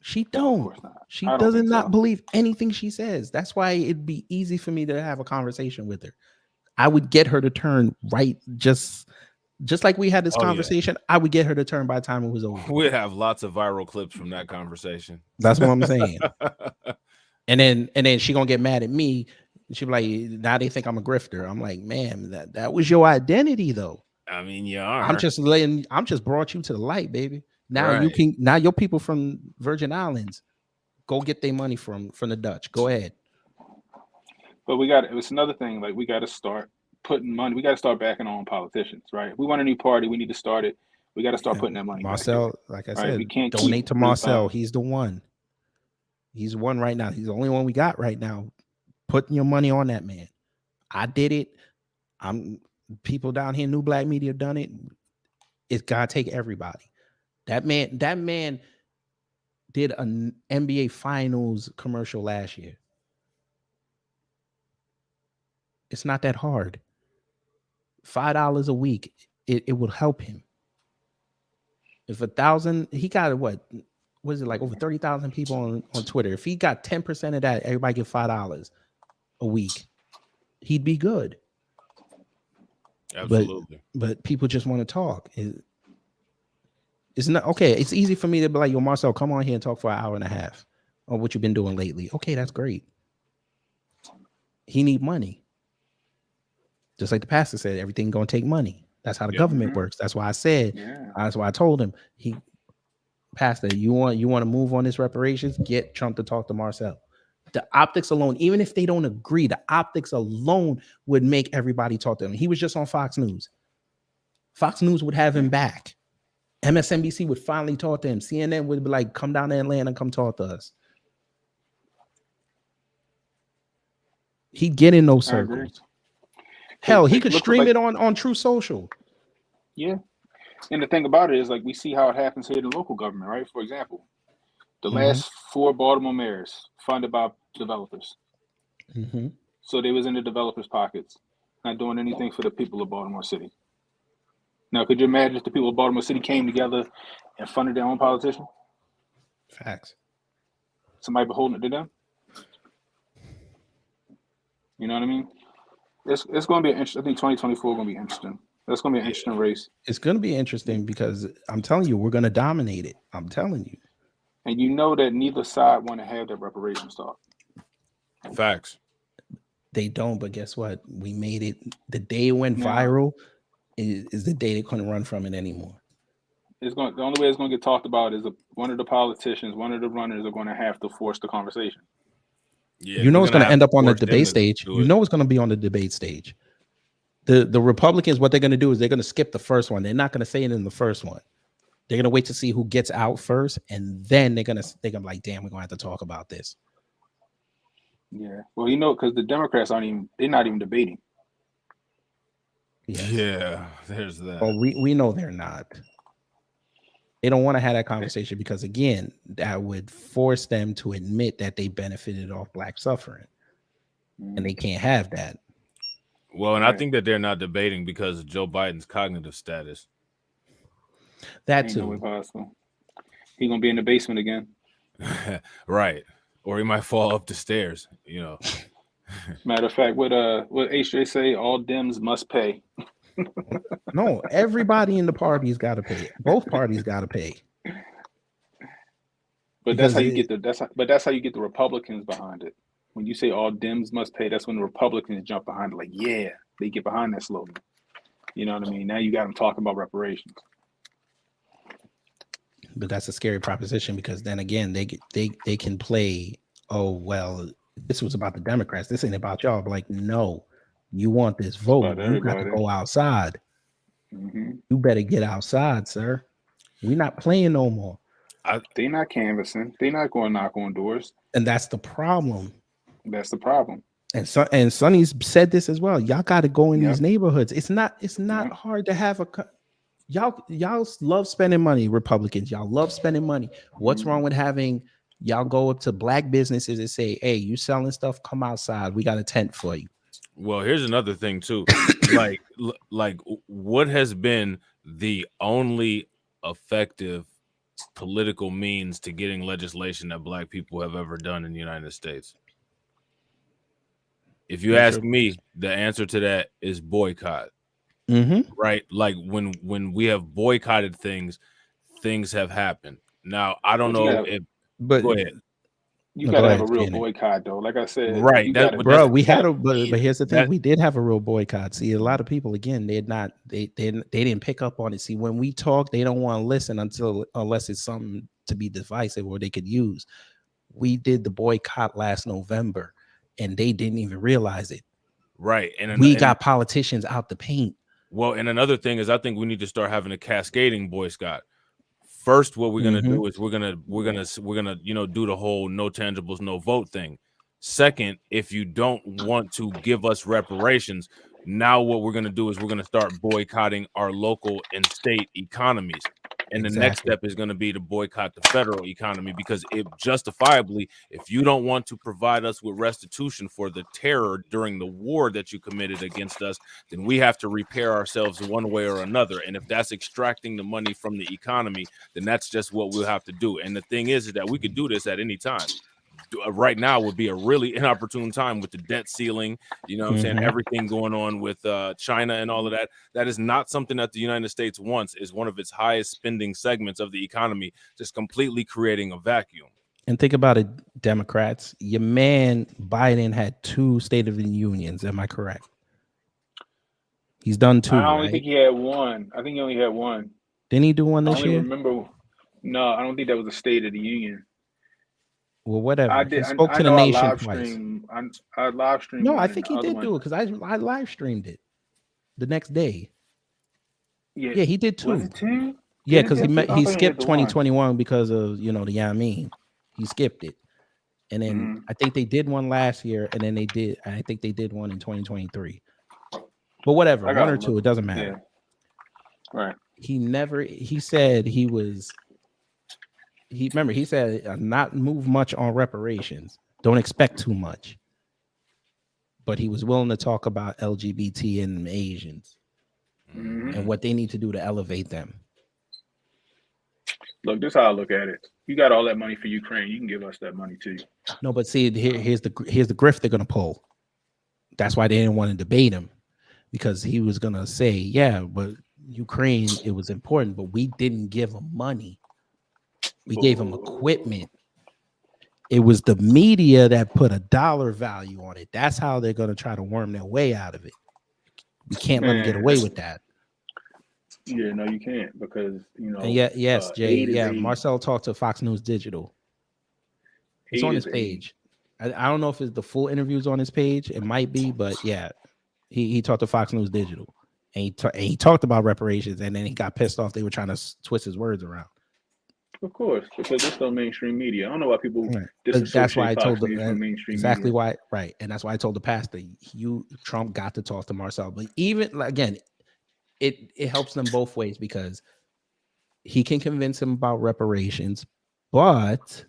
Speaker 1: She
Speaker 9: No, of
Speaker 1: don't.
Speaker 9: course not.
Speaker 1: She
Speaker 9: I don't
Speaker 1: does
Speaker 9: think
Speaker 1: not
Speaker 9: so.
Speaker 1: believe anything she says. That's why it'd be easy for me to have a conversation with her. I would get her to turn right, just like we had this
Speaker 10: Oh, yeah.
Speaker 1: conversation. I would get her to turn by the time it was over.
Speaker 10: We have lots of viral clips from that conversation.
Speaker 1: That's what I'm saying. And then she gonna get mad at me. She be like, now they think I'm a grifter. I'm like, man, that was your identity though.
Speaker 10: I mean, you are.
Speaker 1: I'm just brought you to the light, baby. Now
Speaker 10: Right.
Speaker 1: now your people from Virgin Islands go get their money from the Dutch. Go ahead.
Speaker 9: But it's another thing. Like, we got to start putting money. We got to start backing our own politicians, right? If we want a new party, we need to start it. We got to start putting that money
Speaker 1: Marcel,
Speaker 9: back
Speaker 1: like I
Speaker 9: right?
Speaker 1: said,
Speaker 9: We can't
Speaker 1: donate
Speaker 9: keep
Speaker 1: to Marcel. He's the one. He's the one right now. He's the only one we got right now. Putting your money on that man. I did it. People down here, New Black Media done it. It's gotta take everybody. That man did an NBA Finals commercial last year. It's not that hard. $5 a week, it will help him. If 1,000, he got what is it, like over 30,000 people on Twitter. If he got 10% of that, everybody get $5 a week, he'd be good.
Speaker 10: Absolutely.
Speaker 1: But people just want to talk. It's not okay. It's easy for me to be like, yo, Marcel, come on here and talk for an hour and a half on what you've been doing lately. Okay, that's great. He need money. Just like the pastor said, everything gonna take money. That's how the government works. That's why I said, that's why I told him, Pastor, you want to move on this reparations, get Trump to talk to Marcel. The optics alone, even if they don't agree, the optics alone would make everybody talk to him. He was just on Fox News. Fox News would have him back. MSNBC would finally talk to him. CNN would be like, come down to Atlanta and come talk to us. He'd get in those circles. Hell, he could stream it on True Social.
Speaker 9: Yeah. And the thing about it is, like, we see how it happens here in local government, right? For example, the last 4 Baltimore mayors funded by developers. So they was in the developers' pockets, not doing anything for the people of Baltimore City. Now, could you imagine if the people of Baltimore City came together and funded their own politician?
Speaker 1: Facts.
Speaker 9: Somebody be holding it to them? You know what I mean? It's going to be I think 2024 going to be interesting. That's going to be an interesting race.
Speaker 1: It's going to be interesting because I'm telling you, we're going to dominate it. I'm telling you.
Speaker 9: And you know that neither side want to have that reparations talk.
Speaker 10: Facts.
Speaker 1: They don't, but guess what? We made it. The day it went viral is the day they couldn't run from it anymore.
Speaker 9: The only way it's going to get talked about is one of the politicians, one of the runners are going to have to force the conversation.
Speaker 10: Yeah,
Speaker 1: you know it's going to end up on the debate stage. You know it's going to be on the debate stage. The Republicans, what they're going to do is they're going to skip the first one. They're not going to say it in the first one. They're going to wait to see who gets out first, and then they're going to be like, damn, we're going to have to talk about this.
Speaker 9: Yeah. Well, because the Democrats they're not even debating.
Speaker 10: Yeah, there's that.
Speaker 1: Well, we know they're not. They don't want to have that conversation because, again, that would force them to admit that they benefited off Black suffering, and they can't have that.
Speaker 10: Well, and I think that they're not debating because of Joe Biden's cognitive status.
Speaker 1: That
Speaker 9: Ain't
Speaker 1: too.
Speaker 9: No way possible. He's gonna be in the basement again.
Speaker 10: Right. Or he might fall up the stairs, you know.
Speaker 9: Matter of fact, what HJ say, all Dems must pay.
Speaker 1: No, everybody in the party's got to pay. Both parties got to pay.
Speaker 9: But that's how you get that's how you get the Republicans behind it. When you say all Dems must pay, that's when the Republicans jump behind it. Like, yeah, they get behind that slogan. You know what I mean? Now you got them talking about reparations.
Speaker 1: But that's a scary proposition because then again, they can play, oh, well, this was about the Democrats. This ain't about y'all. But like, no, you want this vote. You got to go outside. You better get outside, sir. We're not playing no more.
Speaker 9: They're not canvassing. They're not going to knock on doors.
Speaker 1: And that's the problem.
Speaker 9: That's the problem.
Speaker 1: And Sonny's said this as well. Y'all got to go in these neighborhoods. It's not hard to have y'all love spending money, Republicans. Y'all love spending money. What's wrong with having Y'all go up to black businesses and say, hey, you selling stuff, come outside. We got a tent for you.
Speaker 10: Well, here's another thing too. like what has been the only effective political means to getting legislation that black people have ever done in the United States? If you ask me, the answer to that is boycott. Right? Like when we have boycotted things have happened. Now, I don't know if go ahead.
Speaker 9: You gotta have a real boycott though. Like I said,
Speaker 10: right?
Speaker 1: Bro, we had but here's the thing: we did have a real boycott. See, a lot of people again, they didn't pick up on it. See, when we talk, they don't want to listen unless it's something to be divisive or they could use. We did the boycott last November, and they didn't even realize it.
Speaker 10: Right, and
Speaker 1: we got politicians out the paint.
Speaker 10: Well, and another thing is, I think we need to start having a cascading boycott. First, what we're gonna do is we're gonna do the whole no tangibles, no vote thing. Second, if you don't want to give us reparations, now what we're gonna do is we're gonna start boycotting our local and state economies. And the next step is going to be to boycott the federal economy, because it justifiably, if you don't want to provide us with restitution for the terror during the war that you committed against us, then we have to repair ourselves one way or another. And if that's extracting the money from the economy, then that's just what we'll have to do. And the thing is that we could do this at any time. Right now would be a really inopportune time with the debt ceiling, you know what I'm saying, everything going on with China and all of that. That is not something that the United States wants. Is one of its highest spending segments of the economy, just completely creating a vacuum.
Speaker 1: And think about it, Democrats, your man Biden had 2 State of the Unions. Am I correct? He's done 2.
Speaker 9: I only think he had 1. I think he only had 1.
Speaker 1: Didn't he do one this year?
Speaker 9: Remember, no, I don't think that was a State of the Union.
Speaker 1: Well, whatever.
Speaker 9: I did.
Speaker 1: He spoke to the nation twice.
Speaker 9: I live streamed.
Speaker 1: No, I think he did do it because I live streamed it the next day. Yeah, he did 2.
Speaker 9: Was it 2?
Speaker 1: Yeah, because he skipped 2021 because of the Yamin. He skipped it, and then I think they did one last year, and then I think they did one in 2023. But whatever, 1 or 2, it doesn't matter.
Speaker 9: Yeah. Right.
Speaker 1: He said he was. He said not move much on reparations. Don't expect too much. But he was willing to talk about LGBT and Asians and what they need to do to elevate them.
Speaker 9: Look, this is how I look at it. You got all that money for Ukraine. You can give us that money too.
Speaker 1: No, but see, here's the grift they're gonna pull. That's why they didn't want to debate him, because he was gonna say, yeah, but Ukraine, it was important, but we didn't give them money. We gave them equipment. It was the media that put a dollar value on it. That's how they're going to try to worm their way out of it. We can't let them get away with that.
Speaker 9: Yeah, no, you can't, because
Speaker 1: And yes, Jay. Yeah, Marcel talked to Fox News Digital. It's on his page. I don't know if it's the full interviews on his page. It might be, but yeah, he talked to Fox News Digital, and he talked about reparations, and then he got pissed off. They were trying to twist his words around.
Speaker 9: Of course, because it's still mainstream media. I don't know why people
Speaker 1: That's why I told them
Speaker 9: mainstream
Speaker 1: media. Right, and that's why I told the pastor, Trump got to talk to Marcel. But even again, it helps them both ways, because he can convince him about reparations, but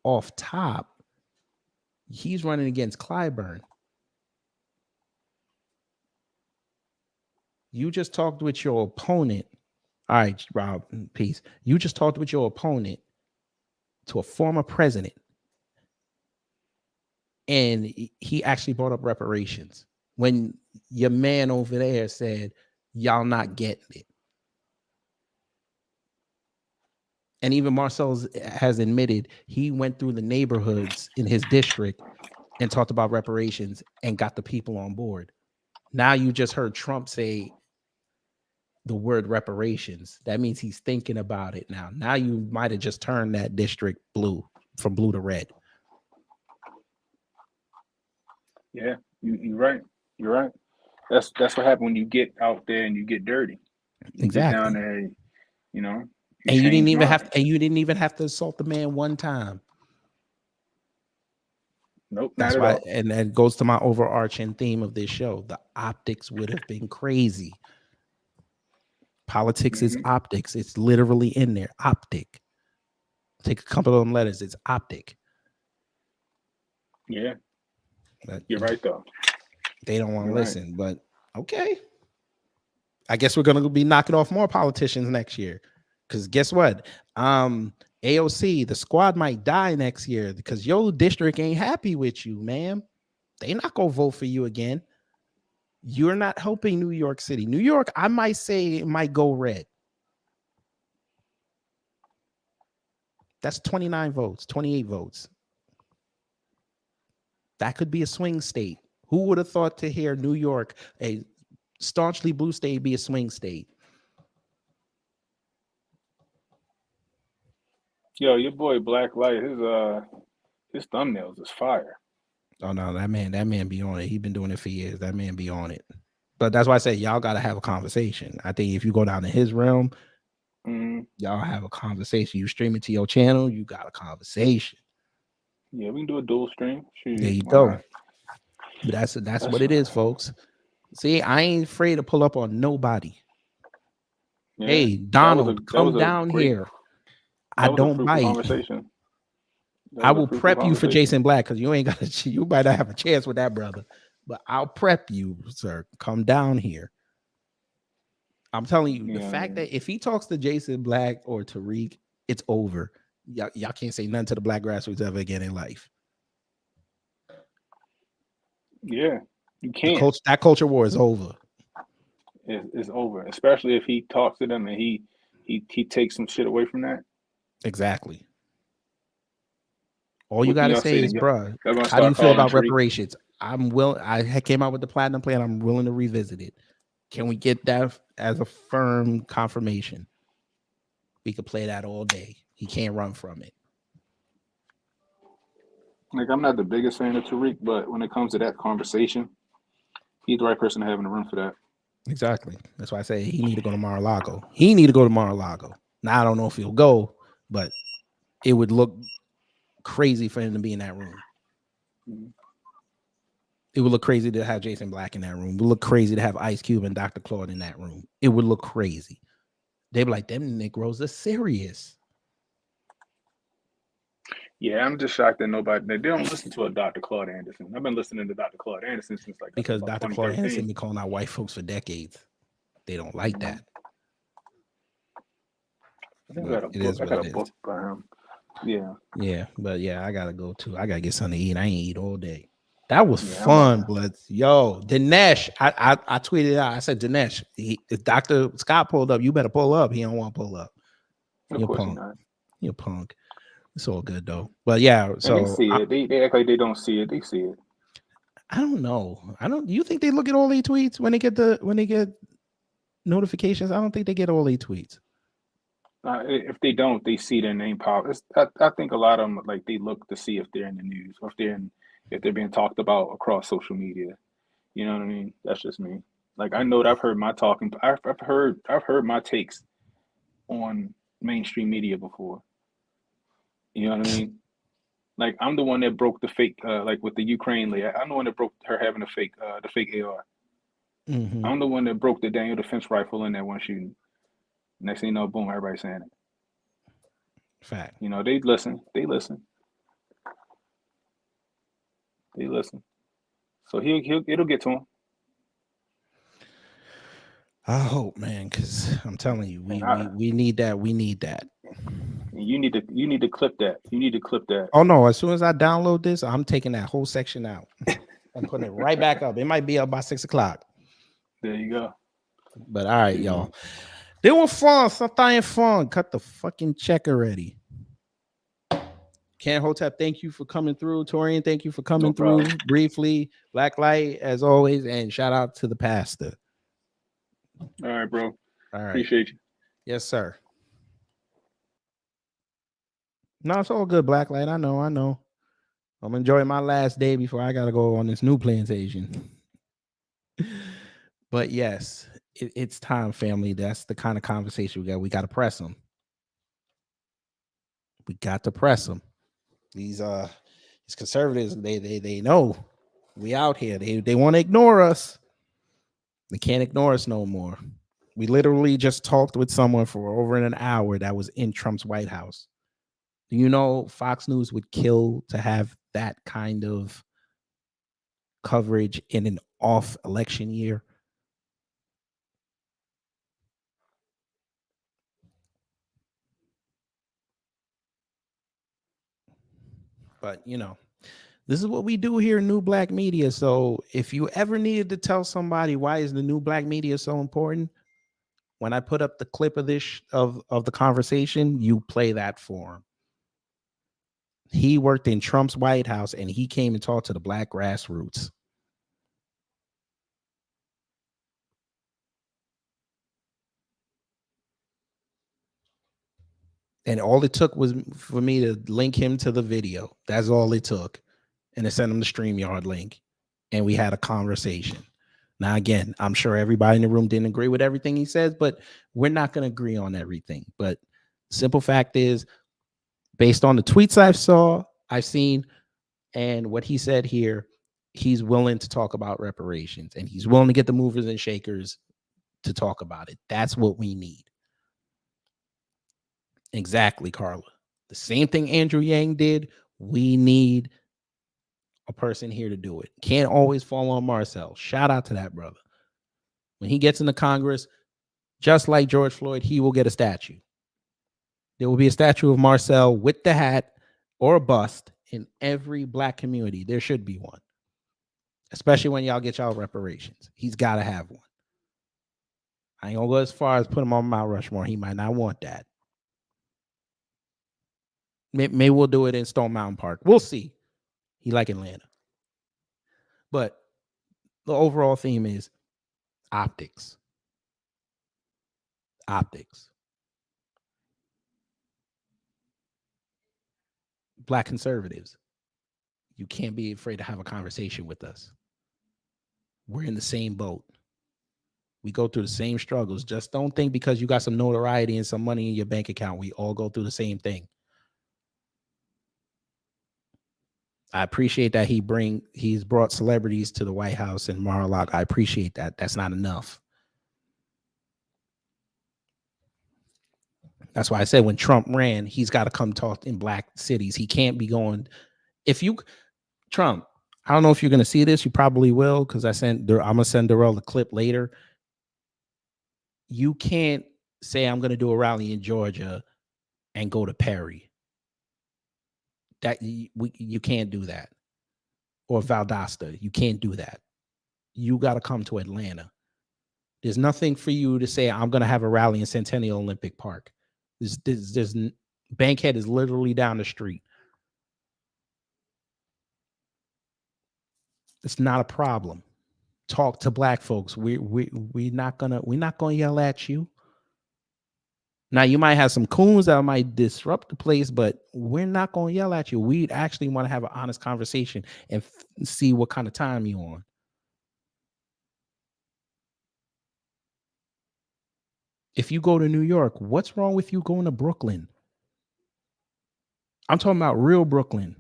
Speaker 1: off top, he's running against Clyburn. You just talked with your opponent. All right, Rob, peace. You just talked with your opponent to a former president, and he actually brought up reparations when your man over there said, y'all not getting it. And even Marcel has admitted he went through the neighborhoods in his district and talked about reparations and got the people on board. Now you just heard Trump say the word reparations. That means he's thinking about it now. Now you might have just turned that district blue, from blue to red.
Speaker 9: Yeah, you're right. You're right. That's what happens when you get out there and you get dirty. You
Speaker 1: Exactly.
Speaker 9: get down there,
Speaker 1: And you didn't even have to assault the man one time.
Speaker 9: Nope.
Speaker 1: That's
Speaker 9: not
Speaker 1: why,
Speaker 9: at all.
Speaker 1: and that goes to my overarching theme of this show. The optics would have been crazy. Politics is optics. It's literally in there. Optic. Take a couple of them letters. It's optic.
Speaker 9: Yeah,
Speaker 1: But
Speaker 9: you're right though.
Speaker 1: they don't want to
Speaker 9: You're right.
Speaker 1: listen. But okay. I guess we're gonna be knocking off more politicians next year. Because guess what? AOC, the squad might die next year because your district ain't happy with you, ma'am. They not gonna vote for you again. You're not helping New York City. New York, I might say it might go red. That's 29 votes, 28 votes. That could be a swing state. Who would have thought to hear New York, a staunchly blue state, be a swing state?
Speaker 9: Yo, your boy Black Light, his thumbnails is fire.
Speaker 1: Oh no, that man be on it. He been doing it for years. That man be on it. But that's why I say y'all got to have a conversation. I think if you go down to his realm, y'all have a conversation. You stream it to your channel, you got a conversation.
Speaker 9: Yeah, we can do a dual stream. Shoot,
Speaker 1: There you
Speaker 9: why
Speaker 1: go.
Speaker 9: not?
Speaker 1: But that's what it is, folks. See, I ain't afraid to pull up on nobody.
Speaker 9: Yeah,
Speaker 1: Hey, Donald, come down here. I don't bite.
Speaker 9: Conversation.
Speaker 1: I will prep you for Jason Black because you ain't got you might not have a chance with that brother, but I'll prep you, sir. Come down here. I'm telling you, the fact that if he talks to Jason Black or Tariq, it's over. Y'all can't say nothing to the Black grassroots ever again in life.
Speaker 9: Yeah, you can't.
Speaker 1: That culture war is over.
Speaker 9: It's over, especially if he talks to them and he takes some shit away from that.
Speaker 1: Exactly. All you gotta say is, bruh, how do you
Speaker 9: start
Speaker 1: feel about
Speaker 9: calling Tariq?
Speaker 1: reparations? I'm willing. I came out with the platinum plan. I'm willing to revisit it. Can we get that as a firm confirmation? We could play that all day. He can't run from it.
Speaker 9: Like, I'm not the biggest fan of Tariq, but when it comes to that conversation, he's the right person to have in the room for that.
Speaker 1: Exactly. That's why I say he need to go to Mar-a-Lago. He need to go to Mar-a-Lago. Now I don't know if he'll go, but it would look crazy for him to be in that room. It would look crazy to have Jason Black in that room. It would look crazy to have Ice Cube and Dr. Claude in that room. It would look crazy. They'd be like, them Negroes are serious.
Speaker 9: Yeah, I'm just shocked that they don't listen to a Dr. Claude Anderson. I've been listening to Dr. Claude Anderson since like
Speaker 1: Because Dr. Claude
Speaker 9: 2013.
Speaker 1: Anderson been calling out white folks for decades. They don't like that.
Speaker 9: I think I got a book by him. Yeah.
Speaker 1: Yeah, but yeah, I gotta go too. I gotta get something to eat. I ain't eat all day. That was fun, Bloods. Yo, Dinesh, I tweeted out. I said, Dinesh, if Dr. Scott pulled up, you better pull up. He don't want to pull up.
Speaker 9: Of course not.
Speaker 1: You're a punk. It's all good though. But yeah, so
Speaker 9: and they see it. They act like they don't see it. They see it.
Speaker 1: I don't know. Do you think they look at all their tweets when they get notifications? I don't think they get all their tweets.
Speaker 9: If they don't, they see their name pop. I think a lot of them, like, they look to see if they're in the news or if they're being talked about across social media. You know what I mean? That's just me. Like, I know that I've heard my talking. I've heard my takes on mainstream media before. You know what I mean? Like, I'm the one that broke the fake, like with the Ukraine lady. I'm the one that broke her having the fake AR.
Speaker 1: Mm-hmm.
Speaker 9: I'm the one that broke the Daniel Defense rifle in that one shooting. Next thing you know, boom, everybody's saying it.
Speaker 1: Fact.
Speaker 9: You know, they listen. So it'll get to him.
Speaker 1: I hope, man, because I'm telling you, we need that. We need that.
Speaker 9: You need to clip that. You need to clip that.
Speaker 1: Oh no! As soon as I download this, I'm taking that whole section out. I'm putting it right back up. It might be up by 6 o'clock.
Speaker 9: There you go.
Speaker 1: But all right, y'all. They were fun. Something fun. Cut the fucking check already. Ken Hotep, thank you for coming through. Torian, thank you for coming through briefly. Black Light, as always, and shout out to the pastor.
Speaker 9: All right, bro.
Speaker 1: All right.
Speaker 9: Appreciate you.
Speaker 1: Yes, sir. No, it's all good, Black Light. I know. I'm enjoying my last day before I gotta go on this new plantation. But yes, it's time, family. That's the kind of conversation we got. We got to press them. We got to press them. These conservatives, they know we out here. They want to ignore us. They can't ignore us no more. We literally just talked with someone for over an hour that was in Trump's White House. You know, Fox News would kill to have that kind of coverage in an off election year. But, you know, this is what we do here in New Black Media. So if you ever needed to tell somebody why is the New Black Media so important, when I put up the clip of this of the conversation, you play that for him. He worked in Trump's White House and he came and talked to the black grassroots. And all it took was for me to link him to the video. That's all it took. And to send him the StreamYard link. And we had a conversation. Now, again, I'm sure everybody in the room didn't agree with everything he says, but we're not going to agree on everything. But simple fact is, based on the tweets I've seen, and what he said here, he's willing to talk about reparations. And he's willing to get the movers and shakers to talk about it. That's what we need. Exactly, Carla. The same thing Andrew Yang did. We need a person here to do it. Can't always fall on Marcel. Shout out to that brother. When he gets into Congress, just like George Floyd, he will get a statue. There will be a statue of Marcel with the hat or a bust in every black community. There should be one. Especially when y'all get y'all reparations. He's got to have one. I ain't gonna go as far as put him on Mount Rushmore. He might not want that. Maybe we'll do it in Stone Mountain Park. We'll see. He like Atlanta. But the overall theme is optics. Optics. Black conservatives, you can't be afraid to have a conversation with us. We're in the same boat. We go through the same struggles. Just don't think because you got some notoriety and some money in your bank account, we all go through the same thing. I appreciate that he's brought celebrities to the White House and Mar-a-Lago. I appreciate that. That's not enough. That's why I said when Trump ran, he's got to come talk in black cities. He can't be going. Trump, I don't know if you're going to see this. You probably will, because I'm going to send Darrell the clip later. You can't say I'm going to do a rally in Georgia and go to Perry. You can't do that. Or Valdosta. You can't do that. You got to come to Atlanta. There's nothing for you to say, I'm going to have a rally in Centennial Olympic Park. There's Bankhead is literally down the street. It's not a problem. Talk to black folks. We're not gonna yell at you. Now you might have some coons that might disrupt the place, but we're not gonna yell at you. We actually want to have an honest conversation and see what kind of time you're on. If you go to New York, what's wrong with you going to Brooklyn? I'm talking about real Brooklyn.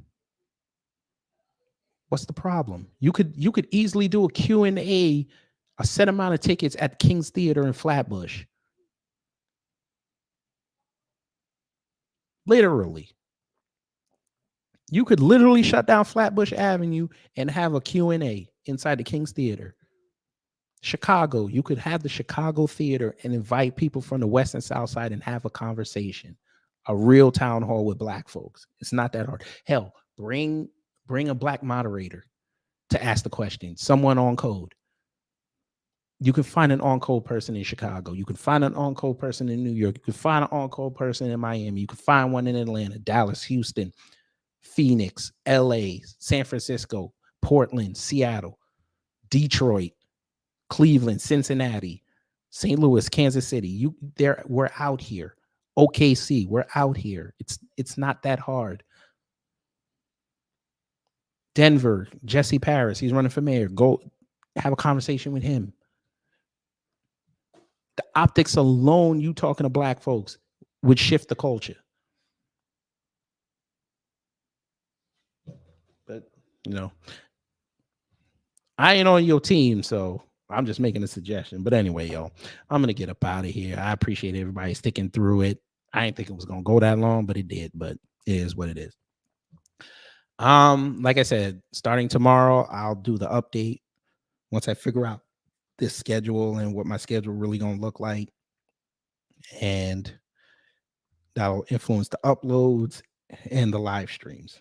Speaker 1: What's the problem? You could easily do a Q&A, a set amount of tickets at King's Theater in Flatbush. Literally. You could literally shut down Flatbush Avenue and have a Q&A inside the King's Theater. Chicago, you could have the Chicago Theater and invite people from the West and South Side and have a conversation. A real town hall with black folks. It's not that hard. Hell, bring a black moderator to ask the question. Someone on code. You can find an on-code person in Chicago. You can find an on-code person in New York. You can find an on-code person in Miami. You can find one in Atlanta, Dallas, Houston, Phoenix, LA, San Francisco, Portland, Seattle, Detroit, Cleveland, Cincinnati, St. Louis, Kansas City. We're out here. OKC, we're out here. It's not that hard. Denver, Jesse Paris, he's running for mayor. Go have a conversation with him. The optics alone, you talking to black folks, would shift the culture. But, I ain't on your team, so I'm just making a suggestion. But anyway, yo, I'm going to get up out of here. I appreciate everybody sticking through it. I didn't think it was going to go that long, but it did. But It is what it is. Like I said, starting tomorrow, I'll do the update once I figure out this schedule and what my schedule really gonna look like, and that'll influence the uploads and the live streams.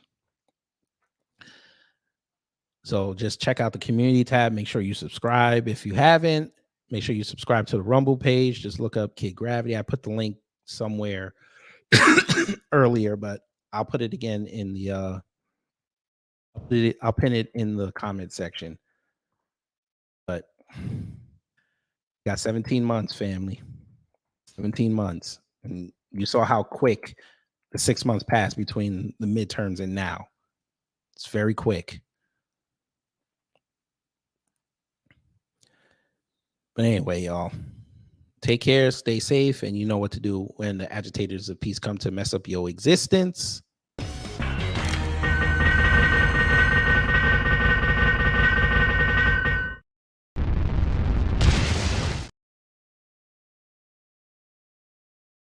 Speaker 1: So just check out the community tab. Make sure you subscribe if you haven't. Make sure you subscribe to the Rumble page. Just look up Kid Gravity. I put the link somewhere earlier, but I'll put it again in the I'll pin it in the comment section. But got 17 months, family. 17 months. And you saw how quick the 6 months passed between the midterms and now. It's very quick. But anyway, y'all, take care, stay safe, and you know what to do when the agitators of peace come to mess up your existence.